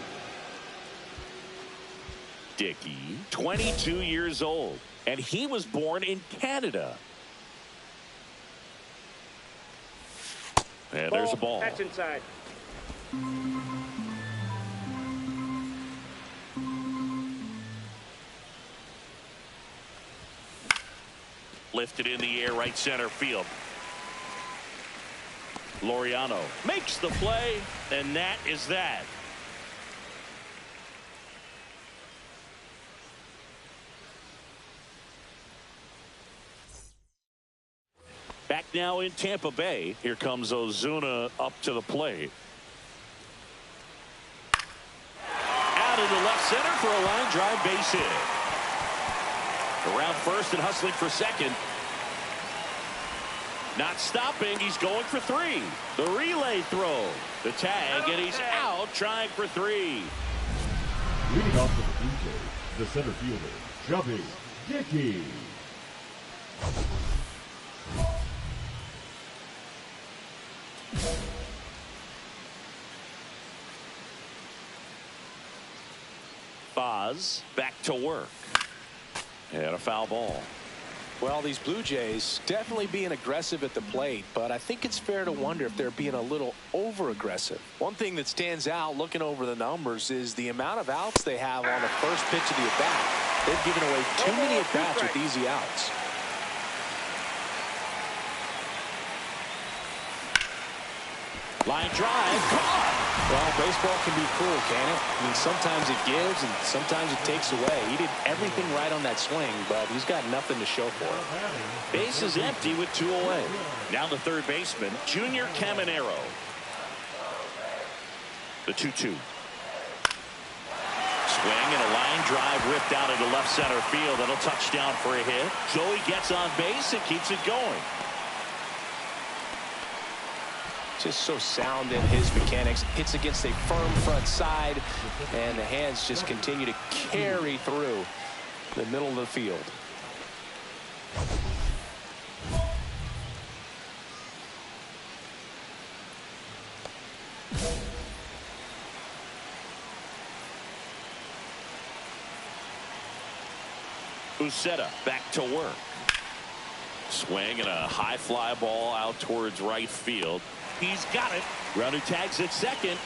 Speaker 1: Dickey, 22 years old, and he was born in Canada. And there's a ball.
Speaker 7: That's inside.
Speaker 1: Lifted in the air, right center field. Laureano makes the play, and that is that. Back now in Tampa Bay. Here comes Ozuna up to the plate. Out into left center for a line drive base hit. Around first and hustling for second. Not stopping. He's going for 3. The relay throw. The tag, and he's out trying for 3.
Speaker 4: Leading off for the Blue Jays, the center fielder, Chubby Dickey.
Speaker 1: Boz back to work. And a foul ball.
Speaker 3: Well, these Blue Jays definitely being aggressive at the plate, but I think it's fair to wonder if they're being a little over-aggressive. One thing that stands out looking over the numbers is the amount of outs they have on the first pitch of the at-bat. They've given away too many at-bats with easy outs.
Speaker 1: Line drive. Caught.
Speaker 3: Well, baseball can be cruel, can it? I mean, sometimes it gives and sometimes it takes away. He did everything right on that swing, but he's got nothing to show for it.
Speaker 1: Base is empty with 2 away. Now the third baseman, Junior Caminero. The 2-2. Swing and a line drive ripped out into left center field. That'll touch down for a hit. Joey gets on base and keeps it going.
Speaker 3: Just so sound in his mechanics. Hits against a firm front side, and the hands just continue to carry through the middle of the field.
Speaker 1: Uceta back to work. Swing and a high fly ball out towards right field. He's got it. Runner tags at second,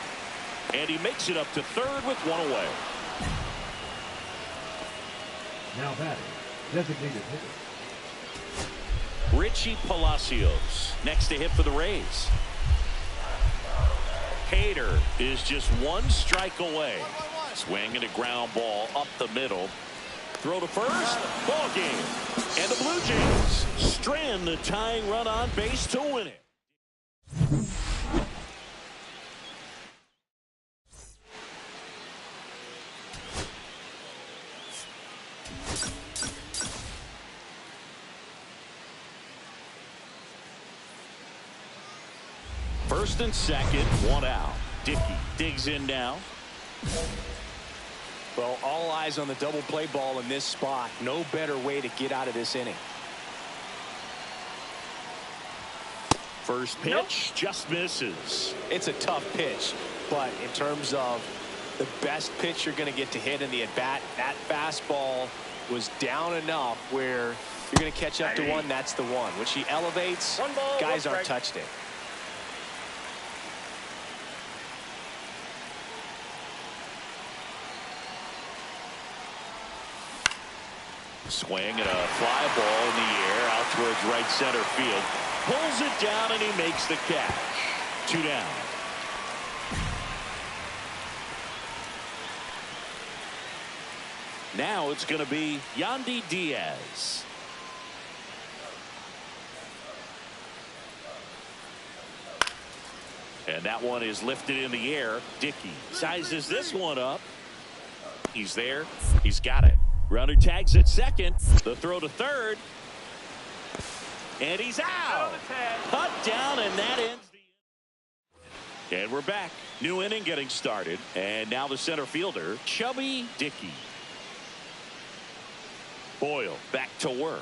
Speaker 1: and he makes it up to third with 1 away.
Speaker 4: Now batting, designated hitter.
Speaker 1: Richie Palacios next to hit for the Rays. Hader is just 1 strike away. Swing and a ground ball up the middle. Throw to first. Ball game. And the Blue Jays strand the tying run on base to win it. First and second, 1 out. Dickey digs in now.
Speaker 3: Well, all eyes on the double play ball in this spot. No better way to get out of this inning.
Speaker 1: First pitch just misses.
Speaker 3: It's a tough pitch, but in terms of the best pitch you're going to get to hit in the at-bat, that fastball was down enough where you're going to catch up to one, that's the one. When she elevates, guys aren't touching it.
Speaker 1: Swing and a fly ball in the air out towards right center field. Pulls it down and he makes the catch. 2 down. Now it's going to be Yandy Diaz. And that one is lifted in the air. Dickey sizes this one up. He's there. He's got it. Runner tags at second. The throw to third. And he's out. Cut down, and that ends the inning. And we're back. New inning getting started. And now the center fielder, Chubby Dickey. Boyle back to work.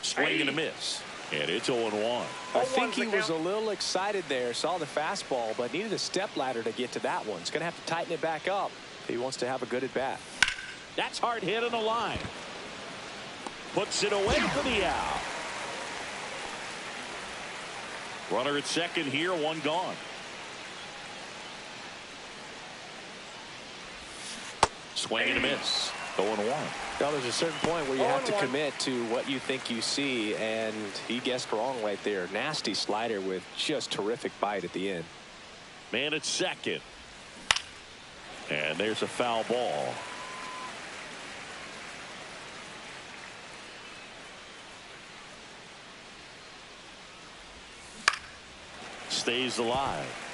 Speaker 1: Swing and a miss. And it's 0-1.
Speaker 3: I think he was a little excited there. Saw the fastball, but needed a step ladder to get to that one. He's going to have to tighten it back up if he wants to have a good at bat.
Speaker 1: That's hard hit on the line. Puts it away for the out. Runner at second here, one gone. Swing and a miss. 0-1.
Speaker 3: Now there's a certain point where you have to commit to what you think you see, and he guessed wrong right there. Nasty slider with just terrific bite at the end.
Speaker 1: Man at second. And there's a foul ball. Stays alive.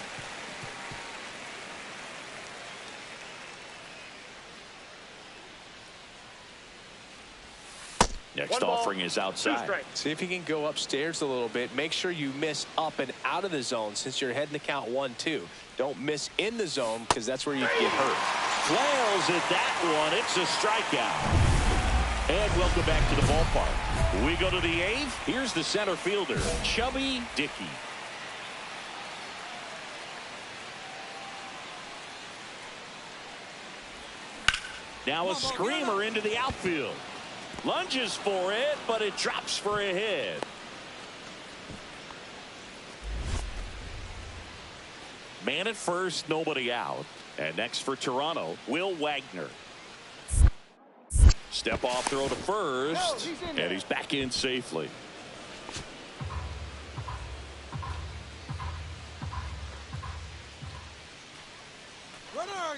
Speaker 1: Next offering is outside.
Speaker 3: See if you can go upstairs a little bit. Make sure you miss up and out of the zone since you're heading to count 1-2. Don't miss in the zone because that's where you get hurt.
Speaker 1: Flails at that one. It's a strikeout. And welcome back to the ballpark. We go to the 8th. Here's the center fielder, Chubby Dickey. Now a screamer into the outfield. Lunges for it, but it drops for a hit. Man at first, nobody out. And next for Toronto, Will Wagner. Step off throw to first, and he's back in safely.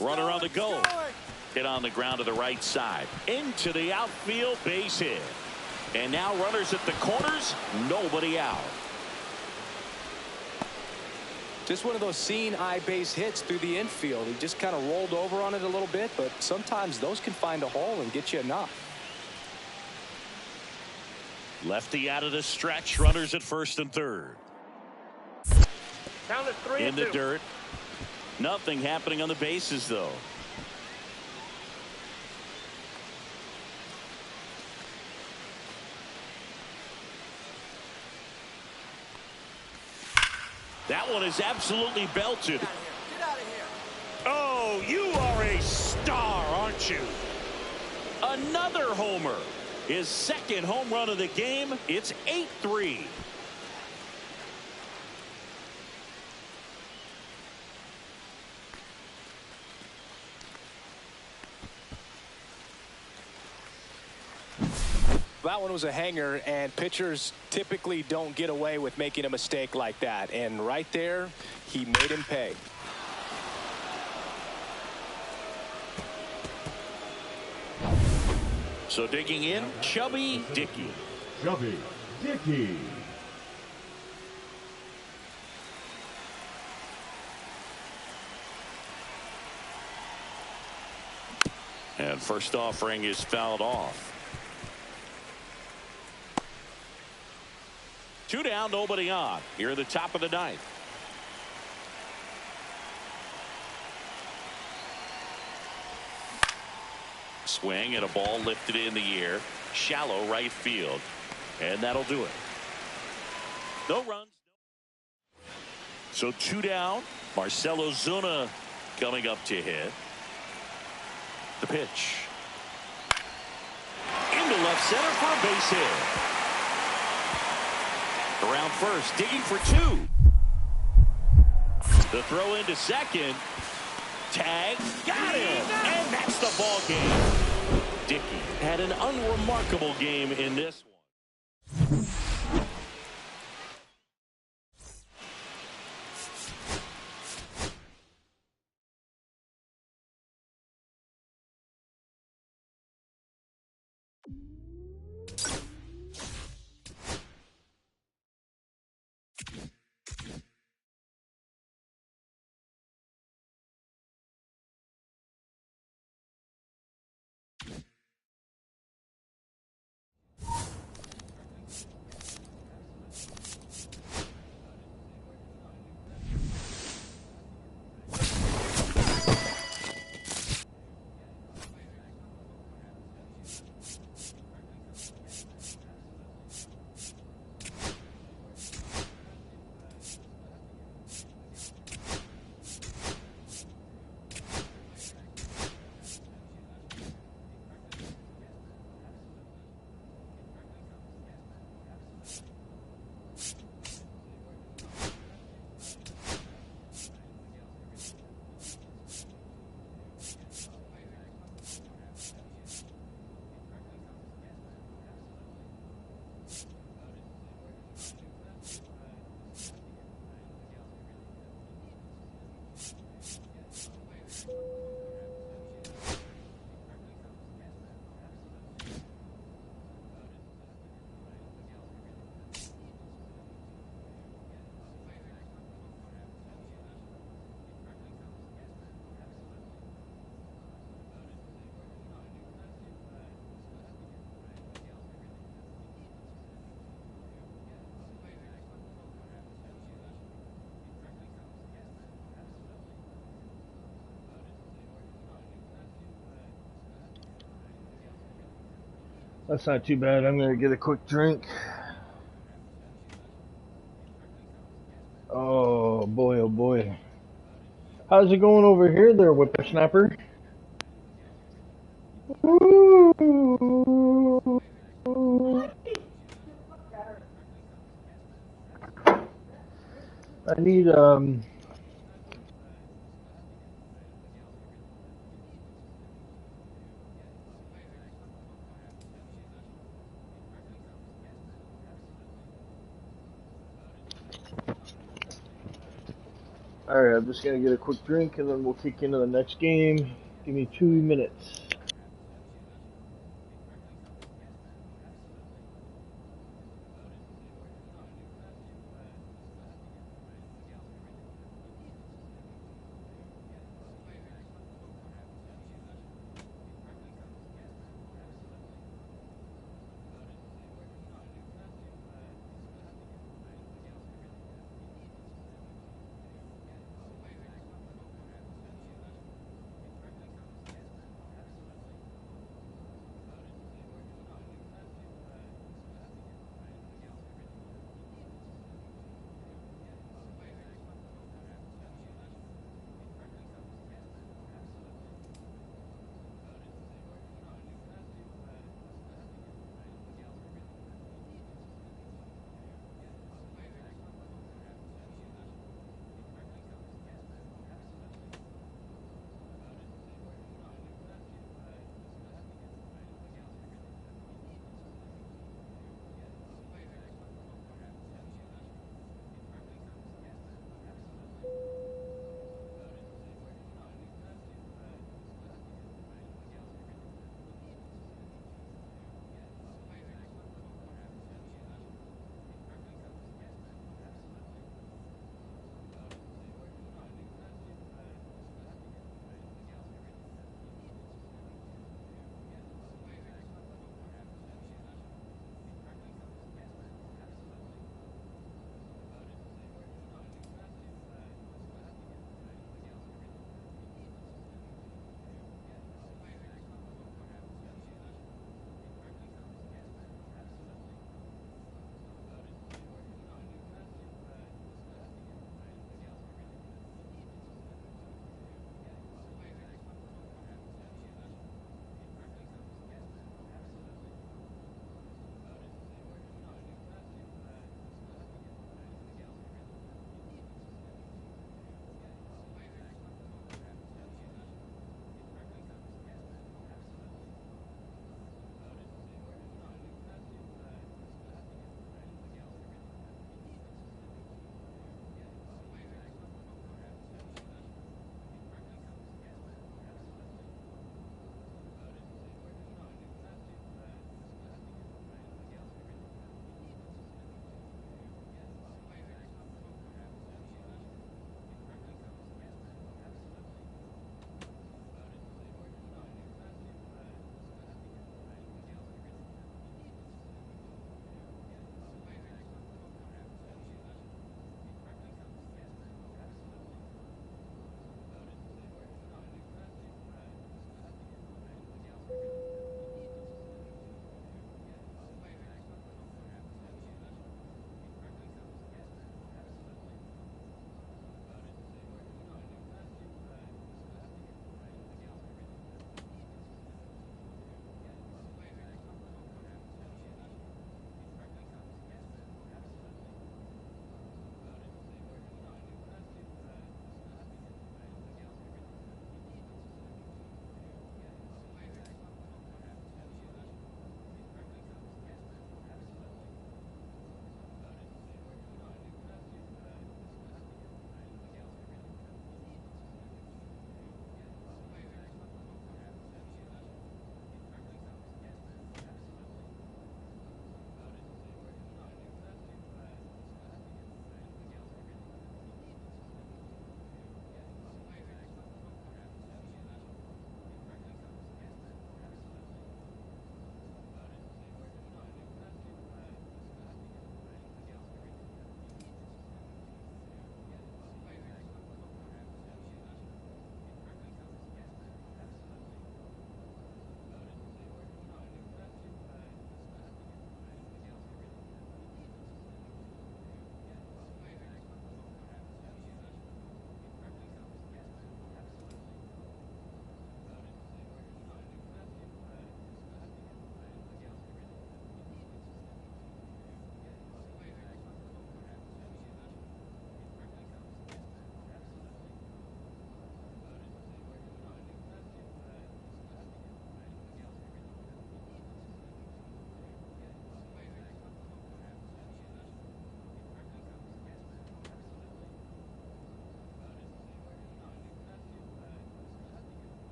Speaker 1: Runner on the go. Hit on the ground to the right side. Into the outfield, base hit. And now runners at the corners, nobody out.
Speaker 3: Just one of those seeing eye base hits through the infield. He just kind of rolled over on it a little bit, but sometimes those can find a hole and get you enough.
Speaker 1: Lefty out of the stretch, runners at first and third.
Speaker 7: Count it 3-2.
Speaker 1: In the dirt. Nothing happening on the bases, though. That one is absolutely belted.
Speaker 7: Get out of here.
Speaker 1: Oh, you are a star, aren't you? Another homer. His second home run of the game. It's 8-3.
Speaker 3: That one was a hanger, and pitchers typically don't get away with making a mistake like that. And right there, he made him pay.
Speaker 1: So digging in, Chubby Dickey.
Speaker 4: Chubby Dickey.
Speaker 1: And first offering is fouled off. 2 down, nobody on. Here at the top of the 9th. Swing and a ball lifted in the air. Shallow right field. And that'll do it. No runs. So 2 down. Marcelo Zuna coming up to hit. The pitch. left center for a base hit. Around first, digging for 2. The throw into second. Tag, got him, and that's the ball game. Dickey had an unremarkable game in this one.
Speaker 6: That's not too bad. I'm gonna get a quick drink. Oh boy, oh boy. How's it going over here there, whippersnapper? Ooh. I need Alright, I'm just gonna get a quick drink and then we'll kick into the next game. Give me 2 minutes.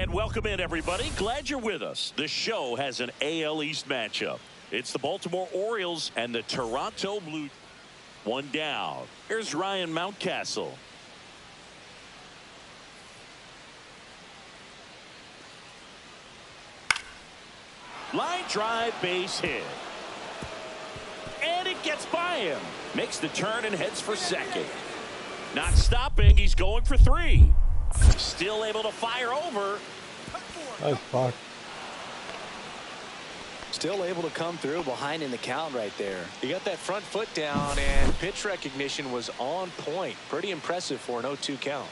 Speaker 1: And welcome in, everybody. Glad you're with us. The show has an AL East matchup. It's the Baltimore Orioles and the Toronto Blue. One down. Here's Ryan Mountcastle. Line drive, base hit. And it gets by him. Makes the turn and heads for second. Not stopping. He's going for 3. Still able to fire over.
Speaker 6: That's fuck.
Speaker 3: Still able to come through behind in the count right there. He got that front foot down, and pitch recognition was on point. Pretty impressive for an 0-2 count.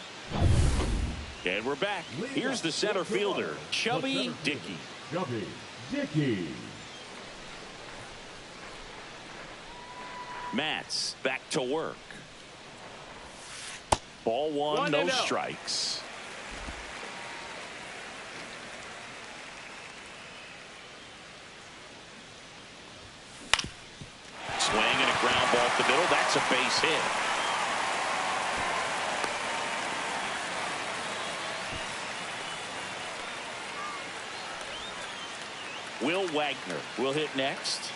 Speaker 1: And we're back. Here's the center fielder, Chubby Dickey.
Speaker 4: Chubby Dickey.
Speaker 1: Matz back to work. Ball one, no strikes. Swing and a ground ball up the middle. That's a base hit. Will Wagner will hit next.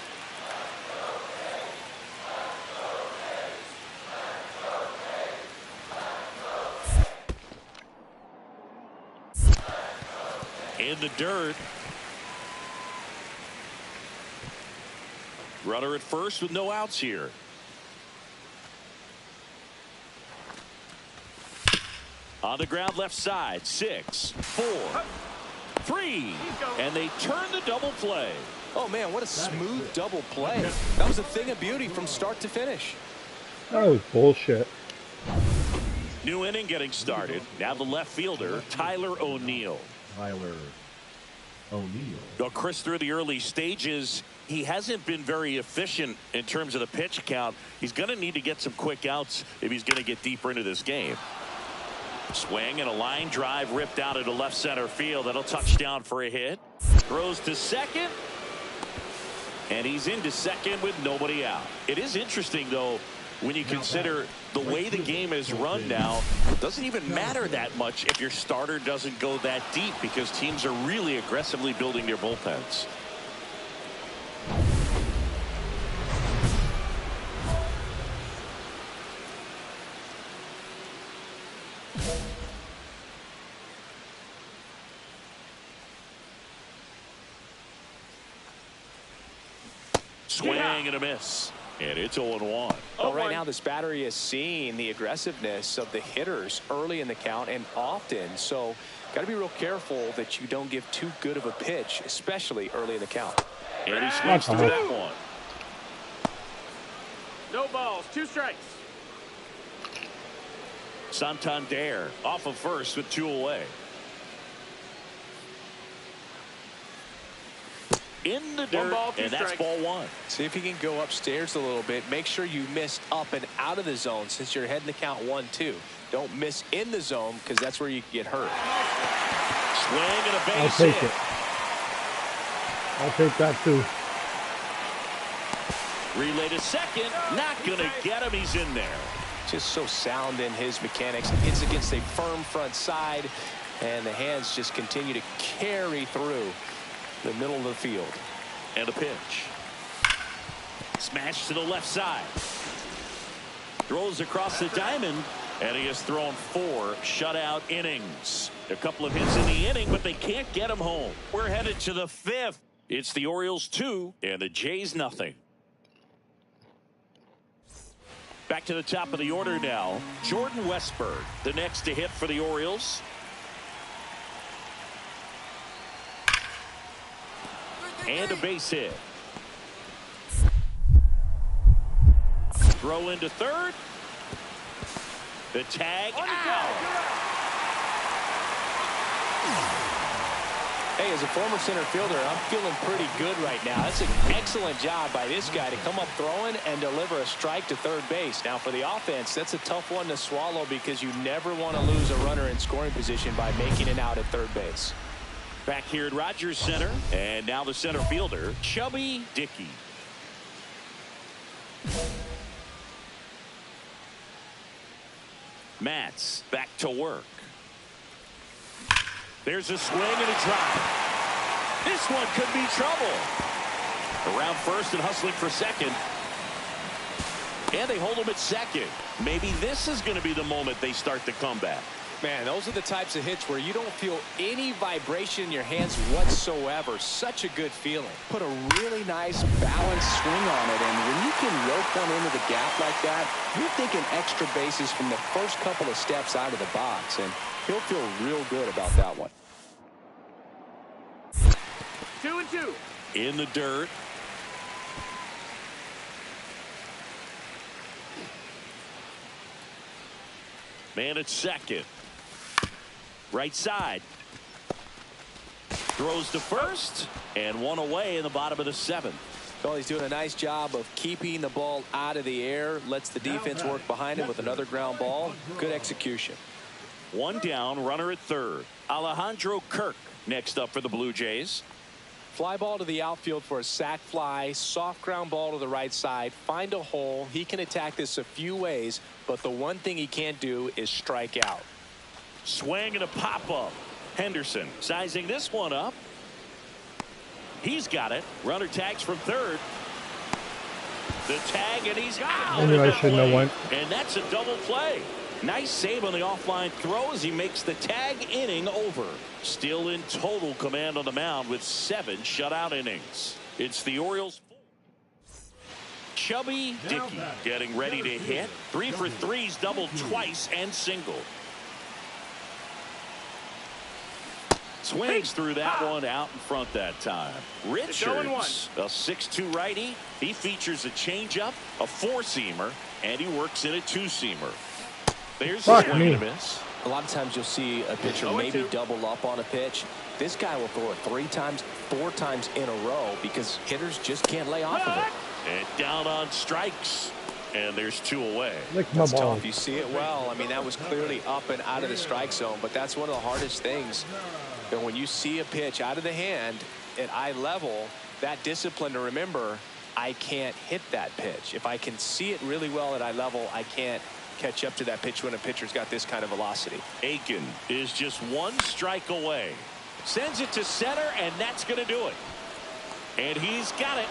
Speaker 1: In the dirt. Runner at first with no outs here. On the ground left side. 6, 4, 3. And they turn the double play.
Speaker 3: Oh, man, what a smooth double play. That was a thing of beauty from start to finish.
Speaker 6: That was bullshit.
Speaker 1: New inning getting started. Now the left fielder, Tyler O'Neill.
Speaker 4: Tyler O'Neill.
Speaker 1: Well, Chris, through the early stages, he hasn't been very efficient in terms of the pitch count. He's going to need to get some quick outs if he's going to get deeper into this game. Swing and a line drive ripped out into left center field. That'll touch down for a hit. Throws to second. And he's into second with nobody out. It is interesting, though, when you consider the way the game is run now. It doesn't even matter that much if your starter doesn't go that deep, because teams are really aggressively building their bullpens. Swing and a miss. And it's 0-1.
Speaker 3: Well, right now this battery is seeing the aggressiveness of the hitters early in the count and often. So got to be real careful that you don't give too good of a pitch, especially early in the count.
Speaker 1: And he swings through that one.
Speaker 7: No balls, 2 strikes.
Speaker 1: Santander off of first with 2 away. In the dirt, and that's ball 1.
Speaker 3: See if you can go upstairs a little bit. Make sure you miss up and out of the zone since you're heading the count 1-2. Don't miss in the zone, because that's where you can get hurt.
Speaker 1: Swing and a base
Speaker 6: I'll take
Speaker 1: hit.
Speaker 6: it. I'll take that too.
Speaker 1: Relay to second. Not going to get him. He's in there.
Speaker 3: Just so sound in his mechanics. Hits against a firm front side, and the hands just continue to carry through the middle of the field.
Speaker 1: And a pitch. Smash to the left side. Throws across the diamond, and he has thrown 4 shutout innings. A couple of hits in the inning, but they can't get him home. We're headed to the 5th. It's the Orioles 2 and the Jays nothing. Back to the top of the order now. Jordan Westburg, the next to hit for the Orioles. And a base hit. Throw into third. The tag out.
Speaker 3: Hey, as a former center fielder, I'm feeling pretty good right now. That's an excellent job by this guy to come up throwing and deliver a strike to third base. Now, for the offense, that's a tough one to swallow, because you never want to lose a runner in scoring position by making it out at third base.
Speaker 1: Back here at Rogers Center, and now the center fielder, Chubby Dickey. Matz back to work. There's a swing and a drive. This one could be trouble. Around first and hustling for second. And they hold him at second. Maybe this is going to be the moment they start the comeback.
Speaker 3: Man, those are the types of hits where you don't feel any vibration in your hands whatsoever. Such a good feeling. Put a really nice balanced swing on it, and when you can rope one into the gap like that, you're thinking extra bases from the first couple of steps out of the box, and he'll feel real good about that one.
Speaker 7: 2-2.
Speaker 1: In the dirt. Man at second. Right side. Throws to first. And one away in the bottom of the seventh.
Speaker 3: Well, he's doing a nice job of keeping the ball out of the air. Lets the defense work behind him with another ground ball. Good execution.
Speaker 1: One down, runner at third. Alejandro Kirk next up for the Blue Jays.
Speaker 3: Fly ball to the outfield for a sac fly. Soft ground ball to the right side. Find a hole. He can attack this a few ways, but the one thing he can't do is strike out.
Speaker 1: Swing and a pop-up. Henderson sizing this one up. He's got it. Runner tags from third. The tag, and he's got it.
Speaker 2: I knew I shouldn't have went.
Speaker 1: And that's a double play. Nice save on the offline throw as he makes the tag inning over. Still in total command on the mound with 7 shutout innings. It's the Orioles. Chubby Dickey getting ready to hit. 3 for 3's doubled twice and single. Swings through that one out in front that time. Richards, a 6'2 righty. He features a changeup, a 4-seamer, and he works in a 2-seamer. There's a swing and a miss.
Speaker 3: A lot of times you'll see a pitcher maybe double up on a pitch. This guy will throw it 3 times, 4 times in a row because hitters just can't lay off of it.
Speaker 1: And down on strikes. And there's 2 away.
Speaker 3: That's tough. You see it well. I mean, that was clearly up and out of the strike zone, but that's one of the hardest things. And when you see a pitch out of the hand at eye level, that discipline to remember, I can't hit that pitch. If I can see it really well at eye level, I can't catch up to that pitch when a pitcher's got this kind of velocity.
Speaker 1: Aiken is just 1 strike away. Sends it to center, and that's going to do it. And he's got it.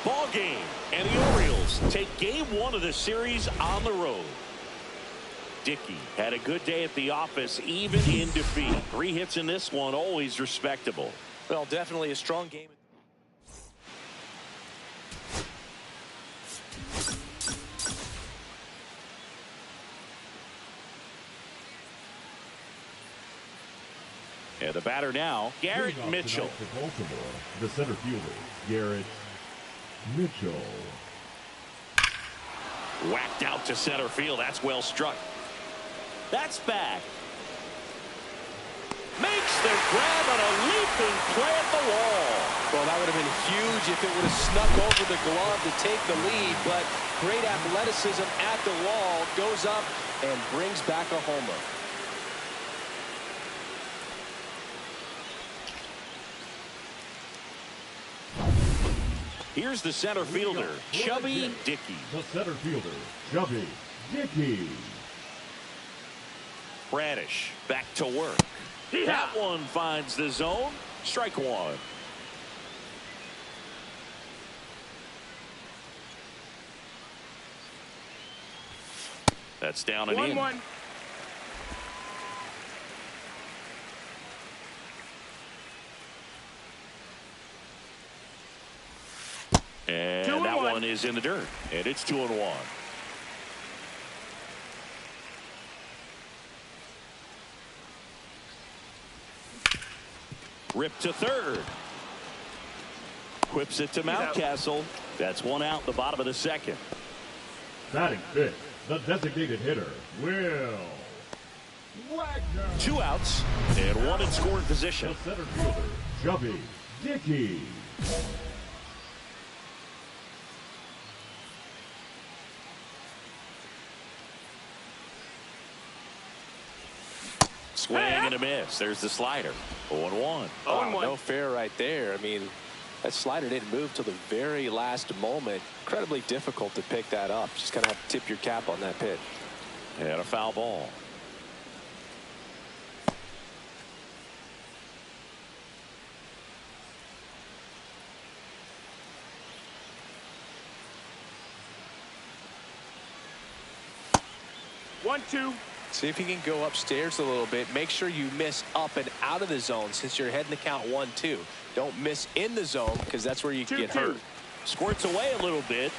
Speaker 1: Ball game. And the Orioles take game 1 of the series on the road. Dickey had a good day at the office, even in defeat. 3 hits in this one, always respectable.
Speaker 3: Well, definitely a strong game.
Speaker 1: And the batter now, Garrett Mitchell.
Speaker 4: For Baltimore, the center fielder, Garrett Mitchell.
Speaker 1: Whacked out to center field. That's well struck. That's back. Makes the grab on a leaping play at the wall.
Speaker 3: Well, that would have been huge if it would have snuck over the glove to take the lead, but great athleticism at the wall, goes up and brings back a homer.
Speaker 1: Here's the center fielder, Chubby Dickey.
Speaker 4: The center fielder, Chubby Dickey.
Speaker 1: Bradish back to work. That one finds the zone. Strike 1. That's down and in.
Speaker 7: 1-1.
Speaker 1: And that one is in the dirt. And it's 2-1. Rip to third. Whips it to Mountcastle. That's 1 out, the bottom of the second.
Speaker 4: Batting 5th, the designated hitter, Will Wagner.
Speaker 1: 2 outs and 1 in scoring position.
Speaker 4: The center fielder, Chubby Dickey.
Speaker 1: Swing and a miss. There's the slider. 0-1.
Speaker 3: Oh, no fair right there. I mean, that slider didn't move till the very last moment. Incredibly difficult to pick that up. Just kind of have to tip your cap on that pitch.
Speaker 1: And a foul ball.
Speaker 7: 1-2.
Speaker 3: See if you can go upstairs a little bit. Make sure you miss up and out of the zone since you're heading the count 1-2. Don't miss in the zone because that's where you can get hurt.
Speaker 1: Squirts away a little bit.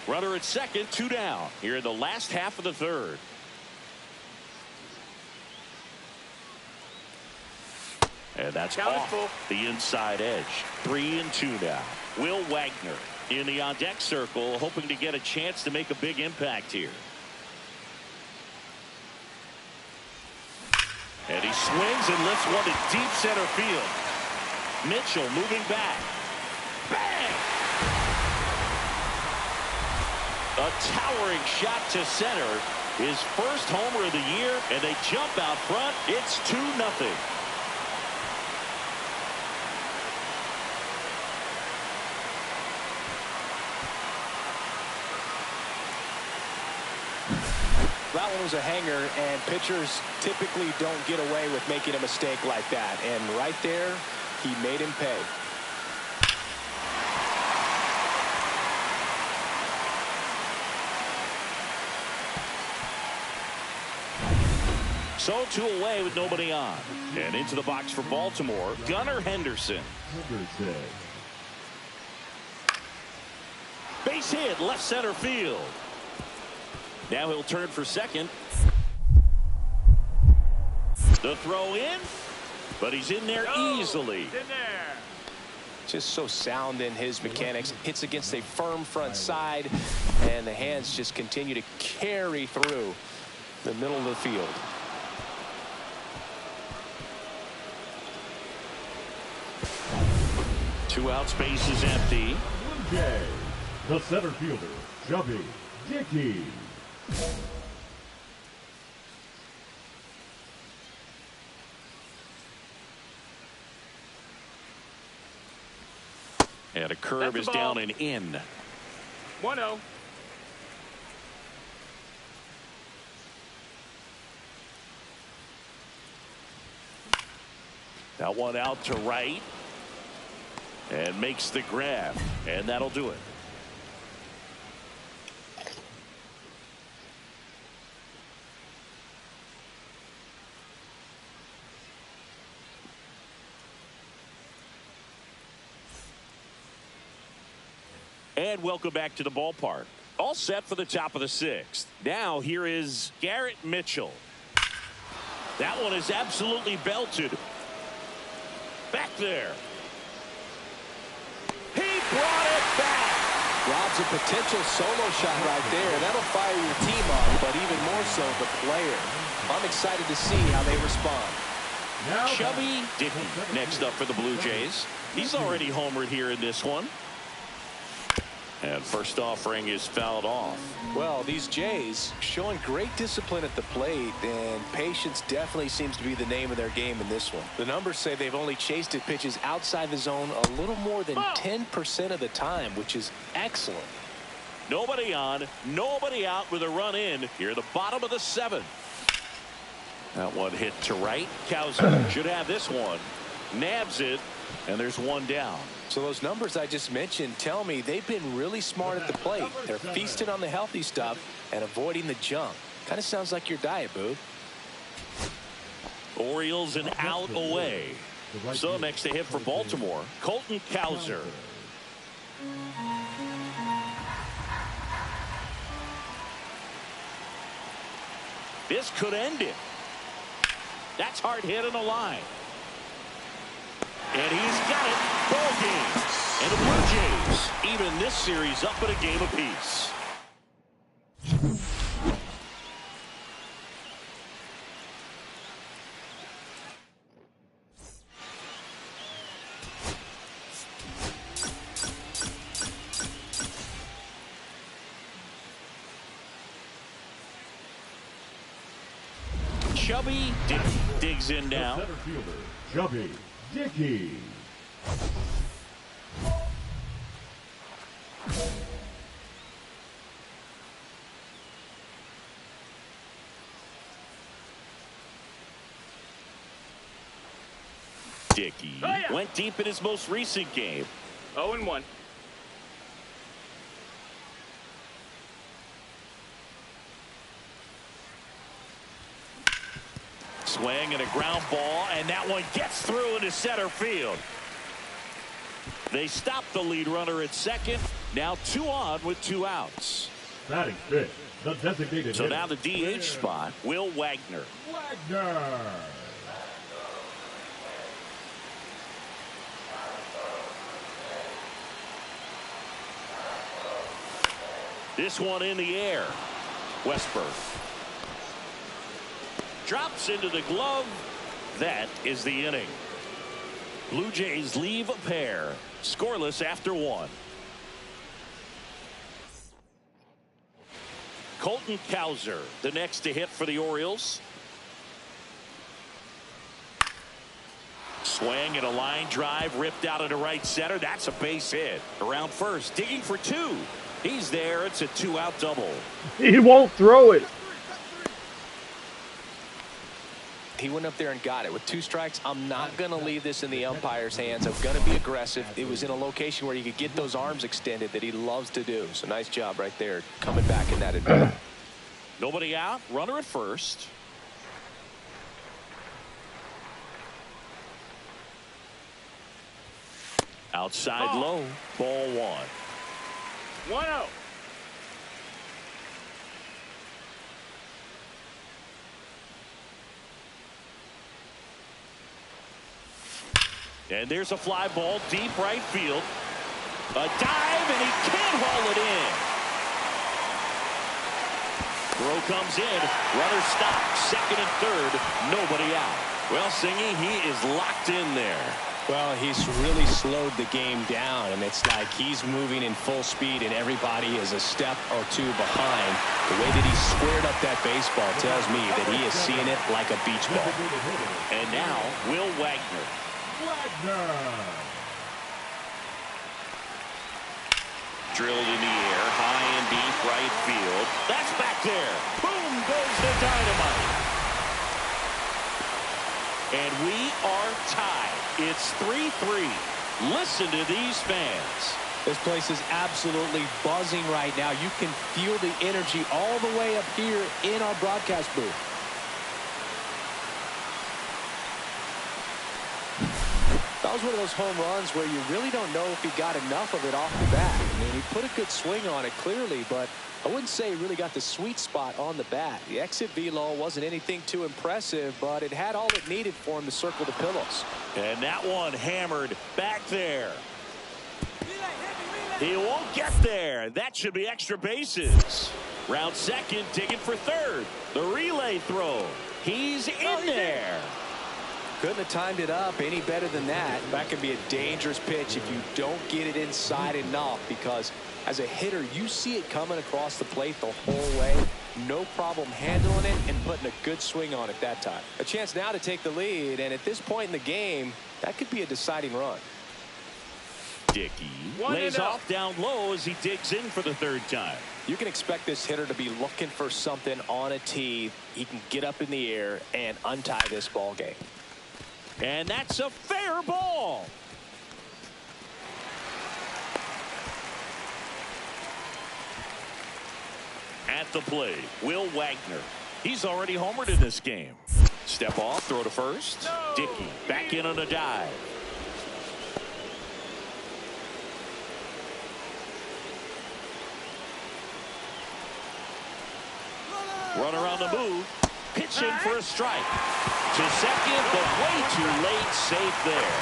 Speaker 1: Runner at second, 2 down here in the last half of the third. And that's off the inside edge. 3-2 now. Will Wagner in the on-deck circle, hoping to get a chance to make a big impact here. And he swings and lifts one to deep center field. Mitchell moving back. Bang! A towering shot to center. His first homer of the year, and they jump out front. It's 2-0.
Speaker 3: That one was a hanger, and pitchers typically don't get away with making a mistake like that. And right there, he made him pay.
Speaker 1: So 2 away with nobody on. And into the box for Baltimore, Gunnar Henderson. Base hit, left center field. Now he'll turn for second. The throw in, but he's in there easily.
Speaker 3: Just so sound in his mechanics. Hits against a firm front side, and the hands just continue to carry through the middle of the field.
Speaker 1: Two out, space is empty.
Speaker 4: Okay. The center fielder, Chubby Dickey.
Speaker 1: And a curve is down and in.
Speaker 7: 1-0.
Speaker 1: That one out to right. And makes the grab. And that'll do it. And welcome back to the ballpark. All set for the top of the 6th. Now here is Garrett Mitchell. That one is absolutely belted. Back there. He brought it back.
Speaker 3: Rob's a potential solo shot right there. That'll fire your team up, but even more so the player. I'm excited to see how they respond.
Speaker 4: Now
Speaker 1: Chubby Dickey next up for the Blue Jays. He's already homered here in this one. And first offering is fouled off.
Speaker 3: Well, these Jays showing great discipline at the plate, and patience definitely seems to be the name of their game in this one. The numbers say they've only chased at pitches outside the zone a little more than 10% of the time, which is excellent.
Speaker 1: Nobody on, nobody out with a run in here at the bottom of the 7th. That one hit to right. Cowser should have this one. Nabs it, and there's one down.
Speaker 3: So those numbers I just mentioned tell me they've been really smart at the plate. They're feasting on the healthy stuff and avoiding the junk. Kind of sounds like your diet, Boo.
Speaker 1: Orioles an out away. So next to hit for Baltimore, Colton Cowser. This could end it. That's hard hit on the line. And he's got it. Ball game. And the Blue Jays even this series up at a game apiece. Chubby digs in now.
Speaker 4: Center fielder, Chubby Dickey.
Speaker 1: Dickey went deep in his most recent game.
Speaker 7: 0-1.
Speaker 1: Swing and a ground ball, and that one gets through into center field. They stop the lead runner at second. Now 2 on with 2 outs.
Speaker 4: Batting fifth, the designated
Speaker 1: So
Speaker 4: hitter.
Speaker 1: now the DH spot, Will Wagner.
Speaker 4: Wagner.
Speaker 1: This one in the air. Westberg drops into the glove. That is the inning. Blue Jays leave a pair scoreless after 1. Colton Cowser, the next to hit for the Orioles. Swing and a line drive ripped out into right center. That's a base hit. Around first, digging for 2. He's there. It's a 2-out double.
Speaker 6: He won't throw it.
Speaker 3: He went up there and got it. With 2 strikes, I'm not going to leave this in the umpire's hands. I'm going to be aggressive. It was in a location where you could get those arms extended that he loves to do. So nice job right there coming back in that advance.
Speaker 1: Nobody out. Runner at first. Outside low. Ball 1.
Speaker 7: 1-0.
Speaker 1: And there's a fly ball deep right field. A dive, and he can't haul it in. Throw comes in. Runner stops. Second and third. Nobody out. Well, Singy, he is locked in there.
Speaker 3: Well, he's really slowed the game down, and it's like he's moving in full speed, and everybody is a step or 2 behind. The way that he squared up that baseball tells me that he is seeing it like a beach ball.
Speaker 1: And now, Will Wagner.
Speaker 4: Wagner.
Speaker 1: Drilled in the air, high and deep right field. That's back there. Boom goes the dynamite. And we are tied. It's 3-3. Listen to these fans.
Speaker 3: This place is absolutely buzzing right now. You can feel the energy all the way up here in our broadcast booth. That was one of those home runs where you really don't know if he got enough of it off the bat. I mean, he put a good swing on it clearly, but I wouldn't say he really got the sweet spot on the bat. The exit velo wasn't anything too impressive, but it had all it needed for him to circle the pillows.
Speaker 1: And that one hammered back there. He won't get there. That should be extra bases. Round second, digging for third. The relay throw. He's in there.
Speaker 3: Couldn't have timed it up any better than that. That could be a dangerous pitch if you don't get it inside enough, because as a hitter, you see it coming across the plate the whole way. No problem handling it and putting a good swing on it that time. A chance now to take the lead, and at this point in the game, that could be a deciding run.
Speaker 1: Dickey lays off down low as he digs in for the 3rd time.
Speaker 3: You can expect this hitter to be looking for something on a tee. He can get up in the air and untie this ball game.
Speaker 1: And that's a fair ball. At the plate, Will Wagner. He's already homered in this game. Step off, throw to first. No. Dickey back in on a dive. Runner on the move. Pitching for a strike. To second, but way too late. Safe there.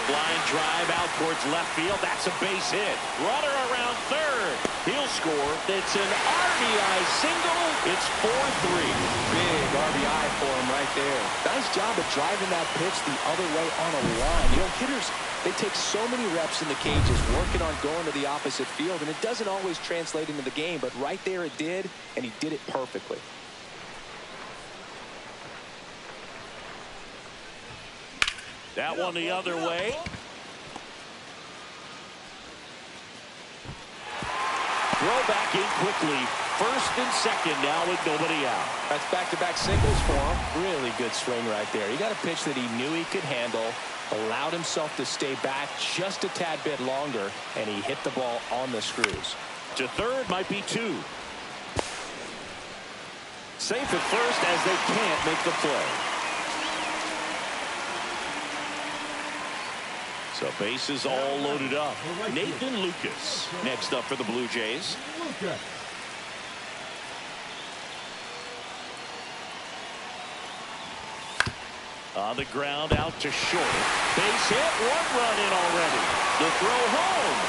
Speaker 1: Line drive out towards left field. That's a base hit. Runner around third. He'll score. It's an RBI single. It's 4-3.
Speaker 3: Big RBI for him right there. Nice job of driving that pitch the other way on a line. You know, hitters, they take so many reps in the cages working on going to the opposite field, and it doesn't always translate into the game, but right there it did, and he did it perfectly.
Speaker 1: That one the other way. Throw back in quickly. first and second now with nobody out.
Speaker 3: That's back-to-back singles for him. Really good swing right there. He got a pitch that he knew he could handle, allowed himself to stay back just a tad bit longer, and he hit the ball on the screws.
Speaker 1: To third might be 2. Safe at first as they can't make the play. So bases all loaded up. Nathan Lucas next up for the Blue Jays.
Speaker 4: Lucas.
Speaker 1: On the ground out to short. Base hit. 1 run in already. The throw home.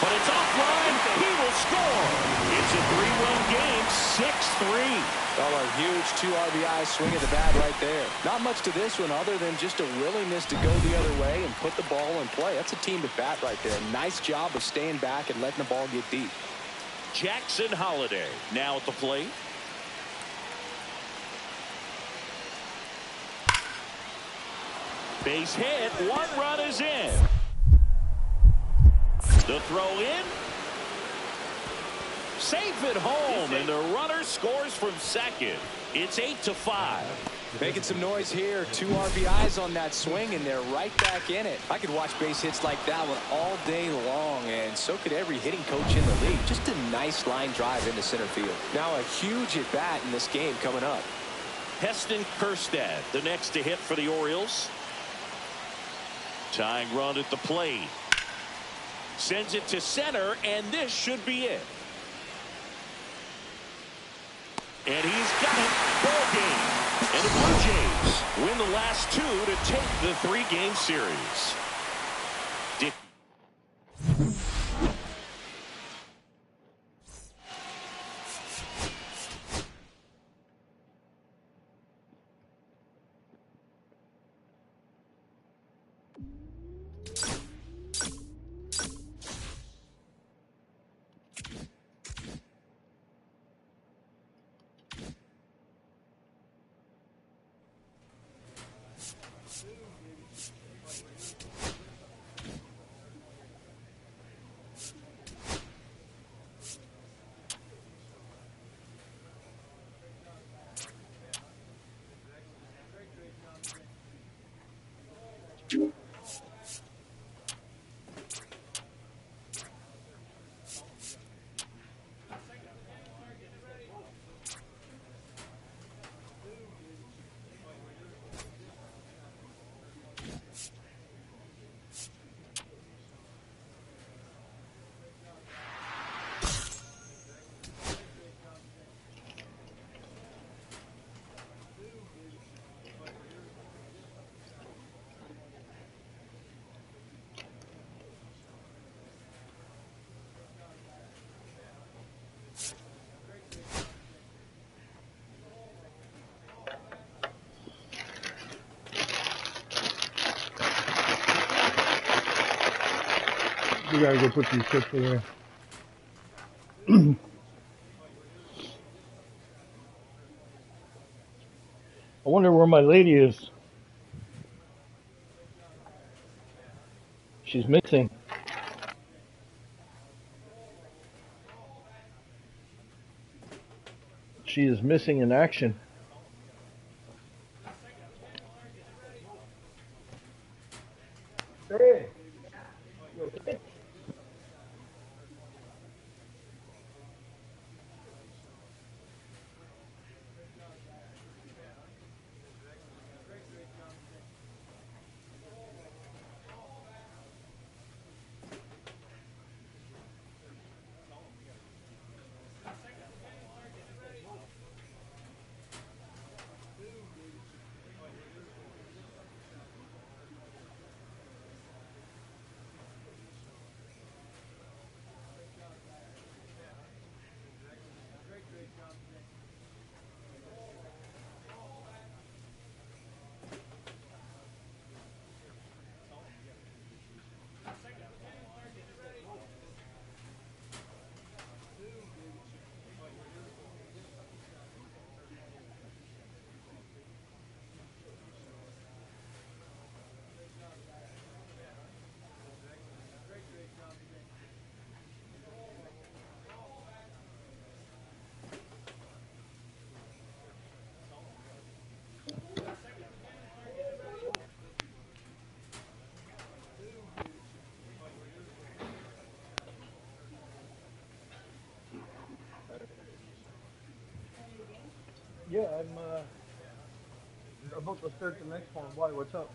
Speaker 1: But it's offline. He will score. It's a 3-run game. 6-3.
Speaker 3: Well, a huge 2 RBI swing at the bat right there. Not much to this one other than just a willingness to go the other way and put the ball in play. That's a team at bat right there. Nice job of staying back and letting the ball get deep.
Speaker 1: Jackson Holiday now at the plate. Base hit. 1 run is in. The throw in. Safe at home, and the runner scores from second. It's 8-5.
Speaker 3: Making some noise here. 2 RBIs on that swing, and they're right back in it. I could watch base hits like that one all day long, and so could every hitting coach in the league. Just a nice line drive into center field. Now a huge at bat in this game coming up.
Speaker 1: Heston Kjerstad, the next to hit for the Orioles. Tying run at the plate. Sends it to center, and this should be it. And he's got it. Ball game. And the Blue Jays win the last 2 to take the 3-game series. Dick.
Speaker 6: We gotta go put these chips away. I wonder where my lady is. She's missing. She is missing in action.
Speaker 2: Hey. You okay? Yeah, I'm about to start the next one. Why? What's up?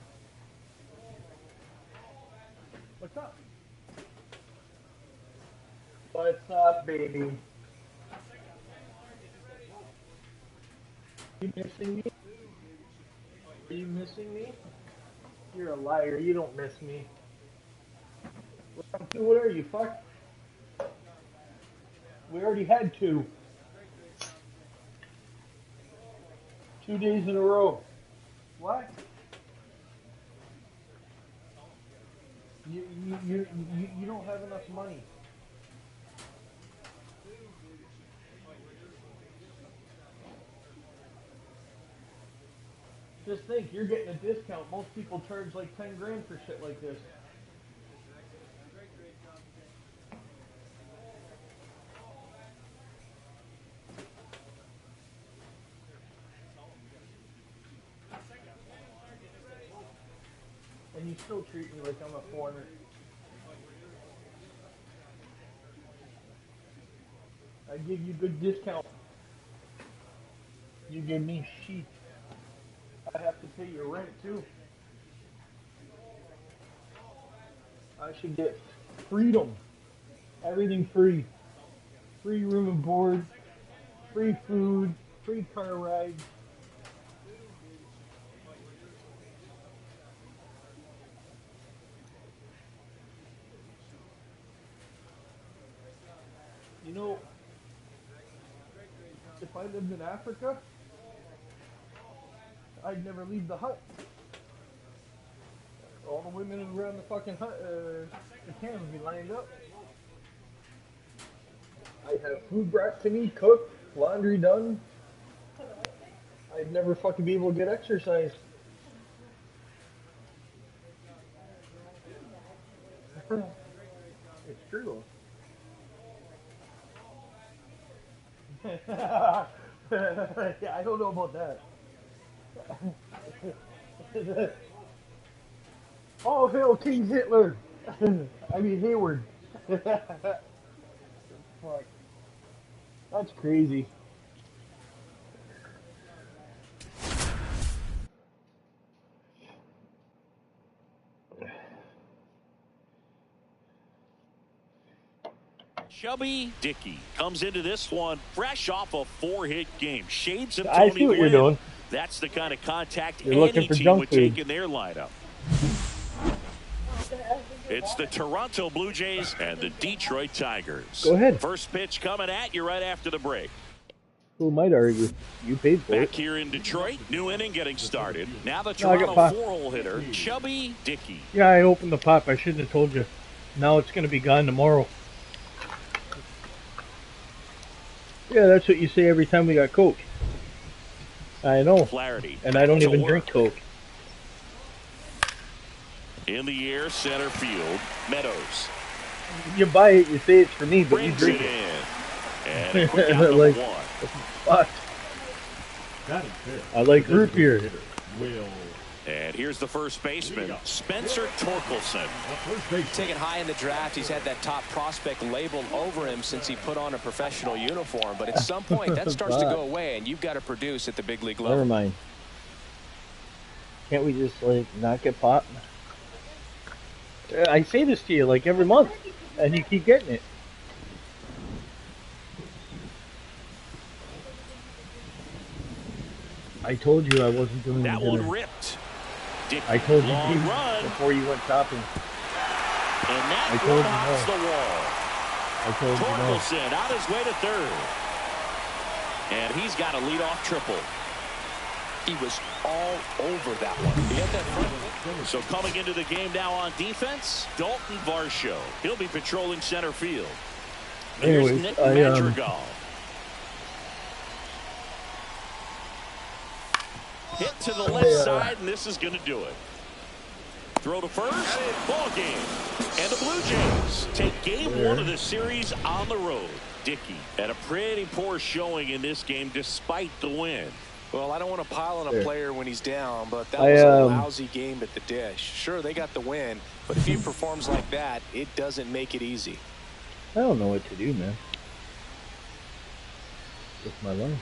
Speaker 2: What's up? What's up, baby? You missing me? Are you missing me? You're a liar. You don't miss me. What are you, fuck? We already had two. 2 days in a row. What? You don't have enough money. Just think, you're getting a discount. Most people charge like 10 grand for shit like this. And you still treat me like I'm a foreigner. I give you good discount. You give me shit. I have to pay your rent too. I should get freedom. Everything free. Free room and board. Free food. Free car rides. You know, if I lived in Africa, I'd never leave the hut. All the women around the fucking hut, the cans would be lined up. I'd have food brought to me, cooked, laundry done. I'd never fucking be able to get exercise. It's true. Yeah, I don't know about that. Oh, hail King Hitler! I mean Hayward. Fuck. That's crazy.
Speaker 1: Chubby Dickey comes into this one fresh off a 4-hit game. Shades of
Speaker 6: I
Speaker 1: Tony
Speaker 6: see what you're
Speaker 1: Gwynn.
Speaker 6: doing.
Speaker 1: That's the kind of contact
Speaker 6: You're looking
Speaker 1: any
Speaker 6: for
Speaker 1: team
Speaker 6: junk
Speaker 1: would
Speaker 6: food.
Speaker 1: take in their lineup. It's the Toronto Blue Jays and the Detroit Tigers.
Speaker 6: Go ahead.
Speaker 1: First pitch coming at you right after the break.
Speaker 6: Who might argue? You paid for
Speaker 1: Back
Speaker 6: it.
Speaker 1: here in Detroit, new inning getting started. Now the
Speaker 6: No, I got
Speaker 1: Toronto
Speaker 6: pop.
Speaker 1: 4-hole hitter, Chubby Dickey.
Speaker 6: Yeah, I opened the pop. I shouldn't have told you. Now it's going to be gone tomorrow. Yeah, that's what you say every time we got Coke. I know.
Speaker 1: Flaherty.
Speaker 6: And I don't
Speaker 1: to
Speaker 6: even
Speaker 1: work.
Speaker 6: drink Coke.
Speaker 1: In the air, center field, Meadows.
Speaker 6: You buy it, you say it's for me, but you
Speaker 1: Brings
Speaker 6: drink
Speaker 1: it
Speaker 6: it.
Speaker 1: in. And a quick out number
Speaker 6: Like,
Speaker 1: one.
Speaker 6: Fuck.
Speaker 4: That is fair.
Speaker 6: I like root beer.
Speaker 4: Will
Speaker 1: And here's the first baseman, Spencer Torkelson.
Speaker 4: first base.
Speaker 3: Taken high in the draft, he's had that top prospect labeled over him since he put on a professional uniform. But at some point, that starts to go away, and you've got to produce at the big league level.
Speaker 6: Never mind. Can't we just, like, not get popped? I say this to you, like, every month, and you keep getting it. I told you I wasn't doing
Speaker 1: That
Speaker 6: the dinner.
Speaker 1: one ripped. Dickey,
Speaker 6: I told you
Speaker 1: long run,
Speaker 6: before you went shopping.
Speaker 1: and that
Speaker 6: I told
Speaker 1: one
Speaker 6: you
Speaker 1: hops
Speaker 6: no.
Speaker 1: the wall.
Speaker 6: I told you no.
Speaker 1: Torkelson on his way to third. And he's got a leadoff triple.
Speaker 3: He was all over that one. He had that front.
Speaker 1: So coming into the game now on defense, Dalton Varsho. He'll be patrolling center field. Here's
Speaker 6: Anyways,
Speaker 1: Nick
Speaker 6: I,
Speaker 1: Madrigal. Hit to the left side, and this is going to do it. Throw to first, ball game. And the Blue Jays take game one of the series on the road. Dickey had a pretty poor showing in this game despite the win.
Speaker 3: Well, I don't want to pile on a
Speaker 6: There.
Speaker 3: player when he's down, but that was a
Speaker 6: I,
Speaker 3: lousy game at the dish. Sure, they got the win, but if he performs like that, it doesn't make it easy.
Speaker 6: I don't know what to do, man. With my life.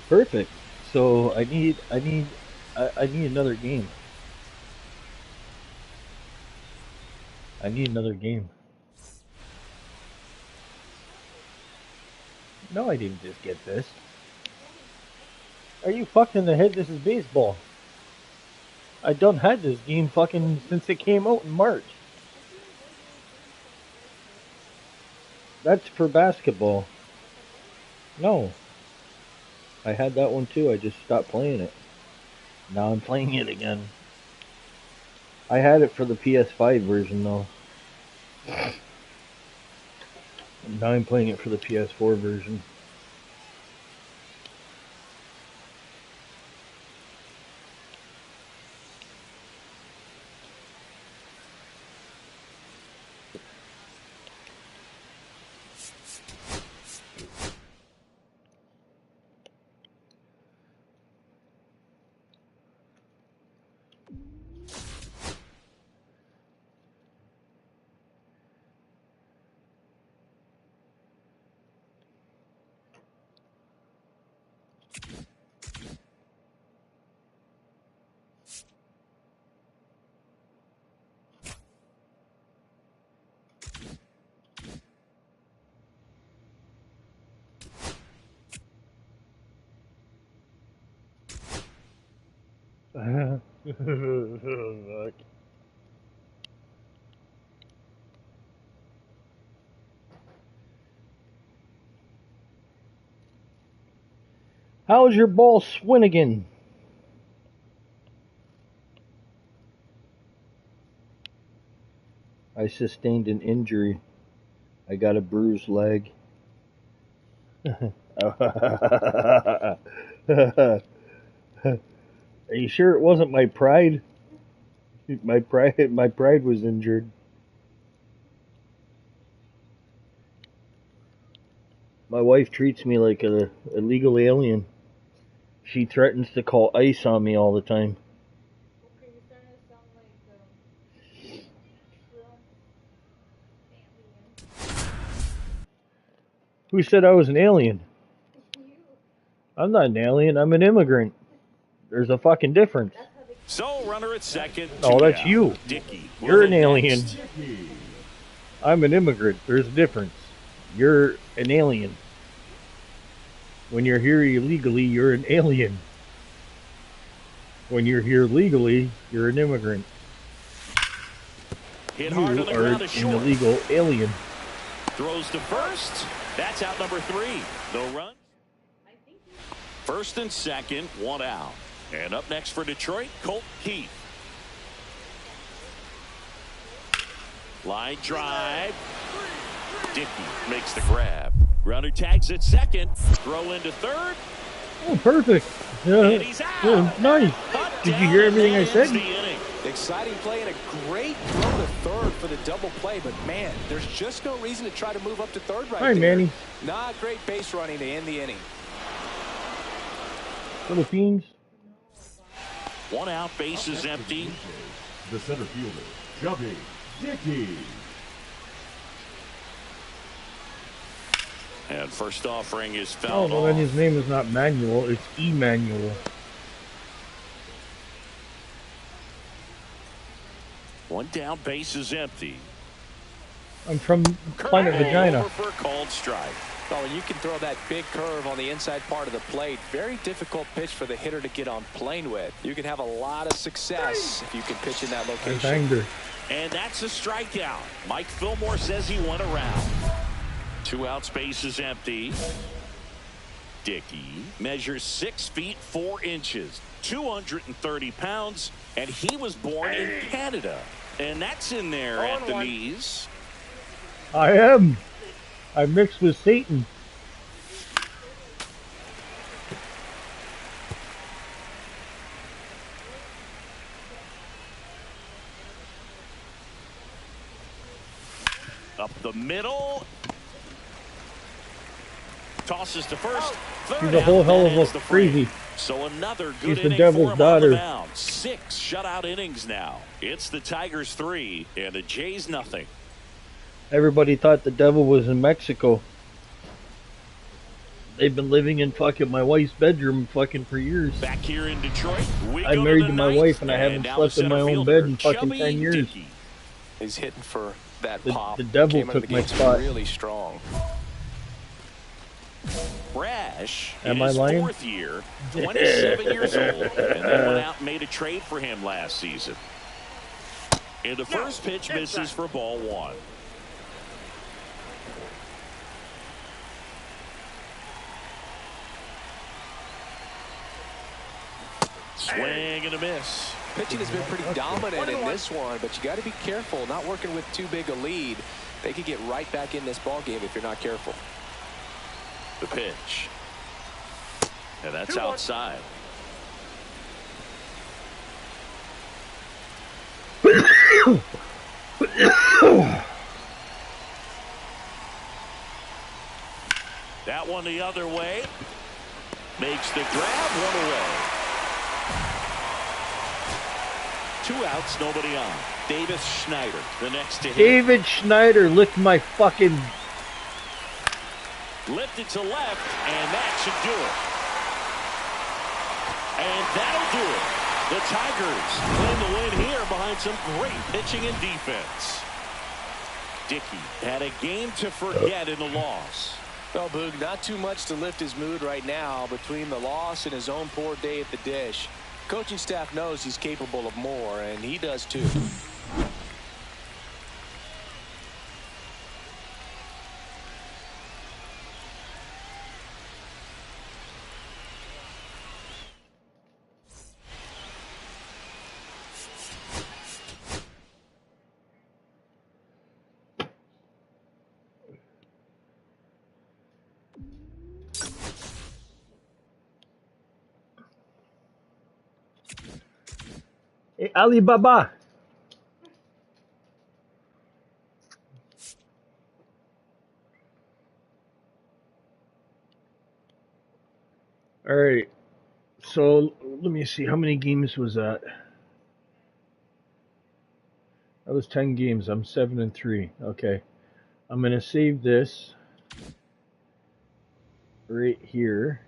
Speaker 6: Perfect. So I need another game. I need another game. No, I didn't just get this. Are you fucking in the head? This is baseball. I done had this game fucking since it came out in March. That's for basketball. No. I had that one too. I just stopped playing it. Now I'm playing it again. I had it for the PS5 version though. Now I'm playing it for the PS4 version. How's your ball swing again? I sustained an injury. I got a bruised leg. Are you sure it wasn't my pride? My pride was injured. My wife treats me like a illegal alien. She threatens to call ICE on me all the time.
Speaker 9: Okay, you're starting to sound like
Speaker 6: Who said I was an alien?
Speaker 9: you.
Speaker 6: I'm not an alien. I'm an immigrant. There's a fucking difference.
Speaker 1: So, runner at second.
Speaker 6: Oh, that's you.
Speaker 1: Dickey.
Speaker 6: You're an alien.
Speaker 1: Next.
Speaker 6: I'm an immigrant. There's a difference. You're an alien. When you're here illegally, you're an alien. When you're here legally, you're an immigrant.
Speaker 1: Hit
Speaker 6: You
Speaker 1: hard on the
Speaker 6: are
Speaker 1: ground
Speaker 6: an
Speaker 1: to short.
Speaker 6: illegal alien.
Speaker 1: Throws to first. That's out number 3. No run. First and second, one out. And up next for Detroit, Colt Keith. Line drive. Dickey makes the grab. Runner tags at second. Throw into third.
Speaker 6: Oh, perfect.
Speaker 1: And he's out.
Speaker 6: Yeah, nice. Did you hear everything I said?
Speaker 3: Exciting play and a great throw to third for the double play, but man, there's just no reason to try to move up to third right
Speaker 6: Hi,
Speaker 3: there.
Speaker 6: Manny.
Speaker 3: Not great base running to end the inning.
Speaker 6: Philippines.
Speaker 1: One out, bases empty.
Speaker 4: The center fielder, Chubby Dickey.
Speaker 1: And first offering is
Speaker 6: Oh,
Speaker 1: fouled
Speaker 6: well, then
Speaker 1: off.
Speaker 6: his name is not Manuel. It's Emmanuel.
Speaker 1: One down, bases empty.
Speaker 6: I'm from Planet
Speaker 1: Curveball
Speaker 6: Vagina.
Speaker 1: over for a called strike.
Speaker 3: Oh, and you can throw that big curve on the inside part of the plate. Very difficult pitch for the hitter to get on plane with. You can have a lot of success if you can pitch in that
Speaker 6: I
Speaker 3: location.
Speaker 6: banged her.
Speaker 1: And that's a strikeout. Mike Fillmore says he went around. 2 outs, bases empty. Dickey measures 6 feet 4 inches, 230 pounds, and he was born in Canada. And that's in there at the knees.
Speaker 6: I am. I mixed with Satan.
Speaker 1: Up the middle. Tosses to first. Third
Speaker 6: She's a whole
Speaker 1: out,
Speaker 6: hell
Speaker 1: that
Speaker 6: of a
Speaker 1: ends the frame.
Speaker 6: crazy.
Speaker 1: So another
Speaker 6: She's
Speaker 1: good
Speaker 6: the
Speaker 1: inning
Speaker 6: devil's
Speaker 1: for him on the
Speaker 6: daughter.
Speaker 1: mound. 6 shutout innings now. It's the Tigers 3 and the Jays nothing.
Speaker 6: Everybody thought the devil was in Mexico. They've been living in fucking my wife's bedroom fucking for years.
Speaker 1: Back here in Detroit, we
Speaker 6: I'm
Speaker 1: go
Speaker 6: married
Speaker 1: to
Speaker 6: to
Speaker 1: the
Speaker 6: my
Speaker 1: ninth,
Speaker 6: wife and I haven't
Speaker 1: now
Speaker 6: slept
Speaker 1: the
Speaker 6: in my
Speaker 1: center
Speaker 6: own
Speaker 1: fielder,
Speaker 6: bed in fucking
Speaker 1: Chubby
Speaker 6: 10 years.
Speaker 1: Dickey.
Speaker 3: He's hitting for that
Speaker 6: The-
Speaker 3: pop.
Speaker 6: the devil
Speaker 3: Came into
Speaker 6: took
Speaker 3: the
Speaker 6: my
Speaker 3: game
Speaker 6: spot.
Speaker 3: really strong.
Speaker 1: Brash
Speaker 6: Am
Speaker 1: in
Speaker 6: I
Speaker 1: his
Speaker 6: lying?
Speaker 1: 4th year, 27 years old, and they went out and made a trade for him last season. And the first pitch misses for ball 1. Swing and a miss.
Speaker 3: Pitching has been pretty dominant in this one, but you got to be careful, not working with too big a lead. They could get right back in this ball game if you're not careful.
Speaker 1: The pitch. And that's outside. That one the other way. Makes the grab, 1 away. 2 outs, nobody on. Davis Schneider, the next to hit.
Speaker 6: David Schneider licked my fucking...
Speaker 1: Lifted to left, and that should do it. And that'll do it. The Tigers claim the win here behind some great pitching and defense. Dickey had a game to forget in the loss.
Speaker 3: Well, Boog, not too much to lift his mood right now between the loss and his own poor day at the dish. Coaching staff knows he's capable of more, and he does too.
Speaker 6: Hey, Alibaba. All right. So let me see. How many games was that? That was 10 games. I'm 7-3. Okay. I'm going to save this right here.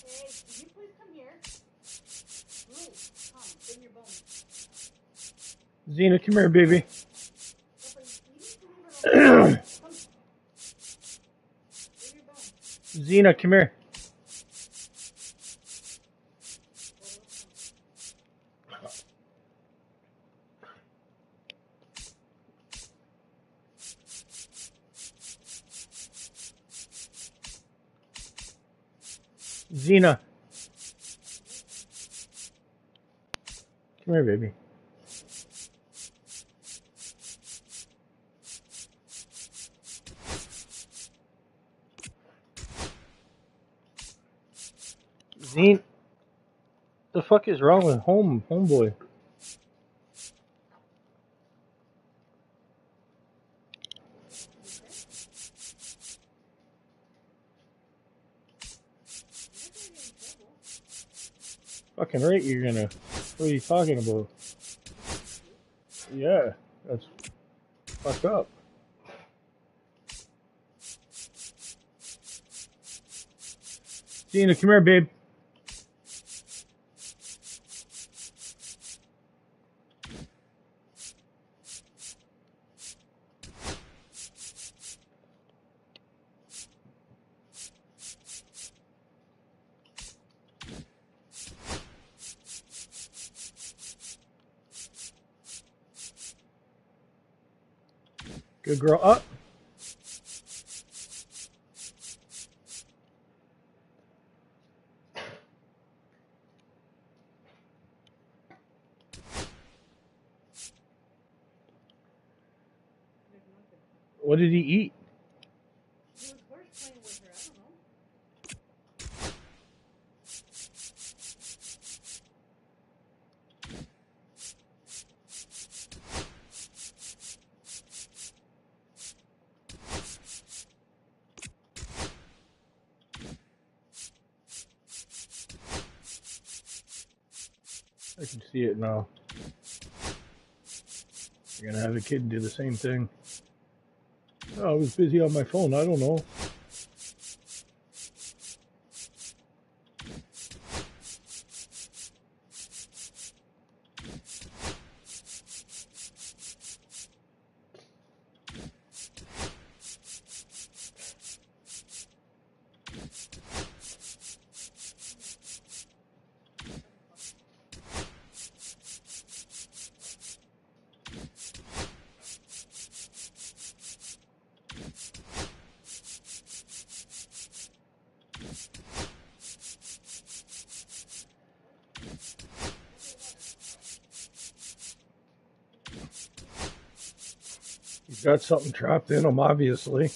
Speaker 9: Hey, can you please come here? Blue, come, bring your bone.
Speaker 6: Zena, come here, baby.
Speaker 9: Papa, you need to leave her alone. Come. Bring your bone.
Speaker 6: Zena, come here. Zena. Come here, baby. Zine, the fuck is wrong with homeboy? Fucking right, you're gonna. What are you talking about? Yeah, that's fucked up. Gina, come here, babe. Good girl. Up. What did he eat?
Speaker 9: He was horse playing with her. I don't know.
Speaker 6: I can see it now. You're gonna have a kid do the same thing. Oh, I was busy on my phone. I don't know. He's got something trapped in him, obviously.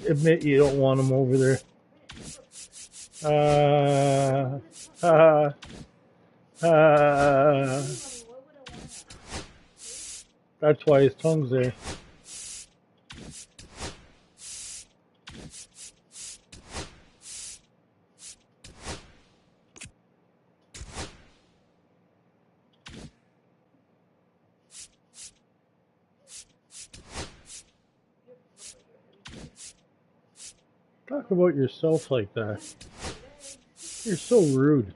Speaker 6: Admit you don't want him over there. Uh, uh, that's why his tongue's there. Talk about yourself like that. You're so rude.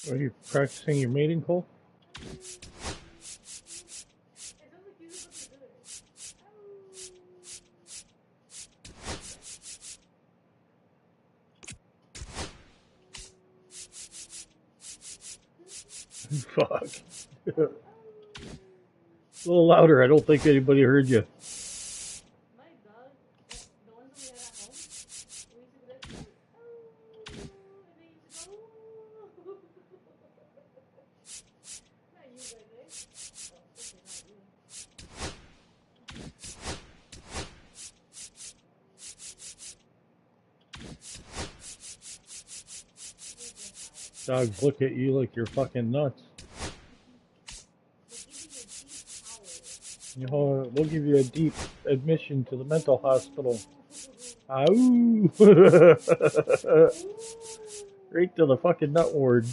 Speaker 6: Are you practicing your mating call? Fuck. A little louder. I don't think anybody heard you. Dogs look at you like you're fucking nuts. You know, we'll give you a deep admission to the mental hospital. Ow! Right to the fucking nut ward.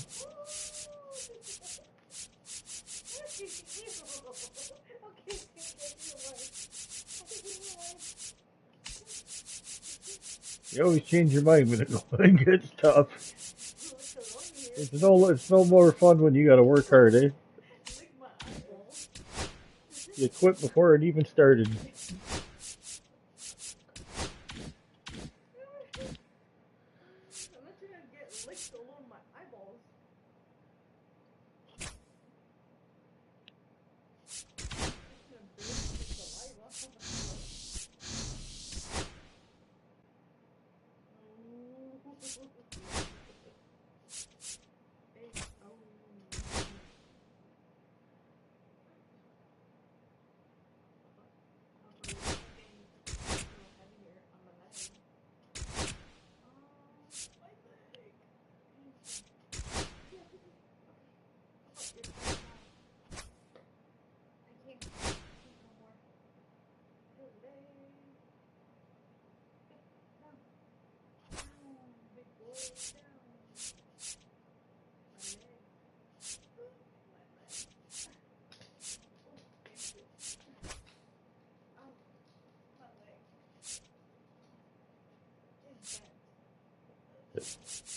Speaker 6: You always change your mind when it gets tough. It's no more fun when you gotta work hard, eh? You quit before it even started.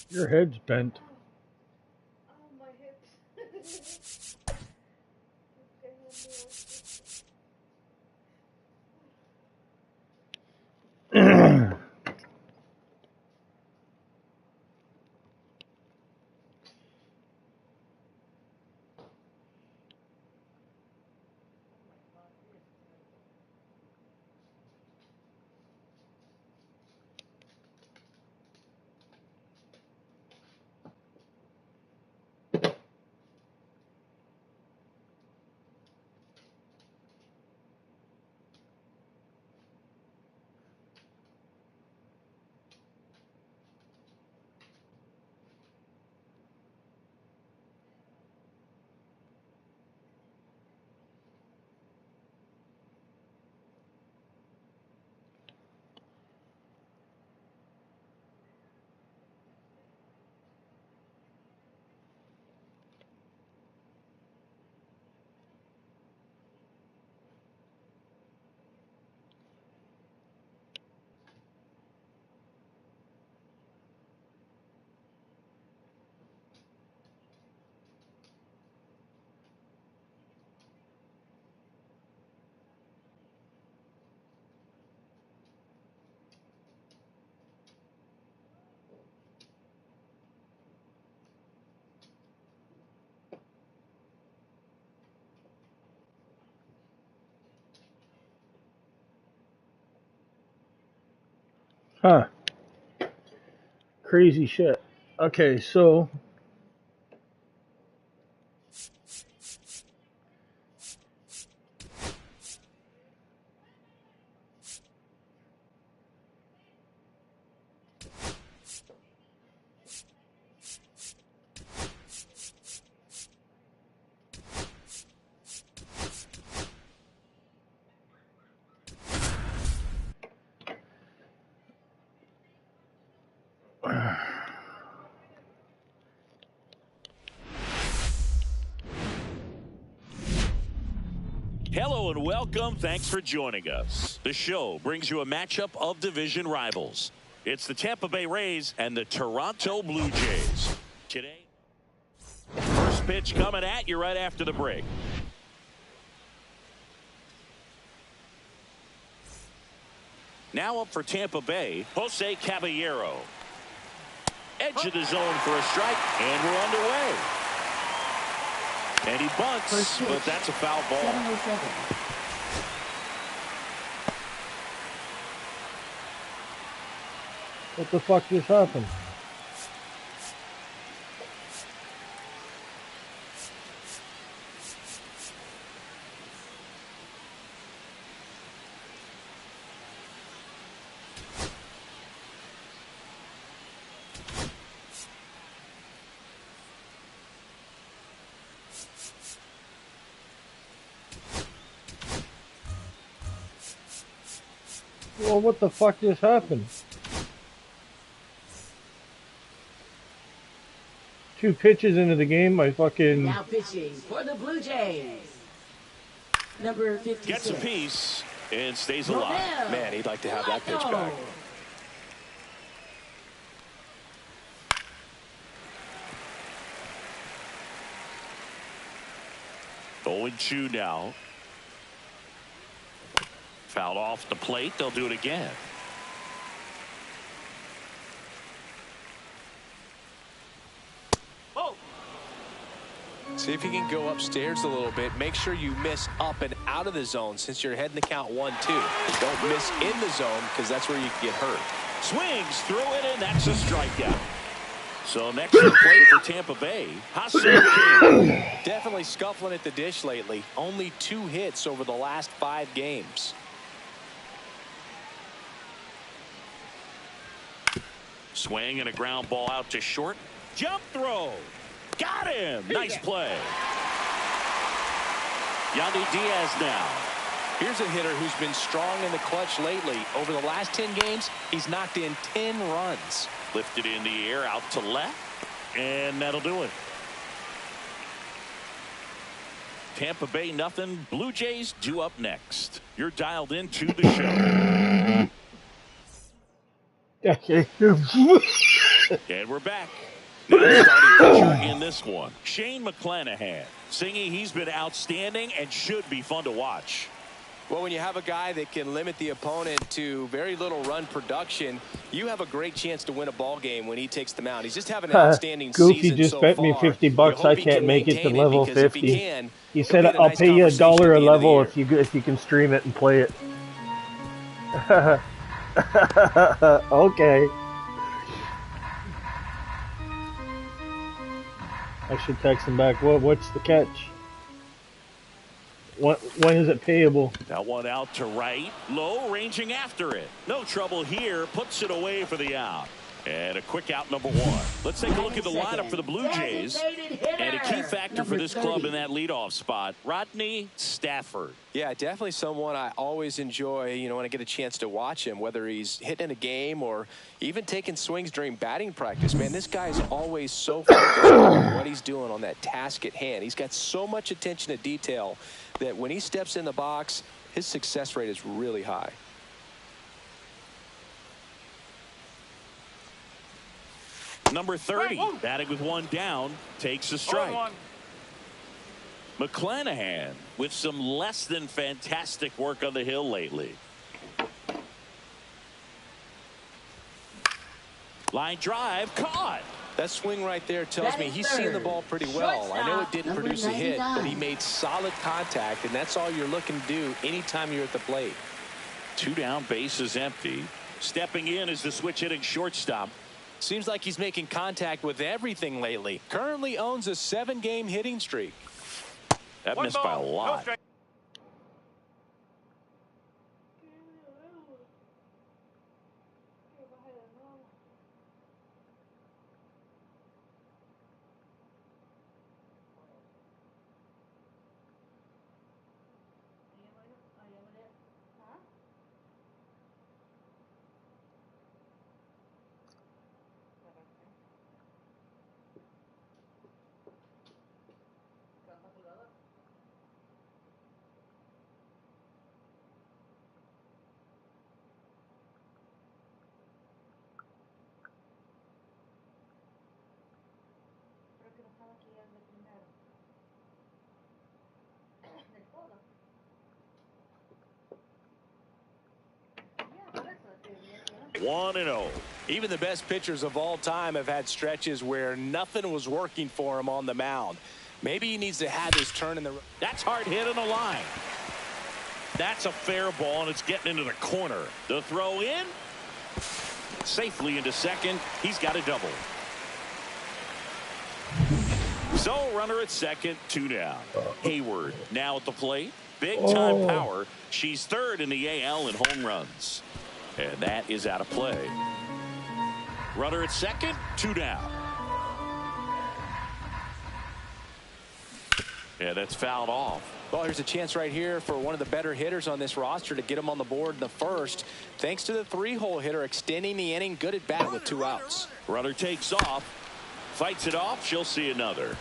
Speaker 6: Your head's bent. Huh. Crazy shit. Okay, so
Speaker 1: Hello and welcome. Thanks for joining us. The show brings you a matchup of division rivals. It's the Tampa Bay Rays and the Toronto Blue Jays. Today, first pitch coming at you right after the break. Now up for Tampa Bay, Jose Caballero. Edge of the zone for a strike, and we're underway. And he bunts, but that's a foul ball.
Speaker 6: what the fuck just happened? Well, what the fuck just happened? 2 pitches into the game, I fucking...
Speaker 10: Now pitching for the Blue Jays. Number 56.
Speaker 1: Gets a piece and stays alive.
Speaker 3: Man, he'd like to have that pitch back.
Speaker 1: 0-2 now. Fouled off the plate. They'll do it again.
Speaker 3: See if you can go upstairs a little bit. Make sure you miss up and out of the zone since you're heading the count 1-2. Don't miss in the zone because that's where you can get hurt.
Speaker 1: Swings through it, and that's a strikeout. So next to the plate for Tampa Bay, Jose.
Speaker 3: Definitely scuffling at the dish lately. Only 2 hits over the last 5 games.
Speaker 1: Swing and a ground ball out to short. Jump throw. Got him. Nice play. Yandy Diaz now.
Speaker 3: Here's a hitter who's been strong in the clutch lately. Over the last 10 games, he's knocked in 10 runs.
Speaker 1: Lifted in the air out to left. And that'll do it. Tampa Bay nothing. Blue Jays due up next. You're dialed into the show. And we're back. Now starting pitcher in this one, Shane McClanahan. Singing, he's been outstanding and should be fun to watch.
Speaker 3: Well, when you have a guy that can limit the opponent to very little run production, you have a great chance to win a ball game when he takes the mound. He's just having an outstanding
Speaker 6: Goofy
Speaker 3: season
Speaker 6: just
Speaker 3: so
Speaker 6: bet
Speaker 3: far.
Speaker 6: me $50. I can't make it to level 50. He said
Speaker 3: it'll be a
Speaker 6: I'll
Speaker 3: nice
Speaker 6: pay you $1 a
Speaker 3: conversation at the end of the
Speaker 6: level
Speaker 3: year.
Speaker 6: if you can stream it and play it. Okay. I should text him back. What's the catch? When is it payable?
Speaker 1: That one out to right. Low, ranging after it. No trouble here. Puts it away for the out. And a quick out, number 1. Let's take a look at the lineup for the Blue Jays. And a key factor for this club in that leadoff spot, Rodney Stafford.
Speaker 3: Yeah, definitely someone I always enjoy, when I get a chance to watch him, whether he's hitting in a game or even taking swings during batting practice. Man, this guy is always so focused on what he's doing on that task at hand. He's got so much attention to detail that when he steps in the box, his success rate is really high.
Speaker 1: Number 30, batting with 1 down, takes a strike. McClanahan with some less than fantastic work on the hill lately. Line drive, caught.
Speaker 3: That swing right there tells me he's seeing the ball pretty well. I know it didn't produce a hit, but he made solid contact, and that's all you're looking to do anytime you're at the plate.
Speaker 1: 2 down, bases empty. Stepping in is the switch hitting shortstop.
Speaker 3: Seems like he's making contact with everything lately. Currently owns a 7-game hitting streak.
Speaker 1: That missed by a lot. One and 0.
Speaker 3: Even the best pitchers of all time have had stretches where nothing was working for him on the mound. Maybe he needs to have his turn in the...
Speaker 1: That's hard hit on the line. That's a fair ball, and it's getting into the corner. The throw in. Safely into second. He's got a double. So runner at second, 2 down. Hayward now at the plate. Big time power. She's third in the AL in home runs. And that is out of play. Runner at second, 2 down. Yeah, that's fouled off.
Speaker 3: Well, here's a chance right here for one of the better hitters on this roster to get him on the board in the first. Thanks to the 3-hole hitter extending the inning. Good at bat with 2 outs.
Speaker 1: Runner takes off. Fights it off. She'll see another.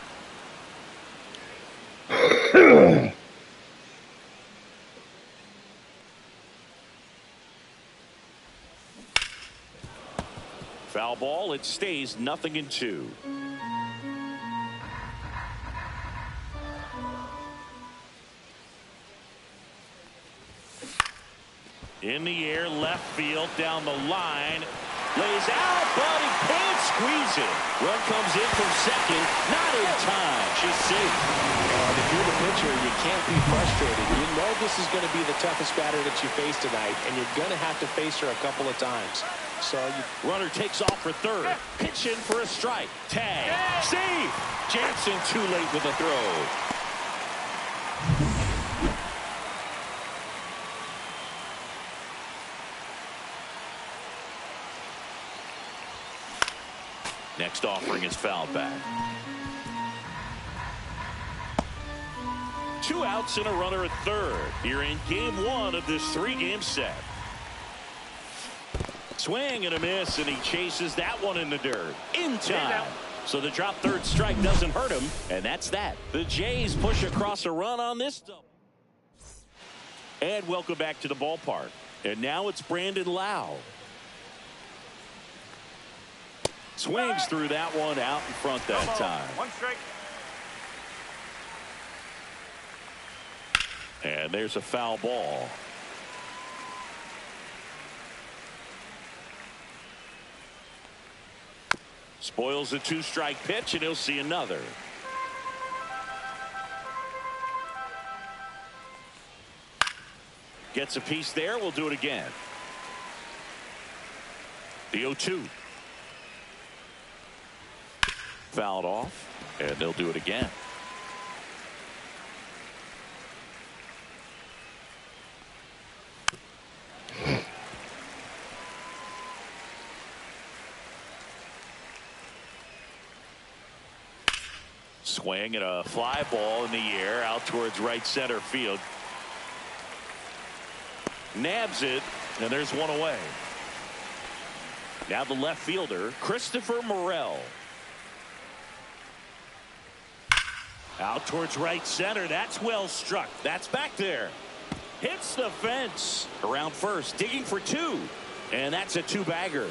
Speaker 1: Foul ball. It stays 0-2. In the air, left field, down the line. Lays out, but he can't squeeze it. Run comes in from second. Not in time. She's safe.
Speaker 3: And if you're the pitcher, you can't be frustrated. You know this is going to be the toughest batter that you face tonight, and you're going to have to face her a couple of times. So
Speaker 1: runner takes off for third. Pitch in for a strike. Tag. Save. Jansen too late with the throw. Next offering is fouled back. 2 outs and a runner at third. Here in game 1 of this 3-game set. Swing and a miss, and he chases that one in the dirt. In time. So the drop third strike doesn't hurt him, and that's that. The Jays push across a run on this double. And welcome back to the ballpark. And now it's Brandon Lau. Swings through that one out in front that time.
Speaker 7: 1 strike.
Speaker 1: And there's a foul ball. Spoils a 2-strike pitch, and he'll see another. Gets a piece there. We'll do it again. The 0-2. Fouled off, and they'll do it again. Swing and a fly ball in the air out towards right center field. Nabs it, and there's one away. Now the left fielder, Christopher Morel. Out towards right center. That's well struck. That's back there. Hits the fence. Around first, digging for 2. And that's a 2-bagger.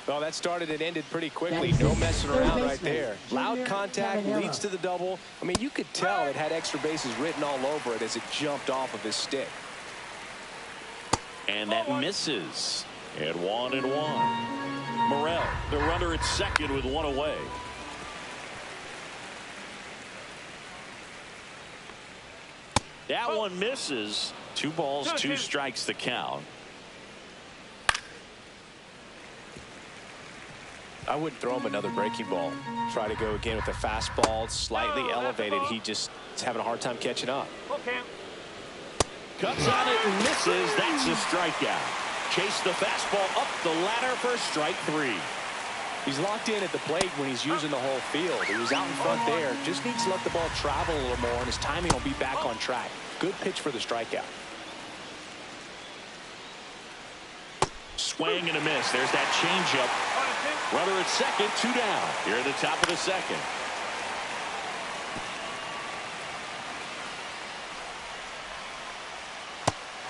Speaker 3: Well, that started and ended pretty quickly. No messing around right there. Loud contact leads to the double. I mean, you could tell it had extra bases written all over it as it jumped off of his stick.
Speaker 1: And that misses. And 1-1. Morel, the runner at second with 1 away. That one misses. 2 balls, 2 strikes the count.
Speaker 3: I wouldn't throw him another breaking ball. Try to go again with a fastball, slightly elevated. He just is having a hard time catching up.
Speaker 7: Okay.
Speaker 1: Cuts on it and misses. That's a strikeout. Chase the fastball up the ladder for strike 3.
Speaker 3: He's locked in at the plate when he's using the whole field. He was out in front there. Just needs to let the ball travel a little more, and his timing will be back on track. Good pitch for the strikeout.
Speaker 1: Swing and a miss. There's that changeup. Runner at second, 2 down. Here at the top of the second.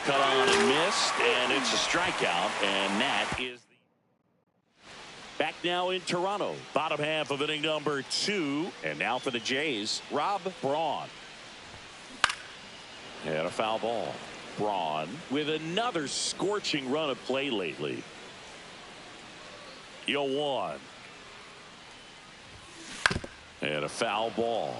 Speaker 1: Cut on and missed, and it's a strikeout, and that is the... Back now in Toronto. Bottom half of inning number 2, and now for the Jays, Rob Braun. And a foul ball. Braun with another scorching run of play lately. 0-1. And a foul ball.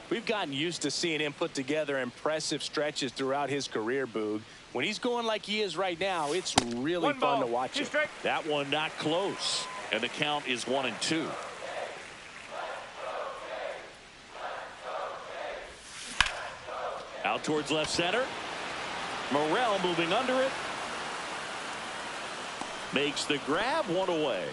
Speaker 3: We've gotten used to seeing him put together impressive stretches throughout his career, Boog. When he's going like he is right now, it's really fun to watch it.
Speaker 1: That one not close. And the count is 1-2. Out towards left center. Morrell moving under it. Makes the grab, 1 away.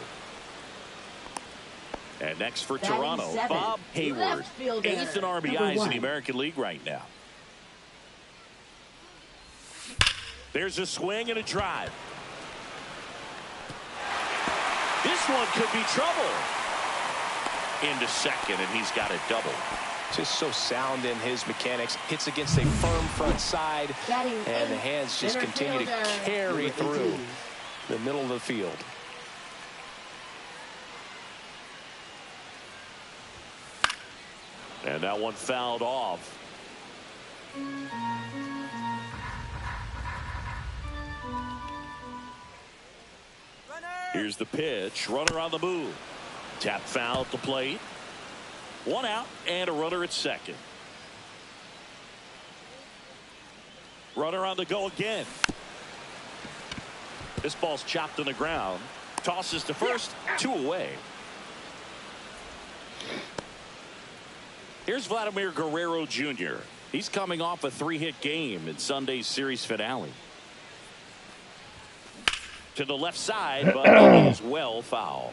Speaker 1: And next for Toronto, Bob Hayward. 8th in RBIs in the American League right now. There's a swing and a drive. This one could be trouble. Into second, and he's got a double.
Speaker 3: Just so sound in his mechanics. Hits against a firm front side, and the hands just continue to carry through the middle of the field.
Speaker 1: And that one fouled off. Here's the pitch. Runner on the move. Tap foul at the plate. 1 out and a runner at second. Runner on the go again. This ball's chopped on the ground. Tosses to first. 2 away. Here's Vladimir Guerrero Jr. He's coming off a 3-hit game in Sunday's series finale. To the left side, but it is well foul.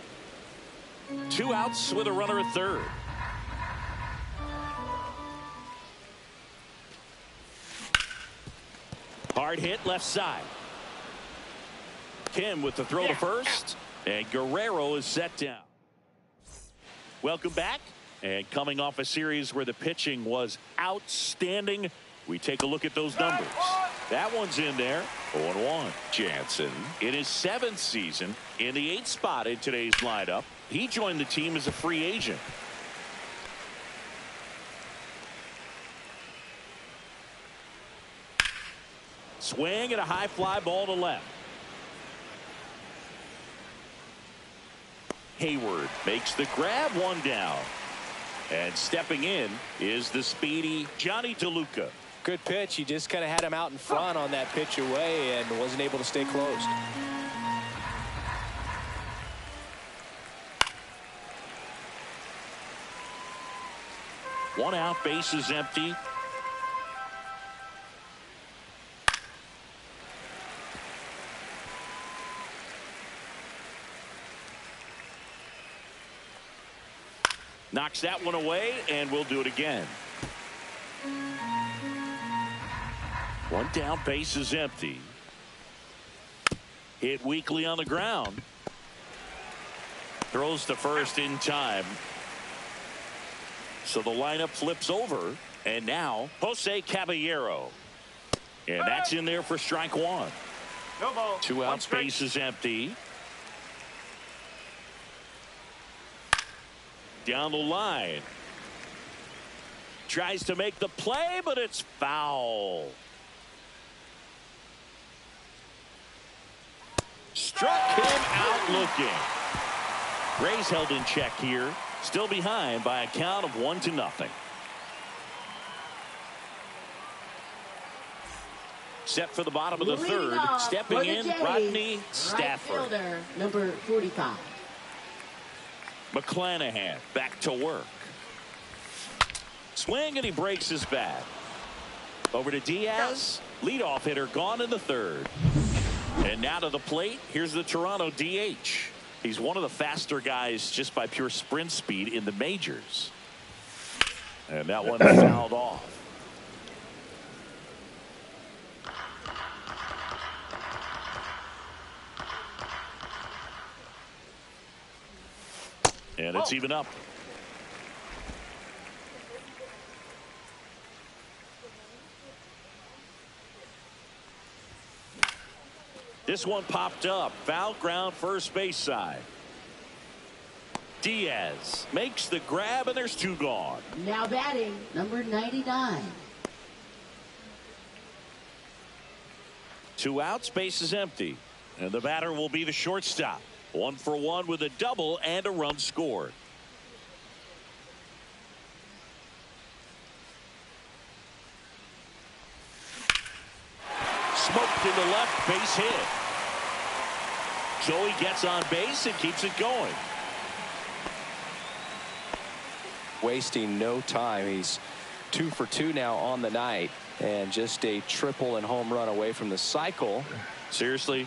Speaker 1: 2 outs with a runner at third. Hard hit left side. Kim with the throw to first, and Guerrero is set down. Welcome back. And coming off a series where the pitching was outstanding, we take a look at those numbers. That one's in there. 0-1. Jansen in his 7th season in the 8th spot in today's lineup. He joined the team as a free agent. Swing and a high fly ball to left. Hayward makes the grab, 1 down. And stepping in is the speedy Johnny DeLuca.
Speaker 3: Good pitch. He just kind of had him out in front on that pitch away and wasn't able to stay closed.
Speaker 1: One out, bases empty. Knocks that one away, and we'll do it again. 1 down, bases empty. Hit weakly on the ground. Throws to first in time. So the lineup flips over, and now Jose Caballero. And that's in there for strike 1.
Speaker 7: No ball.
Speaker 1: 2 outs, bases empty. Down the line. Tries to make the play, but it's foul. Struck him out looking. Rays held in check here. Still behind by a count of 1-0. Set for the bottom of the
Speaker 10: Leading
Speaker 1: third.
Speaker 10: off
Speaker 1: Stepping
Speaker 10: for the
Speaker 1: in,
Speaker 10: Jays,
Speaker 1: Whodini
Speaker 10: right
Speaker 1: Stafford.
Speaker 10: fielder, number 45.
Speaker 1: McClanahan back to work. Swing, and he breaks his bat. Over to Diaz. Leadoff hitter gone in the third. And now to the plate. Here's the Toronto DH. He's one of the faster guys just by pure sprint speed in the majors. And that one fouled off. And it's even up. This one popped up. Foul ground, first base side. Diaz makes the grab, and there's two gone.
Speaker 10: Now batting, number 99.
Speaker 1: 2 outs, base is empty. And the batter will be the shortstop. 1 for 1 with a double and a run scored. Smoked into left, base hit. Joey gets on base and keeps it going.
Speaker 3: Wasting no time. He's 2 for 2 now on the night, and just a triple and home run away from the cycle.
Speaker 1: Seriously,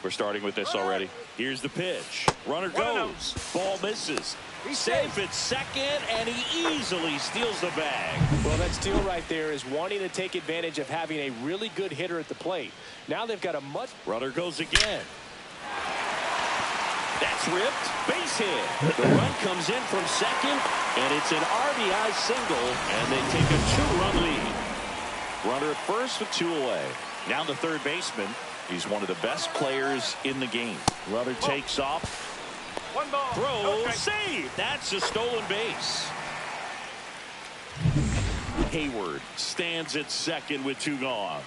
Speaker 1: we're starting with this already. Here's the pitch. Runner goes. Ball misses. Safe at second, and he easily steals the bag.
Speaker 3: Well, that steal right there is wanting to take advantage of having a really good hitter at the plate. Now they've got a much...
Speaker 1: Runner goes again. That's ripped. Base hit. The run comes in from second, and it's an RBI single, and they take a 2-run lead. Runner at first with 2 away. Now the third baseman. He's one of the best players in the game. Runner takes off.
Speaker 7: 1 ball.
Speaker 1: Throw. Save. That's a stolen base. Hayward stands at second with 2 gone.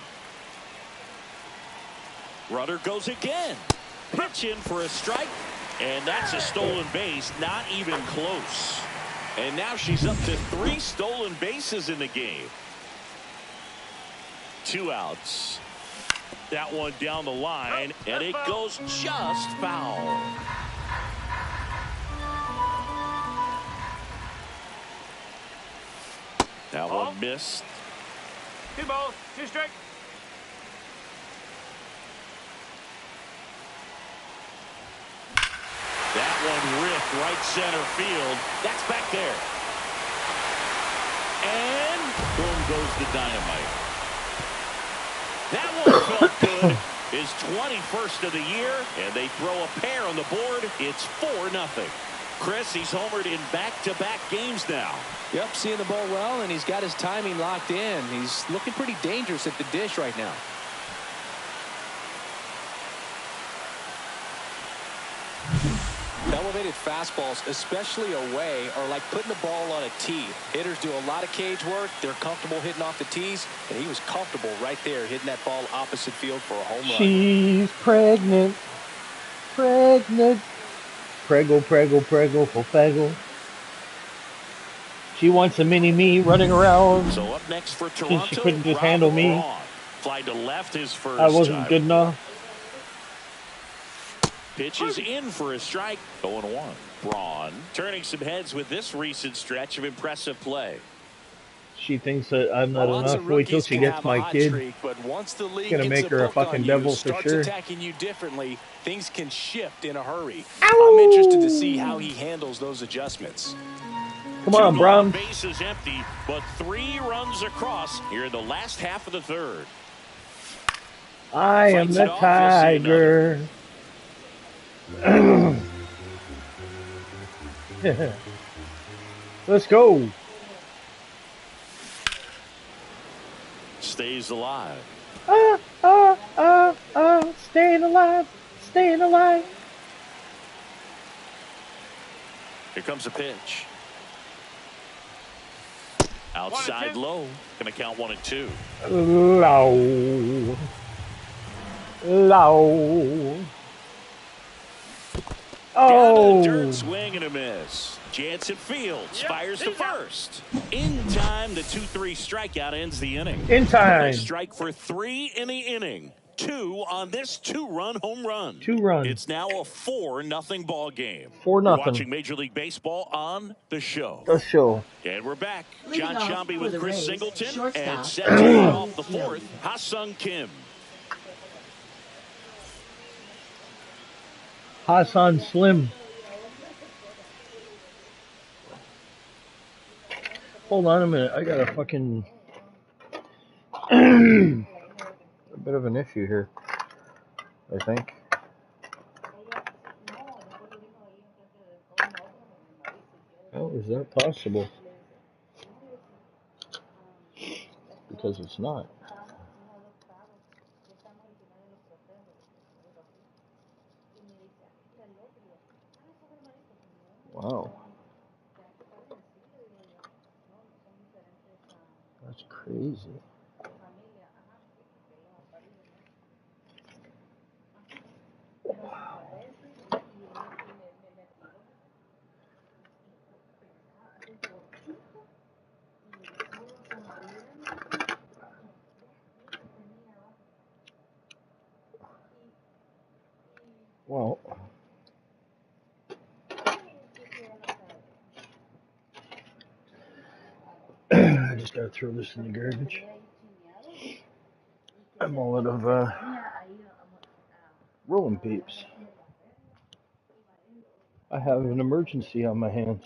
Speaker 1: Runner goes again. Pitch in for a strike. And that's a stolen base. Not even close. And now she's up to 3 stolen bases in the game. 2 outs. That one down the line, and it goes just foul. That one missed.
Speaker 7: 2 balls, 2 strikes.
Speaker 1: That one ripped right center field. That's back there. And boom goes the dynamite. That one felt good. His 21st of the year, and they throw a pair on the board. It's 4-0. Chris, he's homered in back-to-back games now.
Speaker 3: Yep, seeing the ball well, and he's got his timing locked in. He's looking pretty dangerous at the dish right now. Elevated fastballs, especially away, are like putting the ball on a tee. Hitters do a lot of cage work. They're comfortable hitting off the tees, and he was comfortable right there hitting that ball opposite field for a home run.
Speaker 6: She's pregnant. Pregnant. Prego, prego, prego, fofego. She wants a mini-me running around.
Speaker 1: So up next for Toronto,
Speaker 6: she couldn't just handle me.
Speaker 1: Braun. Fly to left his first
Speaker 6: I wasn't
Speaker 1: time.
Speaker 6: good enough.
Speaker 1: Pitch is in for a strike. 0-1. Braun turning some heads with this recent stretch of impressive play.
Speaker 6: She thinks that I'm not
Speaker 3: Lots
Speaker 6: enough.
Speaker 3: of
Speaker 6: Wait till
Speaker 3: rookies
Speaker 6: she
Speaker 3: can
Speaker 6: gets
Speaker 3: have a
Speaker 6: my
Speaker 3: hot
Speaker 6: kid.
Speaker 3: streak, but once the league
Speaker 6: Gonna
Speaker 3: gets
Speaker 6: make her a
Speaker 3: book on
Speaker 6: fucking
Speaker 3: you,
Speaker 6: devil for
Speaker 3: starts
Speaker 6: sure.
Speaker 3: attacking you differently, things can shift in a hurry.
Speaker 6: Ow!
Speaker 3: I'm interested to see how he handles those adjustments.
Speaker 6: Come on, Braun.
Speaker 1: Base is empty, but 3 runs across here in the last half of the third.
Speaker 6: I am
Speaker 1: Fights
Speaker 6: the
Speaker 1: it off, we'll see
Speaker 6: tiger. Let's go.
Speaker 1: Stays alive.
Speaker 6: Staying alive, staying alive.
Speaker 1: Here comes a pitch. Outside low. Gonna count 1 and 2.
Speaker 6: Low. Low.
Speaker 1: Down to the dirt,
Speaker 6: Oh!
Speaker 1: swing and a miss. Jansen Fields fires to first. In time, the 2-3 strikeout ends the inning.
Speaker 6: In time.
Speaker 1: They strike for 3 in the inning. 2 on this 2-run home run.
Speaker 6: 2-run.
Speaker 1: It's now a 4-0 ball game.
Speaker 6: 4-0.
Speaker 1: You're watching Major League Baseball on The Show.
Speaker 6: The Show.
Speaker 1: And we're back.
Speaker 10: Leading
Speaker 1: John
Speaker 10: off
Speaker 1: Shambi
Speaker 10: for
Speaker 1: with
Speaker 10: the
Speaker 1: Chris
Speaker 10: Rays,
Speaker 1: Singleton.
Speaker 10: shortstop,
Speaker 1: And set to lead off the
Speaker 10: Chill.
Speaker 1: 4th, Ha-Sung Kim.
Speaker 6: Hassan Slim. Hold on a minute. I got a fucking a bit of an issue here, I think. Oh, is that possible? Because it's not. Wow. That's crazy. Well, I just gotta throw this in the garbage. I'm all out of rolling peeps. I have an emergency on my hands.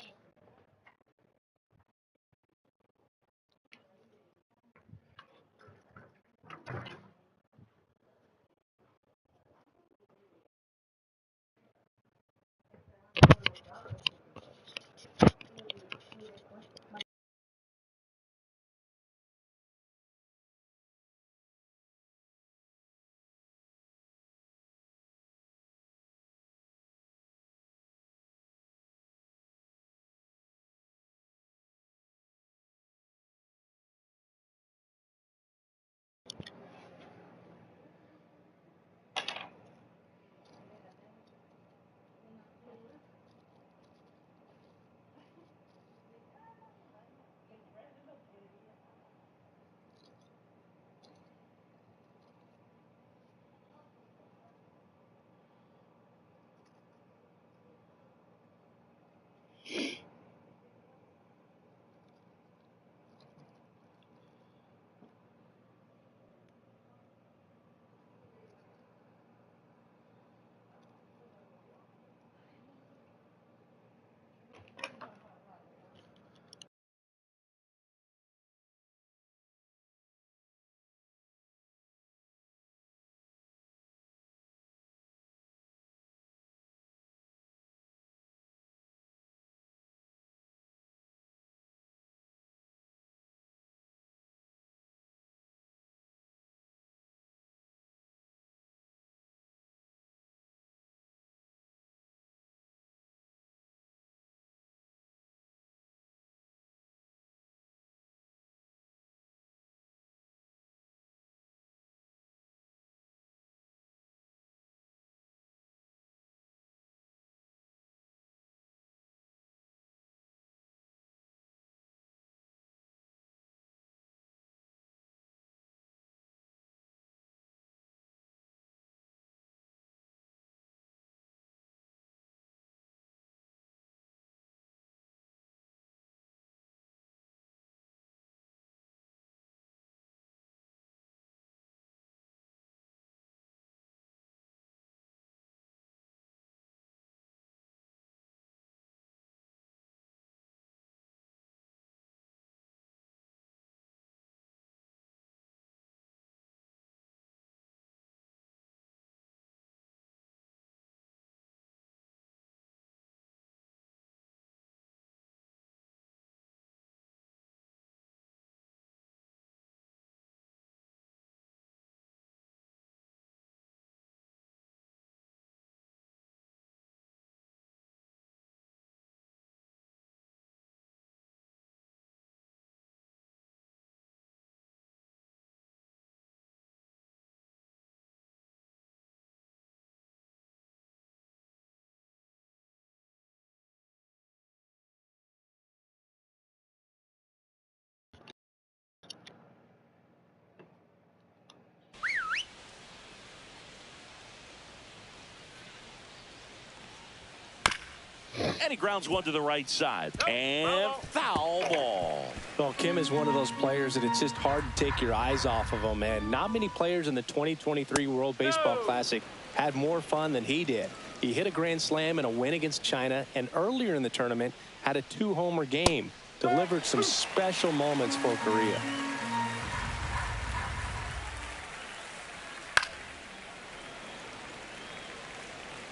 Speaker 1: And he grounds one to the right side. And foul ball.
Speaker 3: Well, Kim is one of those players that it's just hard to take your eyes off of him, man. Not many players in the 2023 World Baseball Classic had more fun than he did. He hit a grand slam in a win against China, and earlier in the tournament had a 2-homer game. Delivered some special moments for Korea.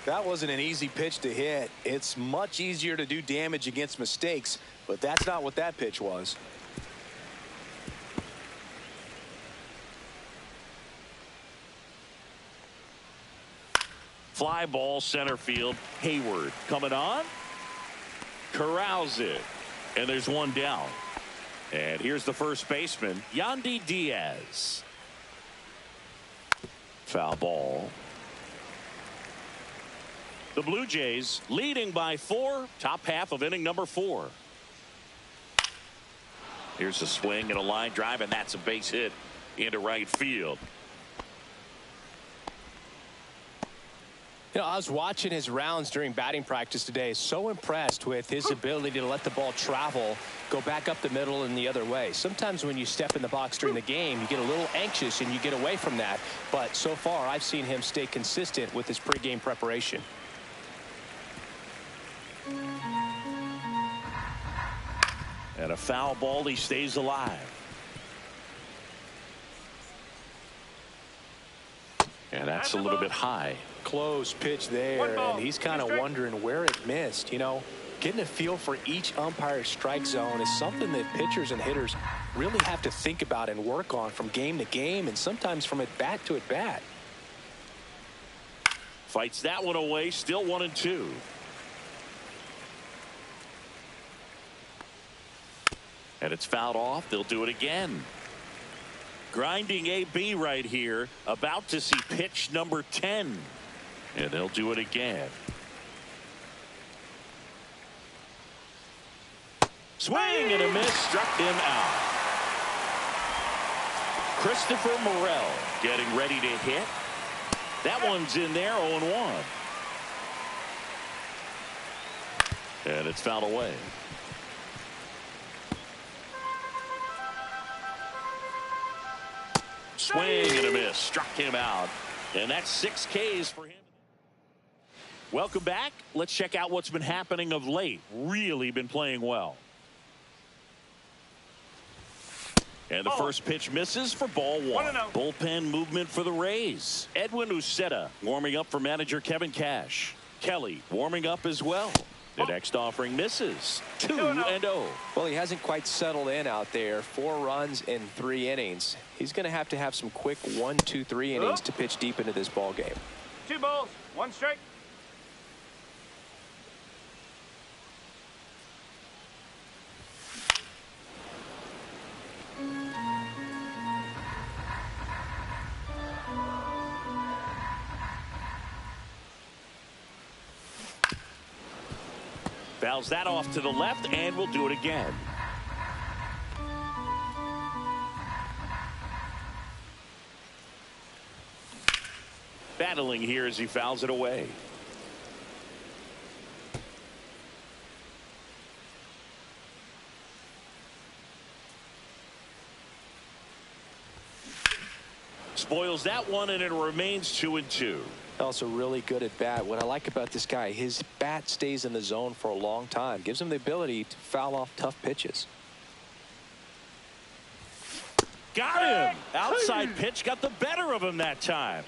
Speaker 11: That wasn't an easy pitch to hit. It's much easier to do damage against mistakes, but that's not what that pitch was.
Speaker 1: Fly ball center field. Hayward coming on. Corrals it. And there's one down. And here's the first baseman, Yandy Diaz. Foul ball. The Blue Jays leading by 4. Top half of inning number 4. Here's a swing and a line drive, and that's a base hit into right field.
Speaker 3: You know, I was watching his rounds during batting practice today. So impressed with his ability to let the ball travel, go back up the middle and the other way. Sometimes when you step in the box during the game, you get a little anxious and you get away from that. But so far, I've seen him stay consistent with his pregame preparation.
Speaker 1: And a foul ball, he stays alive. And that's a little bit high.
Speaker 3: Close pitch there, and he's kind of wondering where it missed. You know, getting a feel for each umpire's strike zone is something that pitchers and hitters really have to think about and work on from game to game, and sometimes from at bat to at bat.
Speaker 1: Fights that one away, still 1-2. And it's fouled off. They'll do it again. Grinding AB right here, about to see pitch number 10. And they'll do it again. Swing and a miss, struck him out. Christopher Morel getting ready to hit. That one's in there, 0-1. And it's fouled away. Swing and a miss, struck him out. And that's 6 Ks for him. Welcome back. Let's check out what's been happening of late. Really been playing well. And the first pitch misses for ball 1. Bullpen movement for the Rays. Edwin Uceta warming up for manager Kevin Cash. Kelly warming up as well. The next offering misses. 2-0.
Speaker 3: Well, he hasn't quite settled in out there. 4 runs in 3 innings. He's going to have some quick 1, 2, 3 innings to pitch deep into this ball game.
Speaker 7: 2 balls, 1 strike.
Speaker 1: Fouls that off to the left, and we'll do it again. Battling here as he fouls it away. Spoils that one, and it remains 2-2.
Speaker 3: Also really good at bat. What I like about this guy, his bat stays in the zone for a long time. Gives him the ability to foul off tough pitches.
Speaker 1: Got him. Outside pitch got the better of him that time.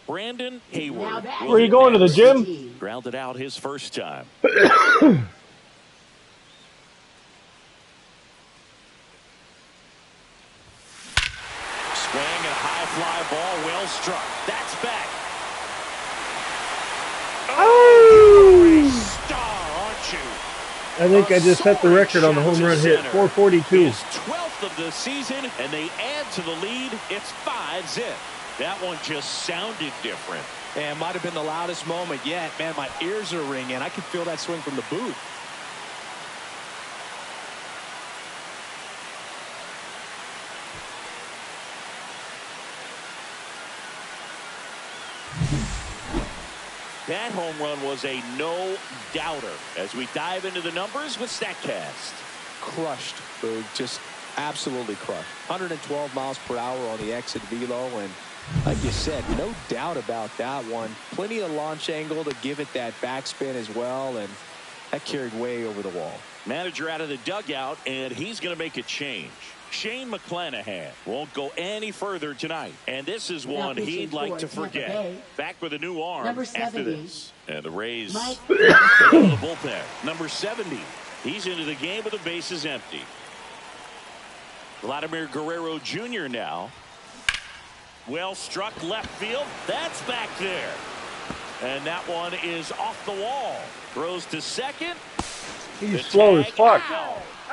Speaker 1: Brandon Hayward.
Speaker 2: Where are you going, to the gym?
Speaker 1: Grounded out his first time. Swing and high fly ball, well struck. That's back. Oh, star, aren't you?
Speaker 2: I think I just set the record on the home run hit, 442.
Speaker 1: His 12th of the season, and they add to the lead. It's 5-zip. That one just sounded different.
Speaker 3: And might have been the loudest moment yet. Man, my ears are ringing. I can feel that swing from the booth.
Speaker 1: That home run was a no-doubter. As we dive into the numbers with StatCast.
Speaker 3: Crushed, Boog. Just absolutely crushed. 112 miles per hour on the exit velo, and like you said, no doubt about that one. Plenty of launch angle to give it that backspin as well, and that carried way over the wall.
Speaker 1: Manager out of the dugout, and he's going to make a change. Shane McClanahan won't go any further tonight, and this is one he'd like to forget. Back with a new arm after this. And the Rays go to the bullpen. Number 70. He's into the game with the bases empty. Vladimir Guerrero Jr. now. Well struck left field. That's back there. And that one is off the wall. Throws to second.
Speaker 6: He's slow as fuck.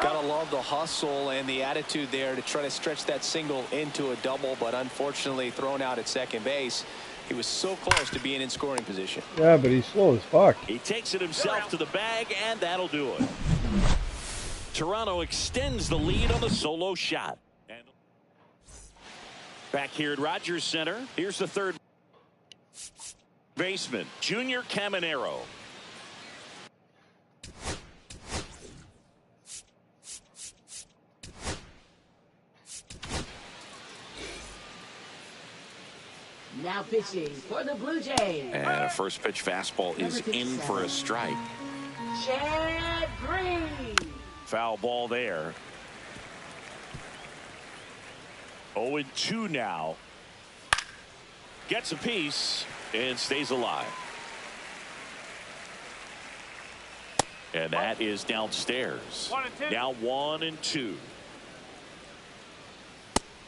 Speaker 3: Gotta love the hustle and the attitude there to try to stretch that single into a double, but unfortunately thrown out at second base. He was so close to being in scoring position.
Speaker 6: Yeah, but he's slow as fuck.
Speaker 1: He takes it himself to the bag, and that'll do it. Toronto extends the lead on the solo shot. And back here at Rogers Center, here's the third baseman, Junior Caminero.
Speaker 10: Now pitching for the Blue Jays.
Speaker 1: And a first pitch fastball is in for a strike.
Speaker 10: Chad Green.
Speaker 1: Foul ball there. 0-2 now. Gets a piece and stays alive. And that is downstairs. Now 1-2.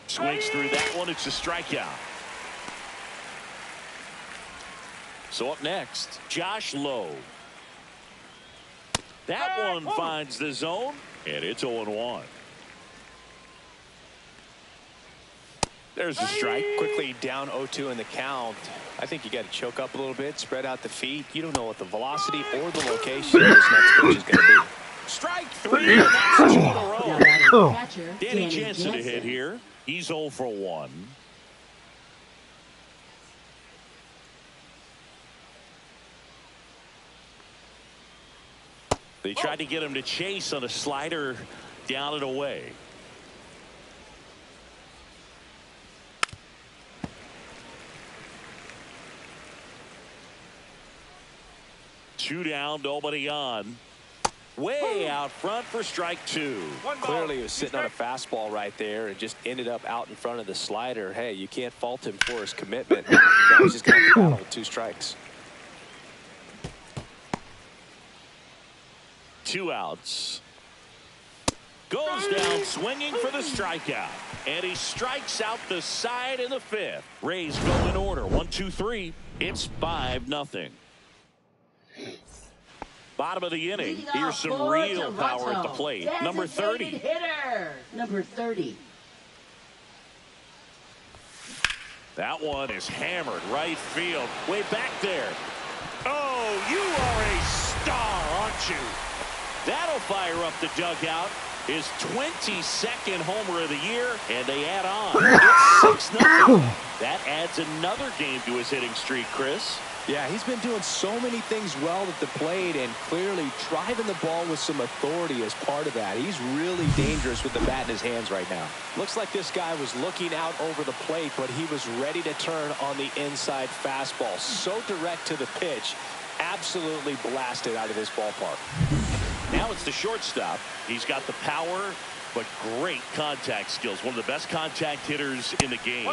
Speaker 1: Swings through that one. It's a strikeout. So up next, Josh Lowe. That one finds the zone, and it's 0-1. There's a strike.
Speaker 3: Quickly down 0-2 in the count. I think you got to choke up a little bit, spread out the feet. You don't know what the velocity or the location of this next pitch is going to be.
Speaker 1: Strike 3, and that's 2 in a row.
Speaker 10: Catcher,
Speaker 1: Danny Jansen to hit here. He's 0 for 1. They tried to get him to chase on a slider down and away. Two down, nobody on. Way out front for strike 2.
Speaker 3: Clearly he was sitting on a fastball right there and just ended up out in front of the slider. Hey, you can't fault him for his commitment. Now he's just going to battle with 2 strikes.
Speaker 1: 2 outs. Goes down swinging for the strikeout. And he strikes out the side in the 5th. Rays go in order. 1-2-3. It's 5-0. Bottom of the inning. Here's some real power at the plate. Number 30.
Speaker 10: Hitter. Number 30.
Speaker 1: That one is hammered right field. Way back there. Oh, you are a star, aren't you? That'll fire up the dugout. His 22nd homer of the year, and they add on. It's 6-0. That adds another game to his hitting streak, Chris.
Speaker 3: Yeah, he's been doing so many things well at the plate and clearly driving the ball with some authority as part of that. He's really dangerous with the bat in his hands right now. Looks like this guy was looking out over the plate, but he was ready to turn on the inside fastball. So direct to the pitch. Absolutely blasted out of this ballpark.
Speaker 1: Now it's the shortstop. He's got the power, but great contact skills. One of the best contact hitters in the game.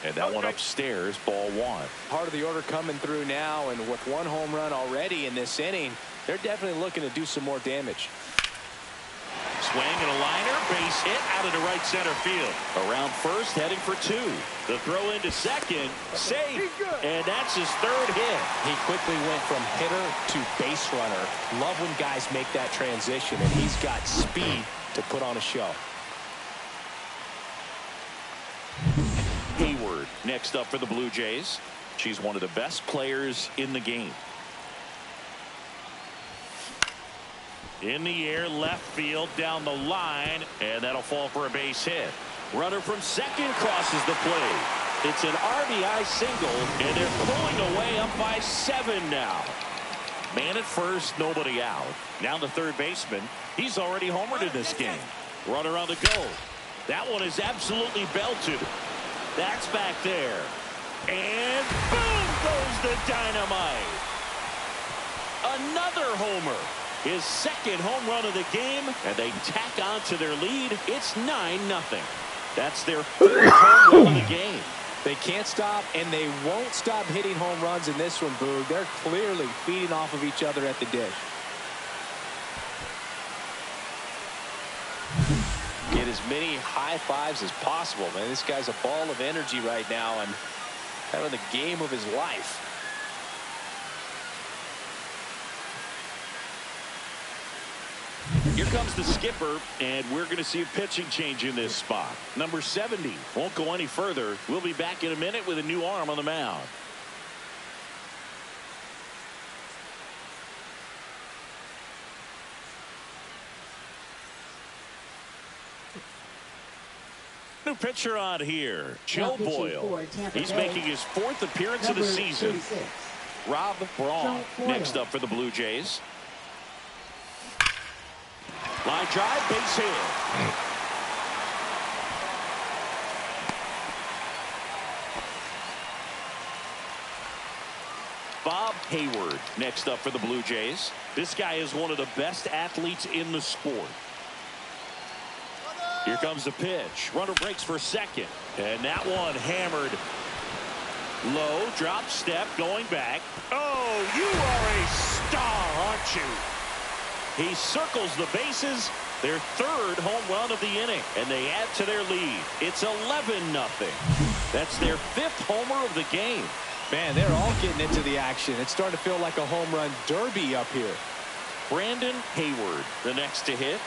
Speaker 1: And that one upstairs, ball 1.
Speaker 3: Part of the order coming through now, and with 1 home run already in this inning, they're definitely looking to do some more damage.
Speaker 1: Swing and a liner, base hit out into right center field. Around first, heading for 2. The throw into second, safe, and that's his 3rd hit.
Speaker 3: He quickly went from hitter to base runner. Love when guys make that transition, and he's got speed to put on a show.
Speaker 1: Hayward next up for the Blue Jays. She's one of the best players in the game. In the air, left field, down the line, and that'll fall for a base hit. Runner from second crosses the plate. It's an RBI single, and they're pulling away up by 7 now. Man at first, nobody out. Now the third baseman. He's already homered in this game. Runner on the go. That one is absolutely belted. That's back there. And boom goes the dynamite. Another homer. His second home run of the game, and they tack on to their lead. It's 9-0. That's their third home run of the game.
Speaker 3: They can't stop, and they won't stop hitting home runs in this one, Boog. They're clearly feeding off of each other at the dish. Get as many high fives as possible, man. This guy's a ball of energy right now and having the game of his life.
Speaker 1: Here comes the skipper, and we're going to see a pitching change in this spot. Number 70 won't go any further. We'll be back in a minute with a new arm on the mound. New pitcher on here, Joe Boyle. He's making his 4th appearance of the season. Rob Braun next up for the Blue Jays. Line drive, base hit. Bob Hayward next up for the Blue Jays. This guy is one of the best athletes in the sport. Here comes the pitch. Runner breaks for second. And that one hammered. Low, drop step, going back. Oh, you are a star, aren't you? He circles the bases, their 3rd home run of the inning, and they add to their lead. It's 11-0. That's their 5th homer of the game.
Speaker 3: Man, they're all getting into the action. It's starting to feel like a home run derby up here.
Speaker 1: Brandon Hayward, the next to hit.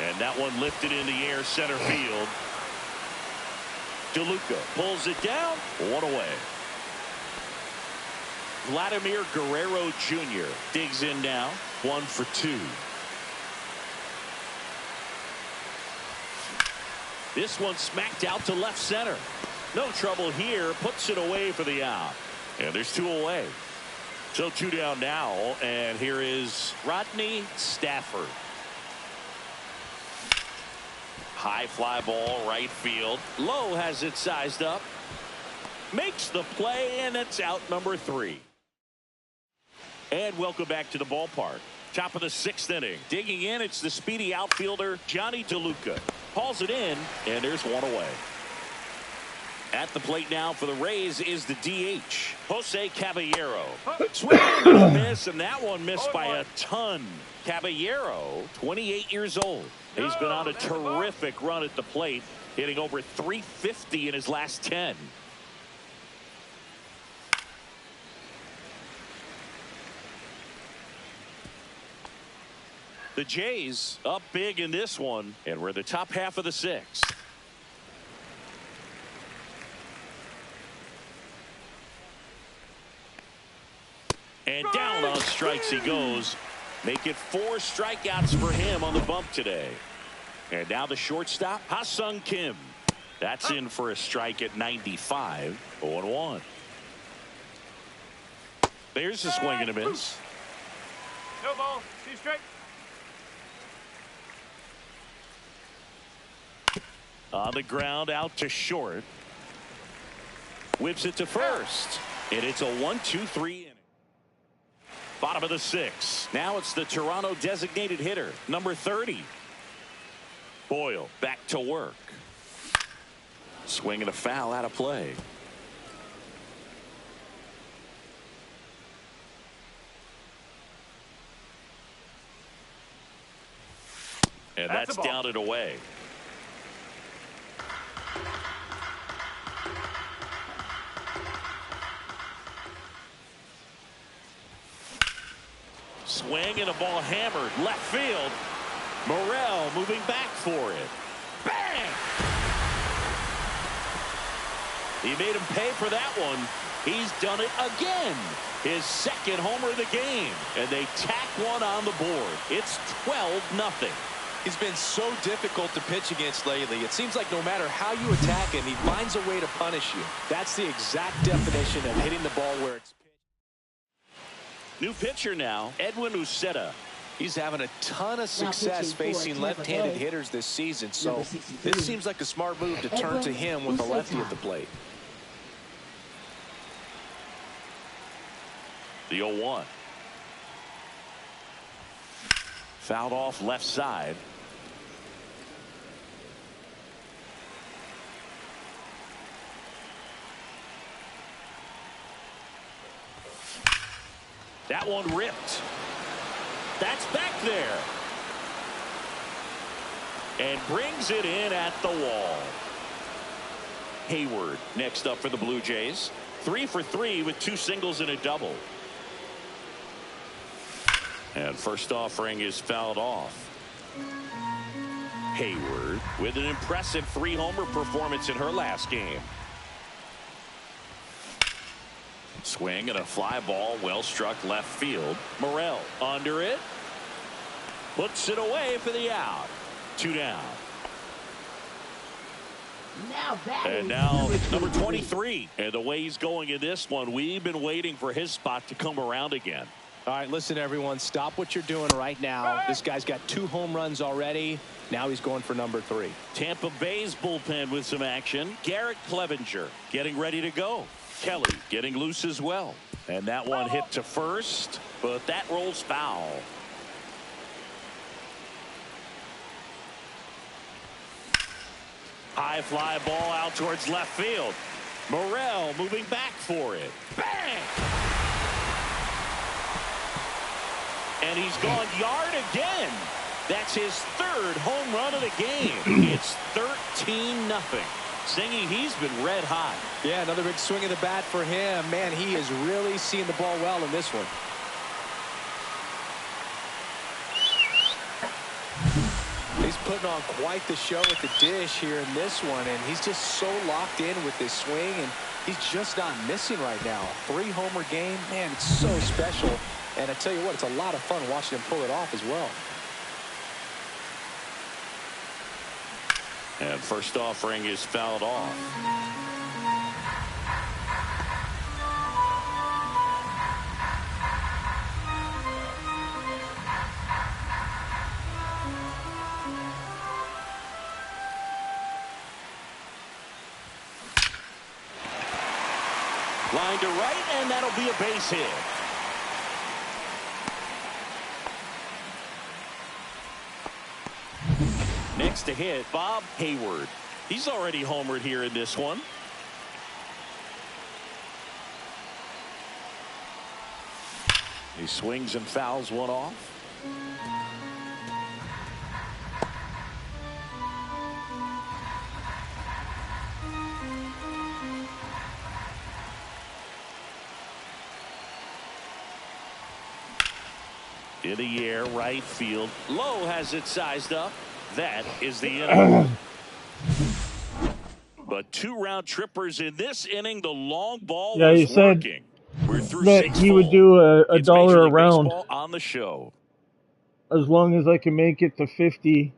Speaker 1: And that one lifted in the air, center field. DeLuca pulls it down, 1 away. Vladimir Guerrero Jr. digs in now, 1 for 2. This one smacked out to left center. No trouble here, puts it away for the out. And there's 2 away. So 2 down now, and here is Rodney Stafford. High fly ball, right field. Low has it sized up. Makes the play, and it's out number 3. And welcome back to the ballpark. Top of the 6th inning. Digging in, it's the speedy outfielder, Johnny DeLuca. Hauls it in, and there's 1 away. At the plate now for the Rays is the DH, Jose Caballero. Swing and a miss, and that one missed by a ton. Caballero, 28 years old. He's been on a terrific run at the plate, hitting over 350 in his last 10. The Jays up big in this one, and we're the top half of the 6th. And down on strikes he goes. Make it 4 strikeouts for him on the bump today. And now the shortstop, Ha-Sung Kim. That's in for a strike at 95. 0-1. There's a swing and a miss.
Speaker 7: No ball. 2 strike.
Speaker 1: On the ground, out to short. Whips it to first. And it's a 1-2-3 inning. Bottom of the 6th. Now it's the Toronto designated hitter, number 30. Boyle back to work. Swing and a foul out of play. And that's down and away. Swing and a ball hammered left field. Morrell moving back for it. Bang! He made him pay for that one. He's done it again. His 2nd homer of the game. And they tack one on the board. It's 12-0.
Speaker 3: He's been so difficult to pitch against lately. It seems like no matter how you attack him, he finds a way to punish you. That's the exact definition of hitting the ball where it's pitched.
Speaker 1: New pitcher now, Edwin Uceta.
Speaker 3: He's having a ton of success facing left-handed hitters this season, so this seems like a smart move to turn to him with the lefty at the plate.
Speaker 1: The 0-1. Fouled off left side. That one ripped. That's back there. And brings it in at the wall. Hayward next up for the Blue Jays. 3 for 3 with 2 singles and a double. And first offering is fouled off. Hayward with an impressive 3-homer performance in her last game. Swing and a fly ball well struck left field. Morel under it. Puts it away for the out. 2 down. And now number 23. And the way he's going in this one, we've been waiting for his spot to come around again.
Speaker 3: All right, listen, everyone, stop what you're doing right now. This guy's got 2 home runs already. Now he's going for number 3.
Speaker 1: Tampa Bay's bullpen with some action. Garrett Clevenger getting ready to go. Kelly getting loose as well. And that one hit to first, but that rolls foul. High fly ball out towards left field. Morel moving back for it. Bang! And he's gone yard again. That's his 3rd home run of the game. It's 13-0. Singy, he's been red hot.
Speaker 3: Yeah, another big swing of the bat for him. Man, he is really seeing the ball well in this one. He's putting on quite the show at the dish here in this one, and he's just so locked in with this swing, and he's just not missing right now. 3-homer game, man, it's so special. And I tell you what, it's a lot of fun watching him pull it off as well.
Speaker 1: And first offering is fouled off. Line to right, and that'll be a base hit. Next to hit, Bob Hayward. He's already homered here in this one. He swings and fouls one off. In the air, right field. Low has it sized up. That is the inning. But 2 round trippers in this inning. The long ball was working. We're through
Speaker 6: that
Speaker 1: 6
Speaker 6: he would do a dollar a round
Speaker 1: on the show.
Speaker 6: As long as I can make it to 50,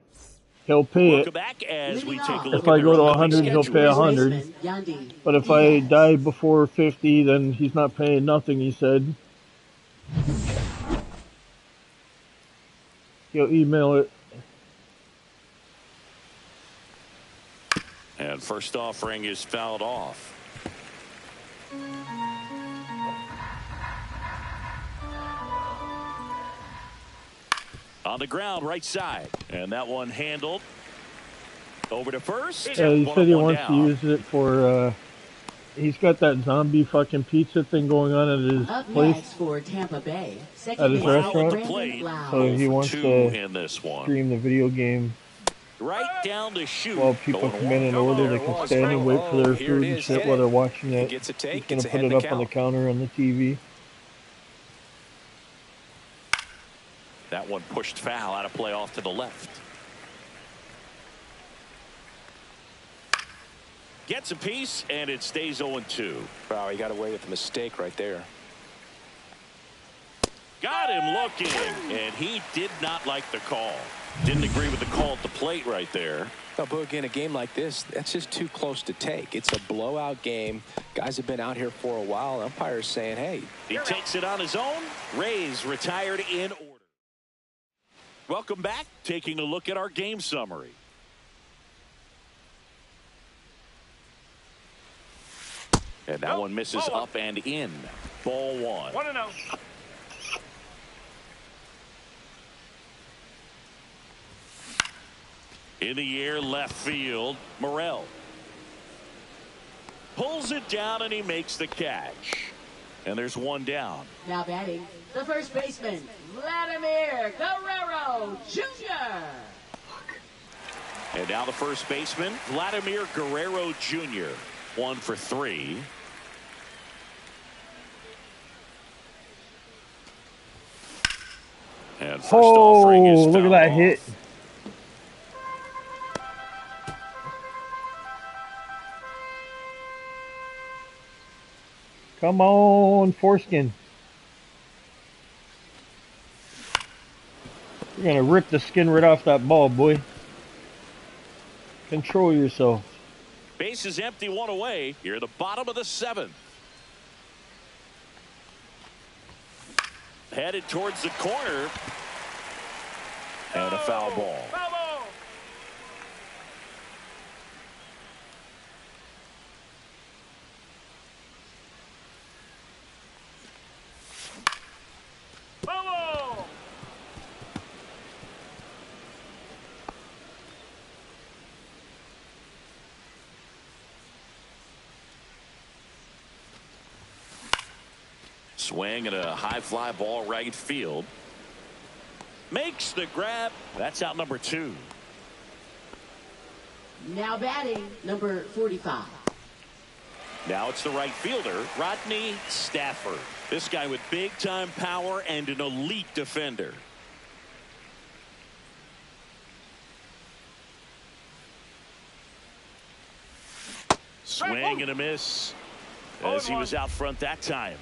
Speaker 6: he'll pay it.
Speaker 1: Back as we take a look
Speaker 6: if I go to 100, he'll pay 100. But if I die before 50, then he's not paying nothing, he said. He'll email it.
Speaker 1: And first offering is fouled off. On the ground, right side. And that one handled. Over to first.
Speaker 6: Yeah, he said he wants to use it for, he's got that zombie fucking pizza thing going on at his place.
Speaker 10: For Tampa Bay.
Speaker 6: At his restaurant. So he wants to
Speaker 1: in this one.
Speaker 6: stream the video game.
Speaker 1: Right down the chute.
Speaker 6: While people come in and order, they can stand and wait for their food and shit while they're watching it. He's going to put it up on the counter on the TV.
Speaker 1: That one pushed foul, out of play off to the left. Gets a piece, and it stays 0-2.
Speaker 3: Wow, he got away with a mistake right there.
Speaker 1: Got him looking, and he did not like the call. Didn't agree with the call at the plate right there.
Speaker 3: No, but again, a game like this, that's just too close to take. It's a blowout game. Guys have been out here for a while. Umpire's saying, hey.
Speaker 1: He takes it on his own. Rays retired in order. Welcome back. Taking a look at our game summary. And that one misses up and in. Ball one.
Speaker 7: 1-0.
Speaker 1: In the air, left field, Morel. Pulls it down and he makes the catch. And there's one down.
Speaker 10: Now batting, the first baseman, Vladimir Guerrero Jr.
Speaker 1: And now the first baseman, Vladimir Guerrero Jr. 1 for 3. And first offering is
Speaker 6: look at that hit. Come on, foreskin. You're going to rip the skin right off that ball, boy. Control yourself.
Speaker 1: Base is empty, one away. Here at the bottom of the 7th. Headed towards the corner. And a foul ball.
Speaker 7: Foul ball. Foul ball.
Speaker 1: Swing and a high fly ball right field. Makes the grab. That's out number 2.
Speaker 10: Now batting, number 45.
Speaker 1: Now it's the right fielder, Rodney Stafford. This guy with big-time power and an elite defender. Swing and a miss as he was out front that time.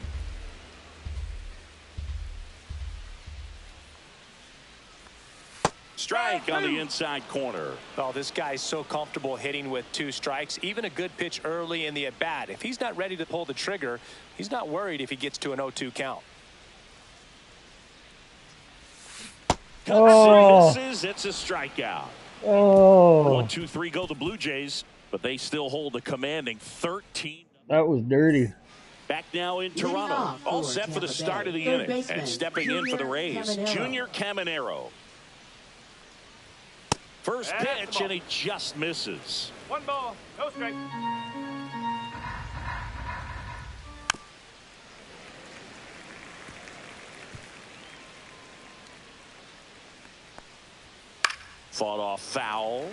Speaker 1: Strike on the inside corner.
Speaker 3: Oh, this guy's so comfortable hitting with 2 strikes. Even a good pitch early in the at-bat. If he's not ready to pull the trigger, he's not worried if he gets to an 0-2 count.
Speaker 1: Misses. It's a strikeout. 1, 2, 3 go the Blue Jays, but they still hold a commanding 13.
Speaker 6: That was dirty.
Speaker 1: Back now in Toronto. All set for the start of the inning. And stepping in for the Rays, Junior Caminero. First pitch, and he just misses.
Speaker 7: 1 ball, no strike.
Speaker 1: Fought off foul.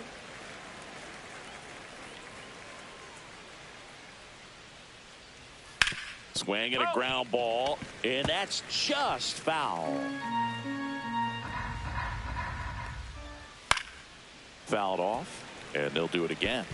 Speaker 1: Swing and a ground ball, and that's just foul. Fouled off, and they'll do it again.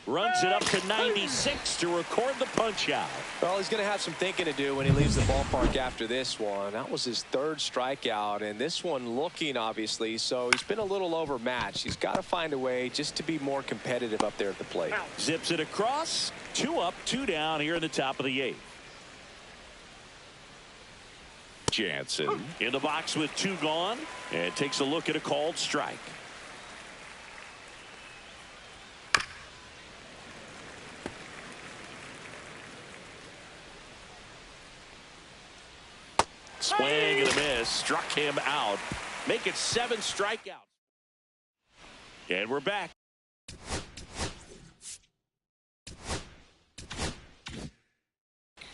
Speaker 1: Runs it up to 96 to record the punch out.
Speaker 3: Well, he's going to have some thinking to do when he leaves the ballpark after this one. That was his 3rd strikeout, and this one looking, obviously, so he's been a little overmatched. He's got to find a way just to be more competitive up there at the plate.
Speaker 1: Zips it across. 2 up, 2 down here in the top of the 8th. Jansen in the box with 2 gone, and takes a look at a called strike. Swing and a miss. Struck him out. Make it 7 strikeouts. And we're back.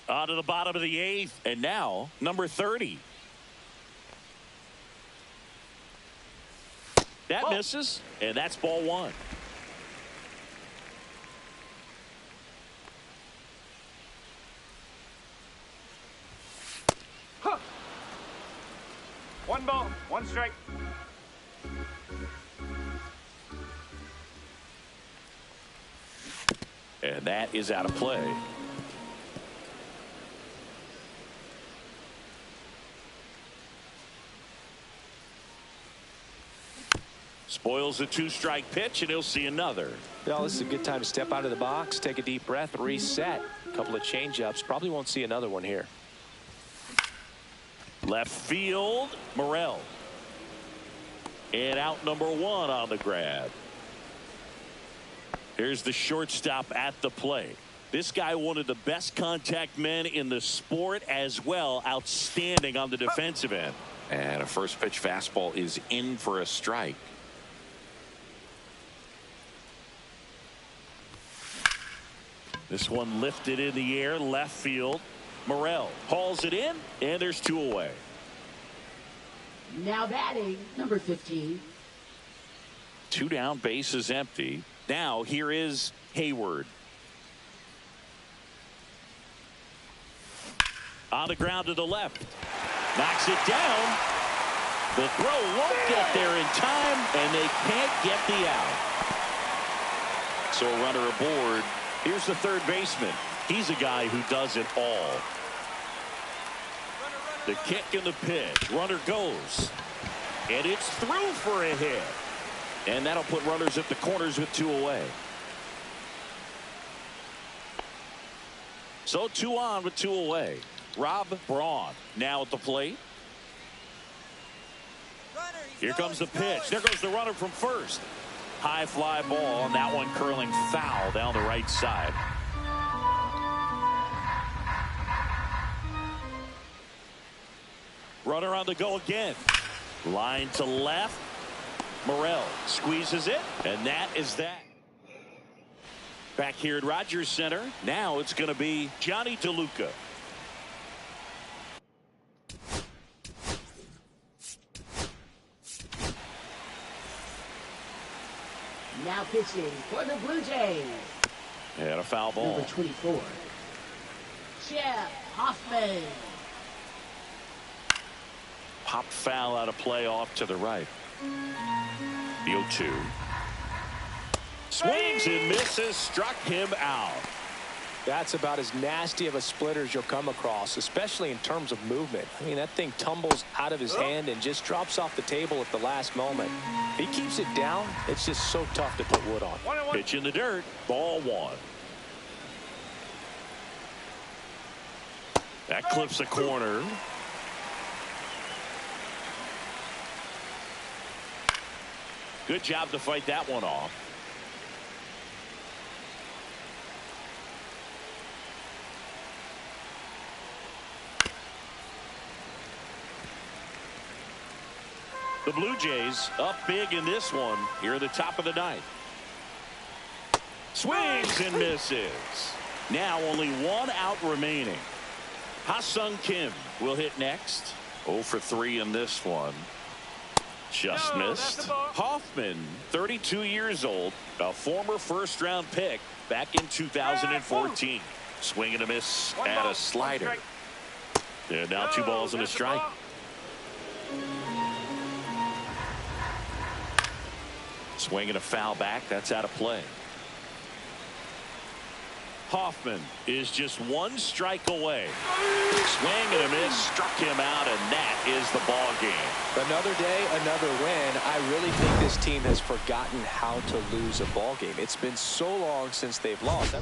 Speaker 1: On to the bottom of the 8th. And now, number 30. That misses. And that's ball 1.
Speaker 7: Huh. 1 ball, 1 strike.
Speaker 1: And that is out of play. Spoils the 2-strike pitch, and he'll see another.
Speaker 3: Well, this is a good time to step out of the box, take a deep breath, reset. A couple of changeups. Probably won't see another one here.
Speaker 1: Left field, Morel. And out number 1 on the grab. Here's the shortstop at the plate. This guy, one of the best contact men in the sport as well. Outstanding on the defensive end. And a first pitch fastball is in for a strike. This one lifted in the air, left field. Morel hauls it in, and there's 2 away.
Speaker 10: Now batting, number 15.
Speaker 1: 2 down, base is empty. Now here is Hayward. On the ground to the left. Knocks it down. The throw won't get there in time, and they can't get the out. So a runner aboard. Here's the third baseman. He's a guy who does it all. The kick and the pitch. Runner goes. And it's through for a hit. And that'll put runners at the corners with 2 away. So 2 on with 2 away. Rob Braun now at the plate. Here comes the pitch. There goes the runner from first. High fly ball, and that one curling foul down the right side. Runner on the go again. Line to left. Morel squeezes it, and that is that. Back here at Rogers Center, now it's going to be Johnny DeLuca.
Speaker 10: Now pitching for the Blue Jays.
Speaker 1: And a foul ball.
Speaker 10: Number 24. Jeff Hoffman.
Speaker 1: Pop foul out of play off to the right. The 0-2. Swings and misses. Struck him out.
Speaker 3: That's about as nasty of a splitter as you'll come across, especially in terms of movement. I mean, that thing tumbles out of his hand and just drops off the table at the last moment. If he keeps it down, it's just so tough to put wood on.
Speaker 1: Pitch in the dirt. Ball 1. That clips a corner. Good job to fight that one off. The Blue Jays up big in this one here at the top of the 9th. Swings and misses. Now only 1 out remaining. Ha-Sung Kim will hit next. 0 for 3 in this one. Just missed. Hoffman, 32 years old, a former first-round pick back in 2014. Swing and a miss at a slider. And now 2 balls and a strike. Swing and a foul back. That's out of play. Hoffman is just 1 strike away. Swing and a miss, struck him out, and that is the ball game.
Speaker 3: Another day, another win. I really think this team has forgotten how to lose a ball game. It's been so long since they've lost.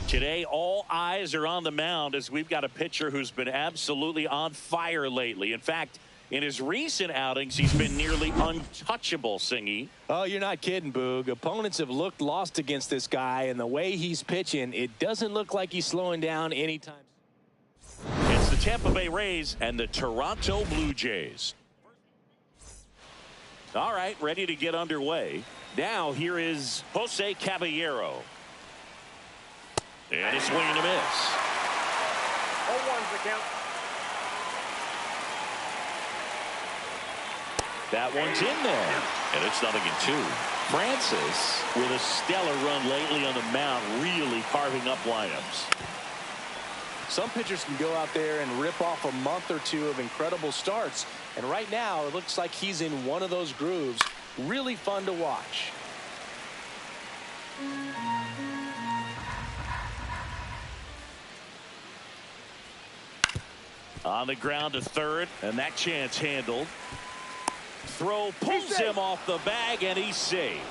Speaker 1: Today, all eyes are on the mound as we've got a pitcher who's been absolutely on fire lately. In fact, in his recent outings, he's been nearly untouchable, Singy.
Speaker 3: Oh, you're not kidding, Boog. Opponents have looked lost against this guy, and the way he's pitching, it doesn't look like he's slowing down anytime.
Speaker 1: It's the Tampa Bay Rays and the Toronto Blue Jays. All right, ready to get underway. Now here is Jose Caballero. And a swing and a miss.
Speaker 7: 0-1's the count.
Speaker 1: That one's in there. And it's 0-2. Francis, with a stellar run lately on the mound, really carving up lineups.
Speaker 3: Some pitchers can go out there and rip off a month or two of incredible starts. And right now, it looks like he's in one of those grooves. Really fun to watch.
Speaker 1: On the ground to third, and that chance handled. Throw pulls him off the bag, and he's safe.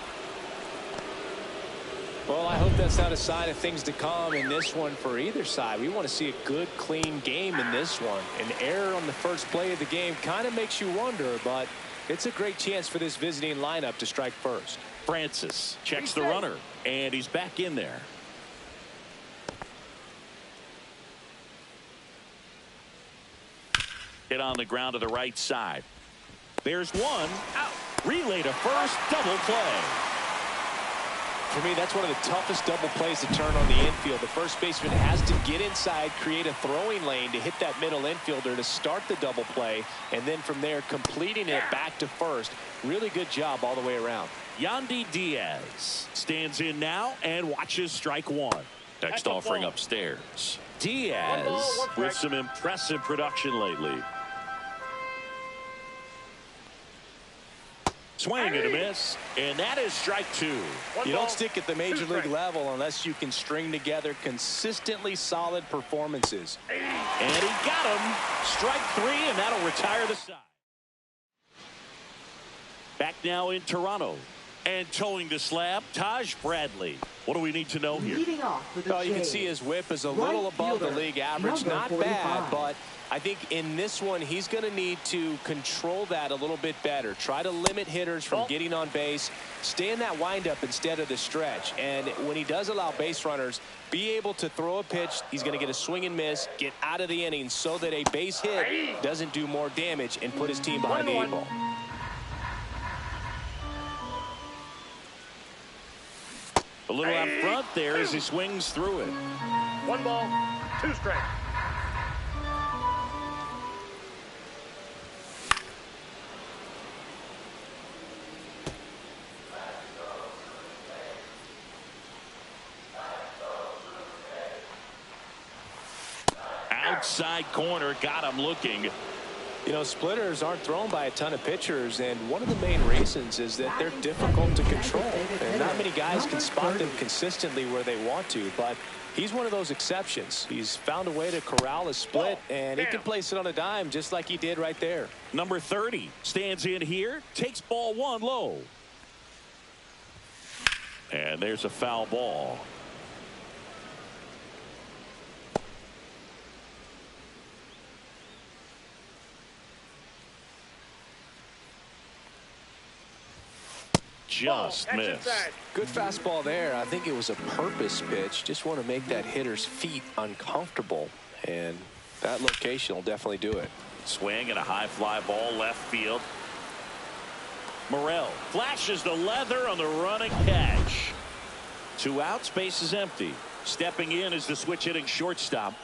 Speaker 3: Well, I hope that's not a sign of things to come in this one for either side. We want to see a good, clean game in this one. An error on the first play of the game kind of makes you wonder, but it's a great chance for this visiting lineup to strike first.
Speaker 1: Francis checks the runner, and he's back in there. Hit on the ground to the right side. There's one. Out. Relay to first. Double play.
Speaker 3: For me, that's one of the toughest double plays to turn on the infield. The first baseman has to get inside, create a throwing lane to hit that middle infielder to start the double play, and then from there completing it back to first. Really good job all the way around.
Speaker 1: Yandy Diaz stands in now and watches strike one. Next offering upstairs. Diaz with some impressive production lately. Swing and a miss, and that is strike two.
Speaker 3: You don't stick at the major league level unless you can string together consistently solid performances.
Speaker 1: And he got him. Strike three, and that'll retire the side. Back now in Toronto. And towing the slab, Taj Bradley. What do we need to know here?
Speaker 10: Leading off for the
Speaker 3: Well, you can see his whip is a little above the league average. Not bad, but I think in this one, he's going to need to control that a little bit better. Try to limit hitters from getting on base. Stay in that windup instead of the stretch. And when he does allow base runners, be able to throw a pitch. He's going to get a swing and miss, get out of the inning so that a base hit doesn't do more damage and put his team behind the eight ball.
Speaker 1: A little out front there as he swings through it.
Speaker 7: 1 ball, 2 strikes.
Speaker 1: Outside corner, got him looking.
Speaker 3: You know, splitters aren't thrown by a ton of pitchers, and one of the main reasons is that they're difficult to control. And not many guys can spot them consistently where they want to, but he's one of those exceptions. He's found a way to corral a split, and he can place it on a dime just like he did right there.
Speaker 1: Number 30 stands in here, takes ball one low. And there's a foul ball. Just missed.
Speaker 3: Good fastball there. I think it was a purpose pitch. Just want to make that hitter's feet uncomfortable, and that location will definitely do it.
Speaker 1: Swing and a high fly ball left field. Morel flashes the leather on the running catch. 2 outs, base is empty. Stepping in is the switch hitting shortstop.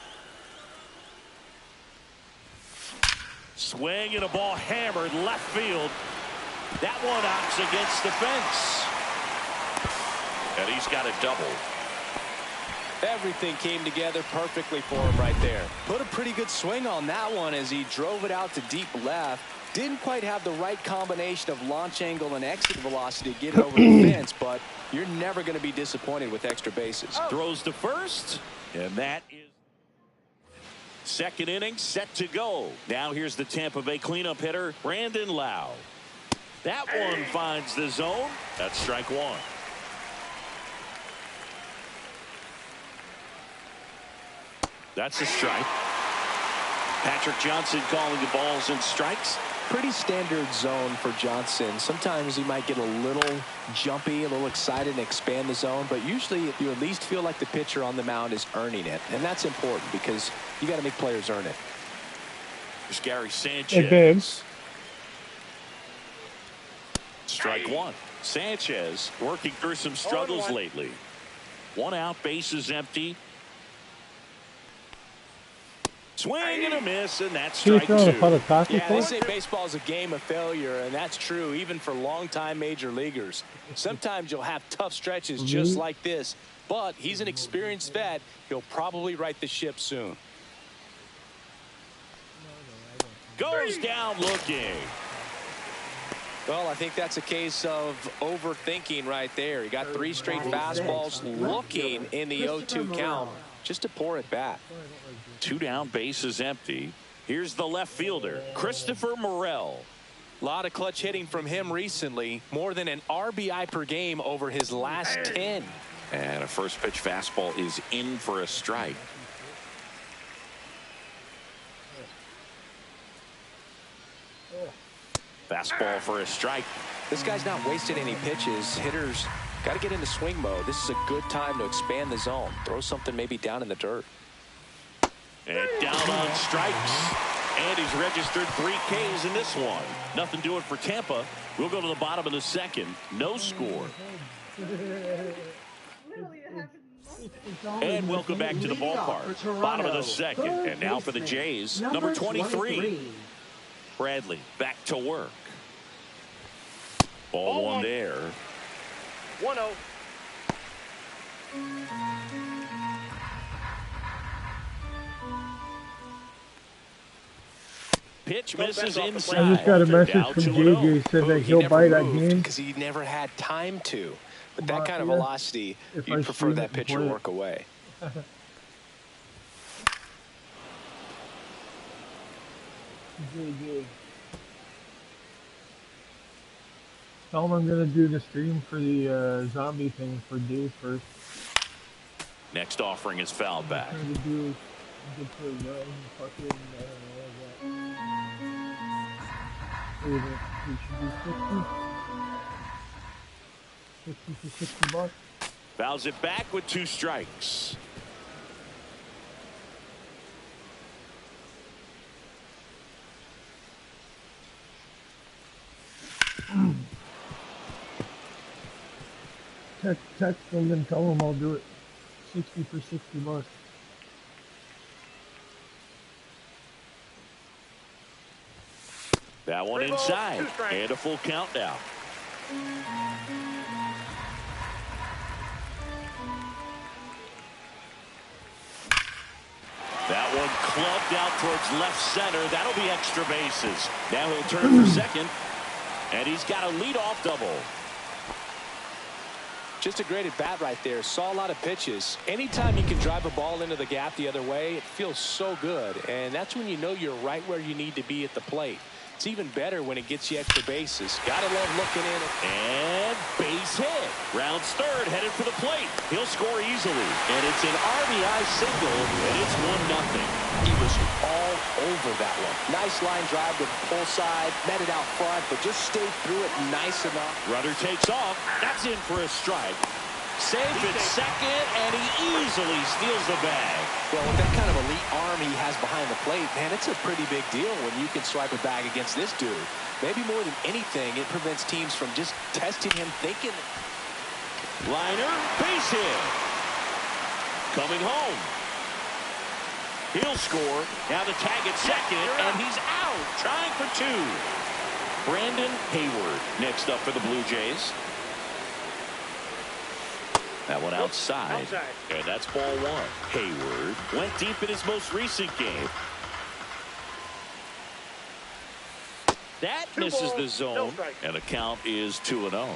Speaker 1: Swing and a ball hammered left field. That one knocks against the fence. And he's got a double.
Speaker 3: Everything came together perfectly for him right there. Put a pretty good swing on that one as he drove it out to deep left. Didn't quite have the right combination of launch angle and exit velocity to get it over the fence, but you're never going to be disappointed with extra bases.
Speaker 1: Throws to first, and that is second inning set to go. Now here's the Tampa Bay cleanup hitter, Brandon Lau. That one finds the zone. That's strike one. That's a strike. Patrick Johnson calling the balls and strikes.
Speaker 3: Pretty standard zone for Johnson. Sometimes he might get a little jumpy, a little excited and expand the zone, but usually you at least feel like the pitcher on the mound is earning it, and that's important because you got to make players earn it.
Speaker 1: There's Gary Sanchez. Strike one. Sanchez working through some struggles lately. 1 out, bases empty. Swing and a miss, and that's strike 2.
Speaker 3: Yeah, they say baseball is a game of failure, and that's true even for longtime major leaguers. Sometimes you'll have tough stretches just like this, but he's an experienced vet. He'll probably right the ship soon.
Speaker 1: Goes down looking.
Speaker 3: Well, I think that's a case of overthinking right there. He got 3 straight fastballs looking in the 0-2 count just to pour it back.
Speaker 1: 2 down, bases empty. Here's the left fielder, Christopher Morel.
Speaker 3: A lot of clutch hitting from him recently. More than an RBI per game over his last 10.
Speaker 1: And a first pitch fastball is in for a strike. Fastball for a strike.
Speaker 3: This guy's not wasting any pitches. Hitters got to get into swing mode. This is a good time to expand the zone. Throw something maybe down in the dirt.
Speaker 1: And down on strikes. And he's registered 3 Ks in this one. Nothing doing for Tampa. We'll go to the bottom of the second. No score. And welcome back to the ballpark. Bottom of the second. And now for the Jays, number 23. Bradley back to work. Ball 1 there.
Speaker 7: 1-0.
Speaker 1: Pitch misses inside.
Speaker 2: I just got a message from JJ said that he'll buy that game
Speaker 3: because he never had time to. But that kind of velocity, you prefer that pitcher work away.
Speaker 2: JJ. Tell him I'm gonna do the stream for the zombie thing for Dave first.
Speaker 1: Next offering is fouled back.
Speaker 2: I'm trying to do good for fucking we should do 50 for $60.
Speaker 1: Fouls it back with 2 strikes.
Speaker 2: Text them and tell them I'll do it 60 for $60.
Speaker 1: That one inside, and a full count now. That one clubbed out towards left center. That'll be extra bases. Now he'll turn for second, and he's got a leadoff double.
Speaker 3: Just a great at bat right there. Saw a lot of pitches. Anytime you can drive a ball into the gap the other way, it feels so good. And that's when you know you're right where you need to be at the plate. It's even better when it gets you extra bases. Gotta love looking in.
Speaker 1: And base hit. Rounds third, headed for the plate. He'll score easily. And it's an RBI single, and it's 1-0.
Speaker 3: He was all over that one. Nice line drive to the pull side. Met it out front, but just stayed through it nice enough.
Speaker 1: Runner takes off. That's in for a strike. Safe at second, and he easily steals the bag.
Speaker 3: Well, with that kind of elite arm he has behind the plate, man, it's a pretty big deal when you can swipe a bag against this dude. Maybe more than anything, it prevents teams from just testing him, thinking.
Speaker 1: Liner, base hit. Coming home. He'll score. Now the tag at second, and he's out, trying for 2. Brandon Hayward next up for the Blue Jays. That one outside. And that's ball 1. Hayward went deep in his most recent game. That misses the zone, and the count is 2-0.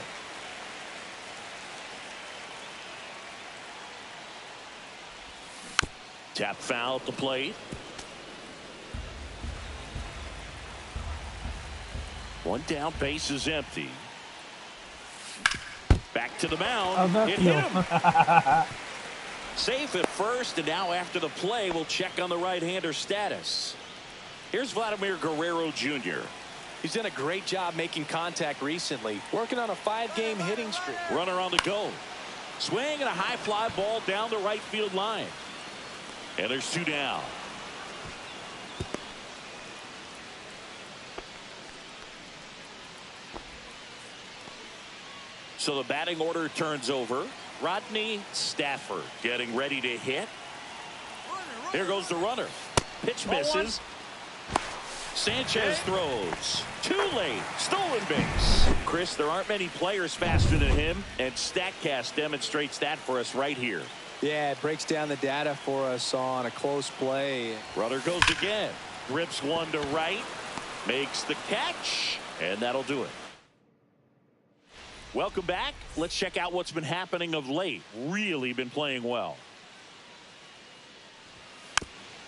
Speaker 1: Tap foul at the plate. 1 down, base is empty. Back to the mound. It hit him. Safe at first, and now after the play, we'll check on the right-hander status. Here's Vladimir Guerrero Jr.
Speaker 3: He's done a great job making contact recently, working on a 5-game hitting streak.
Speaker 1: Runner on the go. Swing and a high fly ball down the right field line. And there's 2 down. So the batting order turns over. Rodney Stafford getting ready to hit. Here goes the runner. Pitch misses. Sanchez throws. Too late. Stolen base. Chris, there aren't many players faster than him, and StatCast demonstrates that for us right here.
Speaker 3: Yeah, it breaks down the data for us on a close play.
Speaker 1: Runner goes again. Rips one to right. Makes the catch, and that'll do it. Welcome back. Let's check out what's been happening of late. Really been playing well.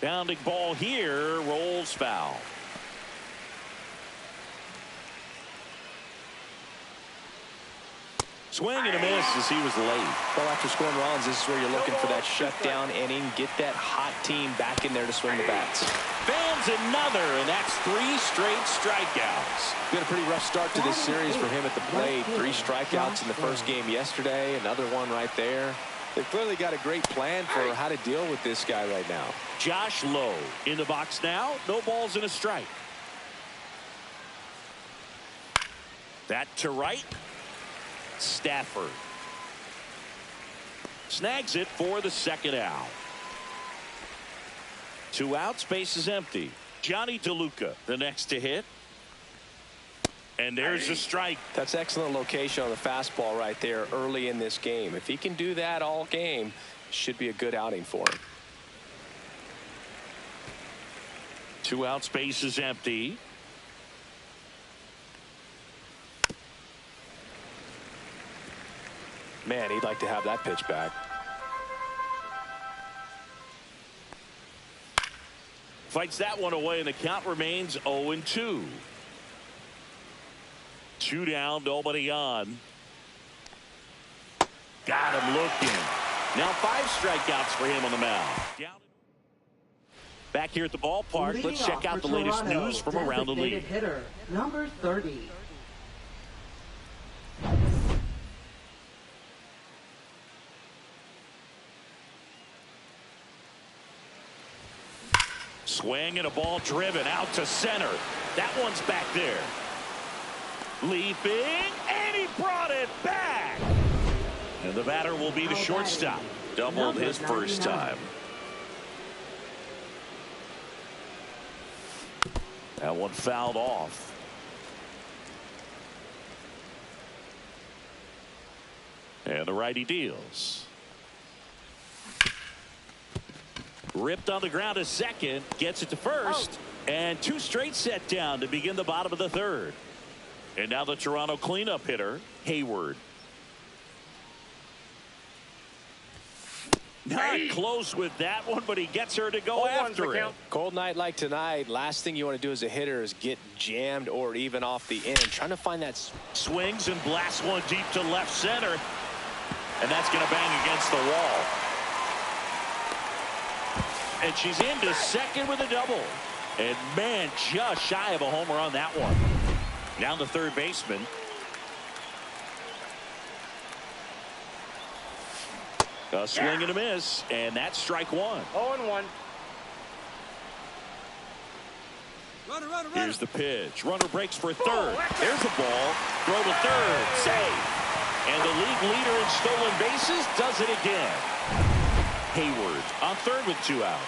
Speaker 1: Bounding ball here. Rolls foul. Swing and a miss as he was late.
Speaker 3: Well, after scoring runs, this is where you're looking for that shutdown inning. Get that hot team back in there to swing the bats.
Speaker 1: Fans another, and that's 3 straight strikeouts.
Speaker 3: Been a pretty rough start to this series for him at the plate. 3 strikeouts in the first game yesterday. Another one right there. They've clearly got a great plan for how to deal with this guy right now.
Speaker 1: Josh Lowe in the box now. No balls and a strike. That to right. Stafford snags it for the second out. 2 outs, base is empty. Johnny DeLuca the next to hit, and there's a strike.
Speaker 3: That's excellent location on the fastball right there early in this game. If he can do that all game, should be a good outing for him.
Speaker 1: 2 outs, base is empty.
Speaker 3: Man, he'd like to have that pitch back.
Speaker 1: Fights that one away, and the count remains 0-2. 2 down, nobody on. Got him looking. Now 5 strikeouts for him on the mound. Back here at the ballpark, let's check out the latest news from around the league.
Speaker 10: Hitter, number 30.
Speaker 1: Swing and a ball driven out to center. That one's back there. Leaping, and he brought it back. And the batter will be the shortstop. Doubled his first time. That one fouled off. And the righty deals. Ripped on the ground to second, gets it to first, and 2 straight set down to begin the bottom of the 3rd. And now the Toronto cleanup hitter, Hayward. Not close with that one, but he gets her to go after it.
Speaker 3: Cold night like tonight, last thing you want to do as a hitter is get jammed or even off the end. Trying to find that.
Speaker 1: Swings and blasts one deep to left center, and that's going to bang against the wall. And she's into second with a double. And man, just shy of a homer on that one. Now the third baseman. A swing and a miss, and that's strike 1.
Speaker 7: 0-1.
Speaker 1: Here's the pitch. Runner breaks for third. There's the ball. Throw to third. Save. And the league leader in stolen bases does it again. Hayward on third with 2 out.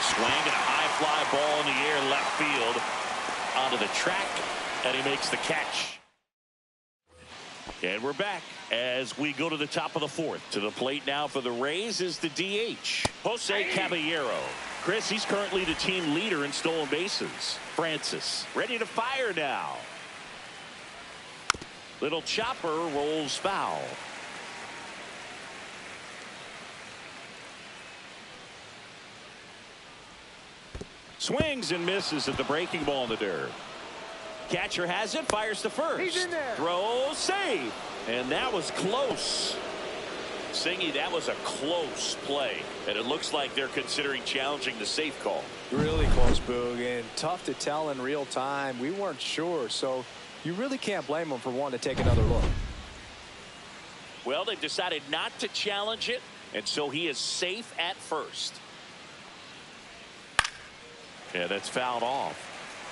Speaker 1: Swing and a high fly ball in the air left field onto the track, and he makes the catch. And we're back as we go to the top of the 4th. To the plate now for the Rays is the DH, Jose Caballero. Chris, he's currently the team leader in stolen bases. Francis ready to fire now. Little chopper rolls foul. Swings and misses at the breaking ball in the dirt. Catcher has it, fires to first.
Speaker 7: He's in there.
Speaker 1: Throw, save. And that was close. Singy, that was a close play. And it looks like they're considering challenging the safe call.
Speaker 3: Really close, Boog, and tough to tell in real time. We weren't sure, so you really can't blame them for wanting to take another look.
Speaker 1: Well, they've decided not to challenge it, and so he is safe at first. Yeah, that's fouled off.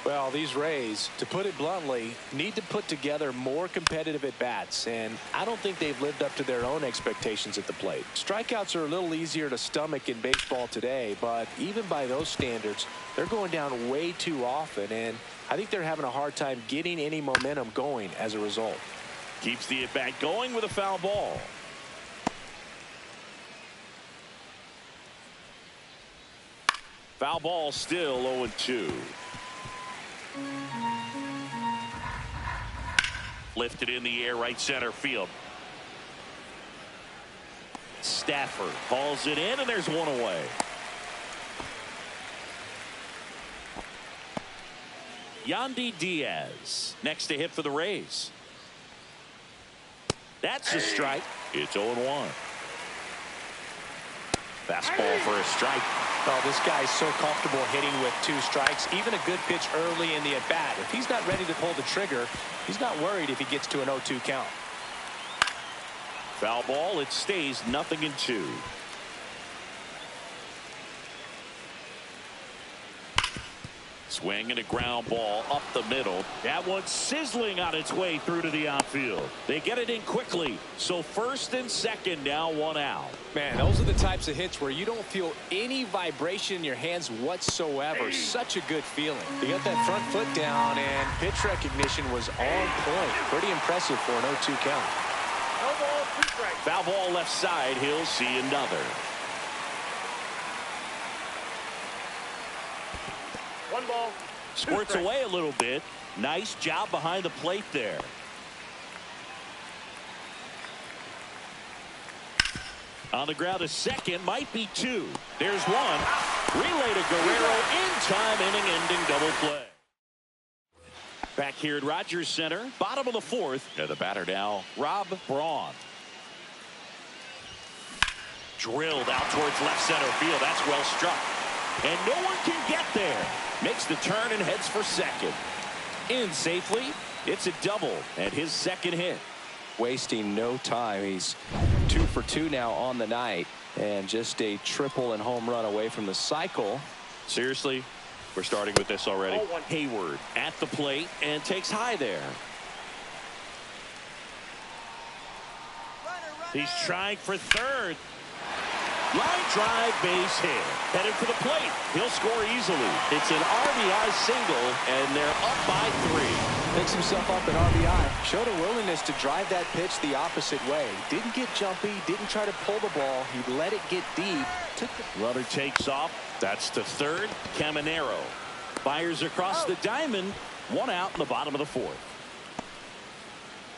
Speaker 3: Well, these Rays, to put it bluntly, need to put together more competitive at-bats, and I don't think they've lived up to their own expectations at the plate. Strikeouts are a little easier to stomach in baseball today, but even by those standards, they're going down way too often, and I think they're having a hard time getting any momentum going as a result.
Speaker 1: Keeps the at-bat going with a foul ball. Foul ball, still 0-2. Lifted in the air, right center field. Stafford hauls it in, and there's one away. Yandy Diaz next to hit for the Rays. That's a strike. It's 0-1. Fastball for a strike.
Speaker 3: Oh, this guy's so comfortable hitting with 2 strikes. Even a good pitch early in the at-bat. If he's not ready to pull the trigger, he's not worried if he gets to an 0-2 count.
Speaker 1: Foul ball. It stays 0-2. Swing and a ground ball up the middle. That one's sizzling on its way through to the outfield. They get it in quickly. So first and second, now 1 out.
Speaker 3: Man, those are the types of hits where you don't feel any vibration in your hands whatsoever. Such a good feeling. You got that front foot down, and pitch recognition was on point. Pretty impressive for an 0-2 count.
Speaker 7: No ball, 2 strikes.
Speaker 1: Foul ball left side. He'll see another.
Speaker 7: 1 ball.
Speaker 1: Squirts away a little bit. Nice job behind the plate there. On the ground, a second, might be 2. There's 1. Relay to Guerrero in time, inning-ending double play. Back here at Rogers Center, bottom of the 4th. And the batter now, Rob Braun. Drilled out towards left center field. That's well struck. And no one can get there. Makes the turn and heads for second. In safely. It's a double and his second hit.
Speaker 3: Wasting no time. He's 2 for 2 now on the night, and just a triple and home run away from the cycle.
Speaker 1: Seriously, we're starting with this already. Hayward at the plate and takes high there. He's trying for third. Line drive, base hit. Headed for the plate. He'll score easily. It's an RBI single, and they're up by 3.
Speaker 3: Picks himself up at RBI. Showed a willingness to drive that pitch the opposite way. Didn't get jumpy. Didn't try to pull the ball. He let it get deep.
Speaker 1: Runner takes off. That's to third. Caminero fires across the diamond. 1 out in the bottom of the 4th.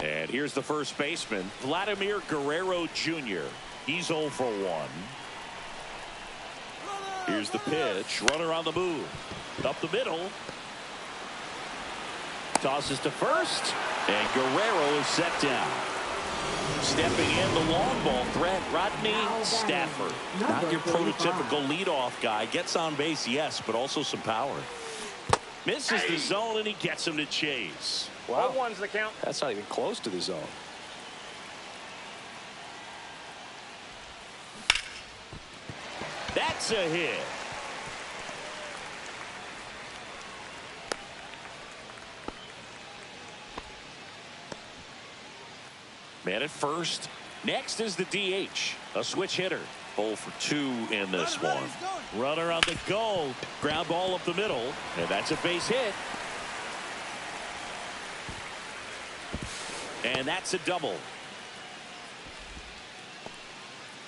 Speaker 1: And here's the first baseman, Vladimir Guerrero Jr. He's 0 for 1. Here's the pitch. Runner on the move. Up the middle. Tosses to first. And Guerrero is set down. Stepping in the long ball threat, Rodney Stafford. Not your prototypical leadoff guy. Gets on base, yes, but also some power. Misses the zone, and he gets him to chase.
Speaker 3: Wow.
Speaker 7: 0-1's the count.
Speaker 3: That's not even close to the zone.
Speaker 1: That's a hit. Man at first. Next is the DH. A switch hitter. 0 for 2 in this one. Runner on the go. Ground ball up the middle. And that's a base hit. And that's a double.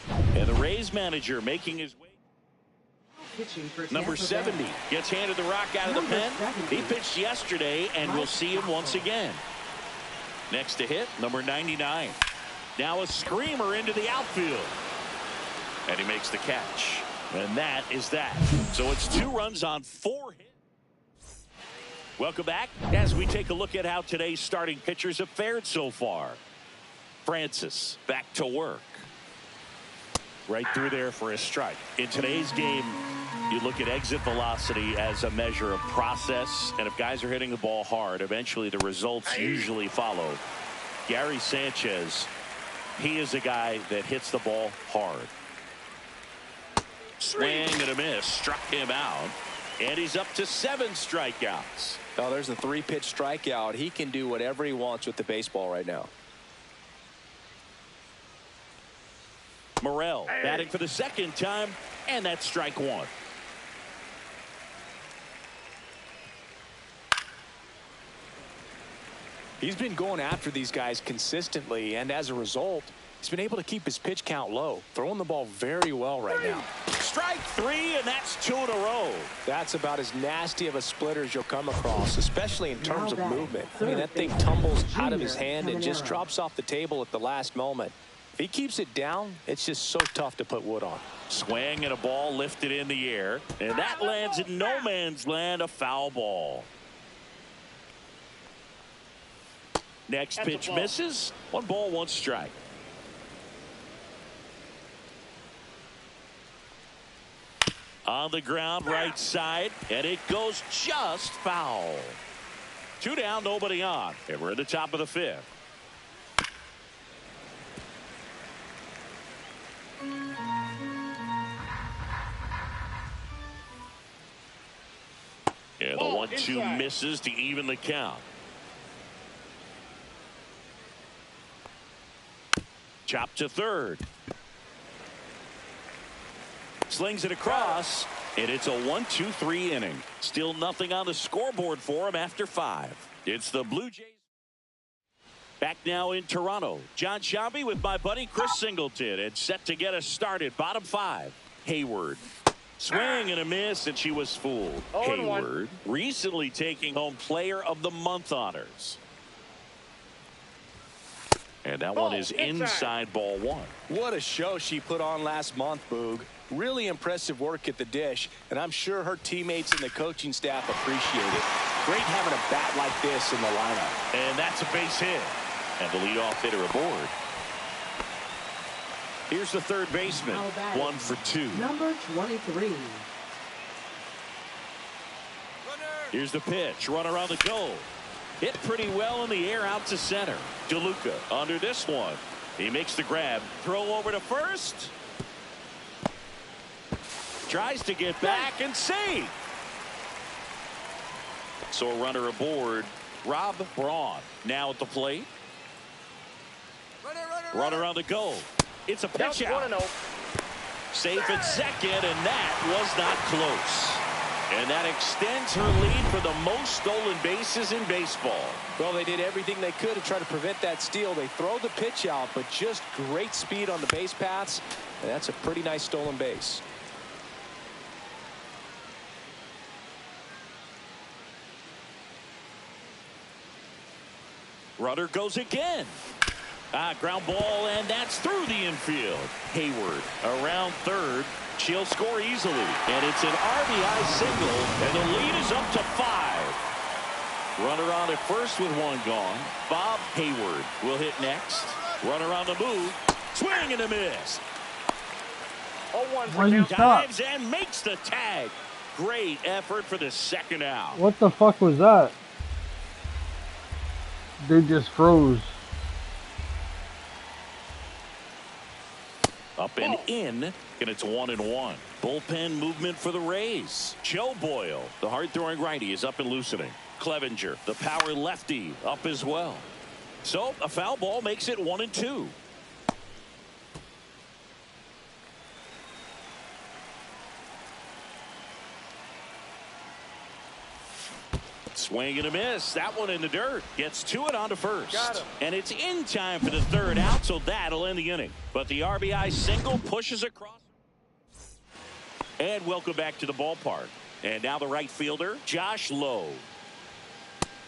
Speaker 1: And the Rays manager making his way. Number 70 gets handed the rock out of the pen. He pitched yesterday, and we'll see him once again. Next to hit, number 99. Now a screamer into the outfield. And he makes the catch. And that is that. So it's 2 runs on 4 hits. Welcome back as we take a look at how today's starting pitchers have fared so far. Francis back to work. Right through there for a strike. In today's game, you look at exit velocity as a measure of process, and if guys are hitting the ball hard, eventually the results usually follow. Gary Sanchez, he is a guy that hits the ball hard. Swing and a miss, struck him out, and he's up to 7 strikeouts.
Speaker 3: Oh, there's a 3-pitch strikeout. He can do whatever he wants with the baseball right now.
Speaker 1: Morel batting for the 2nd time, and that's strike 1.
Speaker 3: He's been going after these guys consistently, and as a result, he's been able to keep his pitch count low, throwing the ball very well right now.
Speaker 1: Strike 3, and that's 2 in a row.
Speaker 3: That's about as nasty of a splitter as you'll come across, especially in terms of movement. I mean, that thing tumbles out of his hand and just drops off the table at the last moment. If he keeps it down, it's just so tough to put wood on.
Speaker 1: Swing and a ball lifted in the air, and that lands in no man's land, a foul ball. Next pitch misses. 1 ball, 1 strike. On the ground, right side, and it goes just foul. 2 down, nobody on, and we're at the top of the 5th. And the 1-2 misses to even the count. Chop to third. Slings it across, and it's a 1-2-3 inning. Still nothing on the scoreboard for him after 5. It's the Blue Jays. Back now in Toronto. John Shambi with my buddy Chris Singleton, and set to get us started. Bottom 5. Hayward. Swing and a miss, and she was fooled. Hayward recently taking home Player of the Month honors. And that one is inside ball 1.
Speaker 3: What a show she put on last month, Boog. Really impressive work at the dish, and I'm sure her teammates and the coaching staff appreciate it. Great having a bat like this in the lineup.
Speaker 1: And that's a base hit. And the leadoff hitter aboard. Here's the third baseman. 1 for 2.
Speaker 10: Number 23.
Speaker 1: Here's the pitch. Runner on the goal. Hit pretty well in the air out to center. DeLuca under this one. He makes the grab. Throw over to first. Tries to get back and save. So a runner aboard. Rob Braun now at the plate. Runner on the goal. It's a pitch out. Safe at second, and that was not close. And that extends her lead for the most stolen bases in baseball.
Speaker 3: Well, they did everything they could to try to prevent that steal. They throw the pitch out, but just great speed on the base paths. And that's a pretty nice stolen base.
Speaker 1: Runner goes again. Ground ball, and that's through the infield. Hayward around third. She'll score easily, and it's an RBI single, and the lead is up to 5. Runner on at first with 1 gone. Bob Hayward will hit next. Runner on the move. Swing and a miss.
Speaker 2: Why you stop?
Speaker 1: Dives and makes the tag. Great effort for the 2nd out.
Speaker 2: What the fuck was that? They just froze.
Speaker 1: Up and in, and it's 1-1. Bullpen movement for the Rays. Joe Boyle, the hard-throwing righty, is up and loosening. Clevenger, the power lefty, up as well. So a foul ball makes it 1-2. Swing and a miss. That one in the dirt. Gets to it on to first. And it's in time for the 3rd out, so that'll end the inning. But the RBI single pushes across. And welcome back to the ballpark. And now the right fielder, Josh Lowe.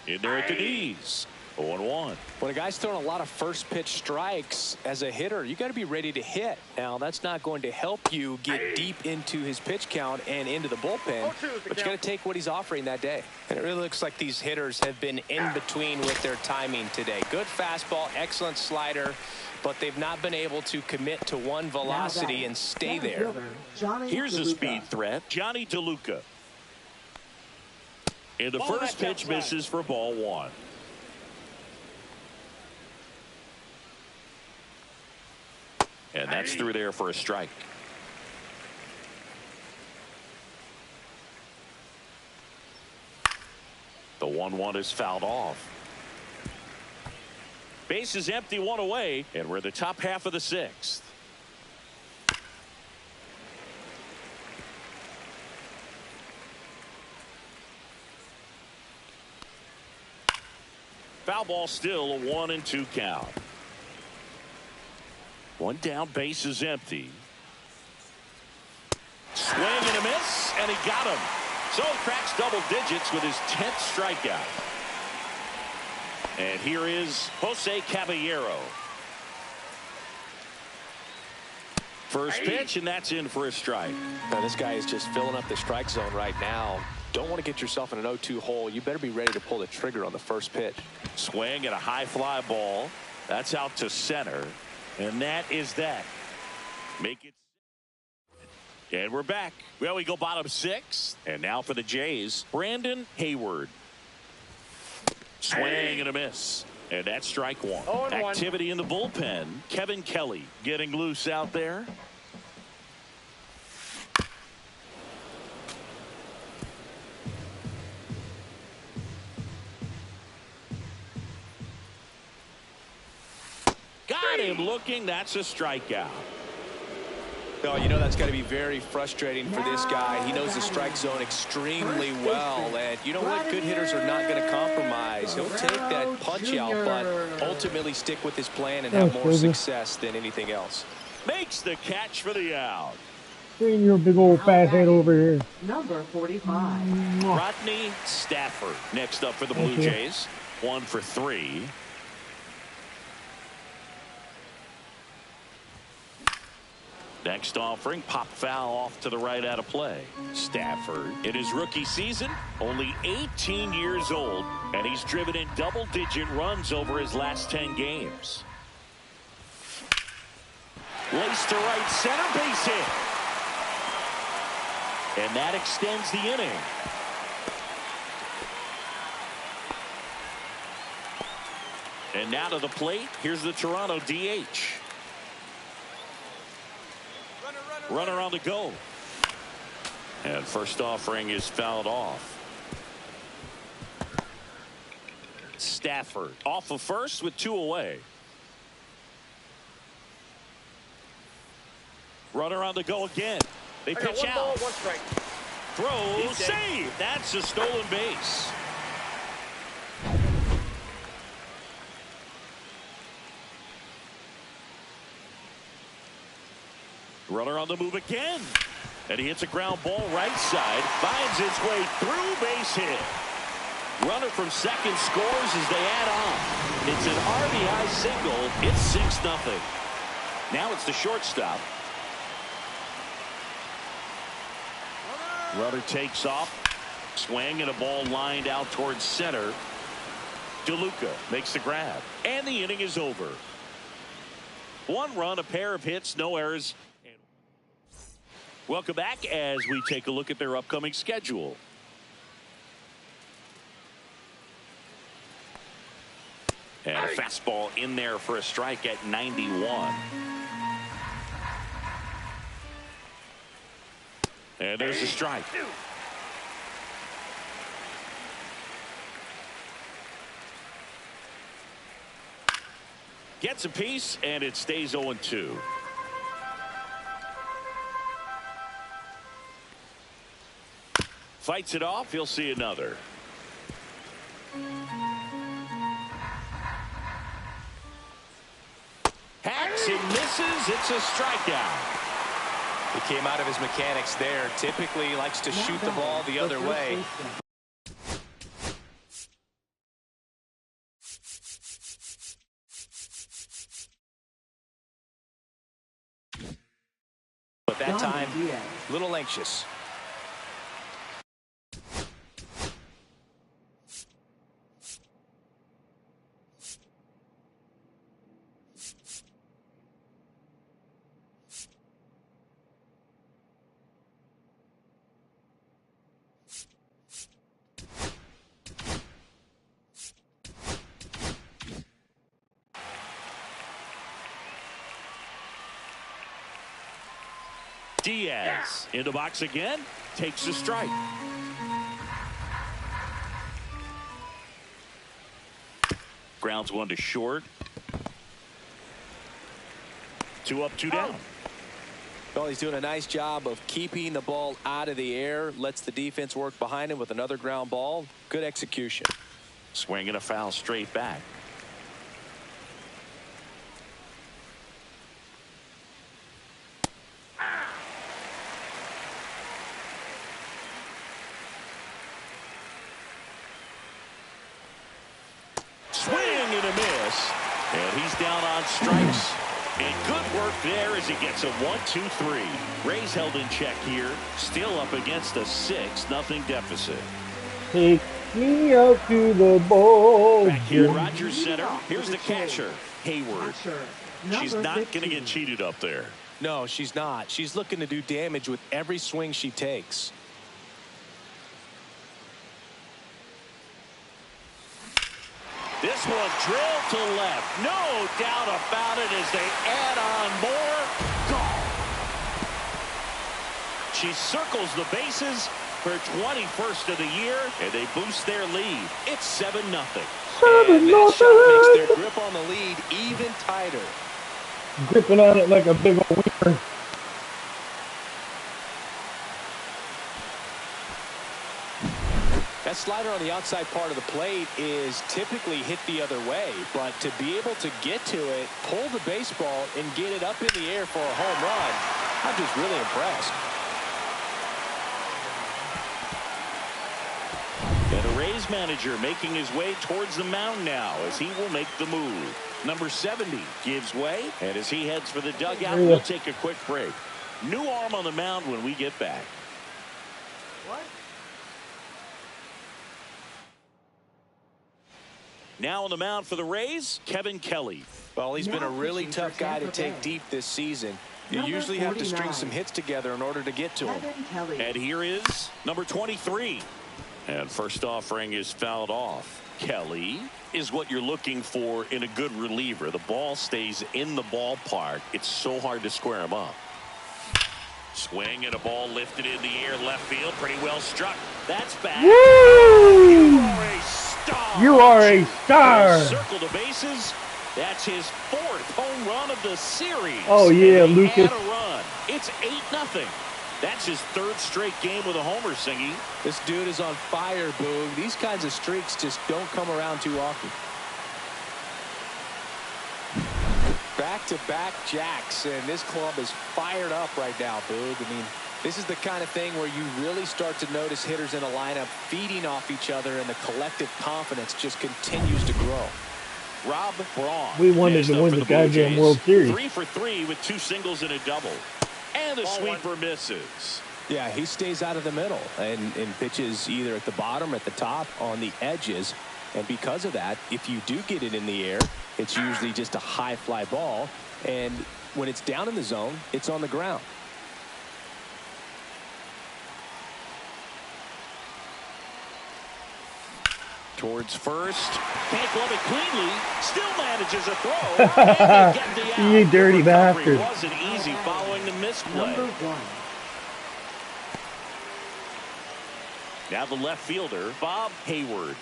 Speaker 1: In there at the knees. 0-1.
Speaker 3: When a guy's throwing a lot of first pitch strikes as a hitter, you got to be ready to hit. Now, that's not going to help you get deep into his pitch count and into the bullpen, but you got to take what he's offering that day.
Speaker 11: And it really looks like these hitters have been in between with their timing today. Good fastball, excellent slider, but they've not been able to commit to one velocity and stay there.
Speaker 1: Here's a speed threat, Johnny DeLuca. And the first pitch misses for ball 1. And that's through there for a strike. The 1-1 is fouled off. Base is empty, 1 away, and we're in the top half of the 6th. Foul ball, still a 1-2 count. 1 down, base is empty. Swing and a miss, and he got him. So he cracks double digits with his 10th strikeout. And here is Jose Caballero. First pitch, and that's in for a strike.
Speaker 3: Now, this guy is just filling up the strike zone right now. Don't want to get yourself in an 0-2 hole. You better be ready to pull the trigger on the first pitch.
Speaker 1: Swing and a high fly ball. That's out to center. And that is that. Make it. And we're back. Well, we go bottom 6. And now for the Jays, Brandon Hayward. Swing and a miss. And that's strike 1. Activity in the bullpen. Kevin Kelly getting loose out there. Got him looking. That's a strikeout.
Speaker 3: Oh, you know that's got to be very frustrating for this guy. He knows the strike zone extremely well, and you know what? Good hitters are not going to compromise. He'll take that punch out, but ultimately stick with his plan and have more success than anything else.
Speaker 1: Makes the catch for the out.
Speaker 2: Bring your big old fat head over here.
Speaker 10: Number 45.
Speaker 1: Rodney Stafford next up for the Blue Jays. 1 for 3. Next offering, pop foul off to the right out of play. Stafford, in his rookie season, only 18 years old, and he's driven in double-digit runs over his last 10 games. Lace to right center, base hit. And that extends the inning. And now to the plate, here's the Toronto DH. Runner on the go. And first offering is fouled off. Stafford off of first with 2 away. Runner on the go again. They pitch out.
Speaker 7: 1 ball, 1 strike.
Speaker 1: Throw, save. That's a stolen base. Runner on the move again. And he hits a ground ball right side. Finds its way through, base hit. Runner from second scores as they add on. It's an RBI single. It's 6-0. Now it's the shortstop. Runner takes off. Swing and a ball lined out towards center. DeLuca makes the grab. And the inning is over. 1 run, a pair of hits, no errors. Welcome back as we take a look at their upcoming schedule. And a fastball in there for a strike at 91. And there's a strike. Gets a piece, and it stays 0-2. Fights it off. He'll see another. Hacks and misses. It's a strikeout.
Speaker 11: He came out of his mechanics there. Typically he likes to shoot the ball the other way.
Speaker 10: Diaz.
Speaker 3: Little anxious.
Speaker 1: Diaz in the box again, takes a strike. Grounds one to short. 2 up, 2 down.
Speaker 3: Well, he's doing a nice job of keeping the ball out of the air. Lets the defense work behind him with another ground ball. Good execution.
Speaker 1: Swing and a foul straight back. Swing and a miss. And he's down on strikes. And good work there as he gets a 1-2-3. Rays held in check here. Still up against a 6-0 deficit.
Speaker 6: Take me out to the ball.
Speaker 1: Back here, Rogers Center. Here's the catcher, Hayward. She's not going to get cheated up there.
Speaker 3: No, she's not. She's looking to do damage with every swing she takes.
Speaker 1: This one drilled to left. No doubt about it as they add on more. Gone. She circles the bases for 21st of the year, and they boost their lead. It's 7-0.
Speaker 3: And that shot makes their grip on the lead even tighter.
Speaker 6: Gripping on it like a big old wiener.
Speaker 3: That slider on the outside part of the plate is typically hit the other way, but to be able to get to it, pull the baseball, and get it up in the air for a home run, I'm just really impressed.
Speaker 1: And a Rays manager making his way towards the mound now as he will make the move. Number 70 gives way, and as he heads for the dugout, we'll take a quick break. New arm on the mound when we get back.
Speaker 2: What?
Speaker 1: Now on the mound for the Rays, Kevin Kelly.
Speaker 3: Well, he's been a really tough guy to take deep this season. You usually have to string some hits together in order to get to him.
Speaker 1: And here is number 23. And first offering is fouled off. Kelly is what you're looking for in a good reliever. The ball stays in the ballpark. It's so hard to square him up. Swing and a ball lifted in the air left field. Pretty well struck. That's back.
Speaker 6: Woo!
Speaker 1: You are a star.
Speaker 6: You are a star.
Speaker 1: Circle the bases. That's his 4th home run of the series.
Speaker 6: Oh yeah, Lucas.
Speaker 1: A run. It's 8-0. That's his 3rd straight game with a homer, Singy.
Speaker 3: This dude is on fire, Boog. These kinds of streaks just don't come around too often. Back-to-back jacks, and this club is fired up right now, Boog. I mean, this is the kind of thing where you really start to notice hitters in a lineup feeding off each other, and the collective confidence just continues to grow.
Speaker 1: Rob Braun.
Speaker 6: We wanted to win the goddamn World Series.
Speaker 1: 3 for 3 with 2 singles and a double. And the sweeper misses.
Speaker 3: Yeah, he stays out of the middle and pitches either at the bottom or at the top on the edges. And because of that, if you do get it in the air, it's usually just a high fly ball. And when it's down in the zone, it's on the ground.
Speaker 1: Towards first. Can't glove it cleanly. Still manages a throw. And they get the out.
Speaker 6: You dirty bastard.
Speaker 1: Wasn't easy following the misplay.
Speaker 10: Number 1.
Speaker 1: Now the left fielder, Bob Hayward.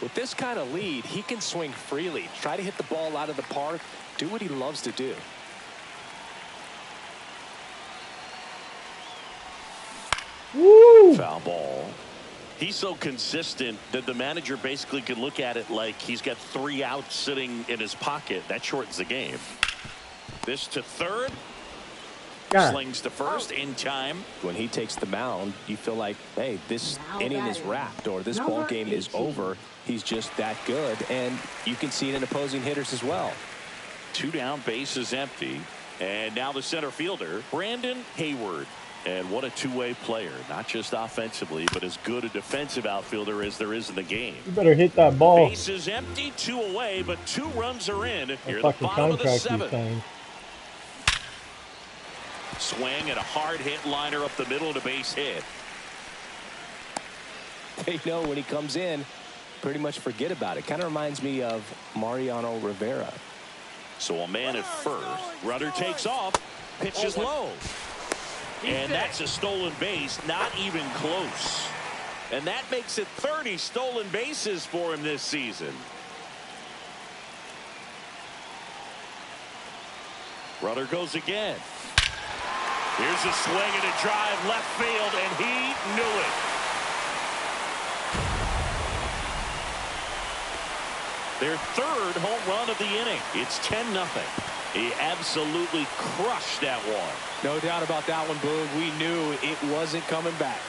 Speaker 3: With this kind of lead, he can swing freely, try to hit the ball out of the park, do what he loves to do.
Speaker 6: Woo!
Speaker 1: Foul ball. He's so consistent that the manager basically could look at it like he's got 3 outs sitting in his pocket. That shortens the game. This to third.
Speaker 6: God.
Speaker 1: Slings to first in time.
Speaker 3: When he takes the mound, you feel like, hey, this inning is wrapped, or this ball game is over. He's just that good, and you can see it in opposing hitters as well.
Speaker 1: 2 down, bases empty. And now the center fielder, Brandon Hayward. And what a two-way player, not just offensively, but as good a defensive outfielder as there is in the game.
Speaker 6: You better hit that ball.
Speaker 1: Base is empty, 2 away, but 2 runs are in. Here, the
Speaker 6: Fucking
Speaker 1: bottom of the
Speaker 6: contract you
Speaker 1: 7th.
Speaker 6: signed.
Speaker 1: Swing and a hard hit liner up the middle to base hit.
Speaker 3: They know when he comes in, pretty much forget about it. Kind of reminds me of Mariano Rivera.
Speaker 1: So a man at first. Runner takes off. Pitch is low. And that's a stolen base, not even close. And that makes it 30 stolen bases for him this season. Runner goes again. Here's a swing and a drive left field, and he knew it. Their 3rd home run of the inning. It's 10-0. He absolutely crushed that one.
Speaker 3: No doubt about that one, Boog. We knew it wasn't coming back.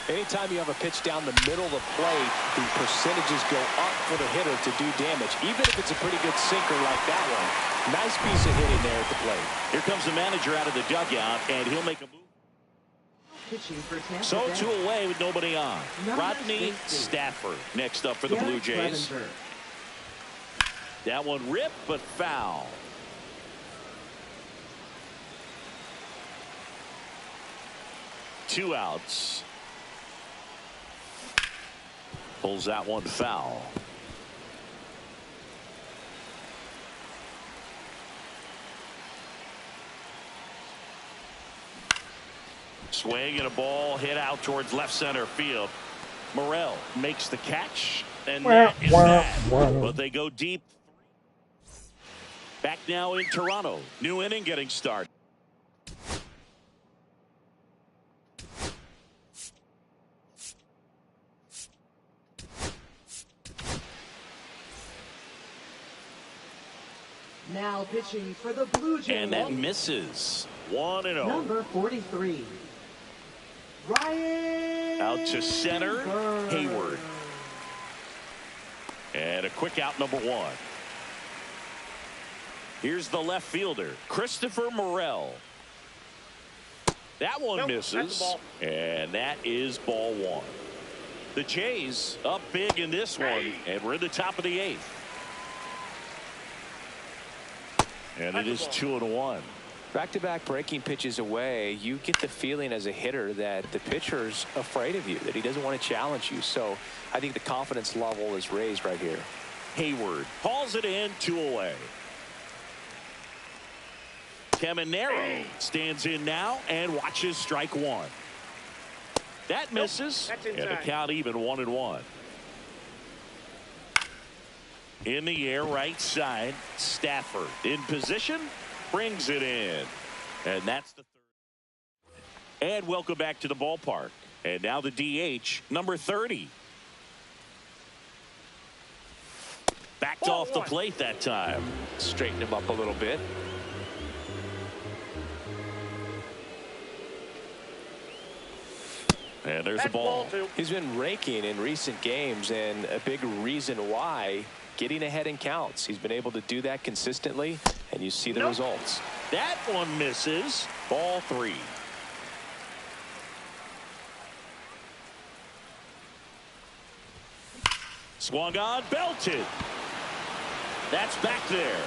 Speaker 3: Anytime you have a pitch down the middle of the plate, the percentages go up for the hitter to do damage, even if it's a pretty good sinker like that one. Nice piece of hitting there at the plate.
Speaker 1: Here comes the manager out of the dugout, and he'll make a move. So 2 away with nobody on. Whodini Stafford next up for the Blue Jays. That one ripped, but foul. Two outs. Pulls that one foul. Swing and a ball hit out towards left center field. Morel makes the catch, and that is that. But they go deep. Back now in Toronto. New inning getting started.
Speaker 10: Now pitching for the Blue Jays.
Speaker 1: And that misses. 1-0.
Speaker 10: Number 43. Ryan.
Speaker 1: Out to center. Hayward. And a quick out, number 1. Here's the left fielder, Christopher Morel. That one misses. And that is ball 1. The Jays up big in this one, and we're in the top of the 8th. And it is 2-1.
Speaker 11: Back-to-back breaking pitches away, you get the feeling as a hitter that the pitcher's afraid of you, that he doesn't want to challenge you. So I think the confidence level is raised right here.
Speaker 1: Hayward hauls it in, 2 away. Caminero stands in now and watches strike 1. That misses, and the count even 1-1. In the air, right side, Stafford in position, brings it in. And that's the 3rd. And welcome back to the ballpark. And now the DH, number 30. Backed off the plate that time.
Speaker 11: Straighten him up a little bit.
Speaker 1: And there's the ball.
Speaker 11: He's been raking in recent games, and a big reason why, getting ahead in counts. He's been able to do that consistently, and you see the results.
Speaker 1: That one misses. Ball 3. Swung on, belted. That's back there.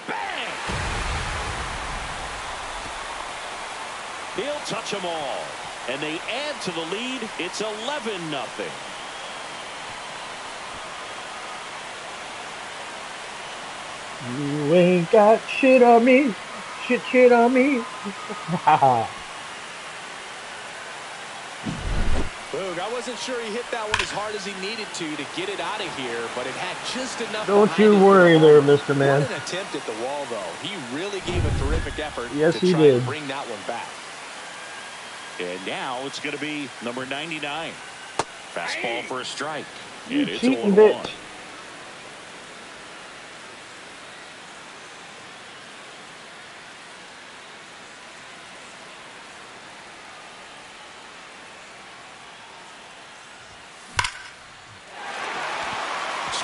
Speaker 1: Bang! He'll touch them all. And they add to the lead. It's 11-0.
Speaker 6: You ain't got shit on me. Shit on me.
Speaker 3: Boog, I wasn't sure he hit that one as hard as he needed to get it out of here, but it had just enough.
Speaker 6: Don't you worry there, Mr. Man.
Speaker 3: What an attempt at the wall, though. He really gave a terrific effort
Speaker 6: yes,
Speaker 3: to
Speaker 6: he
Speaker 3: try
Speaker 6: did.
Speaker 3: and bring that one back.
Speaker 1: And now it's going to be number 99. Fastball for a strike. And it's
Speaker 6: cheating
Speaker 1: 0-1.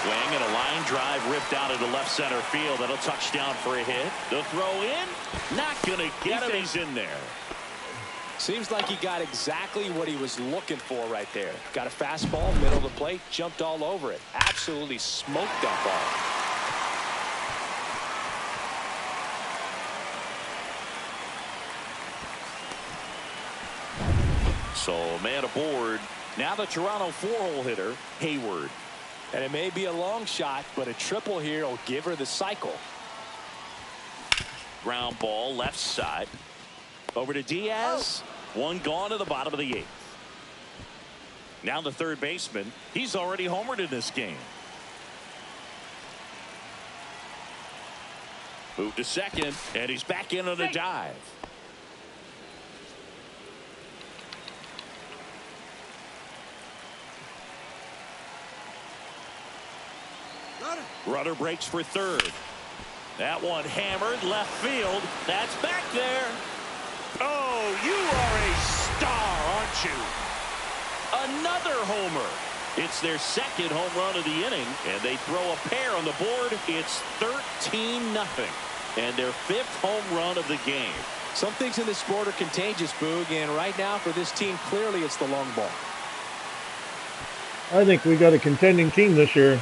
Speaker 1: Swing and a line drive ripped out into left center field. That'll touch down for a hit. The throw in. Not going to get him. He's in there.
Speaker 3: Seems like he got exactly what he was looking for right there. Got a fastball, middle of the plate, jumped all over it. Absolutely smoked that ball.
Speaker 1: So man aboard. Now the Toronto 4-hole hitter, Hayward.
Speaker 3: And it may be a long shot, but a triple here will give her the cycle.
Speaker 1: Ground ball left side. Over to Diaz. One gone to the bottom of the 8th. Now the third baseman. He's already homered in this game. Moved to second, and he's back in on a dive. Runner breaks for third. That one hammered left field. That's back there. Oh, you are a star, aren't you? Another homer. It's their second home run of the inning, and they throw a pair on the board. It's 13-0, and their 5th home run of the game.
Speaker 3: Some things in this sport are contagious, Boog, and right now for this team, clearly it's the long ball.
Speaker 6: I think we got a contending team this year.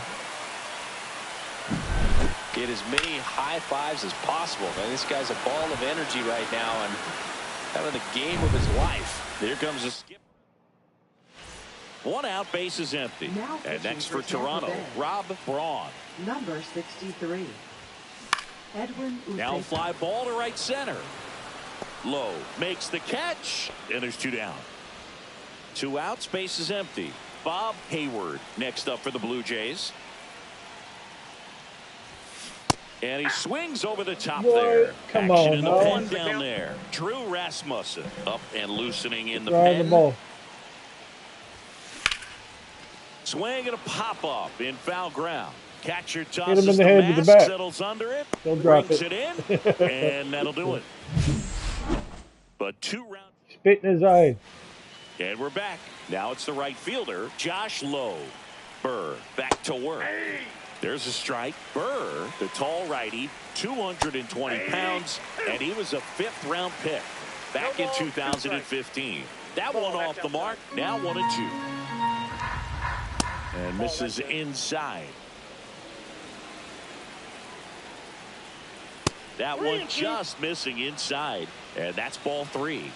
Speaker 11: Get as many high fives as possible. Man, this guy's a ball of energy right now and having the game of his life.
Speaker 1: Here comes a skip. One out, base is empty. And next for Toronto, Rob Braun.
Speaker 10: Number 63. Edwin Utheta.
Speaker 1: Now fly ball to right center. Low makes the catch, and there's 2 down. 2 outs, base is empty. Bob Hayward next up for the Blue Jays. And he swings over the top there.
Speaker 6: Come
Speaker 1: Action
Speaker 6: on,
Speaker 1: in the
Speaker 6: no.
Speaker 1: pen down there. Drew Rasmussen up and loosening in the
Speaker 6: Throwing
Speaker 1: pen.
Speaker 6: the ball.
Speaker 1: Swing and a pop up in foul ground. Catcher
Speaker 6: Hit him
Speaker 1: tosses
Speaker 6: in the
Speaker 1: the
Speaker 6: head with
Speaker 1: mask,
Speaker 6: the bat.
Speaker 1: settles under it,
Speaker 6: Don't drop
Speaker 1: brings
Speaker 6: it.
Speaker 1: it in, and that'll do it. But 2 rounds.
Speaker 6: Spit in his eye.
Speaker 1: And we're back. Now it's the right fielder, Josh Lowe. Burr back to work. There's a strike. Burr, the tall righty, 220 pounds, and he was a 5th-round pick back in 2015. That one off the mark. Now 1-2. And misses inside. That one just missing inside, and that's ball 3.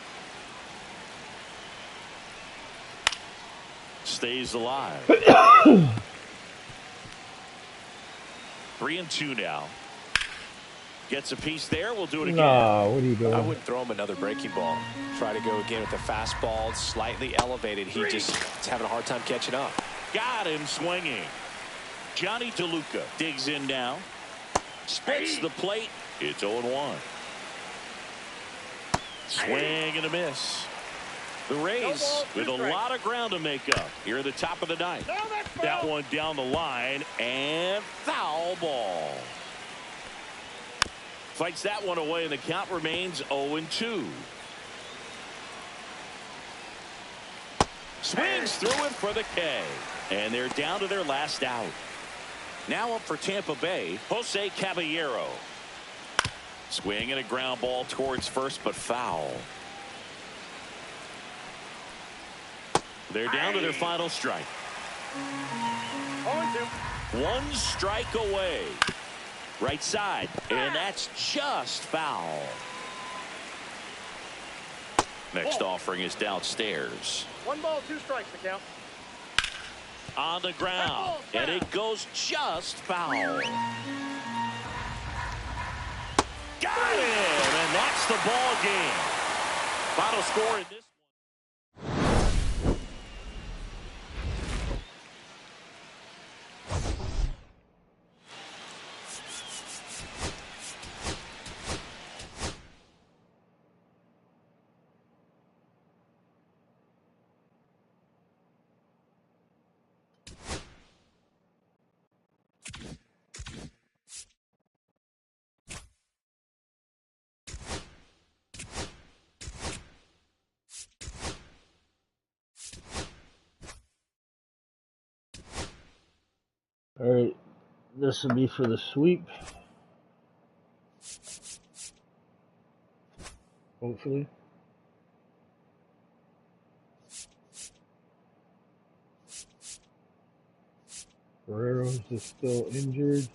Speaker 1: Stays alive. 3-2 now. Gets a piece there. We'll do it again.
Speaker 6: No, what are you doing?
Speaker 3: I wouldn't throw him another breaking ball. Try to go again with the fastball, slightly elevated. He just is having a hard time catching up.
Speaker 1: Got him swinging. Johnny DeLuca digs in now. Splits the plate. It's 0-1. Swing and a miss. The Rays with a lot of ground to make up here at the top of the 9th. That one down the line and foul ball. Fights that one away and the count remains 0-2. Swings through it for the K. And they're down to their last out. Now up for Tampa Bay, Jose Caballero. Swing and a ground ball towards first, but foul. They're down to their final strike.
Speaker 7: 0-2.
Speaker 1: 1 strike away. Right side, and that's just foul. Next offering is downstairs.
Speaker 7: 1 ball, 2 strikes, the count.
Speaker 1: On the ground, and it goes just foul. Got him, and that's the ball game. Final score in this.
Speaker 6: Alright, this will be for the sweep. Hopefully. Guerrero's is still injured.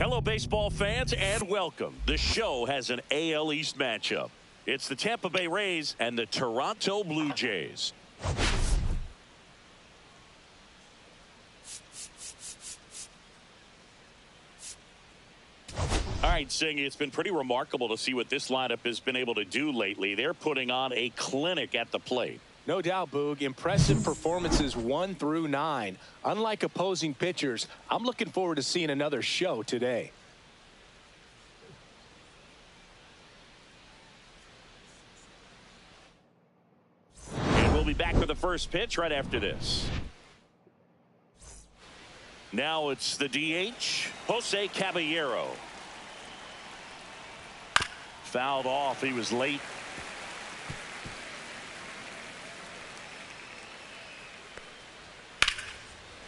Speaker 1: Hello, baseball fans, and welcome. The show has an AL East matchup. It's the Tampa Bay Rays and the Toronto Blue Jays. All right, Singh, it's been pretty remarkable to see what this lineup has been able to do lately. They're putting on a clinic at the plate.
Speaker 3: No doubt, Boog. Impressive performances 1 through 9. Unlike opposing pitchers, I'm looking forward to seeing another show today.
Speaker 1: And we'll be back with the first pitch right after this. Now it's the DH, Jose Caballero. Fouled off. He was late.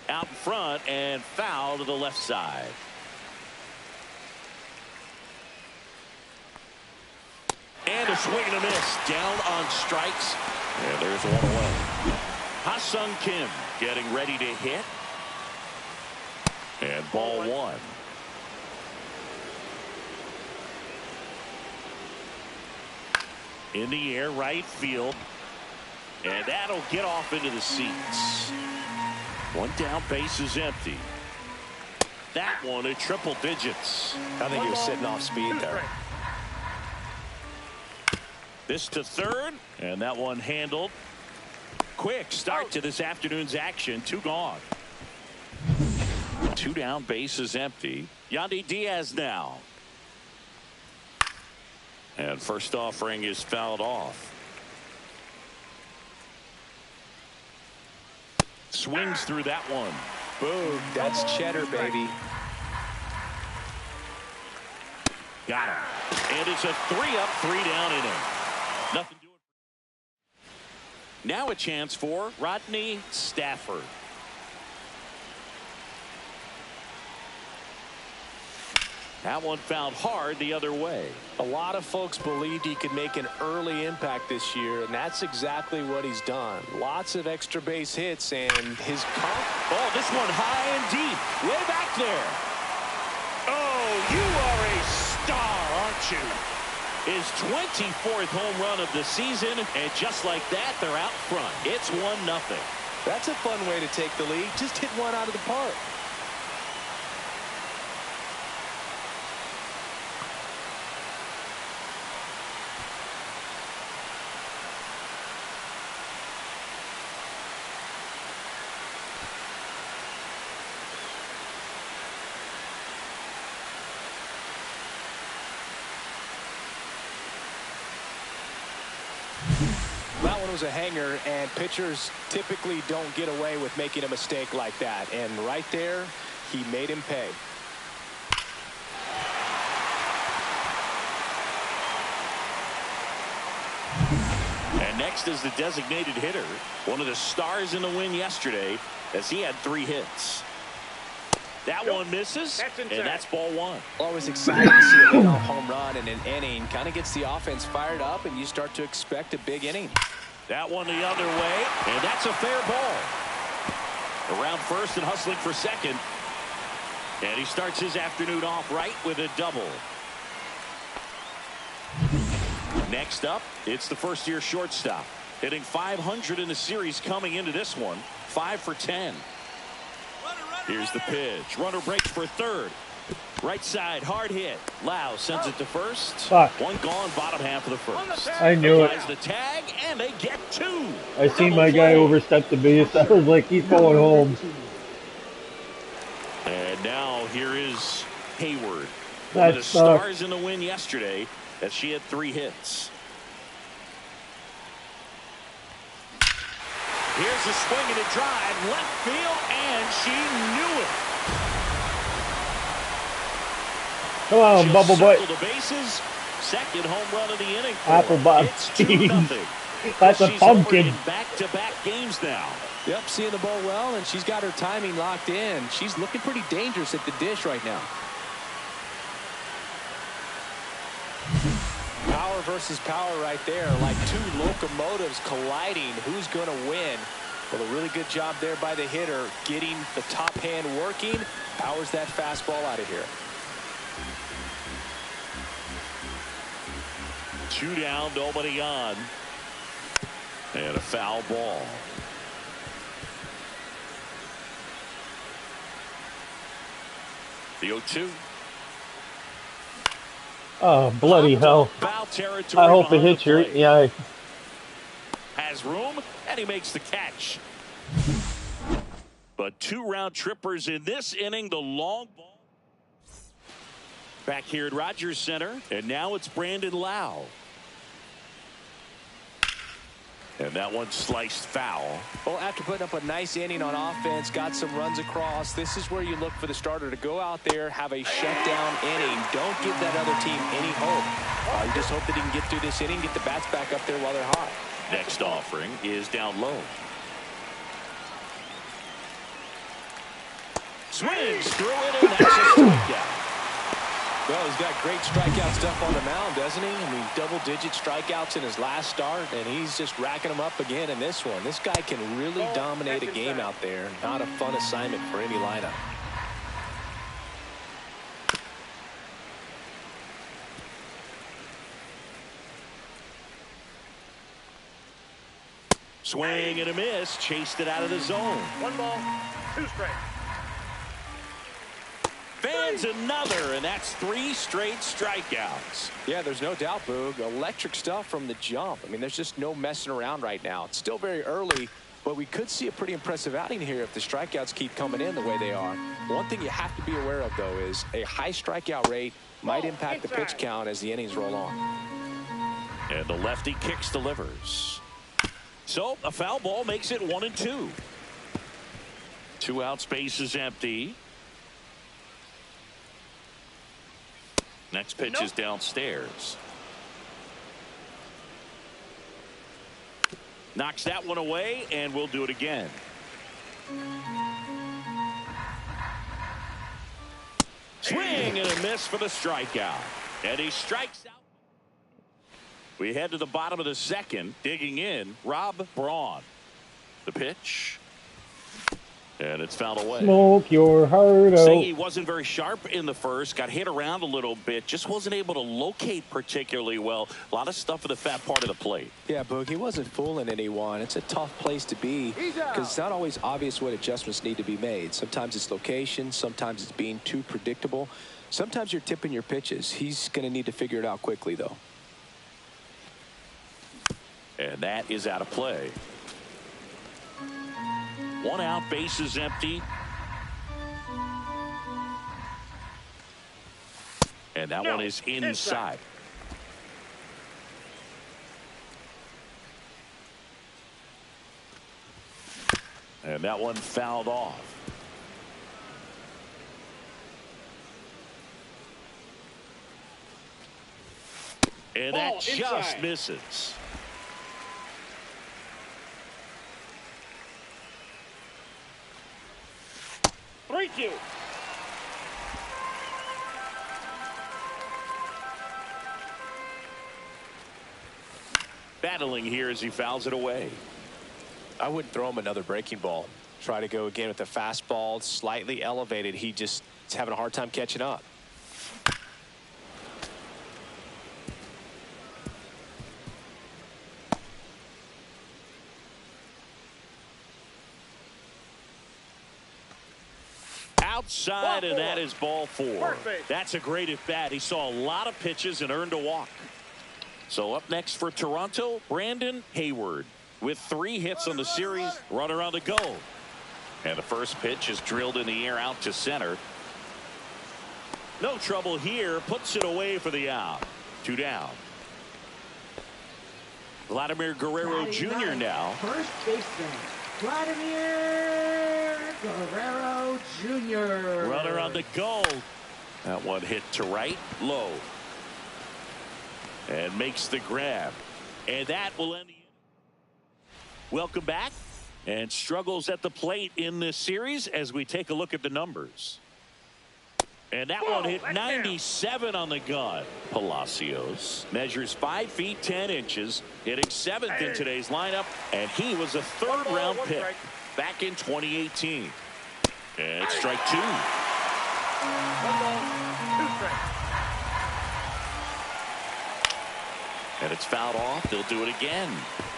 Speaker 1: Out in front and foul to the left side. And a swing and a miss. Down on strikes. And there's one away. Ha-Sung Kim getting ready to hit. And ball one. In the air, right field. And that'll get off into the seats. One down, base is empty. That one at triple digits.
Speaker 3: I think he was sitting off speed there.
Speaker 1: This to third, and that one handled. Quick start to this afternoon's action. 2 gone. 2 down, base is empty. Yandy Diaz now. And first offering is fouled off. Swings through that one.
Speaker 3: Boog, that's cheddar, baby.
Speaker 1: Got him. And it's a 3-up, 3-down inning. Nothing doing. Now a chance for Rodney Stafford. That one fouled hard the other way.
Speaker 3: A lot of folks believed he could make an early impact this year, and that's exactly what he's done. Lots of extra base hits, and his
Speaker 1: oh, this one high and deep, way back there. Oh, you are a star, aren't you? His 24th home run of the season, and just like that, they're out front. It's 1-0.
Speaker 3: That's a fun way to take the lead. Just hit one out of the park. That one was a hanger, and pitchers typically don't get away with making a mistake like that. And right there, he made him pay.
Speaker 1: And next is the designated hitter, one of the stars in the win yesterday, as he had 3 hits. That one misses, and that's ball one.
Speaker 3: Always exciting to see a leadoff home run in an inning. Kind of gets the offense fired up, and you start to expect a big inning.
Speaker 1: That one the other way, and that's a fair ball. Around first and hustling for second. And he starts his afternoon off right with a double. Next up, it's the first-year shortstop. Hitting .500 in the series coming into this one. 5 for 10. Here's the pitch. Runner breaks for third. Right side, hard hit. Lau sends it to first.
Speaker 6: Fuck.
Speaker 1: One gone, bottom half of the first.
Speaker 6: I knew it.
Speaker 1: Applies the tag, and they get two.
Speaker 6: I seen my guy overstep the base. I was like, he's going home.
Speaker 1: And now here is Hayward. One
Speaker 6: That
Speaker 1: of the
Speaker 6: sucks.
Speaker 1: stars in the win yesterday, as she had 3 hits. Here's a swing and a drive, left field, and she knew it.
Speaker 6: Come on,
Speaker 1: She'll
Speaker 6: Bubble Boy.
Speaker 1: circle the bases. Second home run of the inning.
Speaker 6: Apple bottom
Speaker 1: It's
Speaker 6: cheese.
Speaker 1: 2-0.
Speaker 6: That's a
Speaker 1: She's
Speaker 6: pumpkin.
Speaker 1: over in back-to-back games now.
Speaker 3: Yep, seeing the ball well, and she's got her timing locked in. She's looking pretty dangerous at the dish right now. Power versus power right there, like two locomotives colliding. Who's going to win? Well, a really good job there by the hitter, getting the top hand working. Powers that fastball out of here.
Speaker 1: 2 down, nobody on. And a foul ball. The 0-2.
Speaker 6: Oh, bloody hell.
Speaker 1: Foul territory.
Speaker 6: I hope it
Speaker 1: behind
Speaker 6: hits
Speaker 1: the
Speaker 6: your...
Speaker 1: plate.
Speaker 6: Yeah.
Speaker 1: Has room, and he makes the catch. But 2 round trippers in this inning. The long ball. Back here at Rogers Center, and now it's Brandon Lau. And that one sliced foul.
Speaker 3: Well, after putting up a nice inning on offense, got some runs across, this is where you look for the starter to go out there, have a shutdown inning. Don't give that other team any hope. You just hope that he can get through this inning, get the bats back up there while they're hot.
Speaker 1: Next offering is down low. Swings through it, and that's a strikeout.
Speaker 3: Well, he's got great strikeout stuff on the mound, doesn't he? I mean, double-digit strikeouts in his last start, and he's just racking them up again in this one. This guy can really dominate a game out there. Not a fun assignment for any lineup.
Speaker 1: Swing and a miss. Chased it out of the zone.
Speaker 7: 1 ball, 2 strikes.
Speaker 1: Fans another, and that's 3 straight strikeouts.
Speaker 3: Yeah, there's no doubt, Boog. Electric stuff from the jump. I mean, there's just no messing around right now. It's still very early, but we could see a pretty impressive outing here if the strikeouts keep coming in the way they are. One thing you have to be aware of, though, is a high strikeout rate might impact the pitch count as the innings roll on.
Speaker 1: And the lefty kicks, delivers. So a foul ball makes it 1-2. 2 out, space is empty. Next pitch is downstairs. Knocks that one away, and we'll do it again. Swing and a miss for the strikeout. And he strikes out. We head to the bottom of the second. Digging in, Rob Braun. The pitch. And it's fouled away.
Speaker 6: Smoke your heart out.
Speaker 1: Saying he wasn't very sharp in the first, got hit around a little bit, just wasn't able to locate particularly well. A lot of stuff at the fat part of the plate.
Speaker 3: Yeah, Boog, he wasn't fooling anyone. It's a tough place to be because it's not always obvious what adjustments need to be made. Sometimes it's location, sometimes it's being too predictable. Sometimes you're tipping your pitches. He's going to need to figure it out quickly, though.
Speaker 1: And that is out of play. 1 out, base is empty. And that one is inside. And that one fouled off. And that just misses.
Speaker 7: Thank you.
Speaker 1: battling here as he fouls it away.
Speaker 3: I wouldn't throw him another breaking ball. Try to go again with the fastball slightly elevated. He just is having a hard time catching up.
Speaker 1: Outside, and that is ball 4. That's a great at bat. He saw a lot of pitches and earned a walk. So up next for Toronto, Brandon Hayward with 3 hits on the series. Runner on the go. And the first pitch is drilled in the air out to center. No trouble here. Puts it away for the out. 2 down. Vladimir Guerrero Jr. now.
Speaker 10: First baseman, Vladimir Guerrero Jr.
Speaker 1: Runner on the go. That one hit to right, low. And makes the grab. And that will end the inning. Welcome back. And struggles at the plate in this series as we take a look at the numbers. And that one hit 97 on the gun. Palacios measures 5 feet 10 inches, hitting 7th in today's lineup, and he was a 3rd-round pick back in 2018. And strike 2.
Speaker 7: 1 ball, 2 strikes.
Speaker 1: And it's fouled off. They'll do it again.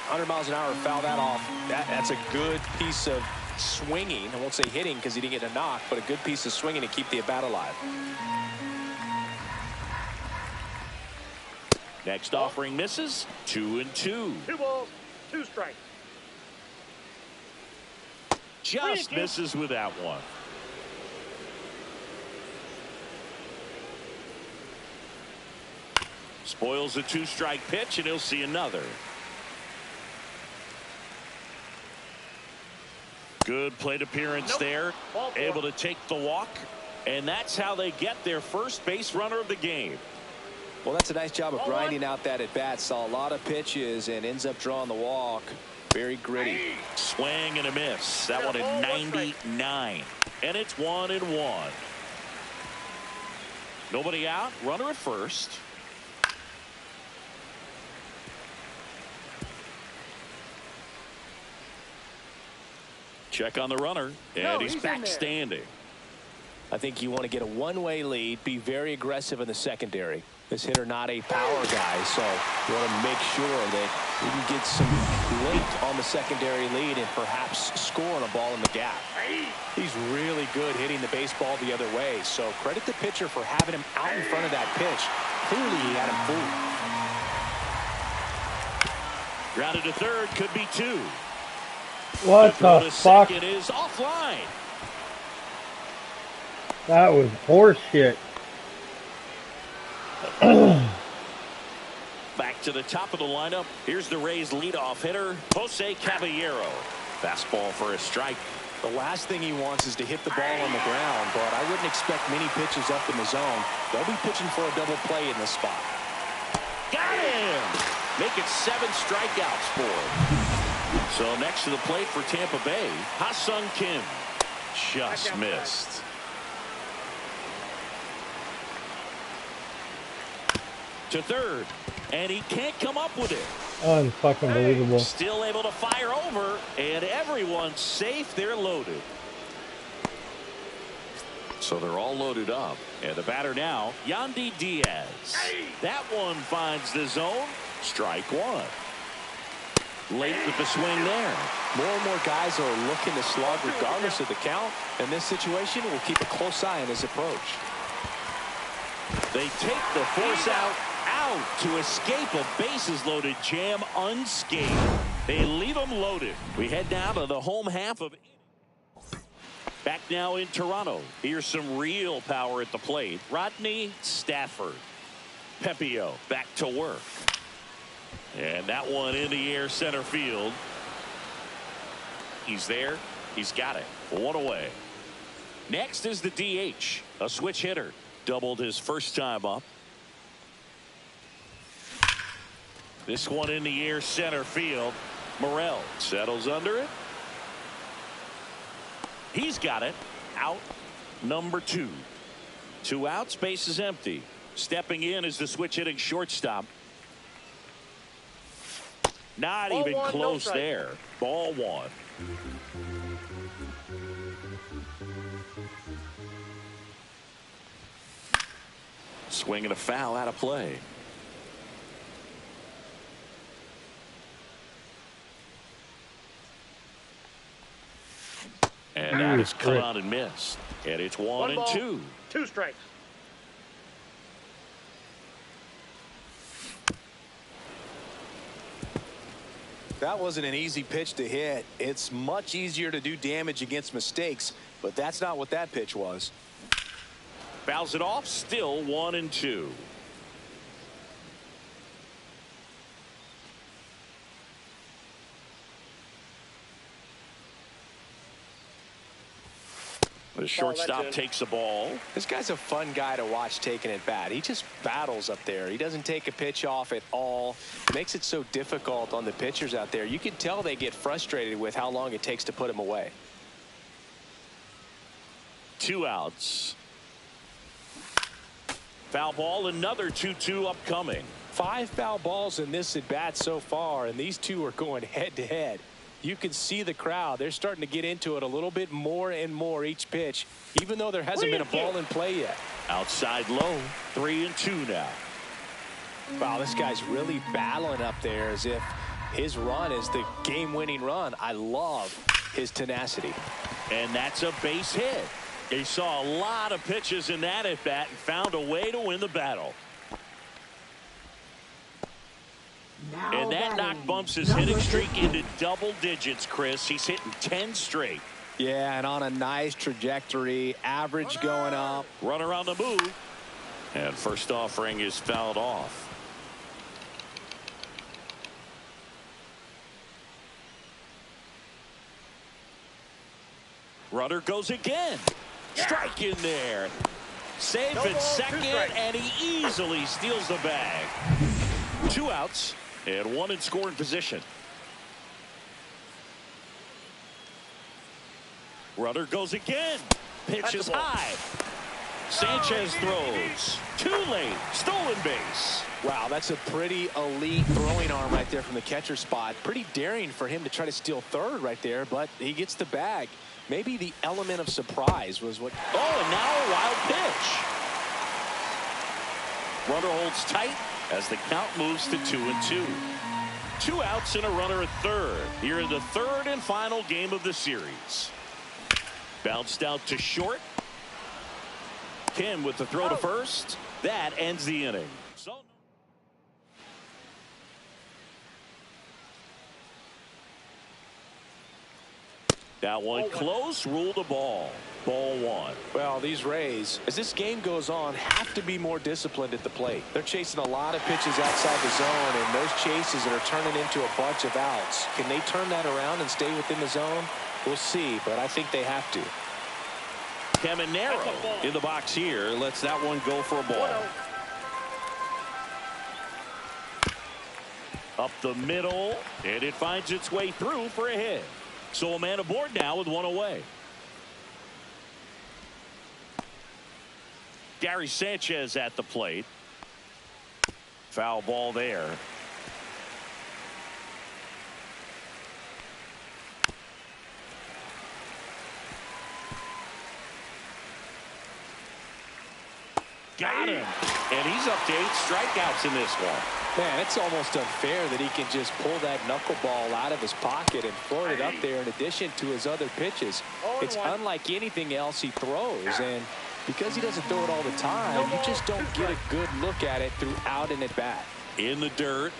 Speaker 3: 100 miles an hour, foul that off. That's a good piece of swinging. I won't say hitting because he didn't get a knock, but a good piece of swinging to keep the at-bat alive.
Speaker 1: Next offering misses. 2-2.
Speaker 7: 2 balls, 2 strikes.
Speaker 1: Just misses with that one. Spoils a 2-strike pitch, and he'll see another. Good plate appearance there. Able to take the walk. And that's how they get their first base runner of the game.
Speaker 3: Well, that's a nice job of grinding out that at bat. Saw a lot of pitches and ends up drawing the walk. Very gritty.
Speaker 1: Swing and a miss. That one at 99. And it's 1-1. Nobody out. Runner at first. Check on the runner, and he's back standing.
Speaker 3: I think you want to get a one-way lead, be very aggressive in the secondary. This hitter not a power guy, so you want to make sure that you can get some late on the secondary lead and perhaps scoring a ball in the gap. He's really good hitting the baseball the other way, so credit the pitcher for having him out in front of that pitch. Clearly he had him fooled.
Speaker 1: Grounded to third, could be 2.
Speaker 6: What the fuck?
Speaker 1: It is offline.
Speaker 6: That was horse shit.
Speaker 1: Back to the top of the lineup. Here's the Rays leadoff hitter, Jose Caballero. Fastball for a strike.
Speaker 3: The last thing he wants is to hit the ball on the ground, but I wouldn't expect many pitches up in the zone. They'll be pitching for a double play in this spot.
Speaker 1: Got him! Make it 7 strikeouts for him. So next to the plate for Tampa Bay, Ha-Sung Kim. Just missed. To third, and he can't come up with it.
Speaker 6: Unfucking believable.
Speaker 1: Still able to fire over, and everyone's safe. They're loaded. So they're all loaded up. And the batter now, Yandy Diaz. That one finds the zone. Strike 1. Late with the swing there.
Speaker 3: More and more guys are looking to slug regardless of the count. In this situation, we'll keep a close eye on his approach.
Speaker 1: They take the force out to escape a bases-loaded jam unscathed. They leave them loaded. We head now to the home half of. Back now in Toronto. Here's some real power at the plate. Rodney Stafford. Pepio back to work. And that one in the air center field. He's there. He's got it. 1 away. Next is the DH. A switch hitter. Doubled his first time up. This one in the air center field. Morel settles under it. He's got it. Out number 2. 2 outs. Base is empty. Stepping in is the switch hitting shortstop. Not
Speaker 7: Ball
Speaker 1: even
Speaker 7: one, no
Speaker 1: close
Speaker 7: strike.
Speaker 1: there. Ball one. Swing and a foul out of play. And that is cut out and missed. And it's 1 and 2.
Speaker 7: 2 strikes.
Speaker 3: That wasn't an easy pitch to hit. It's much easier to do damage against mistakes, but that's not what that pitch was.
Speaker 1: Fouls it off, still 1 and 2. The shortstop takes the ball.
Speaker 3: This guy's a fun guy to watch taking at bat. He just battles up there. He doesn't take a pitch off at all. Makes it so difficult on the pitchers out there. You can tell they get frustrated with how long it takes to put him away.
Speaker 1: 2 outs. Foul ball, another 2-2 upcoming.
Speaker 3: 5 foul balls in this at bat so far, and these two are going head to head. You can see the crowd. They're starting to get into it a little bit more and more each pitch, even though there hasn't been a ball in play yet.
Speaker 1: Outside low, 3 and 2 now.
Speaker 3: Wow, this guy's really battling up there as if his run is the game-winning run. I love his tenacity.
Speaker 1: And that's a base hit. He saw a lot of pitches in that at bat and found a way to win the battle. And that knock bumps his hitting streak into double digits, Chris. He's hitting 10 straight.
Speaker 3: Yeah, and on a nice trajectory. Average going up.
Speaker 1: Runner on the move. And first offering is fouled off. Runner goes again. Strike in there. Safe at second, and he easily steals the bag. 2 outs. And 1 in scoring position. Runner goes again. Pitch is high. Sanchez throws. Too late. Stolen base.
Speaker 3: Wow, that's a pretty elite throwing arm right there from the catcher spot. Pretty daring for him to try to steal third right there, but he gets the bag. Maybe the element of surprise was what.
Speaker 1: Oh, and now a wild pitch. Runner holds tight as the count moves to 2 and 2. 2 outs and a runner at third. Here in the third and final game of the series. Bounced out to short. Kim with the throw to first. That ends the inning. So that one close, ruled a ball. Ball 1.
Speaker 3: Well, these Rays, as this game goes on, have to be more disciplined at the plate. They're chasing a lot of pitches outside the zone, and those chases that are turning into a bunch of outs. Can they turn that around and stay within the zone? We'll see, but I think they have to.
Speaker 1: Caminero in the box here. Lets that one go for a ball. Up the middle, and it finds its way through for a hit. So a man aboard now with 1 away. Gary Sanchez at the plate. Foul ball there. Got him. And he's up to 8 strikeouts in this one.
Speaker 3: Man, it's almost unfair that he can just pull that knuckleball out of his pocket and float it up there in addition to his other pitches. It's unlike anything else he throws, and because he doesn't throw it all the time, you just don't get a good look at it throughout an at bat.
Speaker 1: In the dirt.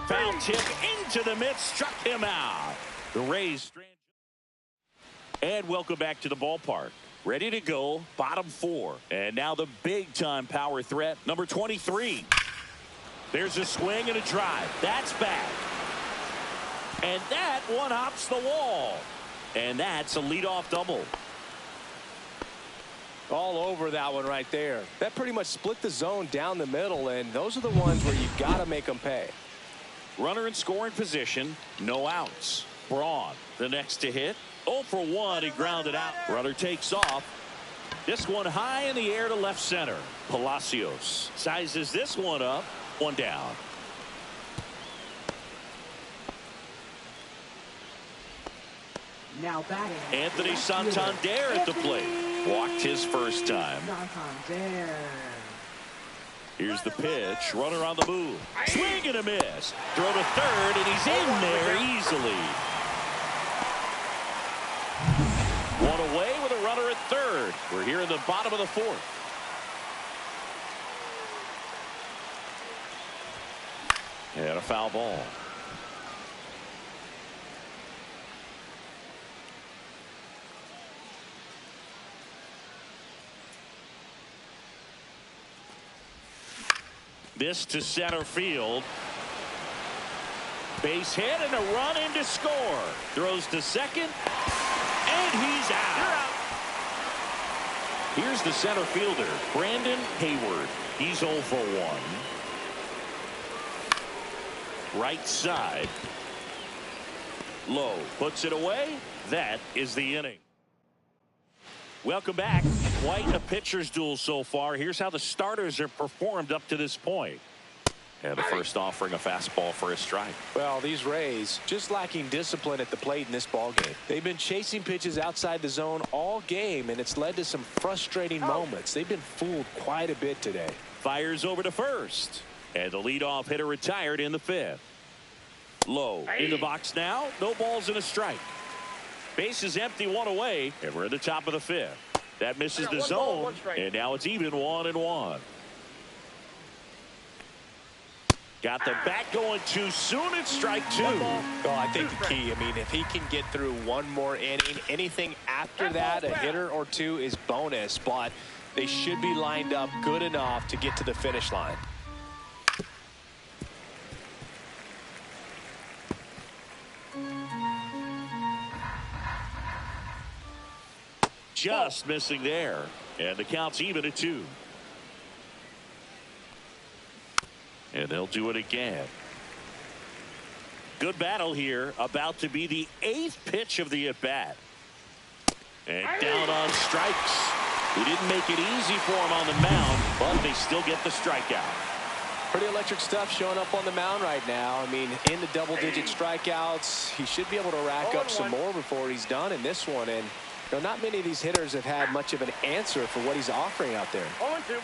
Speaker 1: Foul tip into the mid, struck him out. The Rays. And welcome back to the ballpark. Ready to go, bottom 4. And now the big-time power threat, number 23. There's a swing and a drive. That's back. And that one hops the wall. And that's a leadoff double.
Speaker 3: All over that one right there. That pretty much split the zone down the middle, and those are the ones where you got to make them pay.
Speaker 1: Runner in scoring position, no outs. Braun, the next to hit. 0 for 1, he grounded out. Runner takes off. This one high in the air to left center. Palacios sizes this one up. One down.
Speaker 10: Now batting.
Speaker 1: Anthony Santander at the plate. Walked his first time.
Speaker 10: Santander.
Speaker 1: Here's the pitch. Runner on the move. Swing and a miss. Throw to third, and he's in there easily. One away with a runner at third. We're here in the bottom of the fourth. And a foul ball. This to center field. Base hit and a run in to score. Throws to second. And he's out. Here's the center fielder, Brandon Hayward. He's 0 for 1. Right side. Low puts it away. That is the inning. Welcome back. Quite a pitcher's duel so far. Here's how the starters have performed up to this point. And the first offering a fastball for a strike.
Speaker 3: Well, these Rays just lacking discipline at the plate in this ballgame. They've been chasing pitches outside the zone all game, and it's led to some frustrating moments. They've been fooled quite a bit today.
Speaker 1: Fires over to first. And the leadoff hitter retired in the fifth. Low in the box now. No balls and a strike. Base is empty, one away, and we're at the top of the fifth. That misses the zone, and now it's even 1-1. Got the bat going too soon. It's strike two.
Speaker 3: Well, I think the key, I mean, if he can get through one more inning, anything after that, a hitter or two is bonus, but they should be lined up good enough to get to the finish line.
Speaker 1: Just missing there, and the count's even at 2. And they'll do it again. Good battle here. About to be the 8th pitch of the at-bat. And down on strikes. We didn't make it easy for him on the mound, but they still get the strikeout.
Speaker 3: Pretty electric stuff showing up on the mound right now. I mean, in the double-digit strikeouts, he should be able to rack up some more before he's done in this one. And you know, not many of these hitters have had much of an answer for what he's offering out there.
Speaker 1: 0-2.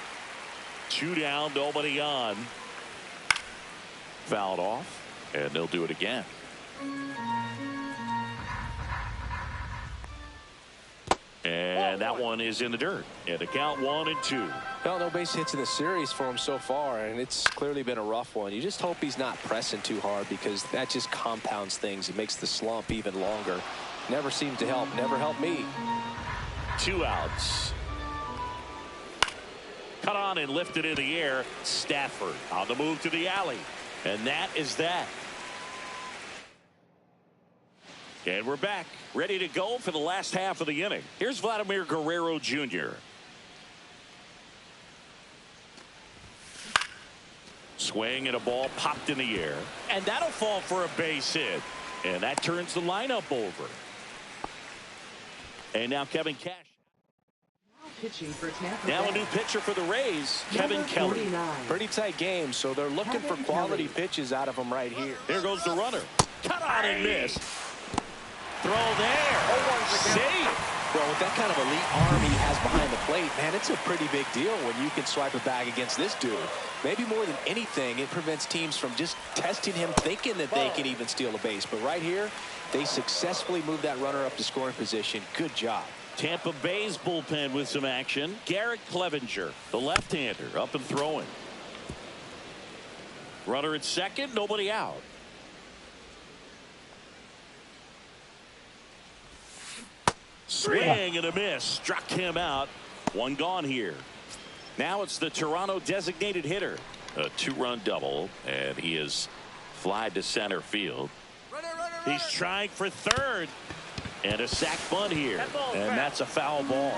Speaker 1: 2 down, nobody on. Fouled off, and they'll do it again. And that one is in the dirt. And the count 1-2.
Speaker 3: Well, no base hits in the series for him so far, and it's clearly been a rough one. You just hope he's not pressing too hard, because that just compounds things. It makes the slump even longer. Never seems to help. Never helped me.
Speaker 1: 2 outs. Cut on and lifted in the air. Stafford on the move to the alley. And that is that. And we're back, ready to go for the last half of the inning. Here's Vladimir Guerrero Jr. Swing and a ball popped in the air. And that'll fall for a base hit. And that turns the lineup over. And now Kevin Cash.
Speaker 10: Pitching for Tampa
Speaker 1: Now
Speaker 10: Bay.
Speaker 1: a new pitcher for the Rays, Kevin Kelly.
Speaker 10: 49.
Speaker 3: Pretty tight game, so they're looking for quality pitches out of him right here.
Speaker 1: There goes the runner. Cut on and miss. Throw there. Safe.
Speaker 3: Well, with that kind of elite arm he has behind the plate, man, it's a pretty big deal when you can swipe a bag against this dude. Maybe more than anything, it prevents teams from just testing him, thinking that they can even steal a base. But right here, they successfully moved that runner up to scoring position. Good job.
Speaker 1: Tampa Bay's bullpen with some action. Garrett Clevenger, the left-hander, up and throwing. Runner at second, nobody out. Swing and a miss. Struck him out. One gone here. Now it's the Toronto designated hitter. A 2-run double, and he is flied to center field. He's trying for third. And a sac bunt here. And that's a foul ball.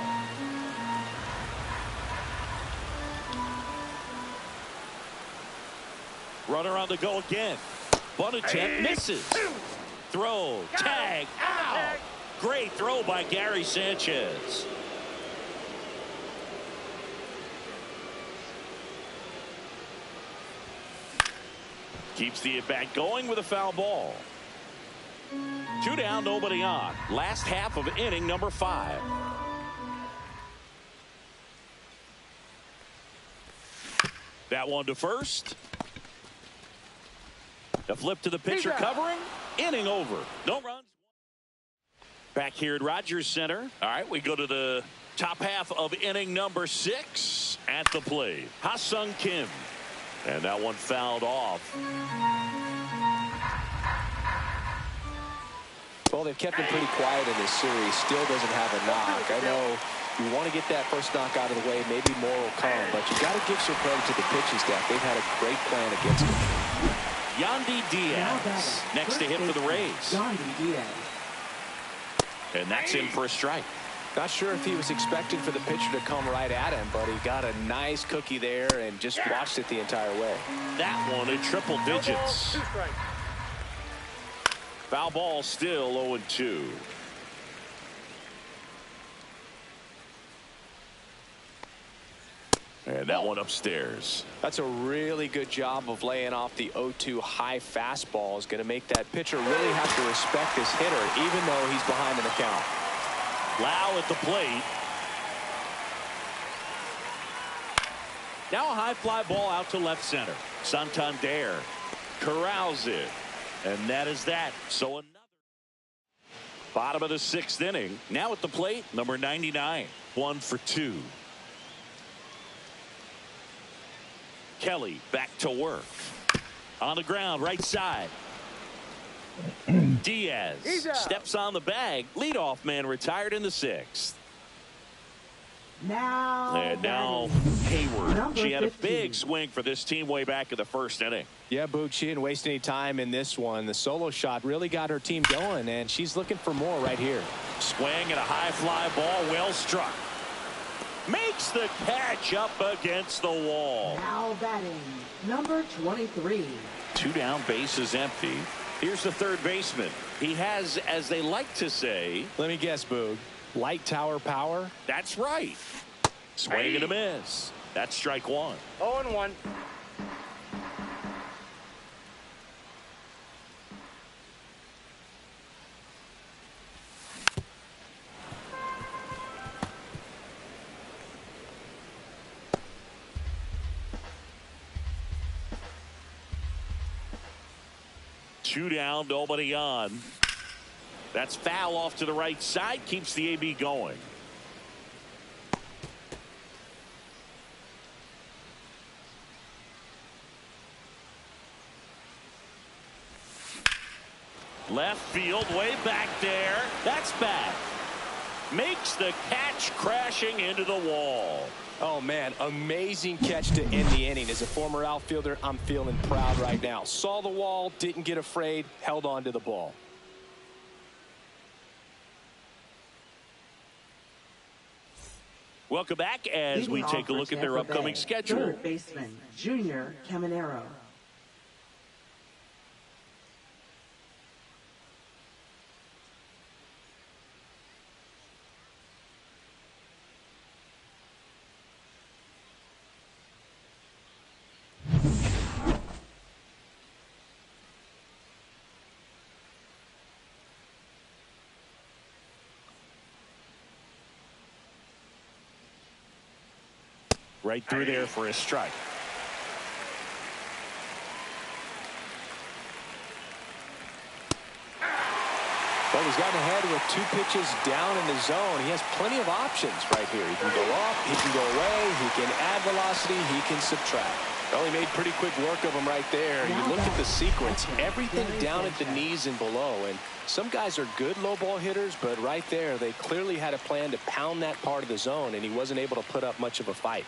Speaker 1: Runner on the go again. Bunt attempt misses. Throw. Tag. Out. Great throw by Gary Sanchez. Keeps the at-bat going with a foul ball. 2 down, nobody on. Last half of inning number 5. That one to first. The flip to the pitcher covering. Inning over. No runs. Back here at Rogers Center. All right, we go to the top half of inning number 6 at the plate. Ha-Sung Kim. And that one fouled off.
Speaker 3: Well, they've kept him pretty quiet in this series. Still doesn't have a knock. I know you want to get that first knock out of the way. Maybe more will come. But you got to give some credit to the pitching staff. They've had a great plan against him.
Speaker 1: Yandy Diaz next to hit for the Rays.
Speaker 10: Yandy Diaz.
Speaker 1: And that's in for a strike.
Speaker 3: Not sure if he was expecting for the pitcher to come right at him, but he got a nice cookie there and just watched it the entire way.
Speaker 1: That one in triple digits. Foul ball, still 0-2. And that one upstairs.
Speaker 3: That's a really good job of laying off the 0-2 high fastball. Is going to make that pitcher really have to respect this hitter, even though he's behind in the count.
Speaker 1: Lau at the plate. Now a high fly ball out to left center. Santander corrals it. And that is that. So another. Bottom of the 6th inning. Now at the plate, number 99. 1 for 2. Kelly back to work. On the ground, right side. Diaz steps on the bag. Leadoff man retired in the 6th. Now Hayward. She had a big swing for this team way back in the 1st inning.
Speaker 3: Yeah, Boog, she didn't waste any time in this one. The solo shot really got her team going, and she's looking for more right here.
Speaker 1: Swing and a high fly ball, well struck. Makes the catch up against the wall.
Speaker 10: Now batting, number 23.
Speaker 1: 2 down, bases empty. Here's the third baseman. He has, as they like to say.
Speaker 3: Let me guess, Boog. Light tower power?
Speaker 1: That's right. Swing and a miss. That's strike 1.
Speaker 7: 0-1.
Speaker 1: Two down, nobody on. That's foul off to the right side. Keeps the AB going. Left field, way back there. That's back. Makes the catch, crashing into the wall.
Speaker 3: Oh, man, amazing catch to end the inning. As a former outfielder, I'm feeling proud right now. Saw the wall, didn't get afraid, held on to the ball.
Speaker 1: Welcome back as we take a look at their upcoming schedule.
Speaker 10: Third baseman, Junior Caminero.
Speaker 1: Right through there for a strike.
Speaker 3: Well, he's gotten ahead with 2 pitches down in the zone. He has plenty of options right here. He can go up, he can go away, he can add velocity, he can subtract. Well, he made pretty quick work of him right there. You look at the sequence, everything down at the knees and below. And some guys are good low ball hitters, but right there, they clearly had a plan to pound that part of the zone, and he wasn't able to put up much of a fight.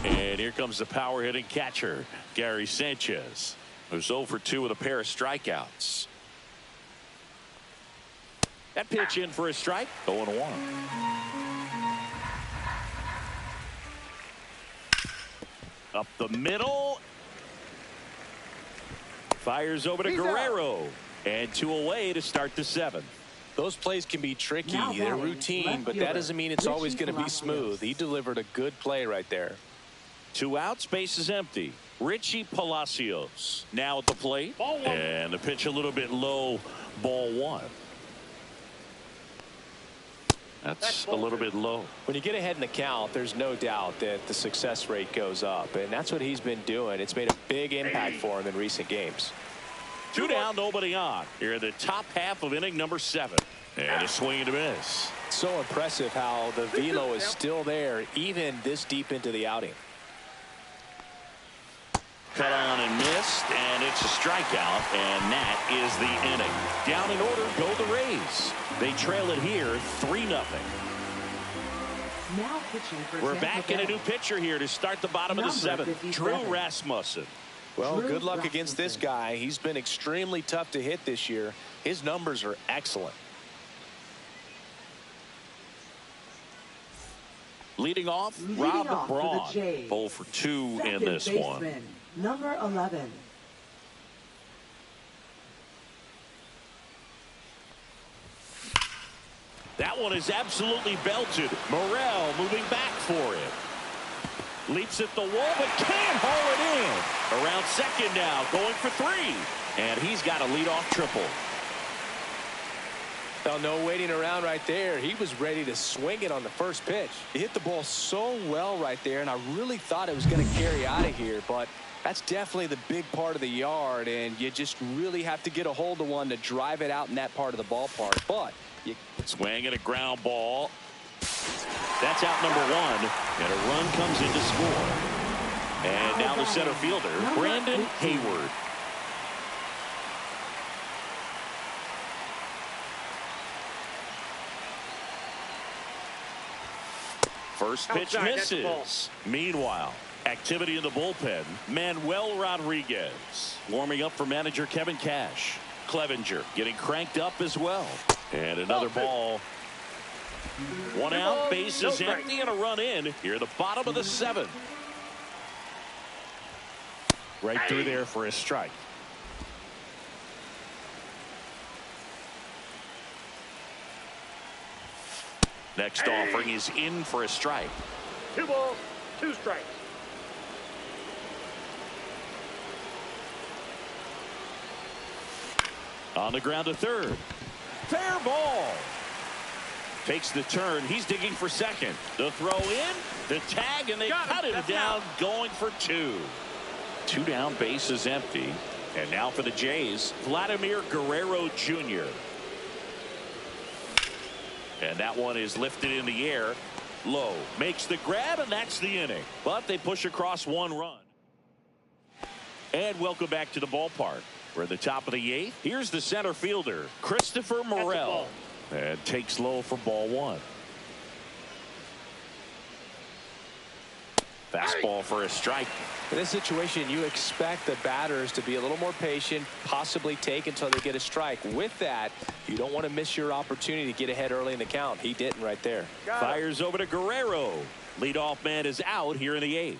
Speaker 1: And here comes the power hitting catcher, Gary Sanchez, who's 0 for 2 with a pair of strikeouts. That pitch in for a strike, 0-1. Up the middle. Fires over to Guerrero. And 2 away to start the 7th.
Speaker 3: Those plays can be tricky. They're routine, but that doesn't mean it's always going to be smooth. He delivered a good play right there.
Speaker 1: 2 outs, base is empty. Richie Palacios now at the plate. And the pitch a little bit low, ball 1. That's a little bit low.
Speaker 11: When you get ahead in the count, there's no doubt that the success rate goes up, and that's what he's been doing. It's made a big impact for him in recent games.
Speaker 1: 2 down, nobody on. Here in the top half of inning number 7. And a swing and a miss.
Speaker 11: So impressive how the velo is still there even this deep into the outing.
Speaker 1: Cut on and missed, and it's a strikeout, and that is the inning. Down in order go the Rays. They trail it here 3-0.
Speaker 10: Now pitching for
Speaker 1: We're
Speaker 10: Tampa
Speaker 1: back in a
Speaker 10: Bay.
Speaker 1: new pitcher here to start the bottom of the 7th. Drew Rasmussen.
Speaker 11: Well, good luck against this guy. He's been extremely tough to hit this year. His numbers are excellent.
Speaker 1: Leading off, Rob Braun. 0 for 2 in this one.
Speaker 10: Number 11.
Speaker 1: That one is absolutely belted. Morel moving back for it. Leaps at the wall, but can't haul it in. Around second now, going for 3. And he's got a leadoff triple.
Speaker 11: Well, no waiting around right there. He was ready to swing it on the first pitch. He hit the ball so well right there, and I really thought it was going to carry out of here, but that's definitely the big part of the yard, and you just really have to get a hold of one to drive it out in that part of the ballpark. But you
Speaker 1: swing and a ground ball. That's out number 1, and a run comes in to score. And now the center fielder, Brandon Hayward. First pitch misses. Meanwhile, activity in the bullpen. Manuel Rodriguez warming up for manager Kevin Cash. Clevenger getting cranked up as well. And another ball. 1 out, base is empty, and a run in here at the bottom of the 7th. Right through there for a strike. Next offering is in for a strike.
Speaker 7: 2 balls, 2 strikes.
Speaker 1: On the ground to third. Fair ball. Takes the turn. He's digging for second. The throw in, the tag, and they cut him down, going for 2. 2 down, base is empty. And now for the Jays, Vladimir Guerrero Jr. And that one is lifted in the air. Low makes the grab, and that's the inning. But they push across 1 run. And welcome back to the ballpark. We're at the top of the 8th. Here's the center fielder, Christopher Morel. And takes low for ball 1. Fastball for a strike.
Speaker 11: In this situation, you expect the batters to be a little more patient, possibly take until they get a strike. With that, you don't want to miss your opportunity to get ahead early in the count. He didn't right there.
Speaker 1: Fires over to Guerrero. Leadoff man is out here in the 8th.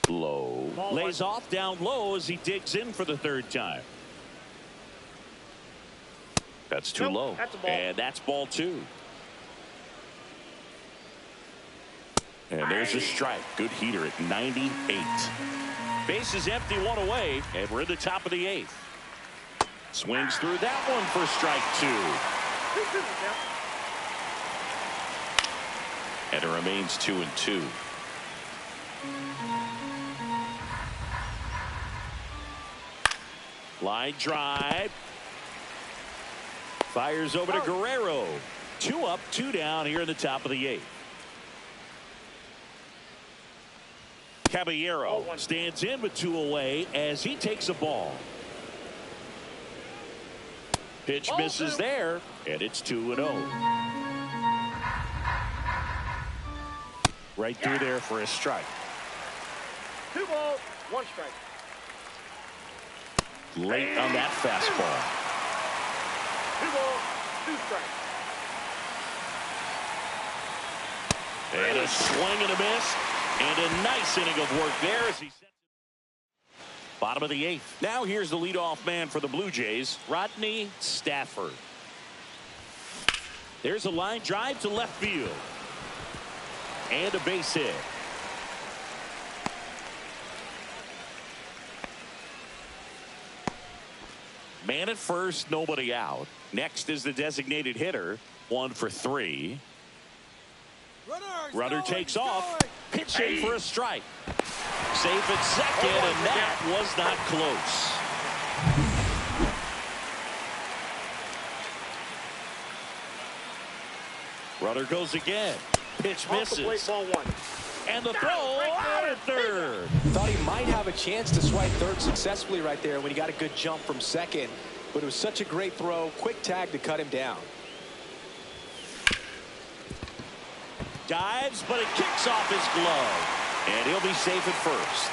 Speaker 1: Low. Lays off down low as he digs in for the 3rd time. That's too low.
Speaker 7: That's a ball.
Speaker 1: And that's ball 2. And there's a strike. Good heater at 98. Base is empty, 1 away, and we're at the top of the 8th. Swings through that one for strike 2. And it remains 2-2. Line drive. Fires over to Guerrero. 2 up, 2 down here in the top of the 8th. Caballero stands in with 2 away as he takes a ball. Pitch misses there, and it's 2-0. Right through there for a strike.
Speaker 7: 2 balls, 1 strike.
Speaker 1: Late on that fastball.
Speaker 7: 2 balls, 2 strikes.
Speaker 1: And a swing and a miss. And a nice inning of work there as he sets it. Bottom of the 8th. Now here's the leadoff man for the Blue Jays, Rodney Stafford. There's a line drive to left field. And a base hit. Man at first, nobody out. Next is the designated hitter. 1 for 3. Runner takes off. Pitching for a strike. Safe at second, and that was not close. Runner goes again. Pitch misses. And the throw out at third.
Speaker 3: Thought he might have a chance to swipe third successfully right there when he got a good jump from second. But it was such a great throw. Quick tag to cut him down.
Speaker 1: Dives, but it kicks off his glove. And he'll be safe at first.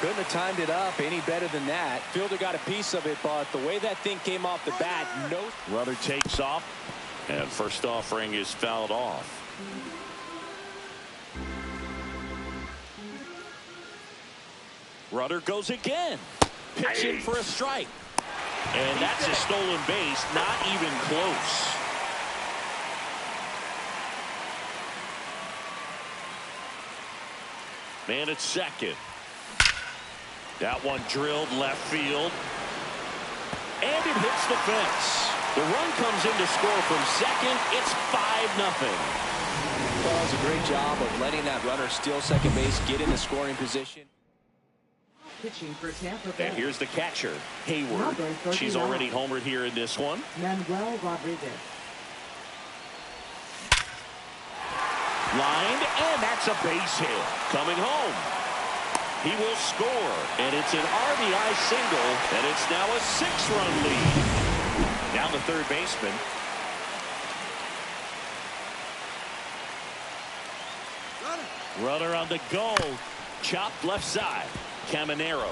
Speaker 3: Couldn't have timed it up any better than that. Fielder got a piece of it, but the way that thing came off the bat, no.
Speaker 1: Runner takes off. And first offering is fouled off. Runner goes again. Pitching for a strike. And that's a stolen base. Not even close. Man at second. That one drilled left field. And it hits the fence. The run comes in to score from second. It's 5-0.
Speaker 3: Well, that was a great job of letting that runner steal second base, get into scoring position.
Speaker 10: Pitching for Tampa Bay.
Speaker 1: And here's the catcher, Hayward. She's already homered here in this one.
Speaker 10: Manuel Rodriguez.
Speaker 1: Lined, and that's a base hit. Coming home. He will score, and it's an RBI single, and it's now a 6-run lead. Down the third baseman. Runner on the go. Chopped left side. Caminero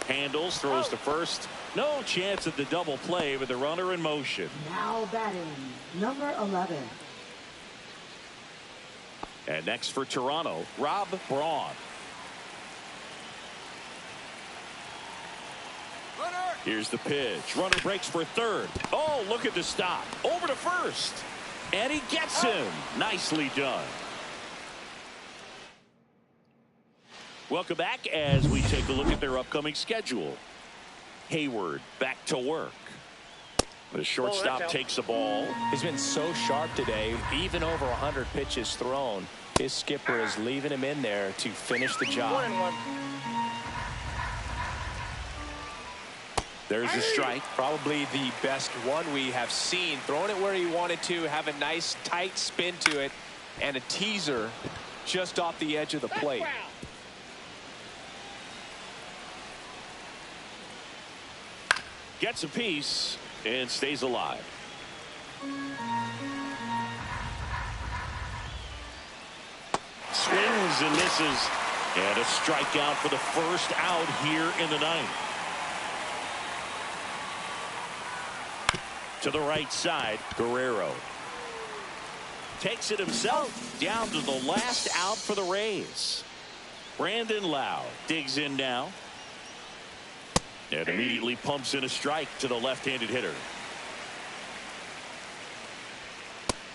Speaker 1: handles, throws to first. No chance at the double play with the runner in motion.
Speaker 10: Now batting, number 11.
Speaker 1: And next for Toronto, Rob Braun. Here's the pitch. Runner breaks for third. Oh, look at the stop. Over to first. And he gets him. Nicely done. Welcome back as we take a look at their upcoming schedule. Hayward back to work. The shortstop takes the ball.
Speaker 3: He's been so sharp today, even over 100 pitches thrown. His skipper is leaving him in there to finish the job.
Speaker 1: There's a strike.
Speaker 3: Probably the best one we have seen. Throwing it where he wanted to, have a nice tight spin to it, and a teaser just off the edge of the plate.
Speaker 1: Gets a piece and stays alive. Swings and misses. And a strikeout for the first out here in the ninth. To the right side, Guerrero takes it himself down to the last out for the Rays. Brandon Lau digs in now and immediately pumps in a strike to the left-handed hitter.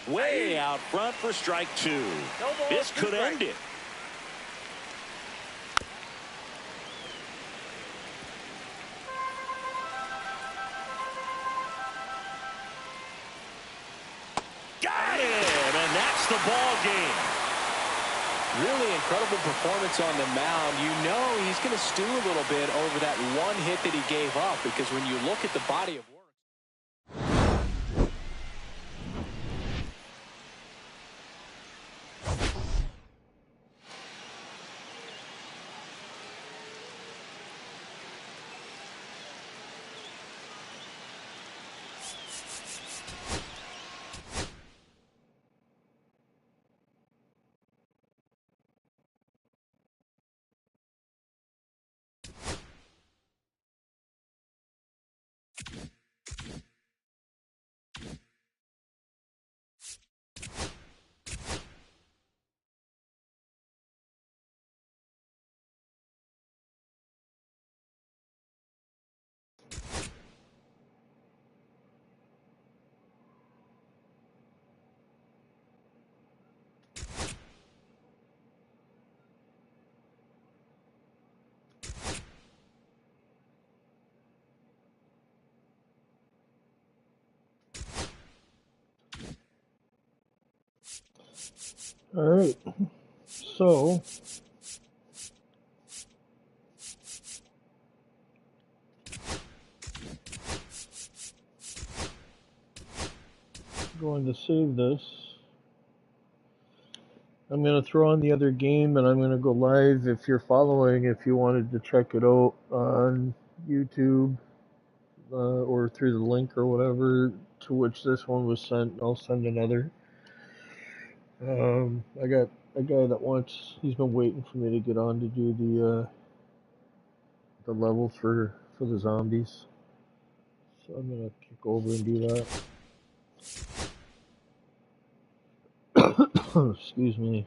Speaker 1: Way out front for strike 2. This could end it. Got him, and that's the ball game.
Speaker 3: Really incredible performance on the mound. You know he's going to stew a little bit over that one hit that he gave up, because when you look at the body of work.
Speaker 6: Alright, so going to save this. I'm going to throw on the other game and I'm going to go live if you're following, if you wanted to check it out on YouTube or through the link or whatever to which this one was sent. I'll send another. I got a guy that he's been waiting for me to get on to do the level for the zombies. So I'm going to kick over and do that. Excuse me.